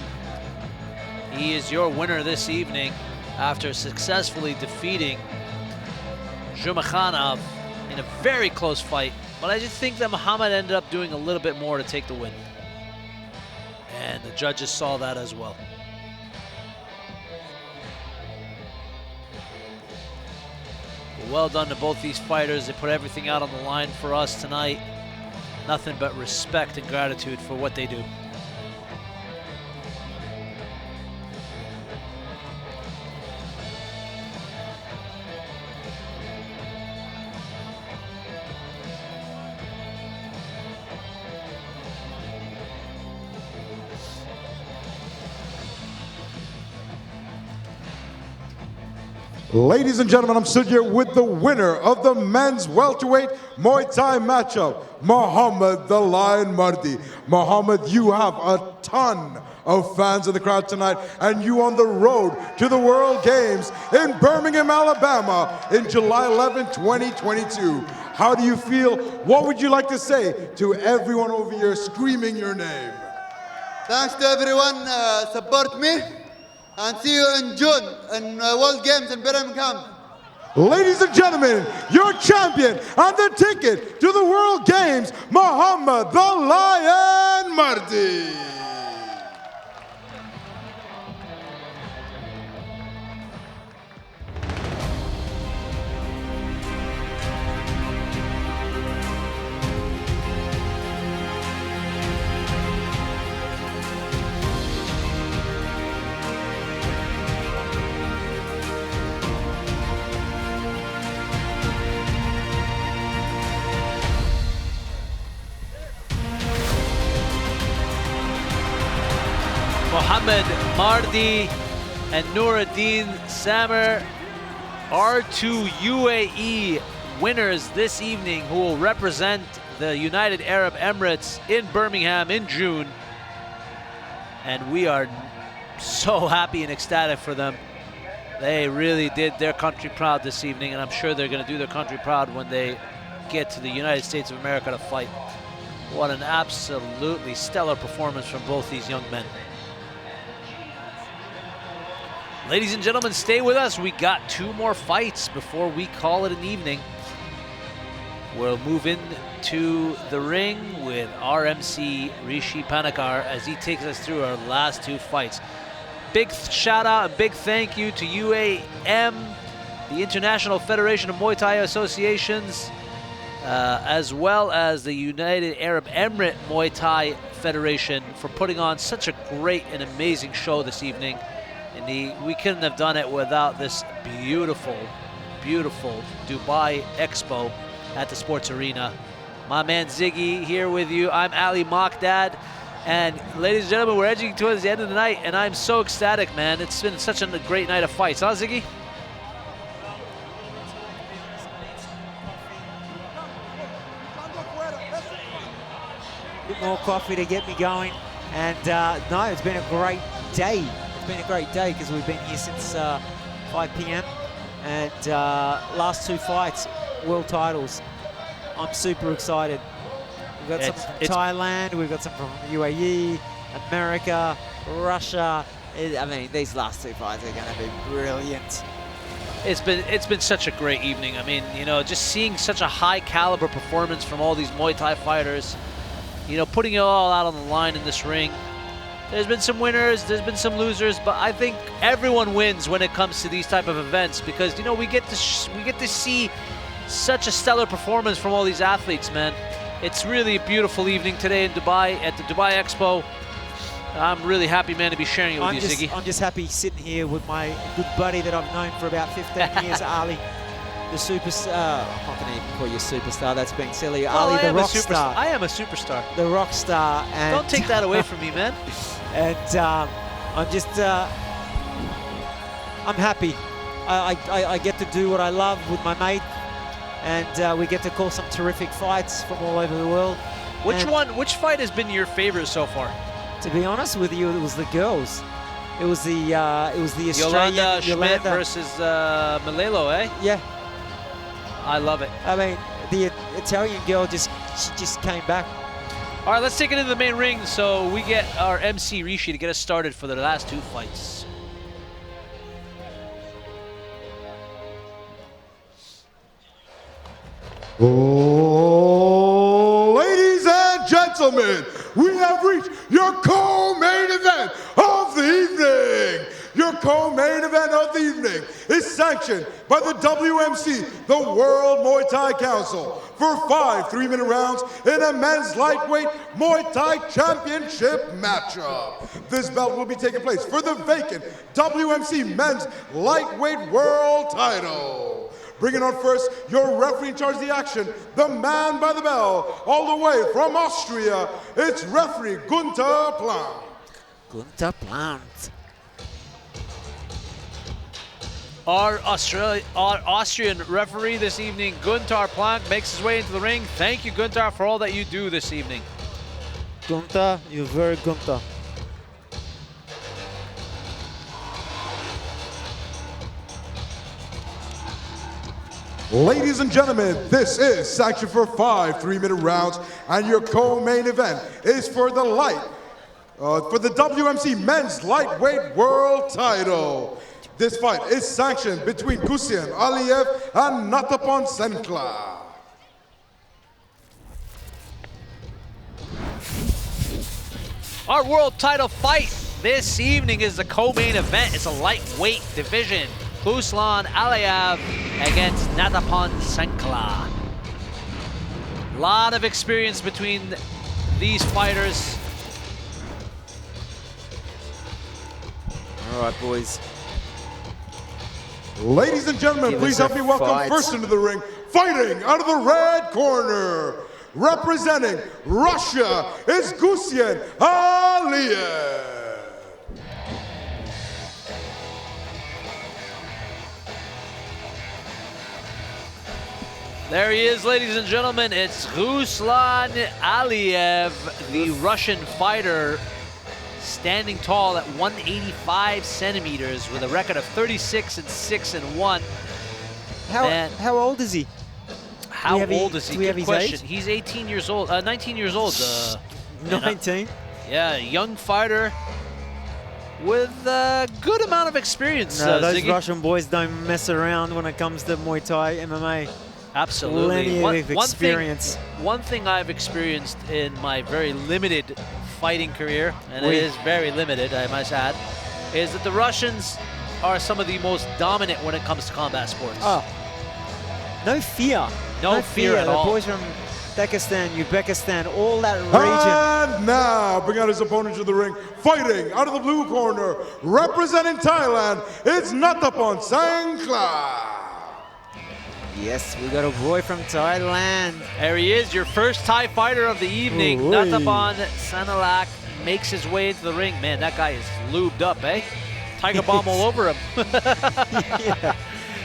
He is your winner this evening after successfully defeating JUMAKHANOV in a very close fight. But I just think that Mohammed ended up doing a little bit more to take the win. And the judges saw that as well. Well done to both these fighters. They put everything out on the line for us tonight. Nothing but respect and gratitude for what they do. Ladies and gentlemen, I'm stood here with the winner of the men's welterweight Muay Thai matchup, Mohammed the Lion Mardi. Mohammed, you have a ton of fans in the crowd tonight, and you on the road to the World Games in Birmingham, Alabama in July 11, 2022. How do you feel? What would you like to say to everyone over here screaming your name? Thanks to everyone support me. And see you in June in World Games in Birmingham. Ladies and gentlemen, your champion and the ticket to the World Games, Mohammed the Lion Mardi. Mohammed, Mardi, and NOUREDDINE SAMIR are two UAE winners this evening who will represent the United Arab Emirates in Birmingham in June. And we are so happy and ecstatic for them. They really did their country proud this evening, and I'm sure they're going to do their country proud when they get to the United States of America to fight. What an absolutely stellar performance from both these young men. Ladies and gentlemen, stay with us. We got 2 more fights before we call it an evening. We'll move into the ring with RMC Rishi Panakar as he takes us through our last 2 fights. Big shout out and big thank you to UAM, the International Federation of Muay Thai Associations, as well as the United Arab Emirate Muay Thai Federation for putting on such a great and amazing show this evening. And we couldn't have done it without this beautiful, beautiful Dubai Expo at the Sports Arena. My man Ziggy here with you. I'm Ali Makdad. And ladies and gentlemen, we're edging towards the end of the night, and I'm so ecstatic, man. It's been such a great night of fights, huh, Ziggy? A bit more coffee to get me going. And no, it's been a great day. It's been a great day because we've been here since 5 p.m. And last 2 fights, world titles. I'm super excited. We've got some from Thailand, we've got some from UAE, America, Russia. I mean, these last 2 fights are going to be brilliant. It's been such a great evening. I mean, you know, just seeing such a high caliber performance from all these Muay Thai fighters, you know, putting it all out on the line in this ring. There's been some winners, there's been some losers, but I think everyone wins when it comes to these type of events because, you know, we get to see such a stellar performance from all these athletes, man. It's really a beautiful evening today in Dubai at the Dubai Expo. I'm really happy, man, to be sharing it with you, Ziggy. I'm just happy sitting here with my good buddy that I've known for about 15 years, Ali, the superstar. I'm not going to even call you superstar, that's being silly. Well, Ali, the rock star. I am a superstar. The rock star. And don't take that away from me, man. And I'm just, I'm happy. I get to do what I love with my mate. And we get to call some terrific fights from all over the world. Which fight has been your favorite so far? To be honest with you, it was the girls. It was the Australian Yolanda Schmidt versus Malelo, eh? Yeah. I love it. I mean, the Italian girl she just came back. All right, let's take it into the main ring so we get our MC Rishi to get us started for the last 2 fights. Oh, ladies and gentlemen, we have reached your co-main event of the evening. Your co-main event of the evening is sanctioned by the WMC, the World Muay Thai Council, for 5 3-minute rounds in a men's lightweight Muay Thai championship matchup. This belt will be taking place for the vacant WMC men's lightweight world title. Bringing on first, your referee in charge of the action, the man by the bell, all the way from Austria, it's referee Günther Plank. Günther Plank. Our Austrian referee this evening, Günther Plank, makes his way into the ring. Thank you, Günther, for all that you do this evening. Günther, you're very Günther. Ladies and gentlemen, this is sanctioned for 5 3-minute rounds, and your co-main event is for the WMC men's lightweight world title. This fight is sanctioned between Gusian Aliyev and Natapon Senkla. Our world title fight this evening is the co-main event. It's a lightweight division. Ruslan Aliyev against Natapon Senkla. A lot of experience between these fighters. All right, boys. Ladies and gentlemen, please help me welcome first into the ring, fighting out of the red corner, representing Russia, is Gusian Aliyev. There he is, ladies and gentlemen. It's Ruslan Aliyev, the Russian fighter, standing tall at 185 centimeters with a record of 36-6-1. How old is he? How old is he? Good question. Age? He's 18 years old, 19 years old. 19? Yeah, young fighter with a good amount of experience. No, those Ziggy. Russian boys don't mess around when it comes to Muay Thai, MMA. Absolutely. Plenty of experience. One thing I've experienced in my very limited fighting career, and it is very limited, I must add, is that the Russians are some of the most dominant when it comes to combat sports. Oh, no fear. No fear at all. The boys from Pakistan, Uzbekistan, all that region. And now, bring out his opponent to the ring, fighting out of the blue corner, representing Thailand, it's Nattapon Sangkla. Yes, we got a boy from Thailand. There he is, your first Thai fighter of the evening. Nattapon Sangkla makes his way into the ring. Man, that guy is lubed up, eh? Tiger Bomb all over him. Yeah.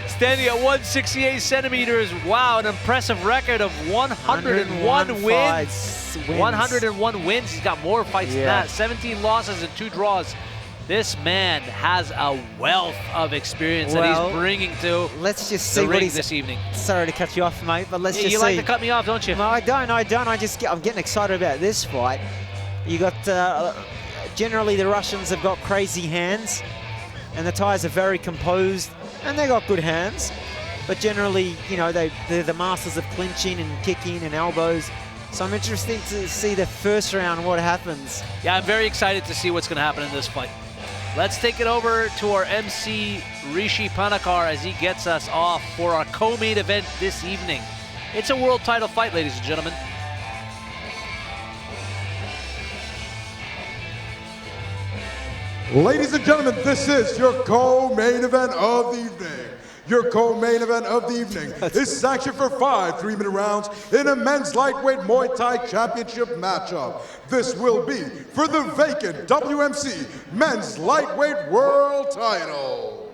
Standing at 168 centimeters. Wow, an impressive record of 101 wins. 101 wins. He's got more fights than that. 17 losses and 2 draws. This man has a wealth of experience that he's bringing to let's just see the ring what this evening. Sorry to cut you off, mate, but let's just see. You like to cut me off, don't you? No, I don't. I'm getting excited about this fight. You got, generally the Russians have got crazy hands, and the Thais are very composed, and they got good hands. But generally, you know, they're the masters of clinching and kicking and elbows. So I'm interested to see the first round, what happens. Yeah, I'm very excited to see what's going to happen in this fight. Let's take it over to our MC, Rishi Panakar, as he gets us off for our co-main event this evening. It's a world title fight, ladies and gentlemen. Ladies and gentlemen, this is your co-main event of the evening. Your co-main event of the evening is sanctioned for 5 3-minute rounds in a men's lightweight Muay Thai championship matchup. This will be for the vacant WMC men's lightweight world title.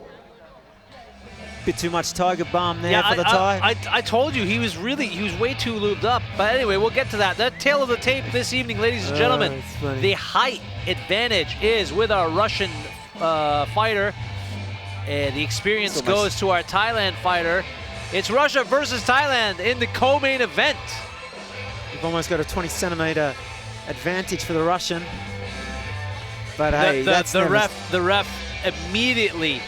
Bit too much Tiger Bomb there for the Thai. I told you he was way too lubed up. But anyway, we'll get to that. The tail of the tape this evening, ladies and gentlemen. The height advantage is with our Russian fighter. And the experience goes to our Thailand fighter. It's Russia versus Thailand in the co-main event. You've almost got a 20-centimeter advantage for the Russian. But hey, the ref immediately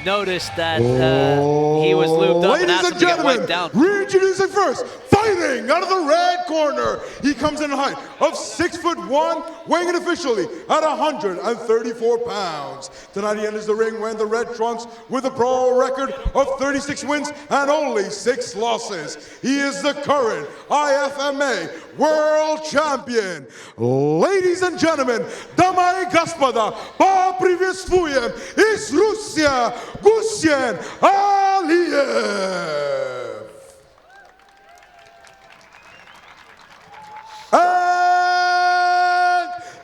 noticed that he was lubed up and asked him to get wiped down. Reintroducing first, fighting out of the red corner. He comes in a height of 6'1", weighing in officially at 134 pounds. Tonight he enters the ring wearing the red trunks with a pro record of 36 wins and only 6 losses. He is the current IFMA world champion. Ladies and gentlemen, дамы и господа, поприветствуем из Russia, Ruslan Aliyev. And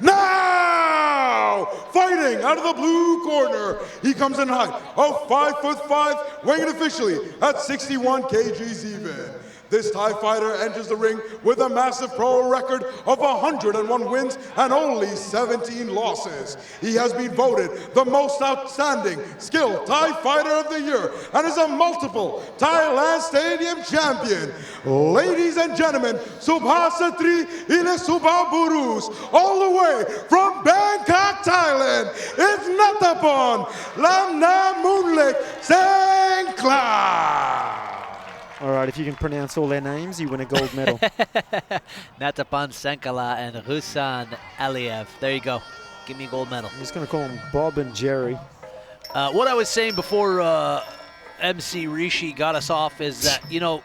now, fighting out of the blue corner, he comes in height of 5'5", weighing officially at 61 kgs even. This Thai fighter enters the ring with a massive pro record of 101 wins and only 17 losses. He has been voted the most outstanding skilled Thai fighter of the year and is a multiple Thailand Stadium champion. Ladies and gentlemen, Subhasatri Ile Subhaburus, all the way from Bangkok, Thailand, it's Nattapon Lamnamunlek Sangkla. All right, if you can pronounce all their names, you win a gold medal. Nattapon Sangkla and Ruslan Aliyev. There you go. Give me a gold medal. I'm just going to call them Bob and Jerry. What I was saying before MC Rishi got us off is that, you know,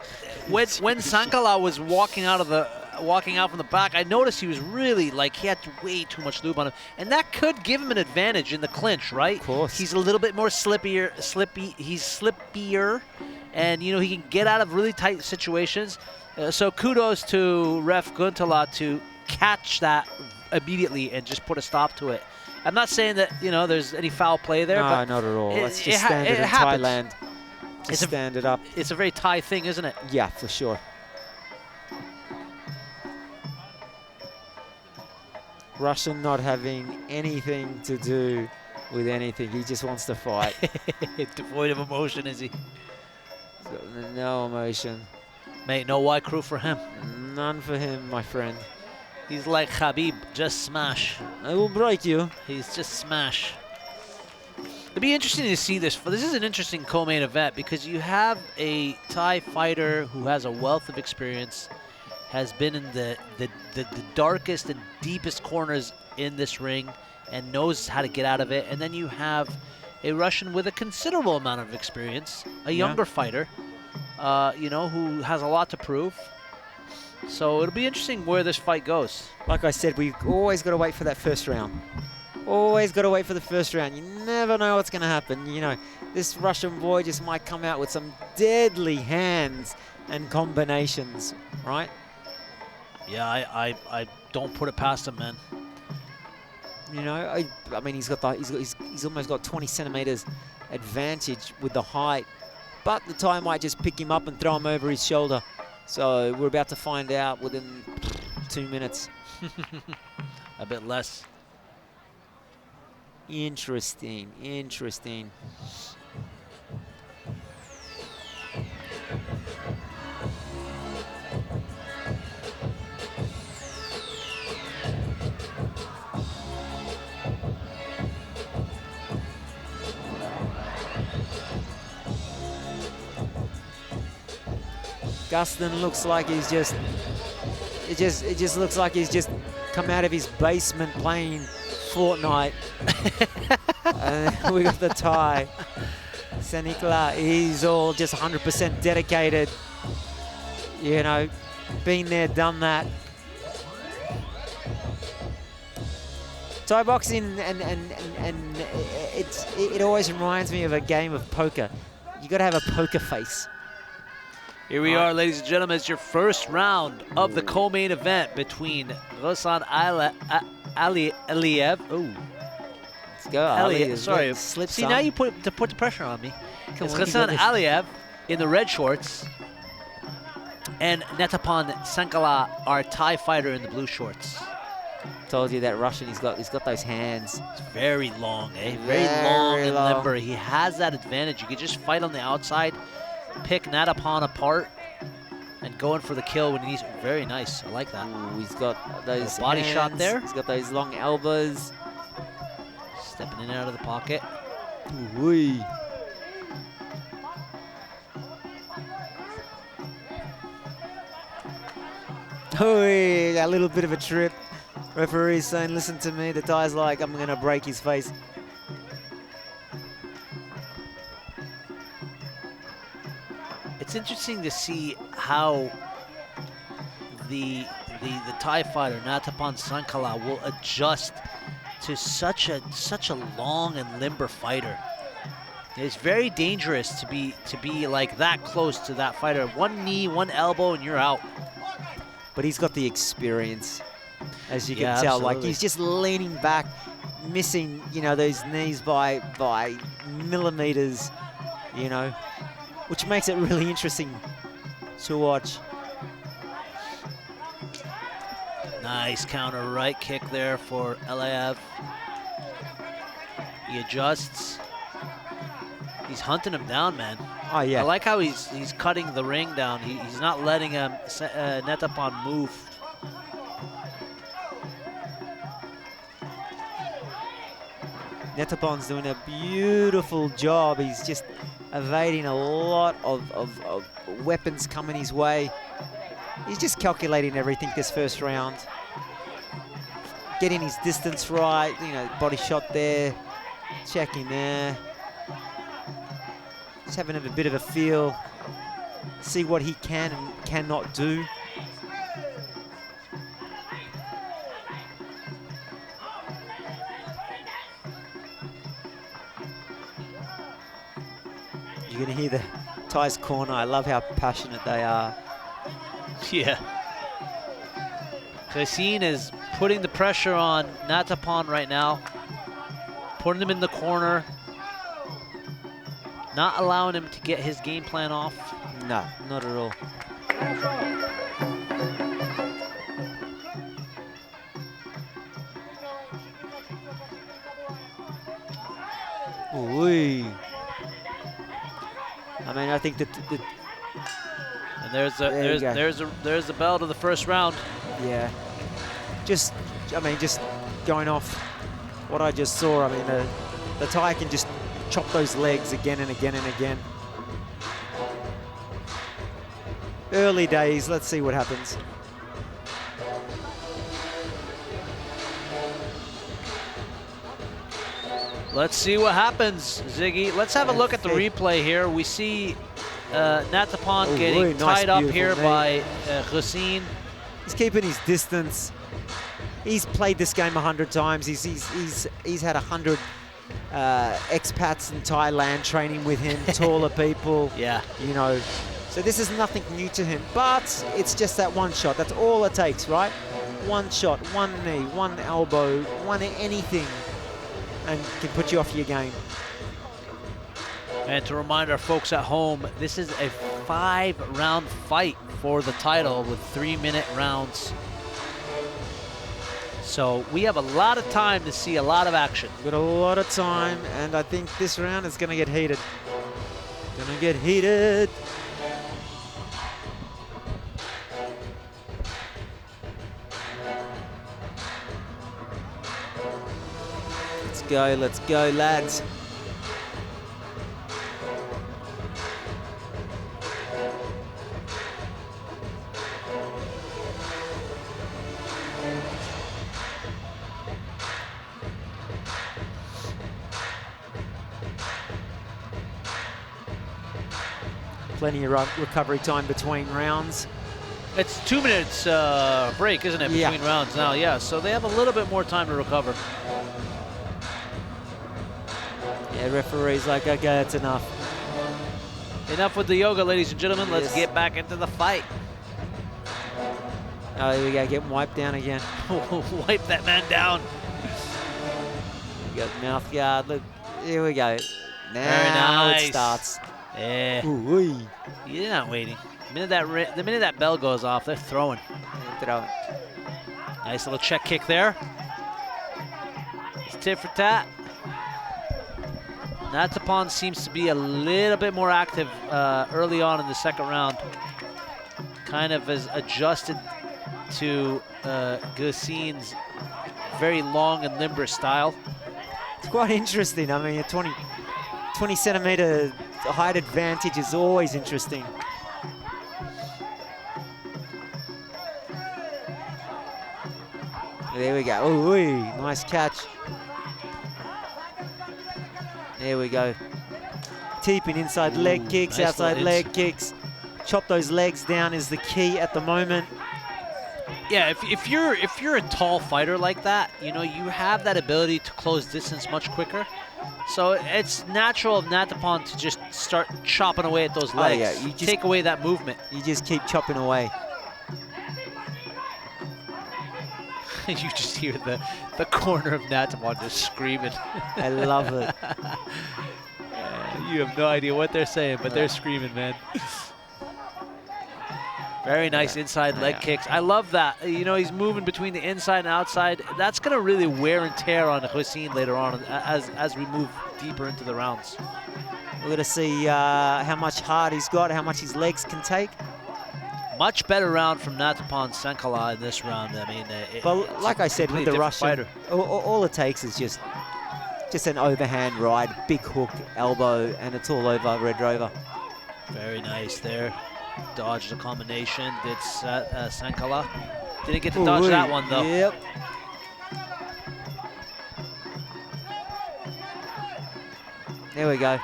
when Sangkla was walking out from the back, I noticed he was really, like, he had way too much lube on him. And that could give him an advantage in the clinch, right? Of course. He's a little bit more slippier. He's slippier. And, you know, he can get out of really tight situations. So kudos to Ref Guntala to catch that immediately and just put a stop to it. I'm not saying that, you know, there's any foul play there. No, but not at all. That's just it standard in happens. Thailand. to stand it up. It's a very Thai thing, isn't it? Yeah, for sure. Russian not having anything to do with anything. He just wants to fight. Devoid of emotion, is he? No emotion. Mate, no white crew for him. None for him, my friend. He's like Khabib, just smash. I will break you. He's just smash. It'd be interesting to see this. This is an interesting co-main event because you have a Thai fighter who has a wealth of experience, has been in the darkest and deepest corners in this ring and knows how to get out of it. And then you have a Russian with a considerable amount of experience, a younger fighter, you know, who has a lot to prove. So it'll be interesting where this fight goes. Like I said, we've always got to wait for that first round. Always got to wait for the first round. You never know what's going to happen. You know, this Russian boy just might come out with some deadly hands and combinations, right? Yeah, I don't put it past him, man. You know, I mean, he's almost got 20 centimeters advantage with the height, but the Thai might just pick him up and throw him over his shoulder. So we're about to find out within 2 minutes. A bit less. Interesting, interesting. Gustin looks like he's just, it just looks like he's just come out of his basement playing Fortnite. And we got the Thai. Sanikla, he's all just 100% dedicated. You know, been there, done that. Thai boxing and it always reminds me of a game of poker. You got to have a poker face. Here we are, ladies and gentlemen. It's your first round of the co-main event between Ruslan Aliyev. Oh, let's go. Sorry, see now you put the pressure on me. It's Ruslan Aliyev in the red shorts, and Netapan Sankala, our Thai fighter, in the blue shorts. Told you that Russian, he's got those hands. It's very long, eh? Very long and limber. He has that advantage. You can just fight on the outside, pick Netapan apart, and go in for the kill when he's very nice. I like that. Ooh, he's got those body hands. shot there. He's got those long elbows. Stepping in and out of the pocket. Ooh-wee. Oh, a little bit of a trip. Referee's saying, listen to me. The Thai's like, I'm going to break his face. It's interesting to see how the Thai fighter, Netapan Sankala, will adjust to such a long and limber fighter. It's very dangerous to be like that close to that fighter. One knee, one elbow, and you're out. But he's got the experience, as you can tell. Absolutely. Like, he's just leaning back, missing, you know, those knees by millimeters, you know, which makes it really interesting to watch. Nice counter right kick there for Aliyev. He adjusts. He's hunting him down, man. Oh, yeah. I like how he's cutting the ring down. He's not letting Netapan move. Netapan's doing a beautiful job. He's just evading a lot of weapons coming his way. He's just calculating everything this first round. Getting his distance right, you know, body shot there, checking there. Just having a bit of a feel, see what he can and cannot do. You're gonna hear the Thai's corner. I love how passionate they are. Yeah. Kassine is putting the pressure on Netapan right now, putting him in the corner. not allowing him to get his game plan off. No, not at all. Ooh. I mean, I think that and there's the bell to the first round. Yeah. Just going off what I just saw. I mean, the Thai can just chop those legs again and again and again. Early days. Let's see what happens. Let's see what happens, Ziggy. Let's have a look at the replay here. We see Natapon getting tied up here by Hussein. He's keeping his distance. He's played this game 100 times. He's had 100 expats in Thailand training with him, taller people. Yeah. You know, so this is nothing new to him. But it's just that one shot. That's all it takes, right? One shot, one knee, one elbow, one anything, and can put you off your game. And to remind our folks at home, this is a 5-round fight for the title with 3-minute rounds. So we have a lot of time to see a lot of action. Got a lot of time, and I think this round is going to get heated. Gonna get heated. Let's go, lads. Plenty of recovery time between rounds. It's 2 minutes break, isn't it, between rounds now? Yeah, so they have a little bit more time to recover. Yeah, referee's like, okay, that's enough. Enough with the yoga, ladies and gentlemen. Let's get back into the fight. Oh, here we go, getting wiped down again. Wipe that man down. We got mouth guard. Look, here we go. Very Now nice. it starts. Yeah. Ooh-wee. You're not waiting. The minute that bell goes off, they're throwing. Throwing. Nice little check kick there. It's tit for tat. Natapon seems to be a little bit more active early on in the second round. Kind of has adjusted to Gusin's very long and limber style. It's quite interesting. I mean, a 20 centimeter height advantage is always interesting. There we go. Ooh, nice catch. There we go. Keeping inside leg kicks, nice outside leg kicks. Chop those legs down is the key at the moment. Yeah, if you're a tall fighter like that, you know, you have that ability to close distance much quicker. So it's natural of Natapon to just start chopping away at those legs. Oh, yeah, you just take away that movement. You just keep chopping away. You just hear the corner of Natapon just screaming. I love it. You have no idea what they're saying, but they're screaming, man. Very nice inside leg kicks. I love that. You know, he's moving between the inside and outside. That's going to really wear and tear on Hussein later on as we move deeper into the rounds. We're going to see how much heart he's got, how much his legs can take. Much better round from Natapon Sankala in this round. I mean, but like I said, with the Russian, all it takes is just an overhand ride, big hook, elbow, and it's all over Red Rover. Very nice there. Dodged the combination, did Sankala. Didn't get to dodge that one, though. Yep. There we go.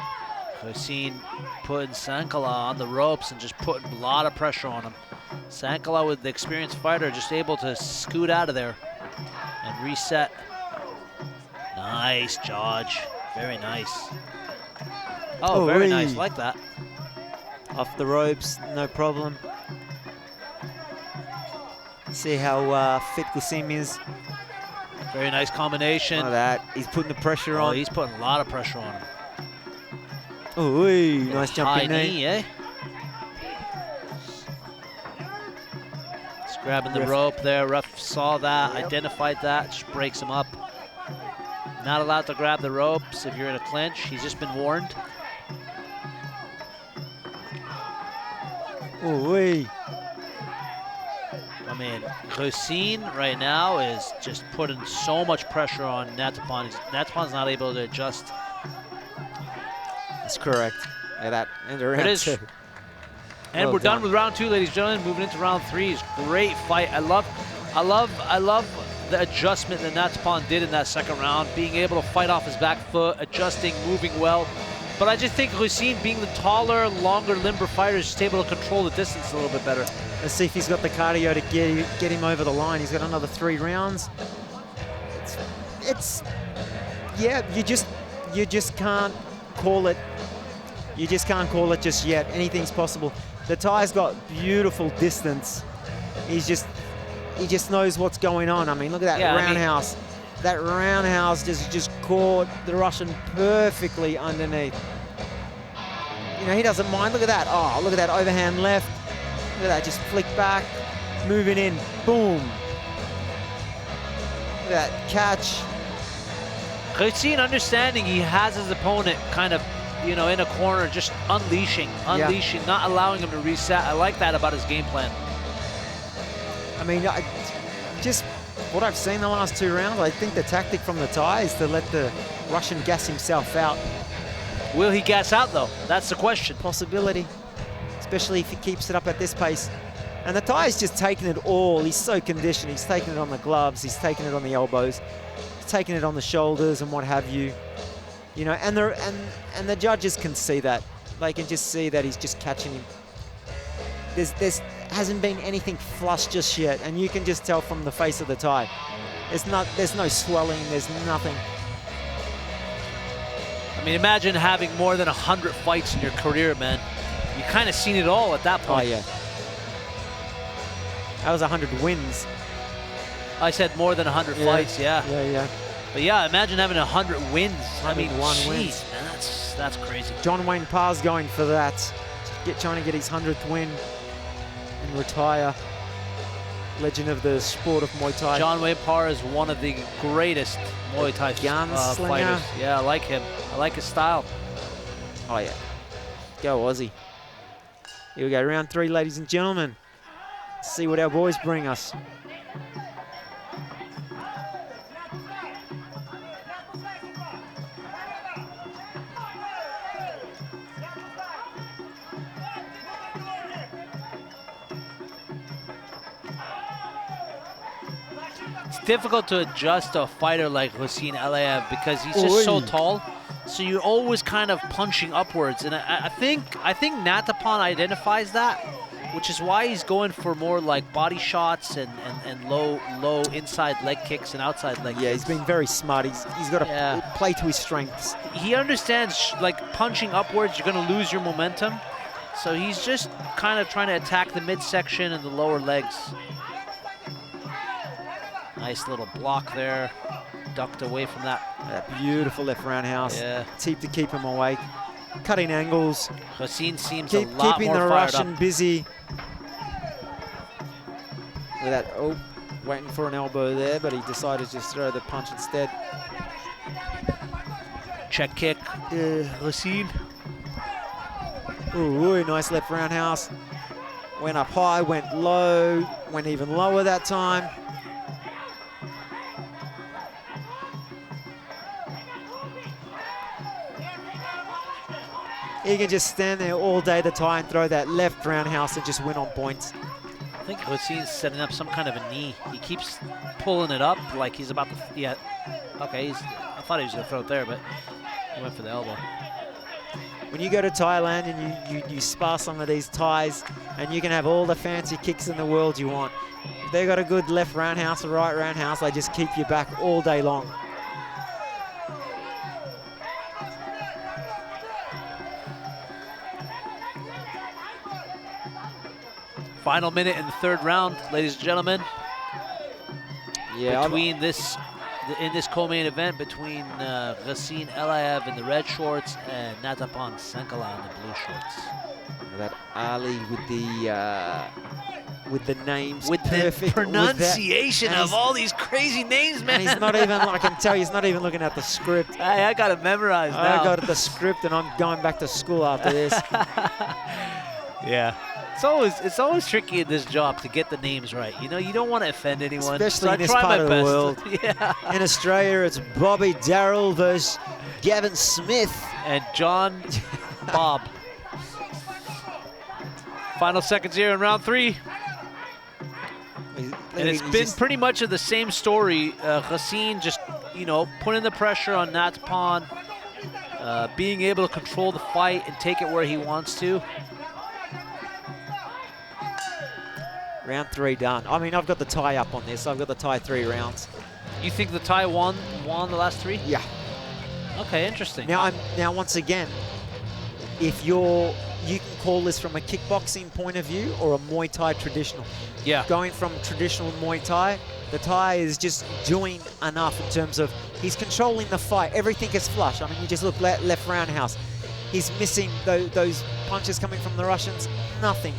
Hussein putting Sankala on the ropes and just putting a lot of pressure on him. Sankala, with the experienced fighter, just able to scoot out of there and reset. Nice dodge. Very nice. Oh, very nice. Like that. Off the ropes, no problem. See how fit Gusim is. Very nice combination. Look at that. He's putting the pressure on. He's putting a lot of pressure on him. Ooh, nice jumping High knee. knee, eh? Just grabbing the Ref. rope there. Ref saw that, identified that, just breaks him up. Not allowed to grab the ropes if you're in a clinch. He's just been warned. Ooh, I mean, Hussein right now is just putting so much pressure on Natapon. Natapon's not able to adjust. that's correct. Yeah, that and It around is. two. And Well we're done done. with round 2, ladies and gentlemen. Moving into round 3 is great fight. I love the adjustment that Natapon did in that second round, being able to fight off his back foot, adjusting, moving well. But I just think Hussein, being the taller, longer, limber fighter, is just able to control the distance a little bit better. Let's see if he's got the cardio to get him over the line. He's got another 3 rounds. It's yeah, you just can't call it. You just can't call it just yet. Anything's possible. The Thai's got beautiful distance. He just knows what's going on. I mean, look at that Yeah, I mean- roundhouse. That roundhouse just caught the Russian perfectly underneath. You know, he doesn't mind. Look at that. Oh, look at that overhand left. Look at that, just flick back, moving in, boom. Look at that catch. Hussein understanding he has his opponent kind of, you know, in a corner, just unleashing, not allowing him to reset. I like that about his game plan. I mean, just what I've seen the last 2 rounds, I think the tactic from the Thai is to let the Russian gas himself out. Will he gas out, though? That's the question. Possibility, especially if he keeps it up at this pace. And the Thai is just taking it all. He's so conditioned. He's taking it on the gloves. He's taking it on the elbows. He's taking it on the shoulders and what have you. You know, and the judges can see that. They can just see that he's just catching him. There's hasn't been anything flush just yet, and you can just tell from the face of the Thai. There's no swelling. There's nothing. I mean, imagine having more than 100 fights in your career, man. You kind of seen it all at that point. Oh yeah. That was 100 wins. I said more than 100 fights, yeah. Yeah. But yeah, imagine having 100 wins. I mean, 101 jeez, wins. man, that's crazy. John Wayne Parr's going for that. Trying to get his 100th win and retire. Legend of the sport of Muay Thai. John Wayne Parr is one of the greatest Muay Thai Gunslinger. fighters. Yeah, I like him. I like his style. Oh yeah. Go Aussie. Here we go, round 3, ladies and gentlemen. Let's see what our boys bring us. It's difficult to adjust to a fighter like Hussein Aliyev because he's just so tall. So you're always kind of punching upwards, and I think Natapon identifies that, which is why he's going for more like body shots and low inside leg kicks and outside leg kicks. Yeah, he's been very smart. He's got to play to his strengths. He understands, like, punching upwards, you're going to lose your momentum. So he's just kind of trying to attack the midsection and the lower legs. Nice little block there. Ducked away from that. That beautiful left roundhouse. Yeah. Teep to keep him awake. Cutting angles. Hussein seems a lot keeping more the fired Russian up. busy. With that, waiting for an elbow there, but he decided to just throw the punch instead. Check kick, Hussein. Ooh, nice left roundhouse. Went up high, went low, went even lower that time. He can just stand there all day the Thai and throw that left roundhouse and just win on points. I think Hussein's setting up some kind of a knee. He keeps pulling it up like he's about to, yeah. Okay, I thought he was gonna throw it there, but he went for the elbow. When you go to Thailand and you spar some of these Thais, and you can have all the fancy kicks in the world you want. If they got a good left roundhouse or right roundhouse, they just keep you back all day long. Final minute in the third round, ladies and gentlemen. Yeah, between this in this co-main event between Ghassan Elayev in the red shorts and Natapan Senkala in the blue shorts. That Ali with the names, with perfect, the pronunciation of all these crazy names, man. And he's not even, I can tell, he's not even looking at the script. Hey, I got it memorized now. I got the script, and I'm going back to school after this. Yeah. It's always tricky in this job to get the names right. You know, you don't want to offend anyone. Especially so in this part of the world. Yeah. In Australia, it's Bobby Darrell versus Gavin Smith. And John Bob. Final seconds here in round 3. And it's been pretty much of the same story. Ghassan just, you know, putting the pressure on Natapan, being able to control the fight and take it where he wants to. Round 3 done. I mean, I've got the tie up on this. I've got the tie 3 rounds. You think the tie won the last 3? Yeah. Okay, interesting. Now once again, if you can call this from a kickboxing point of view or a Muay Thai traditional. Yeah. Going from traditional Muay Thai, the Thai is just doing enough in terms of he's controlling the fight. Everything is flush. I mean, you just look left roundhouse. He's missing those punches coming from the Russians. Nothing.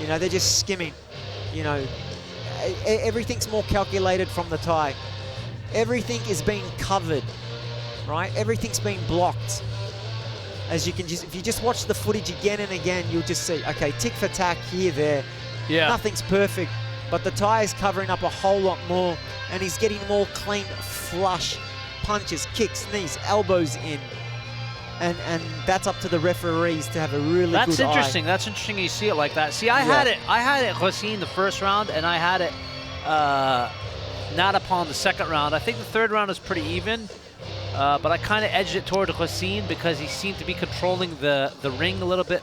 You know, they're just skimming. You know, everything's more calculated from the Thai. Everything is being covered, right? Everything's being blocked. As you can just, if you just watch the footage again and again, you'll just see, okay, tick for tack here, there. Yeah. Nothing's perfect, but the Thai is covering up a whole lot more, and he's getting more clean, flush punches, kicks, knees, elbows in. And that's up to the referees to have a really good eye. That's interesting. That's interesting you see it like that. See, I had it Ghassan the first round, and I had it Natapan the second round. I think the third round was pretty even, but I kind of edged it toward Ghassan because he seemed to be controlling the ring a little bit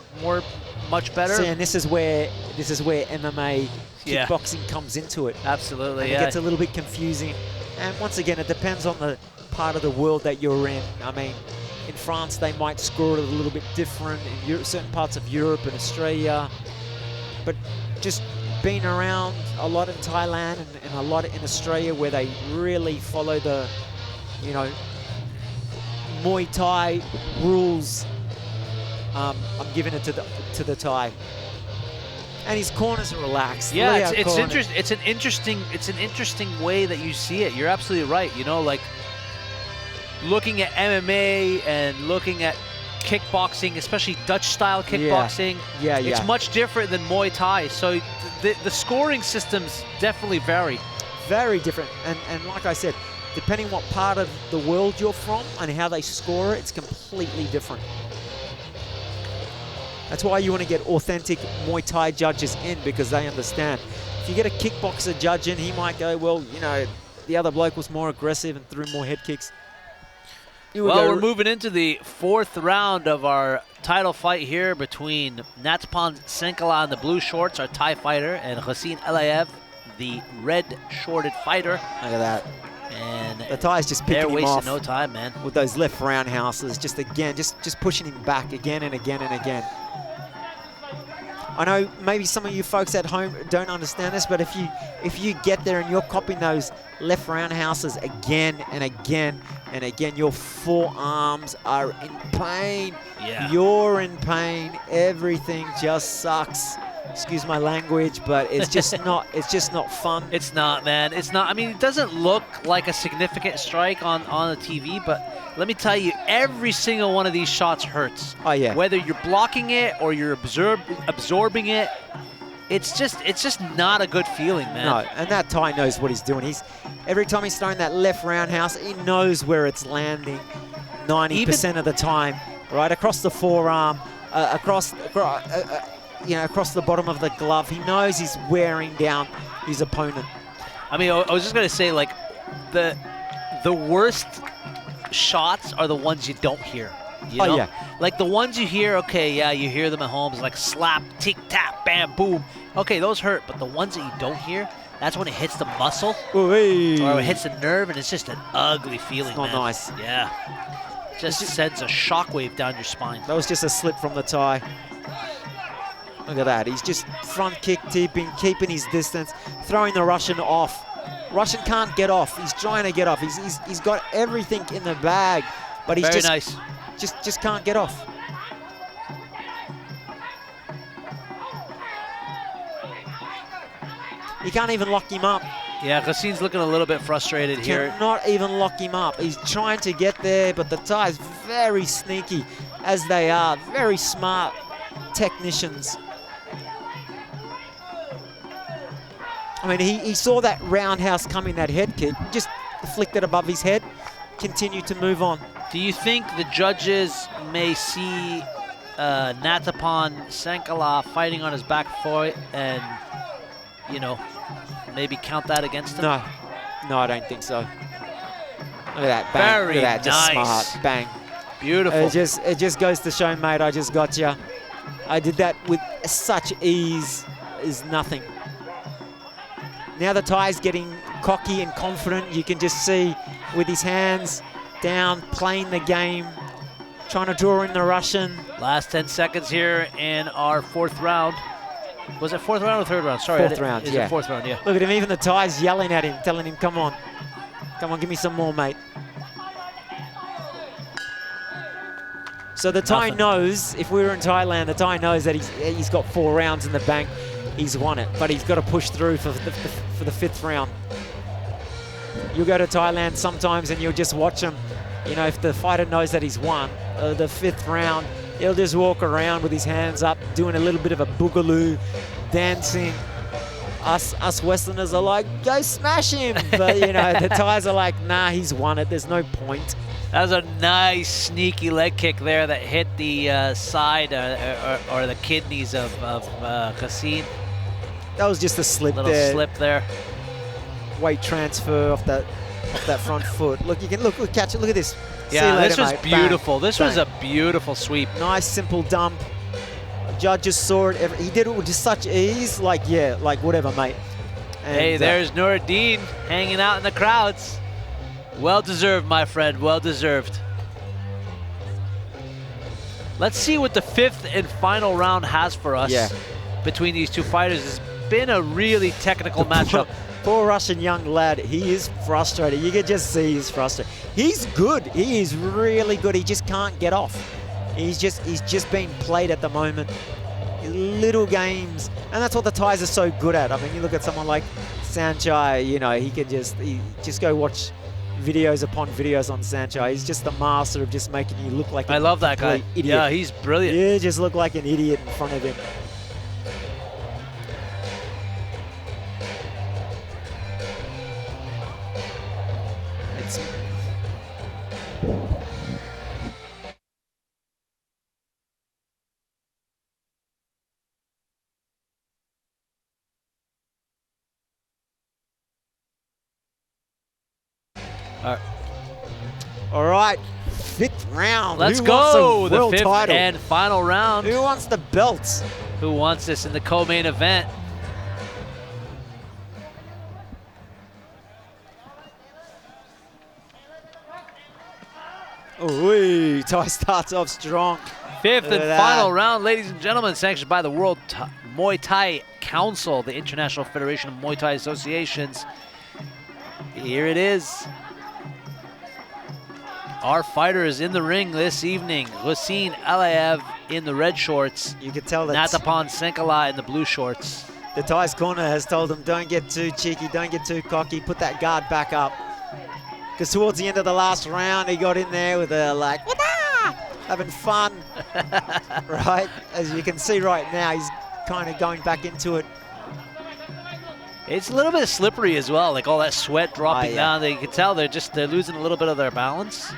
much better. See, and this is where MMA kickboxing comes into it. Absolutely, and it gets a little bit confusing. And once again, it depends on the part of the world that you're in. I mean, in France, they might score it a little bit different. In certain parts of Europe and Australia. But just being around a lot in Thailand and a lot in Australia where they really follow the, you know, Muay Thai rules, I'm giving it to the Thai. And his corners are relaxed. Yeah, it's interesting. It's an interesting way that you see it. You're absolutely right. You know, like looking at MMA and looking at kickboxing, especially Dutch-style kickboxing, it's much different than Muay Thai. So the scoring systems definitely vary. Very different. And like I said, depending what part of the world you're from and how they score it, it's completely different. That's why you want to get authentic Muay Thai judges in, because they understand. If you get a kickboxer judge in, he might go, well, you know, the other bloke was more aggressive and threw more head kicks. Well, we're moving into the 4th round of our title fight here between Natapan Senkala in the blue shorts, our Thai fighter, and Ghassan Elayev, the red-shorted fighter. Look at that. And the Thai's just picking him off. They're wasting no time, man. With those left roundhouses, just pushing him back again and again and again. I know maybe some of you folks at home don't understand this, but if you get there and you're copying those left roundhouses again and again and again, your forearms are in pain. Yeah. You're in pain. Everything just sucks. Excuse my language, but it's just not fun. It's not, man. It's not. I mean, it doesn't look like a significant strike on the TV, but let me tell you, every single one of these shots hurts. Oh yeah. Whether you're blocking it or you're absorbing it, it's just not a good feeling, man. No, and that Thai knows what he's doing. Every time he's throwing that left roundhouse, he knows where it's landing 90% of the time, right across the forearm, across the bottom of the glove. He knows he's wearing down his opponent. I mean, I was just gonna say, like, the worst shots are the ones you don't hear. You know? Oh yeah. Like the ones you hear, okay, yeah, you hear them at home. It's like slap, tick, tap, bam, boom. Okay, those hurt, but the ones that you don't hear, that's when it hits the muscle or it hits the nerve, and it's just an ugly feeling. It's not nice. Yeah. Just sends a shockwave down your spine. That was just a slip from the Thai. Look at that. He's just front kick tipping, keeping his distance, throwing the Russian off. Russian can't get off. He's trying to get off. He's got everything in the bag, but he's Very nice. just can't get off. He can't even lock him up. Yeah, Ghassin's looking a little bit frustrated here. Cannot even lock him up. He's trying to get there, but the Thais very sneaky, as they are. Very smart technicians. I mean, he saw that roundhouse coming, that head kick, just flicked it above his head, continued to move on. Do you think the judges may see Natapon Sankala fighting on his back foot and, you know, maybe count that against him? No, I don't think so. Look at that, bang. Very Look at that, just nice. smart, bang. Beautiful. It just goes to show, mate, I just got you. I did that with such ease is nothing. Now the Thai's getting cocky and confident. You can just see with his hands down, playing the game, trying to draw in the Russian. Last 10 seconds here in our fourth round. Was it fourth round or third round? Sorry. Fourth round, Is yeah. it fourth round, yeah. Look at him, even the Thai's yelling at him, telling him, come on, give me some more, mate. So the Thai knows, if we were in Thailand, the Thai knows that he's got 4 rounds in the bank. He's won it, but he's got to push through for the 5th round. You go to Thailand sometimes and you'll just watch him. You know, if the fighter knows that he's won, the 5th round, he'll just walk around with his hands up, doing a little bit of a boogaloo, dancing. Us Westerners are like, go smash him. But, you know, the Thais are like, nah, he's won it. There's no point. That was a nice sneaky leg kick there that hit the side or the kidneys of Ghassin. That was just a slip there. Little slip there. Weight transfer off that front foot. Look, you can look, catch it. Look at this. Yeah, See you later, this was mate. beautiful. Bang. This was a beautiful sweep. Nice, simple dump. Judges saw it. He did it with just such ease. Like, yeah, like whatever, mate. And, hey, there's NOUREDDINE hanging out in the crowds. Well deserved, my friend. Well deserved. Let's see what the 5th and final round has for us between these two fighters. It's been a really technical matchup. Poor Russian young lad, he is frustrated. You can just see he's frustrated. He's good. He is really good. He just can't get off. He's just being played at the moment. Little games, and that's what the Thais are so good at. I mean, you look at someone like Sanchai. You know, he just go watch videos upon videos on Sanchai. He's just the master of just making you look like I love that guy. Idiot. Yeah, he's brilliant. You just look like an idiot in front of him. All right, 5th round. Let's Who go. wants The world 5th title? and final round. Who wants the belts? Who wants this in the co-main event? Ooh, Thai starts off strong. 5th and final round, ladies and gentlemen, sanctioned by the World Muay Thai Council, the International Federation of Muay Thai Associations. Here it is. Our fighter is in the ring this evening. Ghassin Aliyev in the red shorts. You can tell that Natapon Sankala in the blue shorts. The Thai's corner has told him, don't get too cheeky, don't get too cocky, put that guard back up. Because towards the end of the last round, he got in there with a like, having fun, right? As you can see right now, he's kind of going back into it. It's a little bit slippery as well, like all that sweat dropping down. You can tell they're losing a little bit of their balance.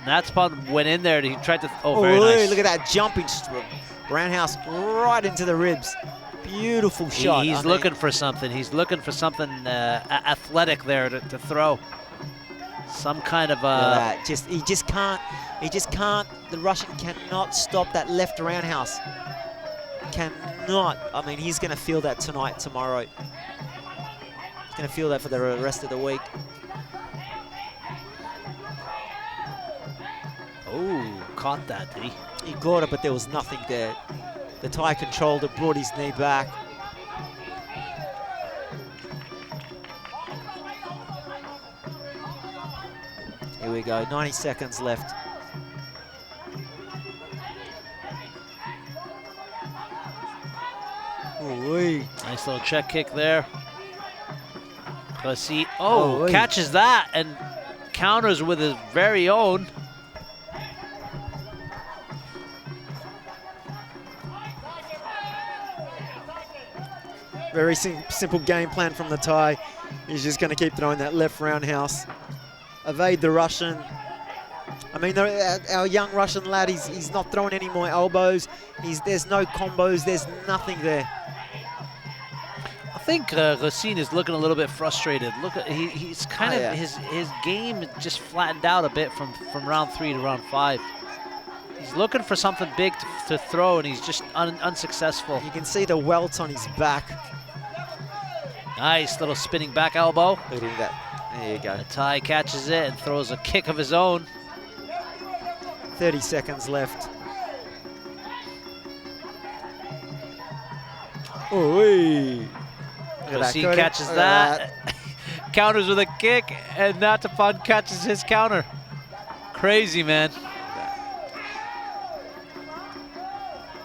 Natapon went in there and he tried to, very nice. Look at that jumping roundhouse right into the ribs. Beautiful shot. He's looking for something. He's looking for something athletic there to throw. Some kind of he just can't. The Russian cannot stop that left roundhouse. Cannot. I mean, he's going to feel that tonight, tomorrow. He's going to feel that for the rest of the week. Oh, caught that, did he? He got it, but there was nothing there. The Thai controlled it, brought his knee back. we go. 90 seconds left. Ooh-wee. Nice little check kick there. Racine, catches that and counters with his very own. Very simple game plan from the Thai. He's just going to keep throwing that left roundhouse. Evade the Russian. I mean, our young Russian lad, he's not throwing any more elbows. There's no combos. There's nothing there. I think Racine is looking a little bit frustrated. Look, he's kind of his game just flattened out a bit from round 3 to round 5. He's looking for something big to throw, and he's just unsuccessful. You can see the welt on his back. Nice little spinning back elbow. Look at that. There you go. The Thai catches it and throws a kick of his own. 30 seconds left. Ooh. Racine catches that. Counters with a kick, and Natapan catches his counter. Crazy, man.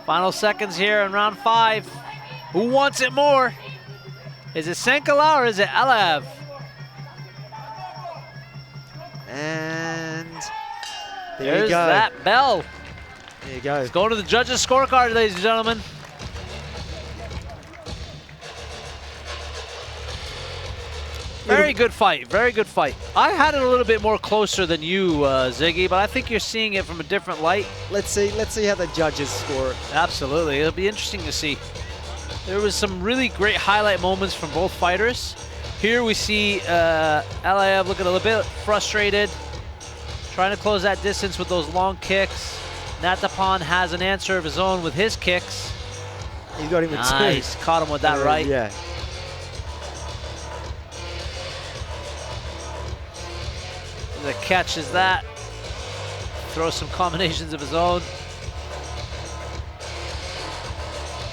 Final seconds here in round 5. Who wants it more? Is it Senkala or is it Alav? And there's you go. that bell. There you go. It's going to the judges' scorecard, ladies and gentlemen. Very good fight, very good fight. I had it a little bit more closer than you, Ziggy, but I think you're seeing it from a different light. Let's see how the judges score it. Absolutely, it'll be interesting to see. There was some really great highlight moments from both fighters. Here we see Elias looking a little bit frustrated, trying to close that distance with those long kicks. Natapan has an answer of his own with his kicks. He got him with nice, two. Caught him with that right. Yeah. The catches that, throws some combinations of his own.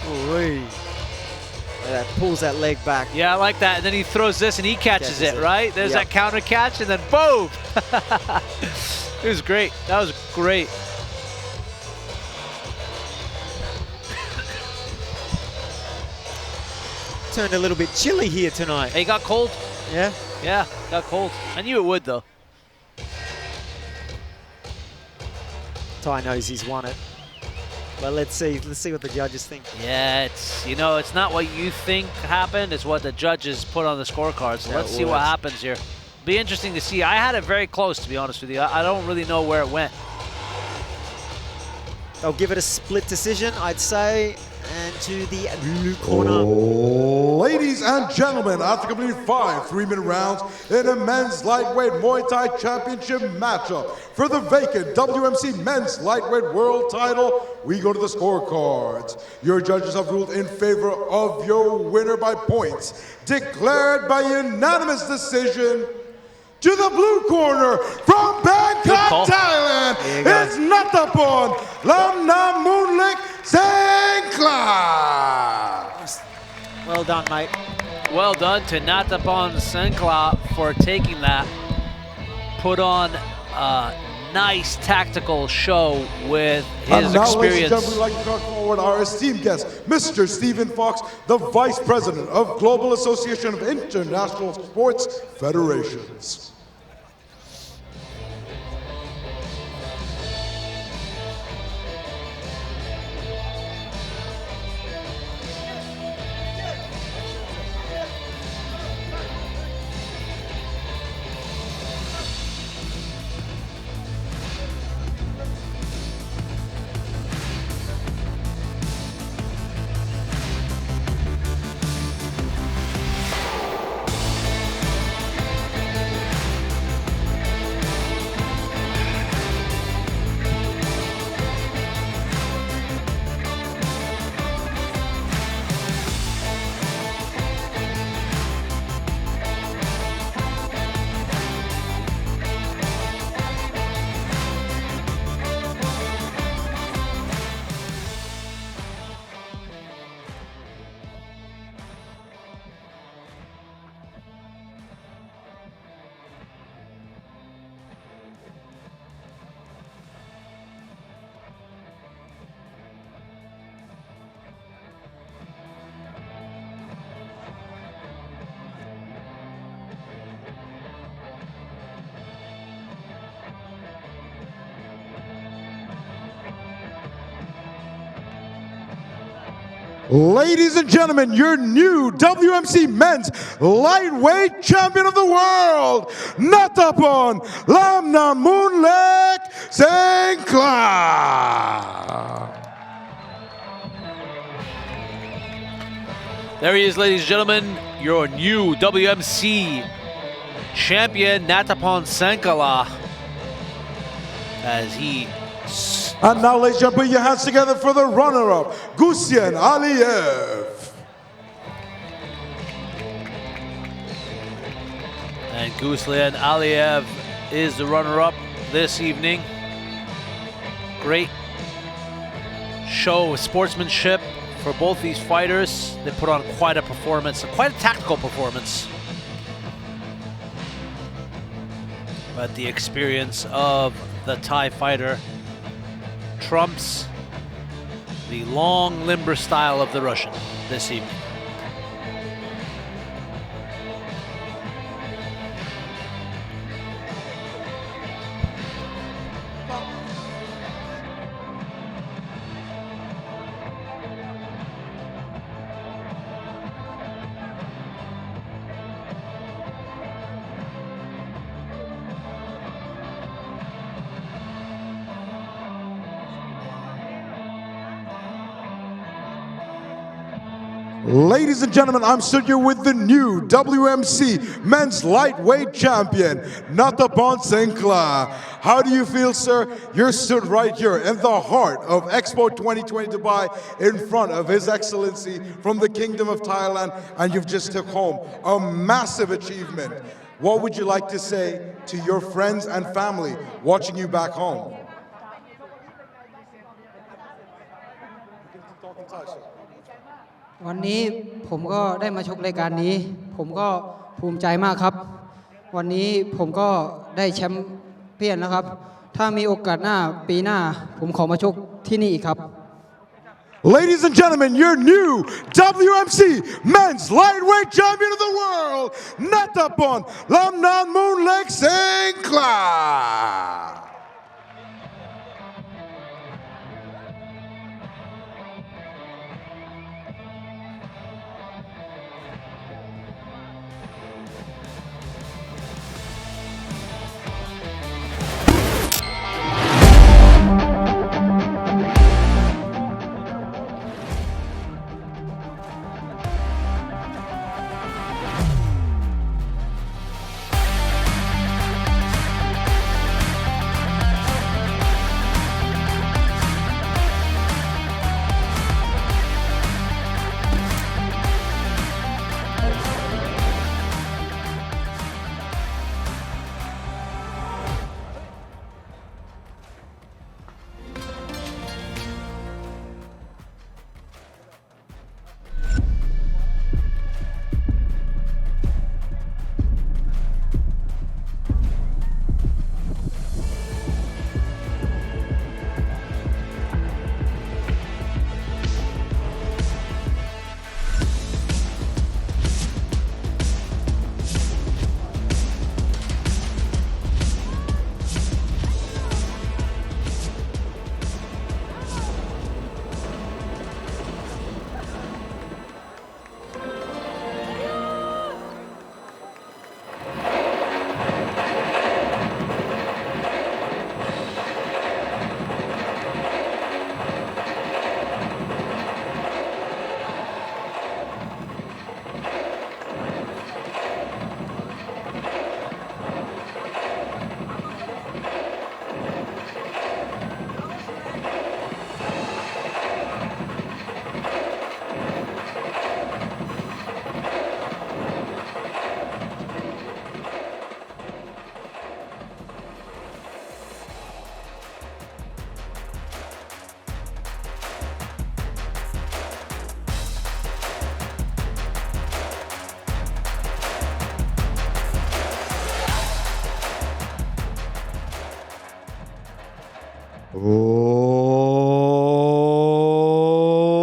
Ooh-wee. That pulls that leg back. Yeah, I like that. And then he throws this and he catches it, right? There's that counter catch and then boom! It was great. That was great. Turned a little bit chilly here tonight. Hey, got cold? Yeah? Yeah, got cold. I knew it would though. Thai knows he's won it. But let's see what the judges think. Yeah, it's not what you think happened, it's what the judges put on the scorecard. So let's see what happens here. Be interesting to see. I had it very close, to be honest with you. I don't really know where it went. They'll give it a split decision, I'd say. And to the blue corner. Ladies and gentlemen, after completing 5 3-minute rounds in a men's lightweight Muay Thai championship matchup for the vacant WMC men's lightweight world title, we go to the scorecards. Your judges have ruled in favor of your winner by points, declared by unanimous decision. To the blue corner from Bangkok, Thailand, it's Natapan Lamnamunlik Senkla. Well done, mate. Well done to Natapan Senkla for taking that. Put on a nice tactical show with his experience. Ladies and experience. gentlemen, we'd like to call forward our esteemed guest, Mr. Stephen Fox, the Vice President of Global Association of International Sports Federations. Ladies and gentlemen, your new WMC Men's Lightweight Champion of the World, Natapon Lamnamunlek Sengkla. There he is, ladies and gentlemen, your new WMC champion, Natapon Sengkla, as he... And now, ladies and gentlemen, put your hands together for the runner-up, Gusien Aliyev. And Gusien Aliyev is the runner-up this evening. Great show of sportsmanship for both these fighters. They put on quite a performance, quite a tactical performance. But the experience of the Thai fighter trumps the long limber style of the Russian this evening. Ladies and gentlemen, I'm stood here with the new WMC Men's Lightweight Champion, Natapon Sengkla. How do you feel, sir? You're stood right here in the heart of Expo 2020 Dubai, in front of His Excellency from the Kingdom of Thailand, and you've just took home a massive achievement. What would you like to say to your friends and family watching you back home?วันนี้ผมก็ได้มาชกรายการนี้ผมก็ภูมิใจมากครับวันนี้ผมก็ได้แชมป์เปี้ยนแล้วครับถ้ามีโอกาสหน้าปีหน้าผมขอมาชกที่นี่อีกครับ Ladies and gentlemen, your new WMC Men's Lightweight Champion of the World, Natapon Lamnamunlek Sengkla.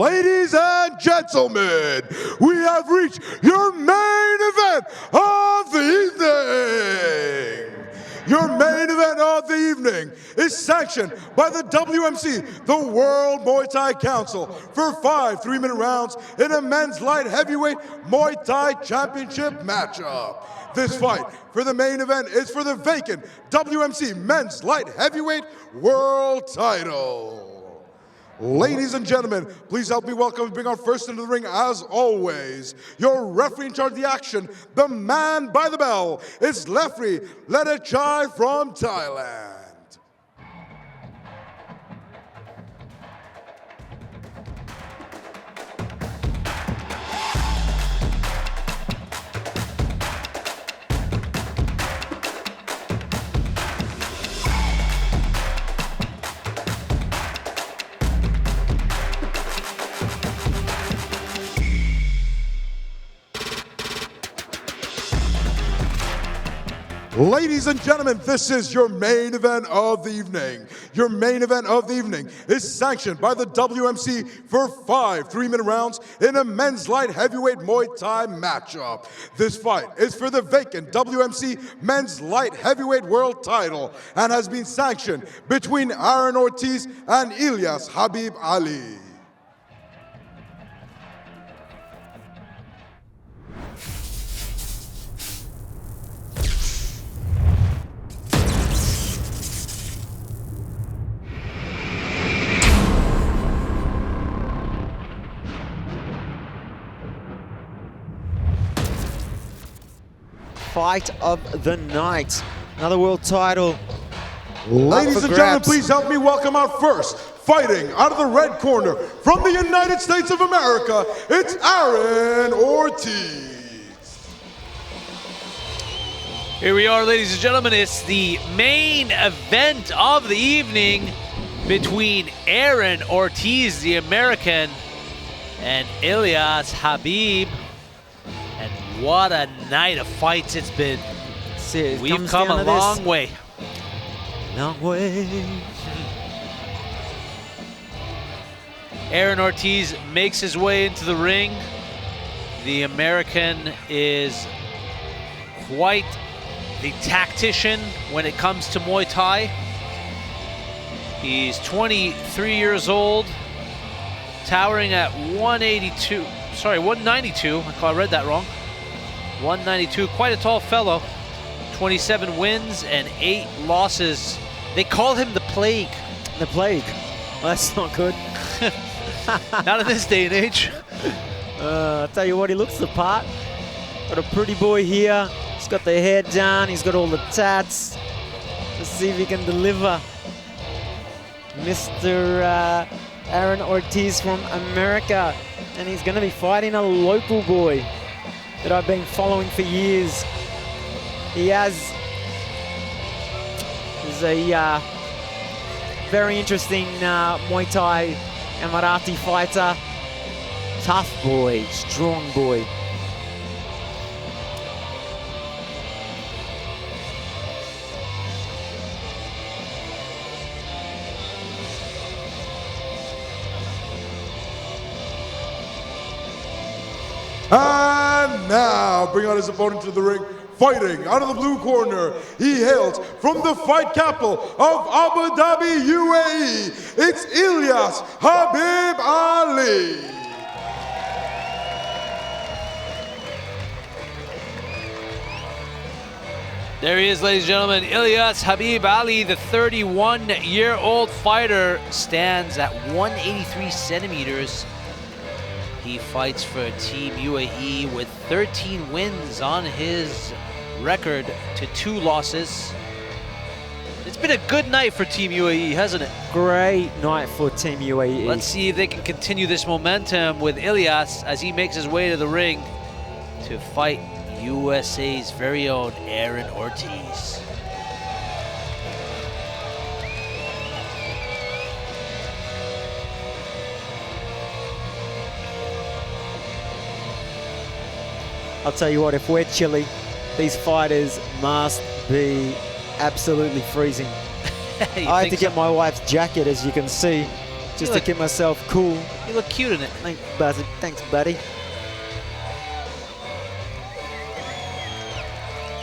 Ladies and gentlemen, we have reached your main event of the evening. Your main event of the evening is sanctioned by the WMC, the World Muay Thai Council, for 5 3-minute rounds in a men's light heavyweight Muay Thai championship matchup. This fight for the main event is for the vacant WMC men's light heavyweight world title. Ladies and gentlemen, please help me welcome and bring our first into the ring, as always, your referee in charge of the action, the man by the bell. It's referee Ledachai from Thailand. Ladies and gentlemen, this is your main event of the evening. Your main event of the evening is sanctioned by the WMC for 5 3-minute rounds in a men's light heavyweight Muay Thai matchup. This fight is for the vacant WMC men's light heavyweight world title and has been sanctioned between Aaron Ortiz and ELIAS Habib Ali. Fight of the night. Another world title. Ladies and gentlemen, please help me welcome out first, fighting out of the red corner from the United States of America, it's Aaron Ortiz. Here we are, ladies and gentlemen. It's the main event of the evening between Aaron Ortiz, the American, and ELIAS Habib. And what a night of fights it's been. We've come a long way. Long way. Aaron Ortiz makes his way into the ring. The American is quite the tactician when it comes to Muay Thai. He's 23 years old, towering at 192. Sorry, 192. I read that wrong. 192, quite a tall fellow. 27 wins and 8 losses. They call him the Plague. The Plague? Well, that's not good. Not in this day and age. I'll tell you what, he looks the part. Got a pretty boy here. He's got the hair down. He's got all the tats. Let's see if he can deliver. Mr. Aaron Ortiz from America. And he's going to be fighting a local boy that I've been following for years. He is a very interesting Muay Thai Emirati fighter. Tough boy, strong boy. And now, bring out his opponent to the ring, fighting out of the blue corner. He hails from the fight capital of Abu Dhabi, UAE. It's ELIAS Habib Ali. There he is, ladies and gentlemen. ELIAS Habib Ali, the 31-year-old fighter, stands at 183 centimeters. He fights for Team UAE with 13 wins on his record to 2 losses. It's been a good night for Team UAE, hasn't it? Great night for Team UAE. Let's see if they can continue this momentum with ELIAS as he makes his way to the ring to fight USA's very own Aaron Ortiz. I'll tell you what, if we're chilly, these fighters must be absolutely freezing. I had to get my wife's jacket, as you can see, just to keep myself cool. You look cute in it. Thanks, buddy.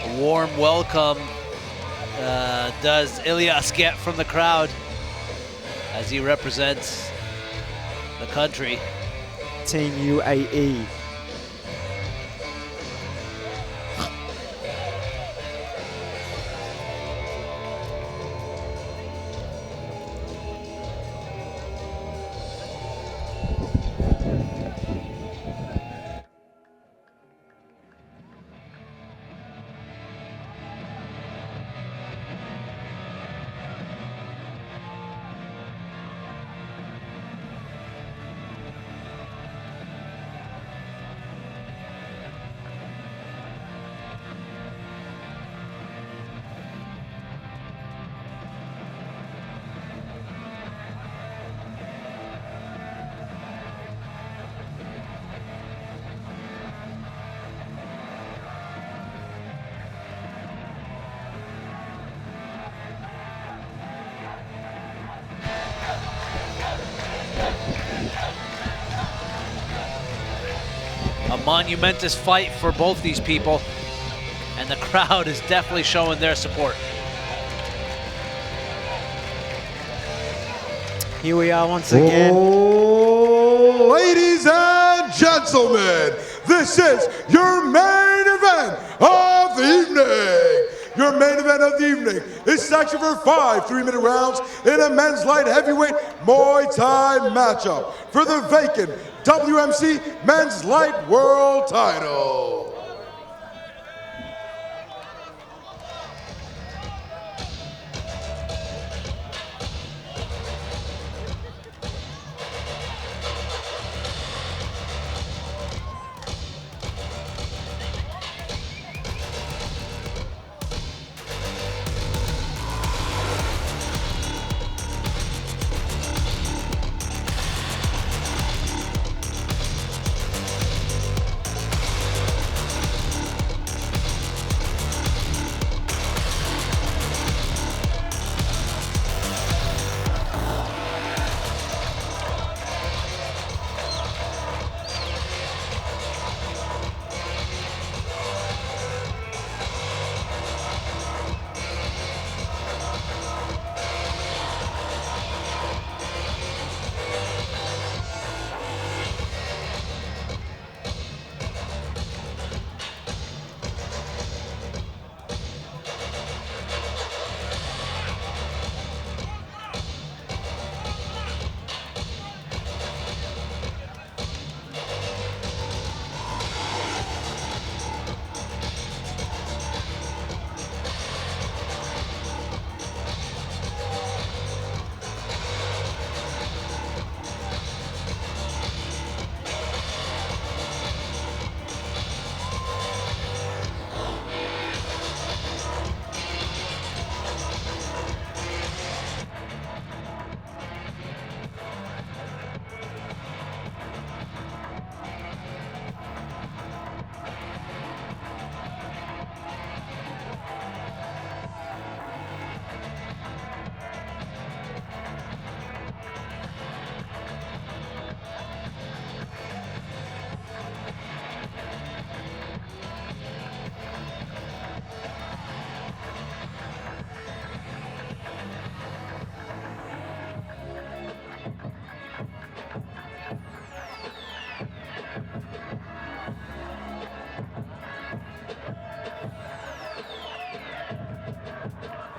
A warm welcome does ELIAS get from the crowd as he represents the country? Team UAE. A monumentous fight for both these people, and the crowd is definitely showing their support. Here we are once again. Oh, ladies and gentlemen, this is your main event of the evening. Your main event of the evening is sanctioned for 5 3-minute rounds in a men's light heavyweight Muay Thai matchup for the vacant WMC Men's Light World Title.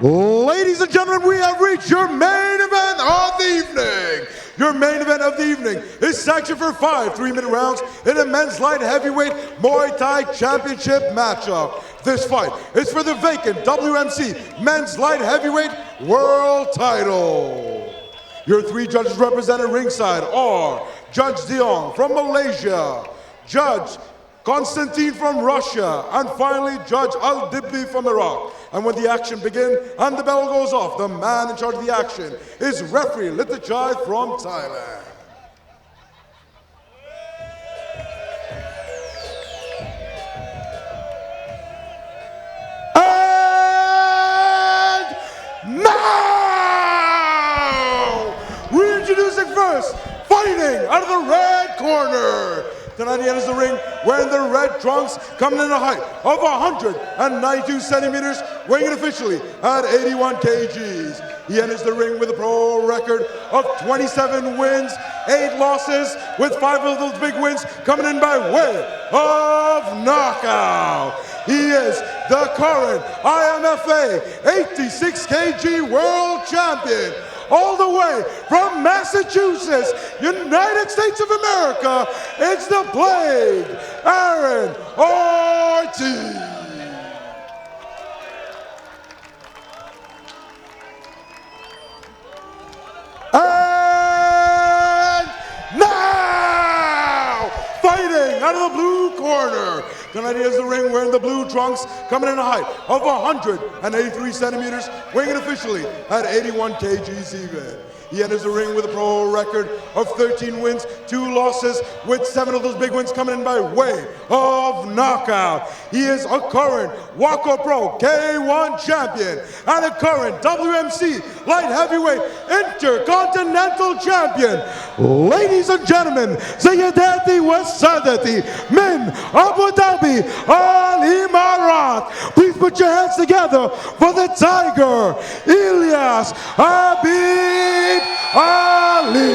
Ladies and gentlemen, we have reached your main event of the evening. Your main event of the evening is sanctioned for 5 3-minute rounds in a men's light heavyweight Muay Thai championship matchup. This fight is for the vacant WMC men's light heavyweight world title. Your 3 judges represented ringside are Judge Dion from Malaysia, Judge Konstantin from Russia, and finally Judge Al-Dibli from Iraq. And when the action begins and the bell goes off, the man in charge of the action is referee Litachai from Thailand. And now, reintroducing first, fighting out of the red corner, Tonight he enters the ring wearing the red trunks, coming in a height of 192 centimeters, weighing in officially at 81 kgs. He enters the ring with a pro record of 27 wins, 8 losses, with 5 of those big wins coming in by way of knockout. He is the current IMFA 86 kg world champion, all the way from Massachusetts, United States of America. It's the Blade, Aaron Ortiz. And now, fighting out of the blue corner, tonight he has the ring wearing the blue trunks, coming in a height of 183 centimeters, weighing in officially at 81 kgs even. He enters the ring with a pro record of 13 wins, 2 losses, with 7 of those big wins coming in by way of knockout. He is a current Waco Pro K1 champion and a current WMC light heavyweight Intercontinental champion. Ladies and gentlemen, Sayyidati wa Sadati min Abu Dhabi Al Imarat. Please put your hands together for the Tiger, ELIAS Habib Ali.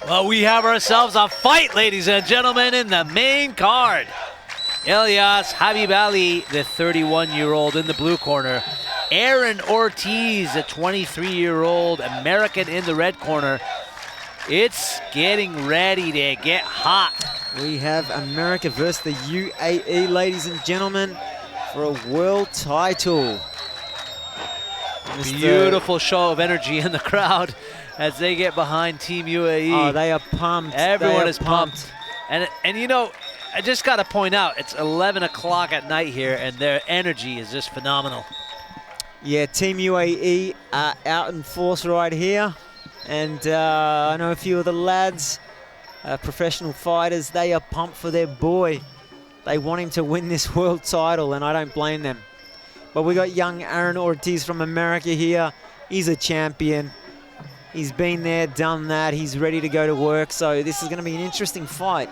Well, we have ourselves a fight, ladies and gentlemen, in the main card. ELIAS Habib Ali, the 31-year-old in the blue corner. Aaron Ortiz, a 23-year-old American in the red corner. It's getting ready to get hot. We have America versus the UAE, ladies and gentlemen, for a world title. Beautiful show of energy in the crowd as they get behind Team UAE. Oh, they are pumped. Everyone is pumped. And you know, I just got to point out, it's 11 o'clock at night here, and their energy is just phenomenal. Yeah, Team UAE are out in force right here. And I know a few of the lads, professional fighters, they are pumped for their boy. They want him to win this world title, and I don't blame them. But we got young Aaron Ortiz from America here. He's a champion. He's been there, done that. He's ready to go to work. So this is going to be an interesting fight.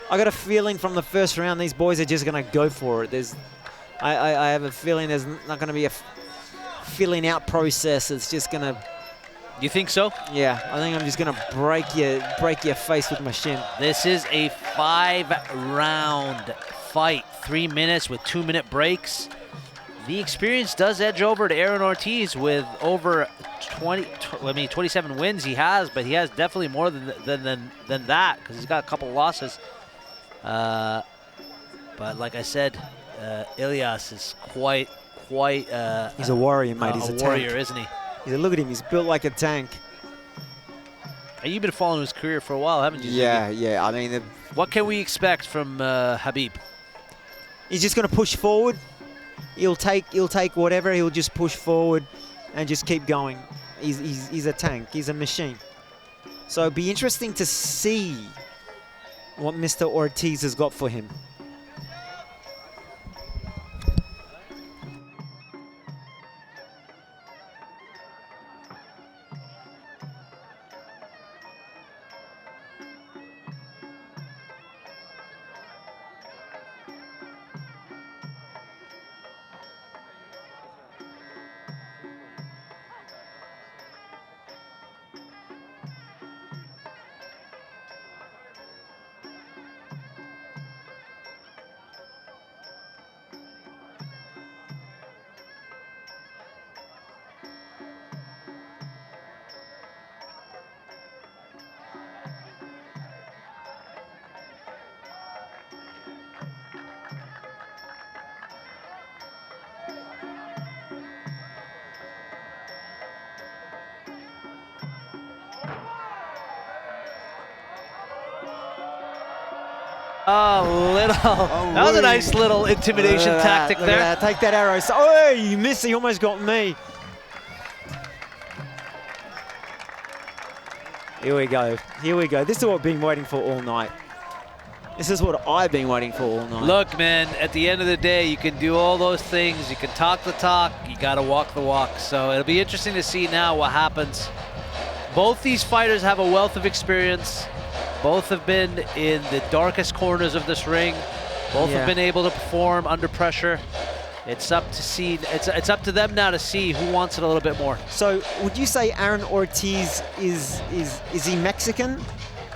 I got a feeling from the first round, these boys are just going to go for it. I have a feeling there's not going to be a filling out process. It's just going to... You think so? Yeah, I think I'm just going to break your face with my shin. This is a 5-round fight, 3 minutes with 2-minute breaks. The experience does edge over to Aaron Ortiz with over 27 wins he has, but he has definitely more than that because he's got a couple losses. But like I said, ELIAS is quite. He's a warrior, mate. He's a warrior, tank. isn't he? Look at him. He's built like a tank. And you've been following his career for a while, haven't you? Yeah. I mean, what can we expect from Habib? He's just going to push forward. He'll take whatever. He'll just push forward and just keep going. He's a tank. He's a machine. So it'd be interesting to see what Mr. Ortiz has got for him. That was a nice little intimidation tactic there. That. Take that arrow. Oh, you missed. He almost got me. Here we go. This is what I've been waiting for all night. This is what I've been waiting for all night. Look, man, at the end of the day, you can do all those things. You can talk the talk. You got to walk the walk. So it'll be interesting to see now what happens. Both these fighters have a wealth of experience. Both have been in the darkest corners of this ring. Both have been able to perform under pressure. It's up to see. It's up to them now to see who wants it a little bit more. So would you say Aaron Ortiz is he Mexican?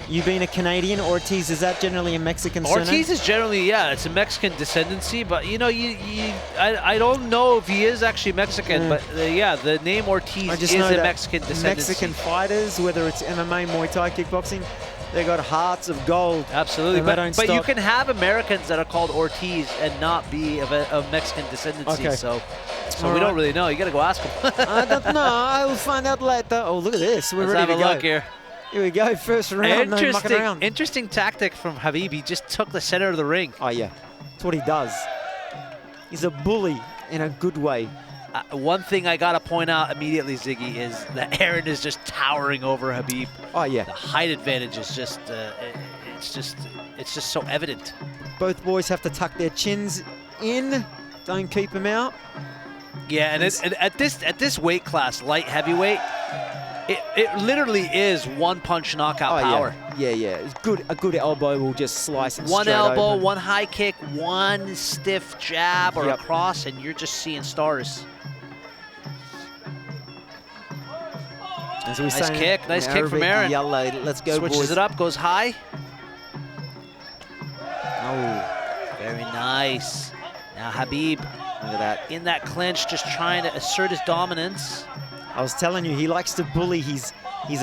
You being a Canadian, Ortiz, is that generally a Mexican surname? Ortiz is generally, yeah, it's a Mexican descendancy, but you know, I don't know if he is actually Mexican, but yeah, the name Ortiz is a Mexican descendancy. Mexican fighters, whether it's MMA, Muay Thai, kickboxing, they got hearts of gold. Absolutely, but you can have Americans that are called Ortiz and not be of Mexican descendancy, so we don't really know. You got to go ask them. I don't know. I will find out later. Oh, look at this. We're Let's ready have to a go. look here. Here we go, first round, no mucking around. Interesting tactic from Khabib. He just took the center of the ring. Oh, yeah. That's what he does. He's a bully in a good way. One thing I got to point out immediately, Ziggy, is that Aaron is just towering over Khabib. Oh, yeah. The height advantage is just, it's just so evident. Both boys have to tuck their chins in. Don't keep them out. Yeah, and at this weight class, light heavyweight, it literally is one punch knockout power. Yeah, it's good. A good elbow will just slice it one straight elbow, open. one high kick, one stiff jab or a cross, and you're just seeing stars. As we nice kick from Aaron. Yellow. Let's go, Switches boys. it up, goes high. Oh, very nice. Now Khabib, look at that. In that clinch, just trying to assert his dominance. I was telling you, he likes to bully his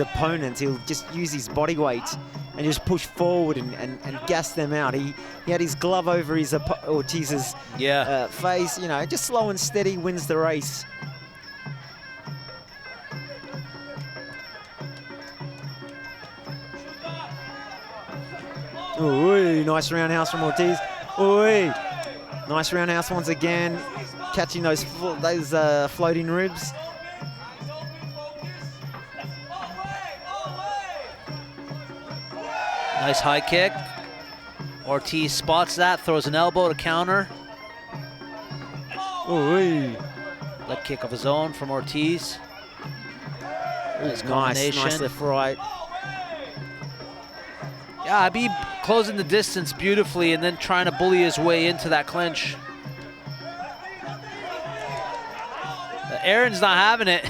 opponents. He'll just use his body weight and just push forward and gas them out. He had his glove over his Ortiz's face. You know, just slow and steady wins the race. Ooh, nice roundhouse from Ortiz. Ooh, nice roundhouse once again, catching those floating ribs. Nice high kick. Ortiz spots that, throws an elbow to counter. Ooh. Leg kick of his own from Ortiz. Nice combination. Nice left right. Yeah, Khabib closing the distance beautifully and then trying to bully his way into that clinch. Aaron's not having it.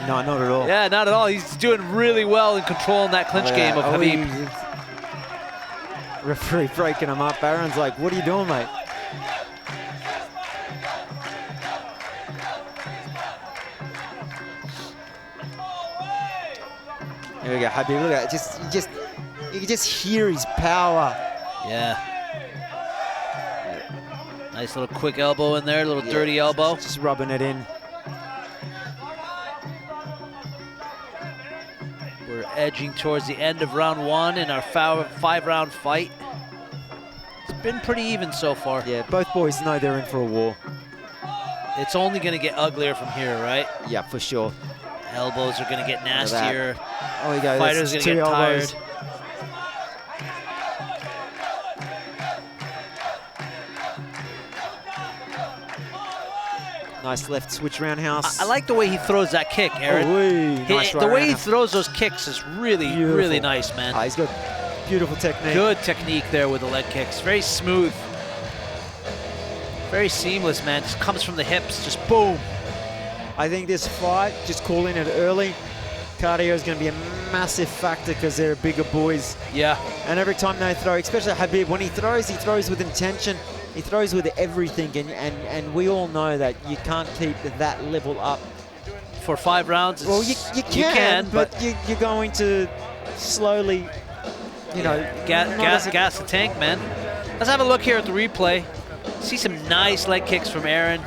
No, not at all. Yeah, not at all. He's doing really well in controlling that clinch game of Khabib. Referee breaking him up. Aaron's like, what are you doing, mate? There we go, Khabib, look at that. You can just hear his power. Yeah. Nice little quick elbow in there, a little dirty elbow. Just rubbing it in. We're edging towards the end of round one in our five-round fight. It's been pretty even so far. Yeah, both boys know they're in for a war. It's only going to get uglier from here, right? Yeah, for sure. Elbows are going to get nastier. Oh, we go. Fighters are going to get tired. Nice left switch roundhouse. I like the way he throws that kick, Aaron. Oh, nice the way he throws those kicks is really, really nice, man. He's got beautiful technique. Good technique there with the leg kicks. Very smooth. Very seamless, man. Just comes from the hips, just boom. I think this fight, just calling it early, cardio is going to be a massive factor because they're bigger boys. Yeah. And every time they throw, especially Khabib, when he throws with intention. He throws with everything, and we all know that you can't keep that level up. For 5 rounds? Well, you can, but you're going to slowly, you know. Gas the tank, man. Let's have a look here at the replay. See some nice leg kicks from Aaron.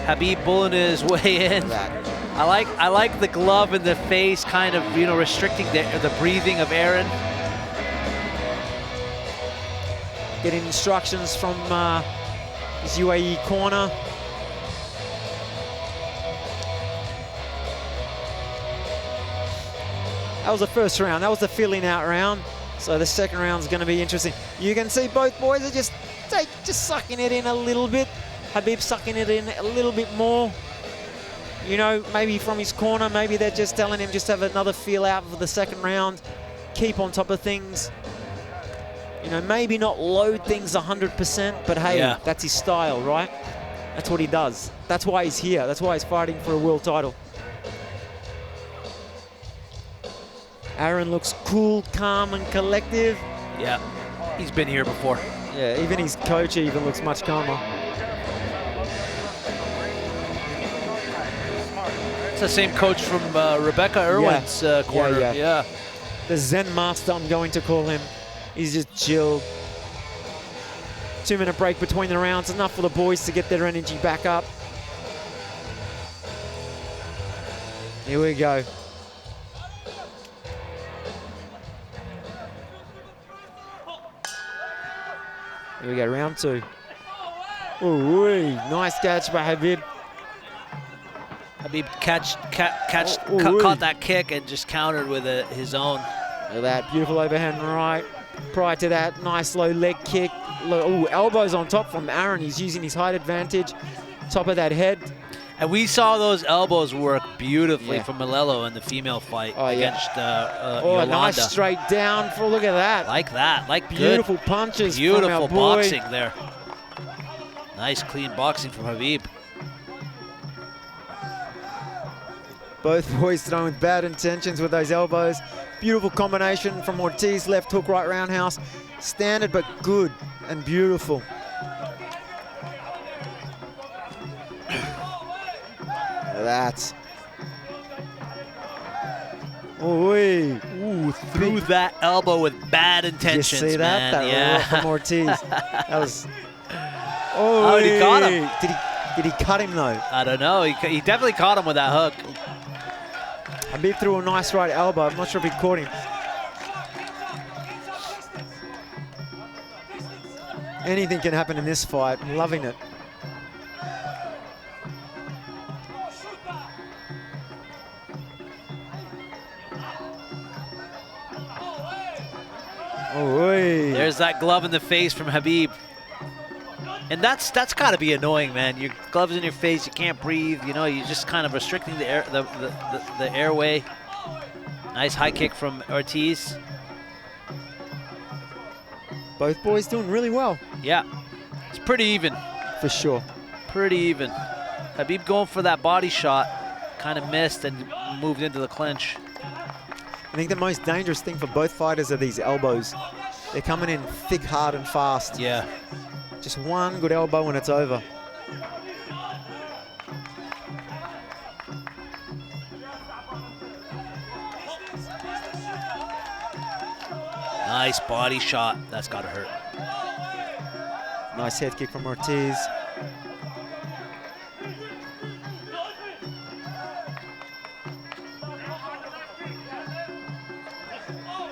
Khabib bulling his way in. I like the glove in the face, kind of, you know, restricting the breathing of Aaron. Getting instructions from his UAE corner. That was the first round. That was the filling out round. So the second round is going to be interesting. You can see both boys are just sucking it in a little bit. Khabib sucking it in a little bit more. You know, maybe from his corner, maybe they're just telling him just have another feel out for the second round. Keep on top of things. You know, maybe not load things 100%, but hey, that's his style, right? That's what he does. That's why he's here. That's why he's fighting for a world title. Aaron looks cool, calm, and collective. Yeah, he's been here before. Yeah, even his coach even looks much calmer. It's the same coach from Rebecca Irwin's corner. Yeah. The Zen master, I'm going to call him. He's just chilled. 2-minute break between the rounds. Enough for the boys to get their energy back up. Here we go. Here we go, round 2. Ooh, nice catch by Khabib. Khabib caught that kick and just countered with his own. Look at that, beautiful overhand right. Prior to that, nice low leg kick. Ooh, elbows on top from Aaron. He's using his height advantage. Top of that head. And we saw those elbows work beautifully from Malelo in the female fight against Yolanda. Nice straight down. Look at that. Like that. Like beautiful good, punches. Beautiful from our boy. boxing there. Nice clean boxing from Khabib. Both boys throwing with bad intentions with those elbows. Beautiful combination from Ortiz, left hook, right roundhouse. Standard but good and beautiful. That's. Ooh, threw that elbow with bad intentions, Did you see man. that? That from Ortiz. That was. Oh, he caught him. Did he cut him though? I don't know. He definitely caught him with that hook. Khabib threw a nice right elbow. I'm not sure if he caught him. Anything can happen in this fight. I'm loving it. There's that glove in the face from Khabib. And that's got to be annoying, man. Your gloves in your face, you can't breathe. You know, you're just kind of restricting the air, the airway. Nice high kick from Ortiz. Both boys doing really well. Yeah, it's pretty even. For sure. Pretty even. Khabib going for that body shot, kind of missed and moved into the clinch. I think the most dangerous thing for both fighters are these elbows. They're coming in thick, hard, and fast. Yeah. Just one good elbow and it's over. Nice body shot. That's got to hurt. Nice head kick from Ortiz.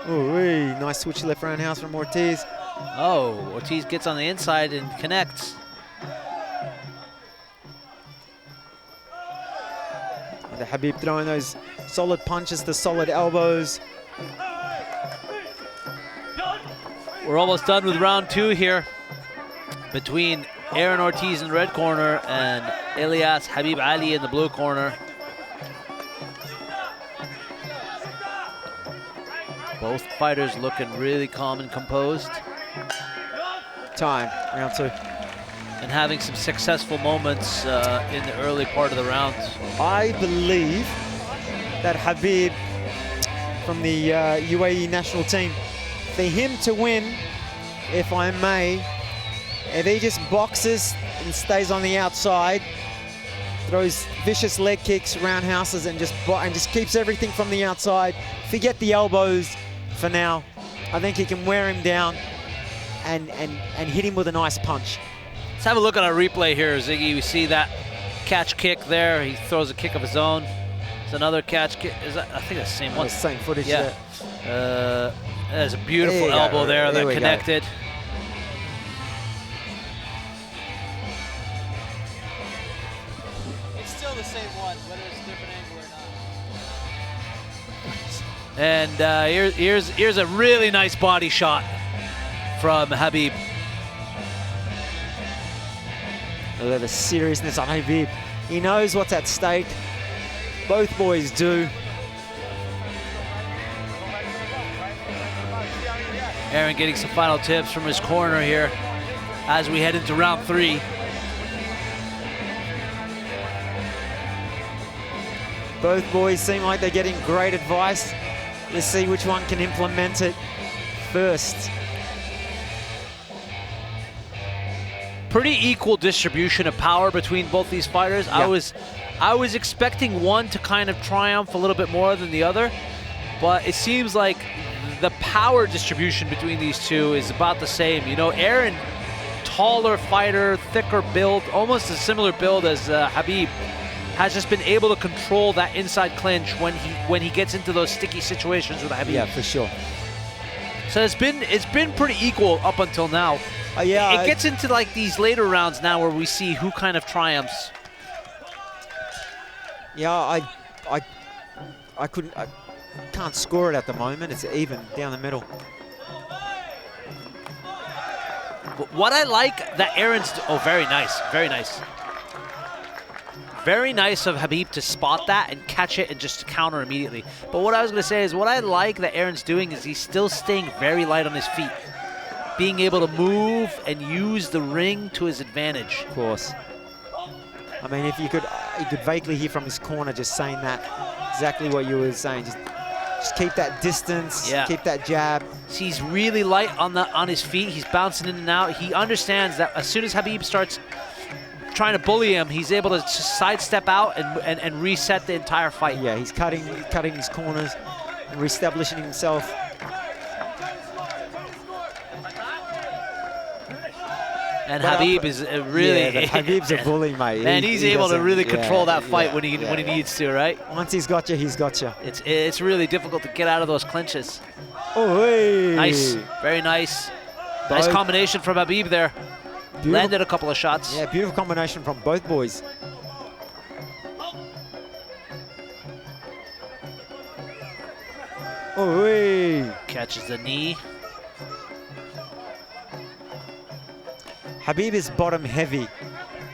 Ooh, nice switch left roundhouse from Ortiz. Oh, Ortiz gets on the inside and connects. The Khabib throwing those solid punches to solid elbows. We're almost done with round 2 here between Aaron Ortiz in the red corner and ELIAS Habib Ali in the blue corner. Both fighters looking really calm and composed. Time, round 2. And having some successful moments in the early part of the round. I believe that Khabib from the UAE national team, for him to win, if I may, if he just boxes and stays on the outside, throws vicious leg kicks, roundhouses, and just keeps everything from the outside, forget the elbows for now. I think he can wear him down and hit him with a nice punch. Let's have a look at our replay here, Ziggy. We see that catch kick there. He throws a kick of his own. It's another catch kick. Is that, I think that's the same one. The same footage, yeah. There's a beautiful elbow there that connected. It's still the same one, whether it's a different angle or not. And here's a really nice body shot from Khabib. Look at the seriousness on Khabib. He knows what's at stake. Both boys do. Aaron getting some final tips from his corner here as we head into round 3. Both boys seem like they're getting great advice. Let's see which one can implement it first. Pretty equal distribution of power between both these fighters. Yeah. I was expecting one to kind of triumph a little bit more than the other, but it seems like the power distribution between these two is about the same. You know, Aaron, taller fighter, thicker build, almost a similar build as Khabib, has just been able to control that inside clinch when he gets into those sticky situations with Khabib. Yeah, for sure. So it's been pretty equal up until now. Yeah, it gets into like these later rounds now where we see who kind of triumphs. Yeah, I can't score it at the moment. It's even down the middle. What I like that Aaron's, oh, very nice, very nice. Very nice of Khabib to spot that and catch it and just counter immediately. But what I was going to say is what I like that Aaron's doing is he's still staying very light on his feet. Being able to move and use the ring to his advantage. Of course. I mean, if you could vaguely hear from his corner just saying that, exactly what you were saying. Just keep that distance, keep that jab. See, he's really light on his feet. He's bouncing in and out. He understands that as soon as Khabib starts trying to bully him, he's able to sidestep out and reset the entire fight. Yeah, he's cutting his corners and reestablishing himself. And Khabib is really... Yeah, Khabib's a bully, mate. And he's able to really control that fight when he needs to, right? Once he's got you, he's got you. It's really difficult to get out of those clinches. Oh, hey. Nice, very nice. Nice combination from Khabib there. Beautiful. Landed a couple of shots. Yeah, beautiful combination from both boys. Oh, hey. Catches the knee. Khabib is bottom heavy,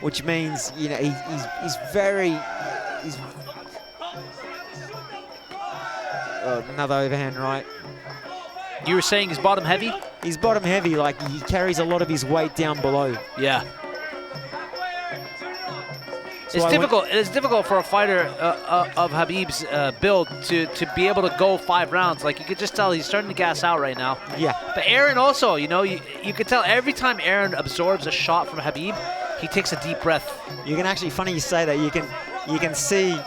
which means, you know, he's very... another overhand right. You were saying he's bottom heavy? He's bottom heavy, like he carries a lot of his weight down below. Yeah. It's difficult. It's difficult for a fighter of Khabib's build to be able to go 5 rounds. Like you could just tell he's starting to gas out right now. Yeah. But Aaron also, you know, you could tell every time Aaron absorbs a shot from Khabib, he takes a deep breath. You can actually, funny you say that. You can see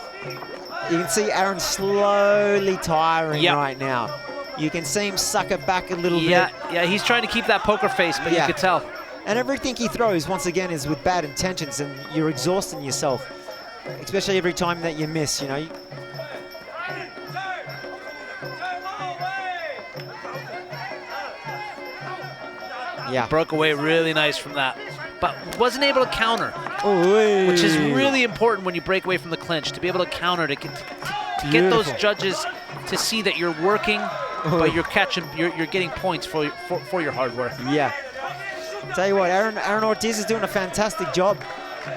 Aaron slowly tiring right now. You can see him suck it back a little bit. Yeah, he's trying to keep that poker face, but you could tell. And everything he throws, once again, is with bad intentions, and you're exhausting yourself, especially every time that you miss, you know. Yeah. Broke away really nice from that, but wasn't able to counter, which is really important when you break away from the clinch, to be able to counter, to get those judges to see that you're working, but you're getting points for your hard work. Yeah. Tell you what, Aaron Ortiz is doing a fantastic job.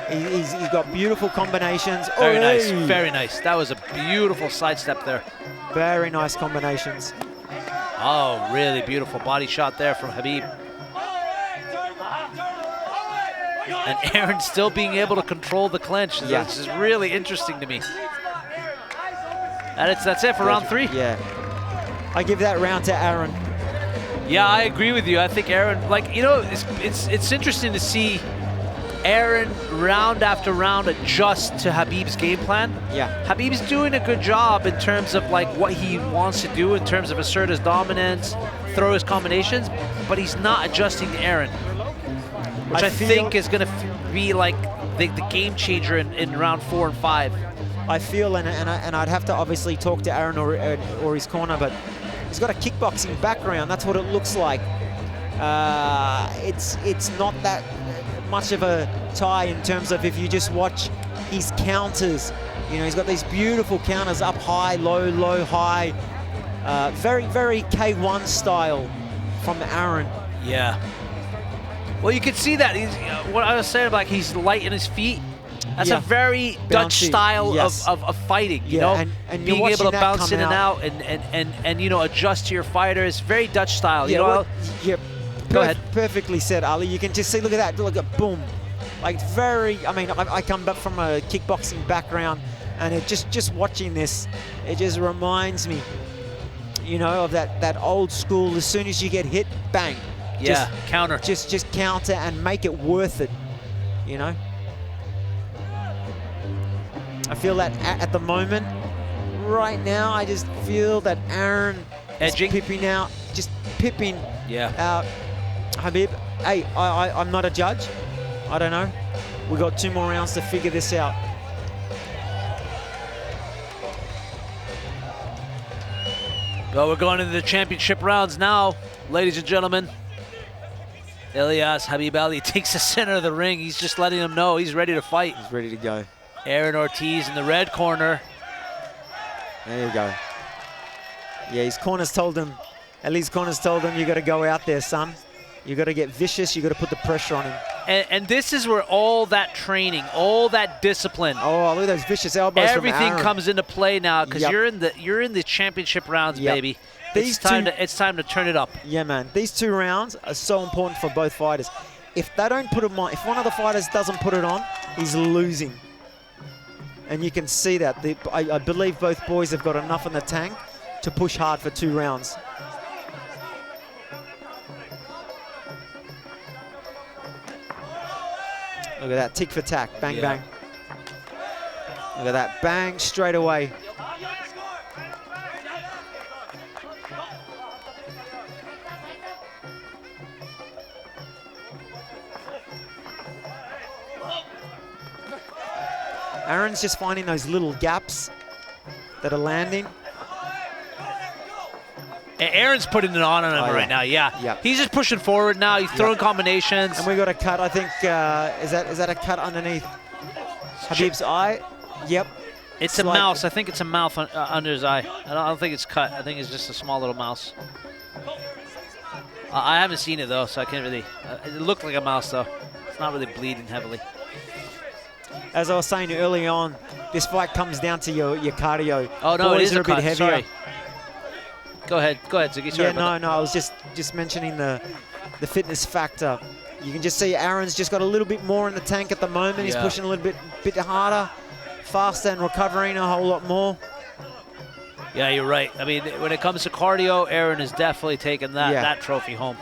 He's got beautiful combinations. Very nice, very nice. That was a beautiful sidestep there. Very nice combinations. Oh, really beautiful body shot there from Khabib. And Aaron still being able to control the clinch. This is really interesting to me. That's it for round 3. Yeah. I give that round to Aaron. Yeah, I agree with you. I think Aaron, like, you know, it's interesting to see Aaron round after round adjust to Khabib's game plan. Yeah. Khabib's doing a good job in terms of like what he wants to do in terms of assert his dominance, throw his combinations, but he's not adjusting to Aaron, which I think is going to be like the game changer in round 4 and 5. I feel, and I'd have to obviously talk to Aaron or his corner, but he's got a kickboxing background. That's what it looks like. It's not that much of a tie in terms of if you just watch his counters. You know, he's got these beautiful counters, up high, low, low, high. Very, very K1 style from Aaron. Yeah. Well, you can see that. He's, what I was saying, like he's light in his feet. That's a very Dutch style of fighting, you know? And being able to bounce in and out and you know, adjust to your fighters. Very Dutch style, you know? Go ahead. Perfectly said, Ali. You can just see, look at that, look at boom. Like very, I mean, I come back from a kickboxing background, and it just watching this, it just reminds me, you know, of that old school. As soon as you get hit, bang. Yeah, counter. Just counter and make it worth it, you know. I feel that at the moment, right now, I just feel that Aaron is pipping out, just pipping out Khabib. Hey, I'm not a judge. I don't know. We got 2 more rounds to figure this out. Well, we're going into the championship rounds now, ladies and gentlemen. ELIAS Khabib Ali takes the center of the ring. He's just letting him know he's ready to fight. He's ready to go. Aaron Ortiz in the red corner. There you go. Yeah, his corners told him, Ali's corners told him, you got to go out there, son. You got to get vicious. You got to put the pressure on him. And this is where all that training, all that discipline. Oh, look at those vicious elbows. Everything comes into play now because you're in the championship rounds, baby. It's time to turn it up. Yeah, man. These 2 rounds are so important for both fighters. If they don't put them on, if one of the fighters doesn't put it on, he's losing. And you can see that. I believe both boys have got enough in the tank to push hard for 2 rounds. Look at that, tick for tack, bang, bang. Look at that, bang, straight away. Aaron's just finding those little gaps that are landing. Aaron's putting it on him right now, He's just pushing forward now. He's throwing combinations. And we got a cut, I think, is that a cut underneath Khabib's eye? Yep. It's a mouse. I think it's a mouth under his eye. I don't think it's cut. I think it's just a small little mouse. I haven't seen it, though, so I can't really... it looked like a mouse, though. It's not really bleeding heavily. As I was saying early on, this fight comes down to your cardio. Oh, no, Boys it is are a bit cut. heavier. Sorry. Go ahead, Ziggy. Sorry no, I was just mentioning the fitness factor. You can just see Aaron's just got a little bit more in the tank at the moment. He's pushing a little bit harder, faster, and recovering a whole lot more. Yeah, you're right. I mean, when it comes to cardio, Aaron is definitely taking that trophy home.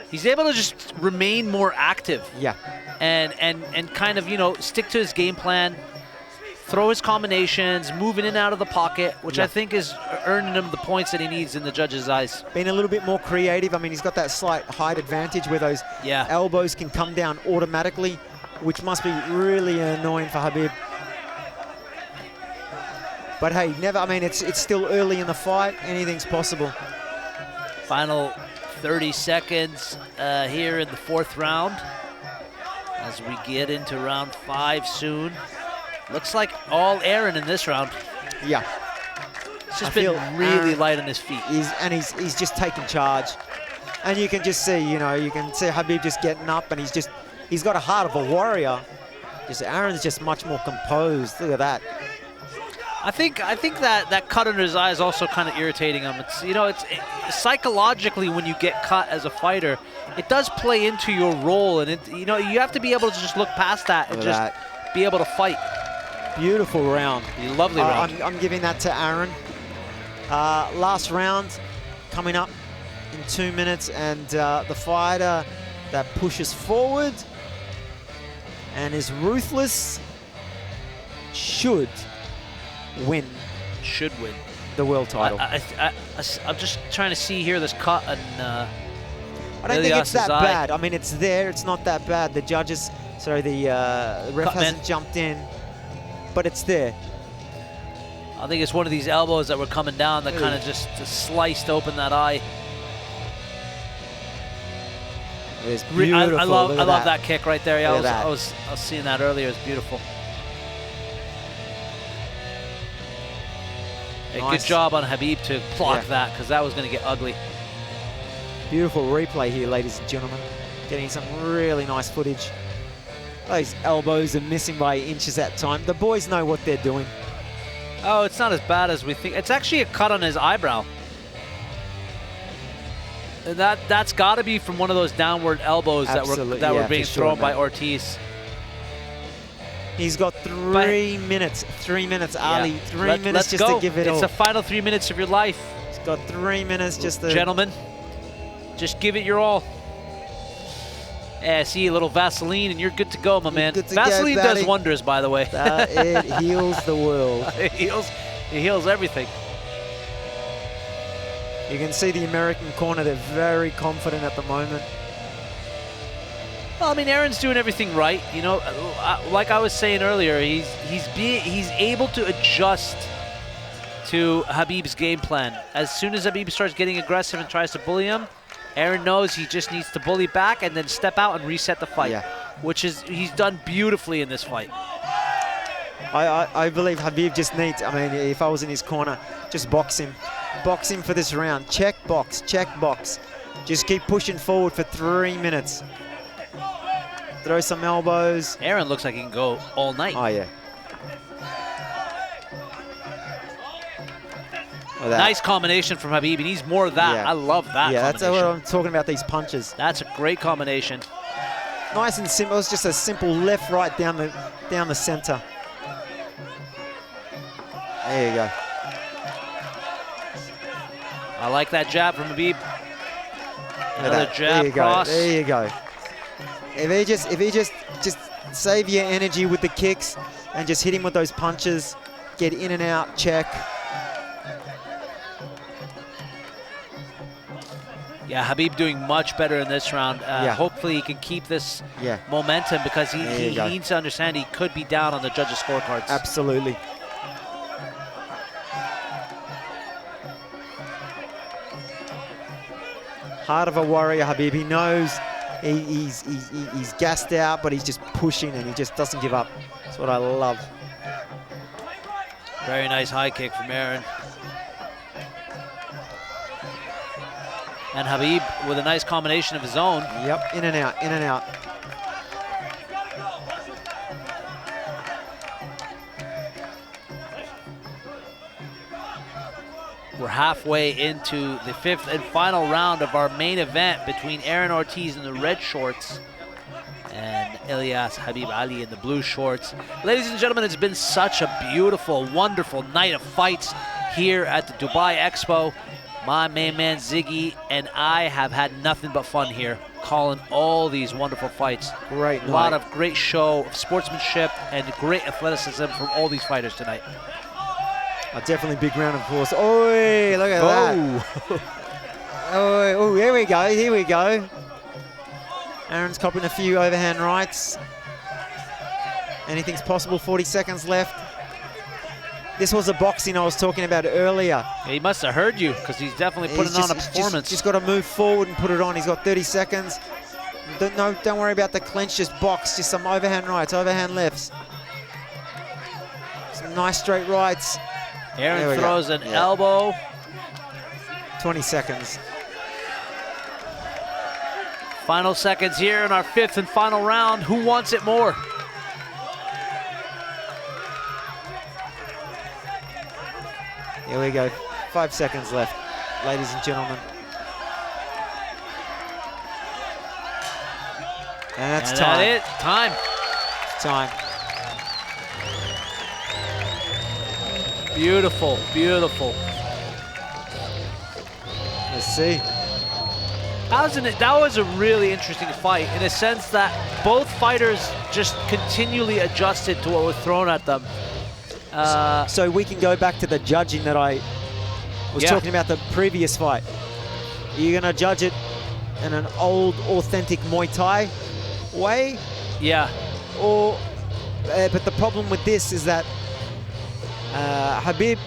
He's able to just remain more active. Yeah. And kind of, you know, stick to his game plan, throw his combinations, move in and out of the pocket, which I think is earning him the points that he needs in the judges' eyes. Being a little bit more creative. I mean, he's got that slight height advantage where those elbows can come down automatically, which must be really annoying for Khabib. But hey, I mean, it's still early in the fight. Anything's possible. Final 30 seconds here in the 4th round as we get into round 5 soon. Looks like all Aaron in this round. Yeah. He's just been really light on his feet. He's just taking charge. And you can just see, you know, you can see Khabib just getting up, and he's got a heart of a warrior. Aaron's just much more composed. Look at that. I think that cut under his eye is also kind of irritating him. It's, you know, it's psychologically when you get cut as a fighter, it does play into your role, and you know, you have to be able to just look past that and just be able to fight. Beautiful round. Lovely round. I'm giving that to Aaron. Last round coming up in 2 minutes, and the fighter that pushes forward and is ruthless should win. The world title. I'm just trying to see here this cut and I don't think it's that bad. I mean, it's there. It's not that bad. The judges, sorry, the ref hasn't jumped in, but it's there. I think it's one of these elbows that were coming down that kind of just sliced open that eye. It's beautiful. I love that kick right there. Yeah, I was seeing that earlier. It's beautiful. Hey, Nice. good job on Khabib to block that, because that was going to get ugly. Beautiful replay here, ladies and gentlemen. Getting some really nice footage. Those elbows are missing by inches at time. The boys know what they're doing. Oh, it's not as bad as we think. It's actually a cut on his eyebrow. That's got to be from one of those downward elbows that were being thrown by Ortiz. He's got 3 minutes. 3 minutes, Ali. 3 minutes just to give it all. It's the final 3 minutes of your life. He's got 3 minutes just to... Gentlemen, just give it your all. Yeah, see a little Vaseline and you're good to go, my man. Vaseline does wonders, by the way. It heals the world. It heals everything. You can see the American corner, they're very confident at the moment. Well, I mean, Aaron's doing everything right. You know, like I was saying earlier, he's able to adjust to Khabib's game plan. As soon as Khabib starts getting aggressive and tries to bully him, Aaron knows he just needs to bully back and then step out and reset the fight, which is he's done beautifully in this fight. I believe Khabib just needs, I mean, if I was in his corner, just box him. Box him for this round. Check box, check box. Just keep pushing forward for 3 minutes. Throw some elbows. Aaron looks like he can go all night. Oh, yeah. Nice combination from Khabib. He needs more of that. I love that. Yeah, that's what I'm talking about, these punches. That's a great combination. Nice and simple. It's just a simple left, right down the center. There you go. I like that jab from Khabib. Another jab there you cross. Go. There you go. If he just save your energy with the kicks and just hit him with those punches, get in and out, check. Yeah, Khabib doing much better in this round. Hopefully he can keep this momentum, because he needs to understand he could be down on the judges' scorecards. Absolutely. Heart of a warrior, Khabib. He knows he's gassed out, but he's just pushing and he just doesn't give up. That's what I love. Very nice high kick from Aaron. And Khabib with a nice combination of his own. Yep, in and out, in and out. We're halfway into the 5th and final round of our main event between Aaron Ortiz in the red shorts and ELIAS Khabib Ali in the blue shorts. Ladies and gentlemen, it's been such a beautiful, wonderful night of fights here at the Dubai Expo. My main man Ziggy and I have had nothing but fun here, calling all these wonderful fights. Great night. A lot of great show of sportsmanship and great athleticism from all these fighters tonight. A definitely big round of applause. Oh, look at that. Oh, here we go, here we go. Aaron's copping a few overhand rights. Anything's possible, 40 seconds left. This was the boxing I was talking about earlier. Yeah, he must have heard you, because he's definitely putting on a performance. Just got to move forward and put it on. He's got 30 seconds. Don't worry about the clinch, just box. Just some overhand rights, overhand lefts. Some nice straight rights. Aaron throws an elbow. 20 seconds. Final seconds here in our 5th and final round. Who wants it more? Here we go. 5 seconds left, ladies and gentlemen. And that's time. That's it. Time. Time. Beautiful, beautiful. Let's see. That was a really interesting fight in a sense that both fighters just continually adjusted to what was thrown at them. So we can go back to the judging that I was talking about the previous fight. You're going to judge it in an old, authentic Muay Thai way? Yeah. Or, but the problem with this is that Khabib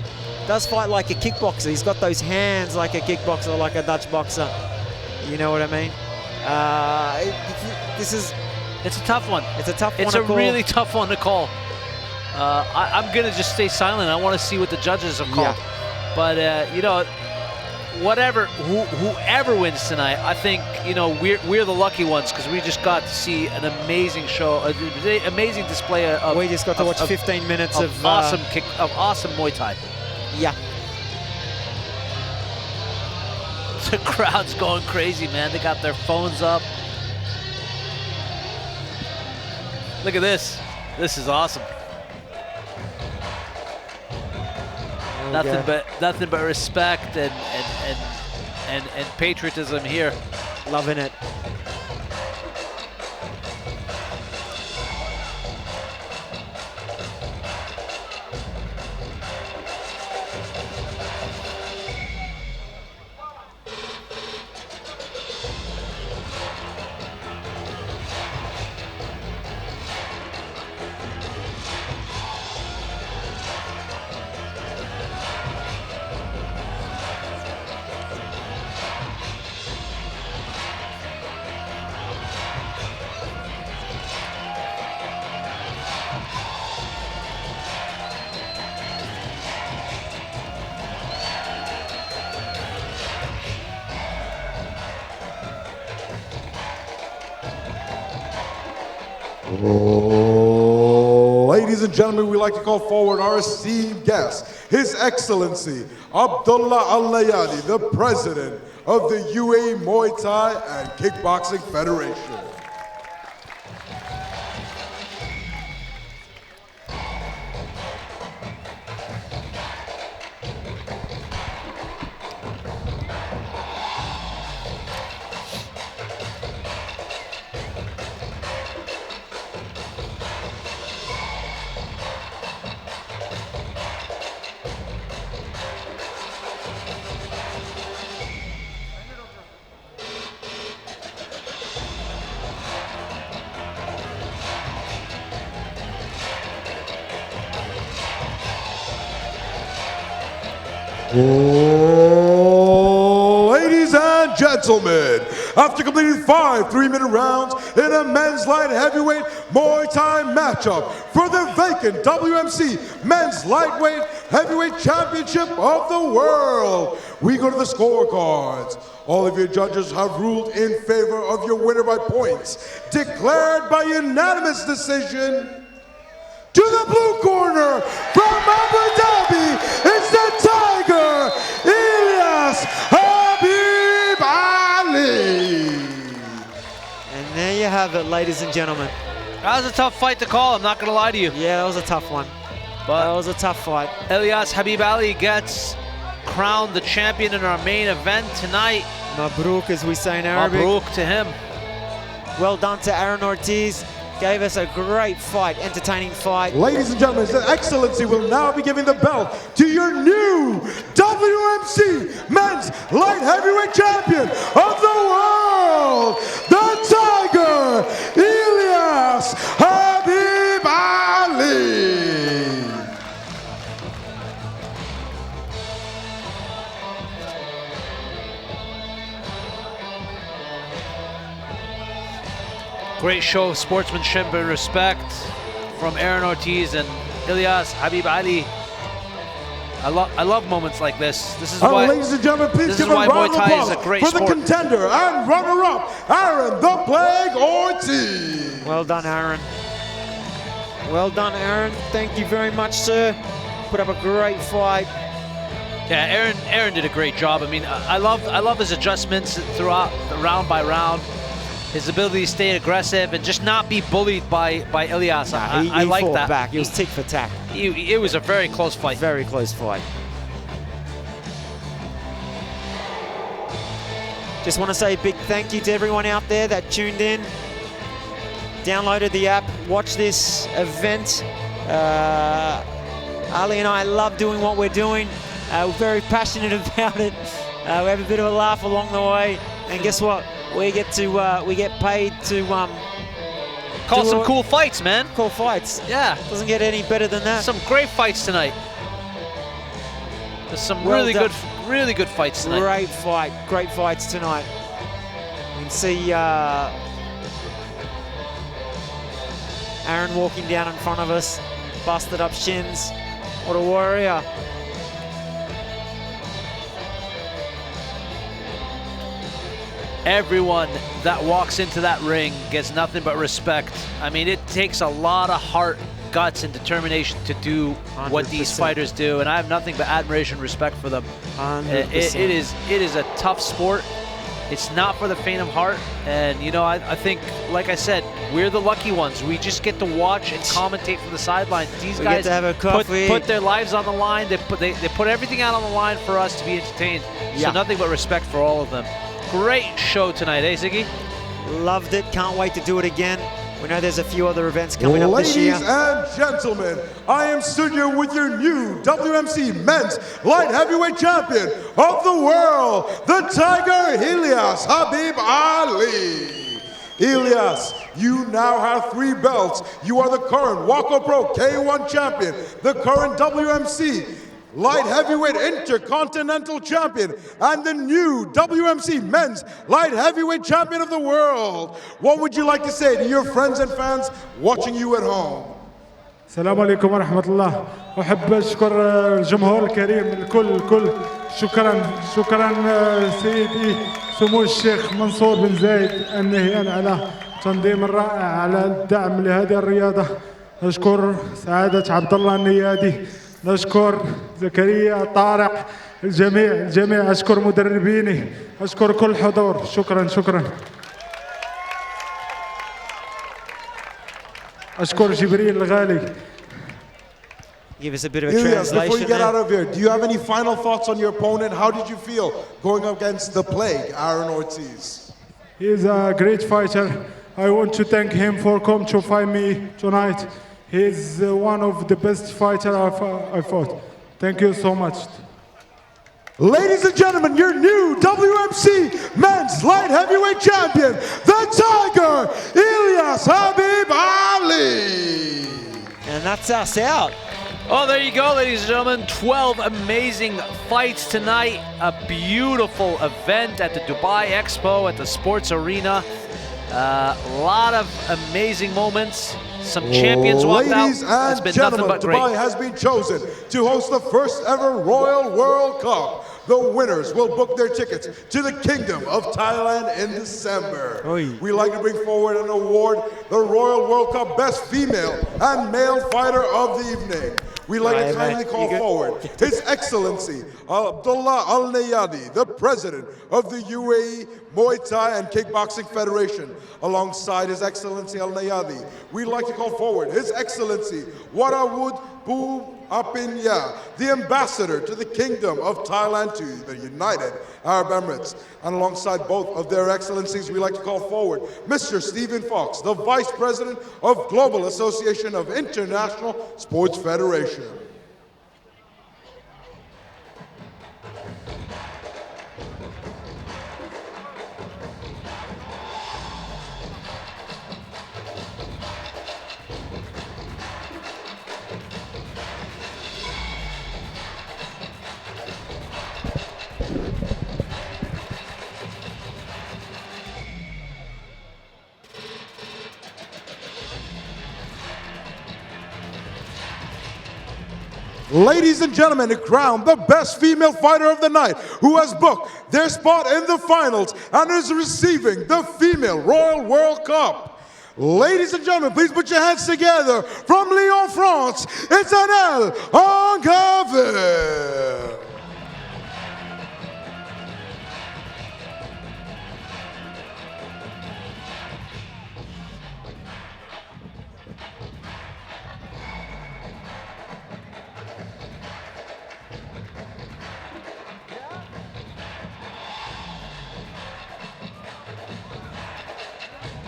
does fight like a kickboxer. He's got those hands like a kickboxer, like a Dutch boxer. You know what I mean? It's a tough one. It's a tough one to call. It's a really tough one to call. I'm going to just stay silent. I want to see what the judges have called. But you know, whoever wins tonight, I think, you know, we're the lucky ones because we just got to see an amazing show, an amazing display of. We just got to watch 15 minutes of awesome awesome Muay Thai. Yeah. The crowd's going crazy, man. They got their phones up. Look at this. This is awesome. Nothing but respect and patriotism here. Loving it. Ladies and gentlemen, we'd like to call forward our esteemed guest, His Excellency Abdullah Al-Layani, the President of the UAE Muay Thai and Kickboxing Federation. Ladies and gentlemen, after completing 5 3-minute rounds in a men's light heavyweight Muay Thai matchup for the vacant WMC Men's Lightweight Heavyweight Championship of the World, we go to the scorecards. All of your judges have ruled in favor of your winner by points, declared by unanimous decision. To the blue corner, from Abu Dhabi, it's the Tiger, ELIAS Habib Ali. And there you have it, ladies and gentlemen. That was a tough fight to call, I'm not going to lie to you. Yeah, that was a tough one. But that was a tough fight. ELIAS Habib Ali gets crowned the champion in our main event tonight. Mabruk, as we say in Arabic. Mabruk to him. Well done to Aaron Ortiz. Gave us a great fight, entertaining fight. Ladies and gentlemen, His Excellency will now be giving the belt to your new WMC Men's Light Heavyweight Champion of the World, the Tiger, ELIAS Habib Ali. Great show of sportsmanship and respect from Aaron Ortiz and ELIAS Habib Ali. I love moments like this. This is why, ladies and gentlemen, please give a round of applause for the contender and runner-up, Aaron the Plague Ortiz. Well done, Aaron. Well done, Aaron. Thank you very much, sir. Put up a great fight. Yeah, Aaron did a great job. I mean, I love his adjustments throughout the round by round. His ability to stay aggressive and just not be bullied by ELIAS. I like that. Back. It was tick for tack. It was a very close fight. Very close fight. Just want to say a big thank you to everyone out there that tuned in, downloaded the app, watched this event. Ali and I love doing what we're doing. We're very passionate about it. We have a bit of a laugh along the way. And guess what? We get paid to call some cool fights, man. Cool fights. Yeah. Doesn't get any better than that. Some great fights tonight. There's some really good fights tonight. Great fights tonight. You can see Aaron walking down in front of us, busted up shins. What a warrior. everyone that walks into that ring gets nothing but respect. I mean, it takes a lot of heart, guts, and determination to do what these 100%. fighters do, and I have nothing but admiration and respect for them. 100%. It is a tough sport. It's not for the faint of heart, and you know, I think, like I said, we're the lucky ones. We just get to watch and commentate from the sidelines. These We guys get to have a coffee. put their lives on the line. They put everything out on the line for us to be entertained. Yeah. So nothing but respect for all of them. Great show tonight, eh, Ziggy? Loved it. Can't wait to do it again. We know there's a few other events coming up this year. Ladies and gentlemen, I am stood here with your new WMC Men's Light Heavyweight Champion of the world, the Tiger, ELIAS Habib Ali. ELIAS, you now have 3 belts. You are the current Waco Pro K1 champion, the current WMC Light Heavyweight Intercontinental Champion, and the new WMC Men's Light Heavyweight Champion of the world. What would you like to say to your friends and fans watching you at home? السلام عليكم ورحمة الله. أحب أشكر الجمهور الكريم الكل شكرا سيدي سمو الشيخ منصور بن زايد النهيان على تنظيم الرائع على الدعم لهذه الرياضة. نشكر سعادة عبد الله النيادي، نشكر زكريا طارق، الجميع أشكر مدربيني، أشكر كل حضور. شكرا أشكر جبريل الغالي. Give us a bit of a ELIAS, before translation you get there. out of here, do you have any final thoughts on your opponent? How did you feel going up against the plague, Aaron Ortiz? He is a great fighter. I want to thank him for coming to fight me tonight. He is one of the best fighters I fought. Thank you so much. Ladies and gentlemen, your new WMC Men's Light Heavyweight Champion, the Tiger, ELIAS Habib Ali. And that's us out. Oh, there you go, ladies and gentlemen. 12 amazing fights tonight. A beautiful event at the Dubai Expo at the Sports Arena. A lot of amazing moments. Some champions walked out. Ladies It's and been nothing gentlemen, but great. Dubai has been chosen to host the first ever Royal World Cup. The winners will book their tickets to the Kingdom of Thailand in December. We like to bring forward an award, the Royal World Cup Best Female and Male Fighter of the Evening. We like to kindly call forward His Excellency Abdullah Al Nayadi, the President of the UAE Muay Thai and Kickboxing Federation. Alongside His Excellency Al Nayadi, we'd like to call forward His Excellency Warawud Bu Apinya, the Ambassador to the Kingdom of Thailand to the United Arab Emirates. And alongside both of their excellencies, we'd like to call forward Mr. Stephen Fox, the Vice President of Global Association of International Sports Federation. Ladies and gentlemen, to crown the best female fighter of the night, who has booked their spot in the finals and is receiving the Female Royal World Cup. Ladies and gentlemen, please put your hands together. From Lyon, France, it's Anel Angave.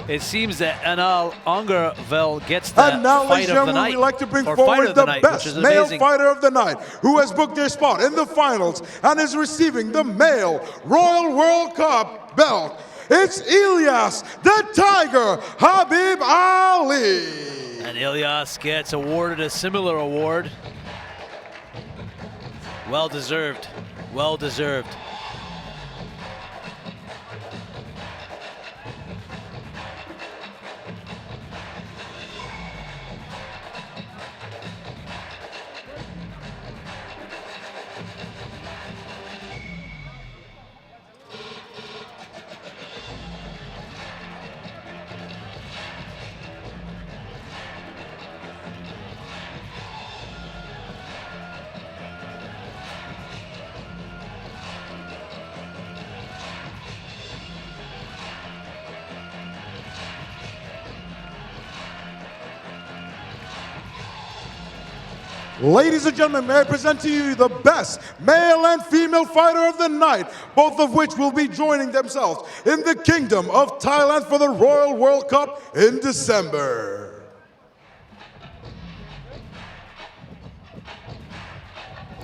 It seems that Anal Angervel gets the And now, fight ladies of and the gentlemen, night. we'd like to bring or fighter forward of the the night, which best is male amazing. fighter of the night, who has booked their spot in the finals and is receiving the male Royal World Cup belt. It's ELIAS, the Tiger, Habib Ali. And ELIAS gets awarded a similar award. Well deserved. Well deserved. Ladies and gentlemen, may I present to you the best male and female fighter of the night, both of which will be joining themselves in the Kingdom of Thailand for the Royal World Cup in December.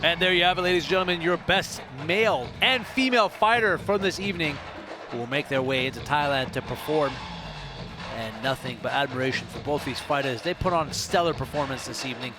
And there you have it, ladies and gentlemen, your best male and female fighter from this evening who will make their way into Thailand to perform. And nothing but admiration for both these fighters. They put on a stellar performance this evening.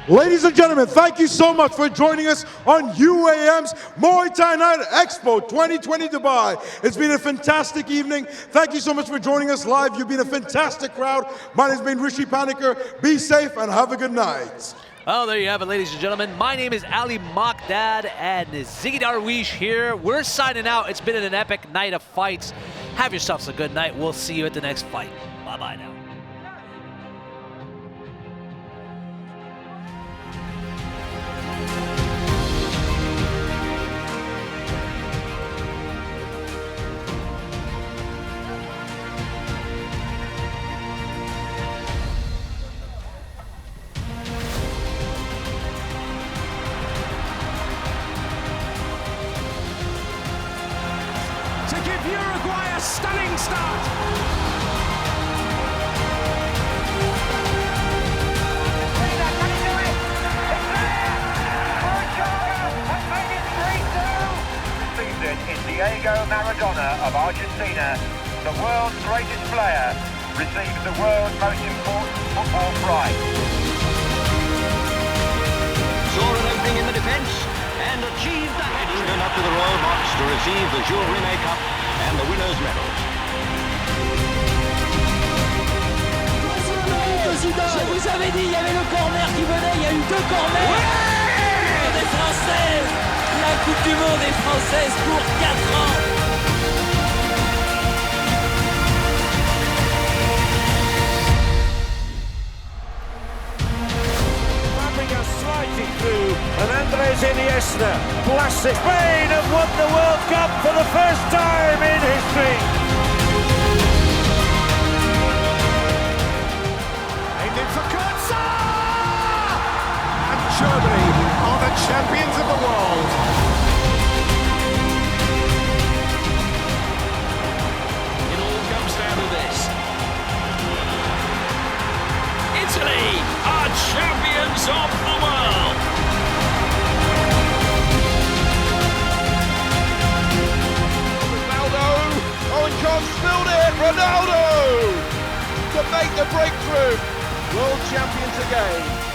Ladies and gentlemen, thank you so much for joining us on UAM's Muay Thai Night Expo 2020 Dubai. It's been a fantastic evening. Thank you so much for joining us live. You've been a fantastic crowd. My name's been Rishi Paniker. Be safe and have a good night. Well, there you have it, ladies and gentlemen. My name is Ali Makdad and Ziggy Darwish here. We're signing out. It's been an epic night of fights. Have yourselves a good night. We'll see you at the next fight. Bye-bye now. Uruguay a stunning start. Defeated is Diego Maradona of Argentina, the world's greatest player, receives the world's most important football prize. Saw an opening in the defence and achieved the hat. Turned up to the royal box to receive the Jules Rimet Cup and the winner's medals. Je vous avais dit, il y avait le corner qui venait, il y a eu deux corners. Des Françaises, la Coupe du Monde est française pour 4 ans. Fabregas sliding through, and Andres Iniesta blasts it. Spain have won the World Cup for the first time in history. Aimed in for Kurtza! And Germany are the champions of the world. It all comes down to this. Italy are champions of the world. Ronaldo, Owen John spilled it, Ronaldo to make the breakthrough. World champions again.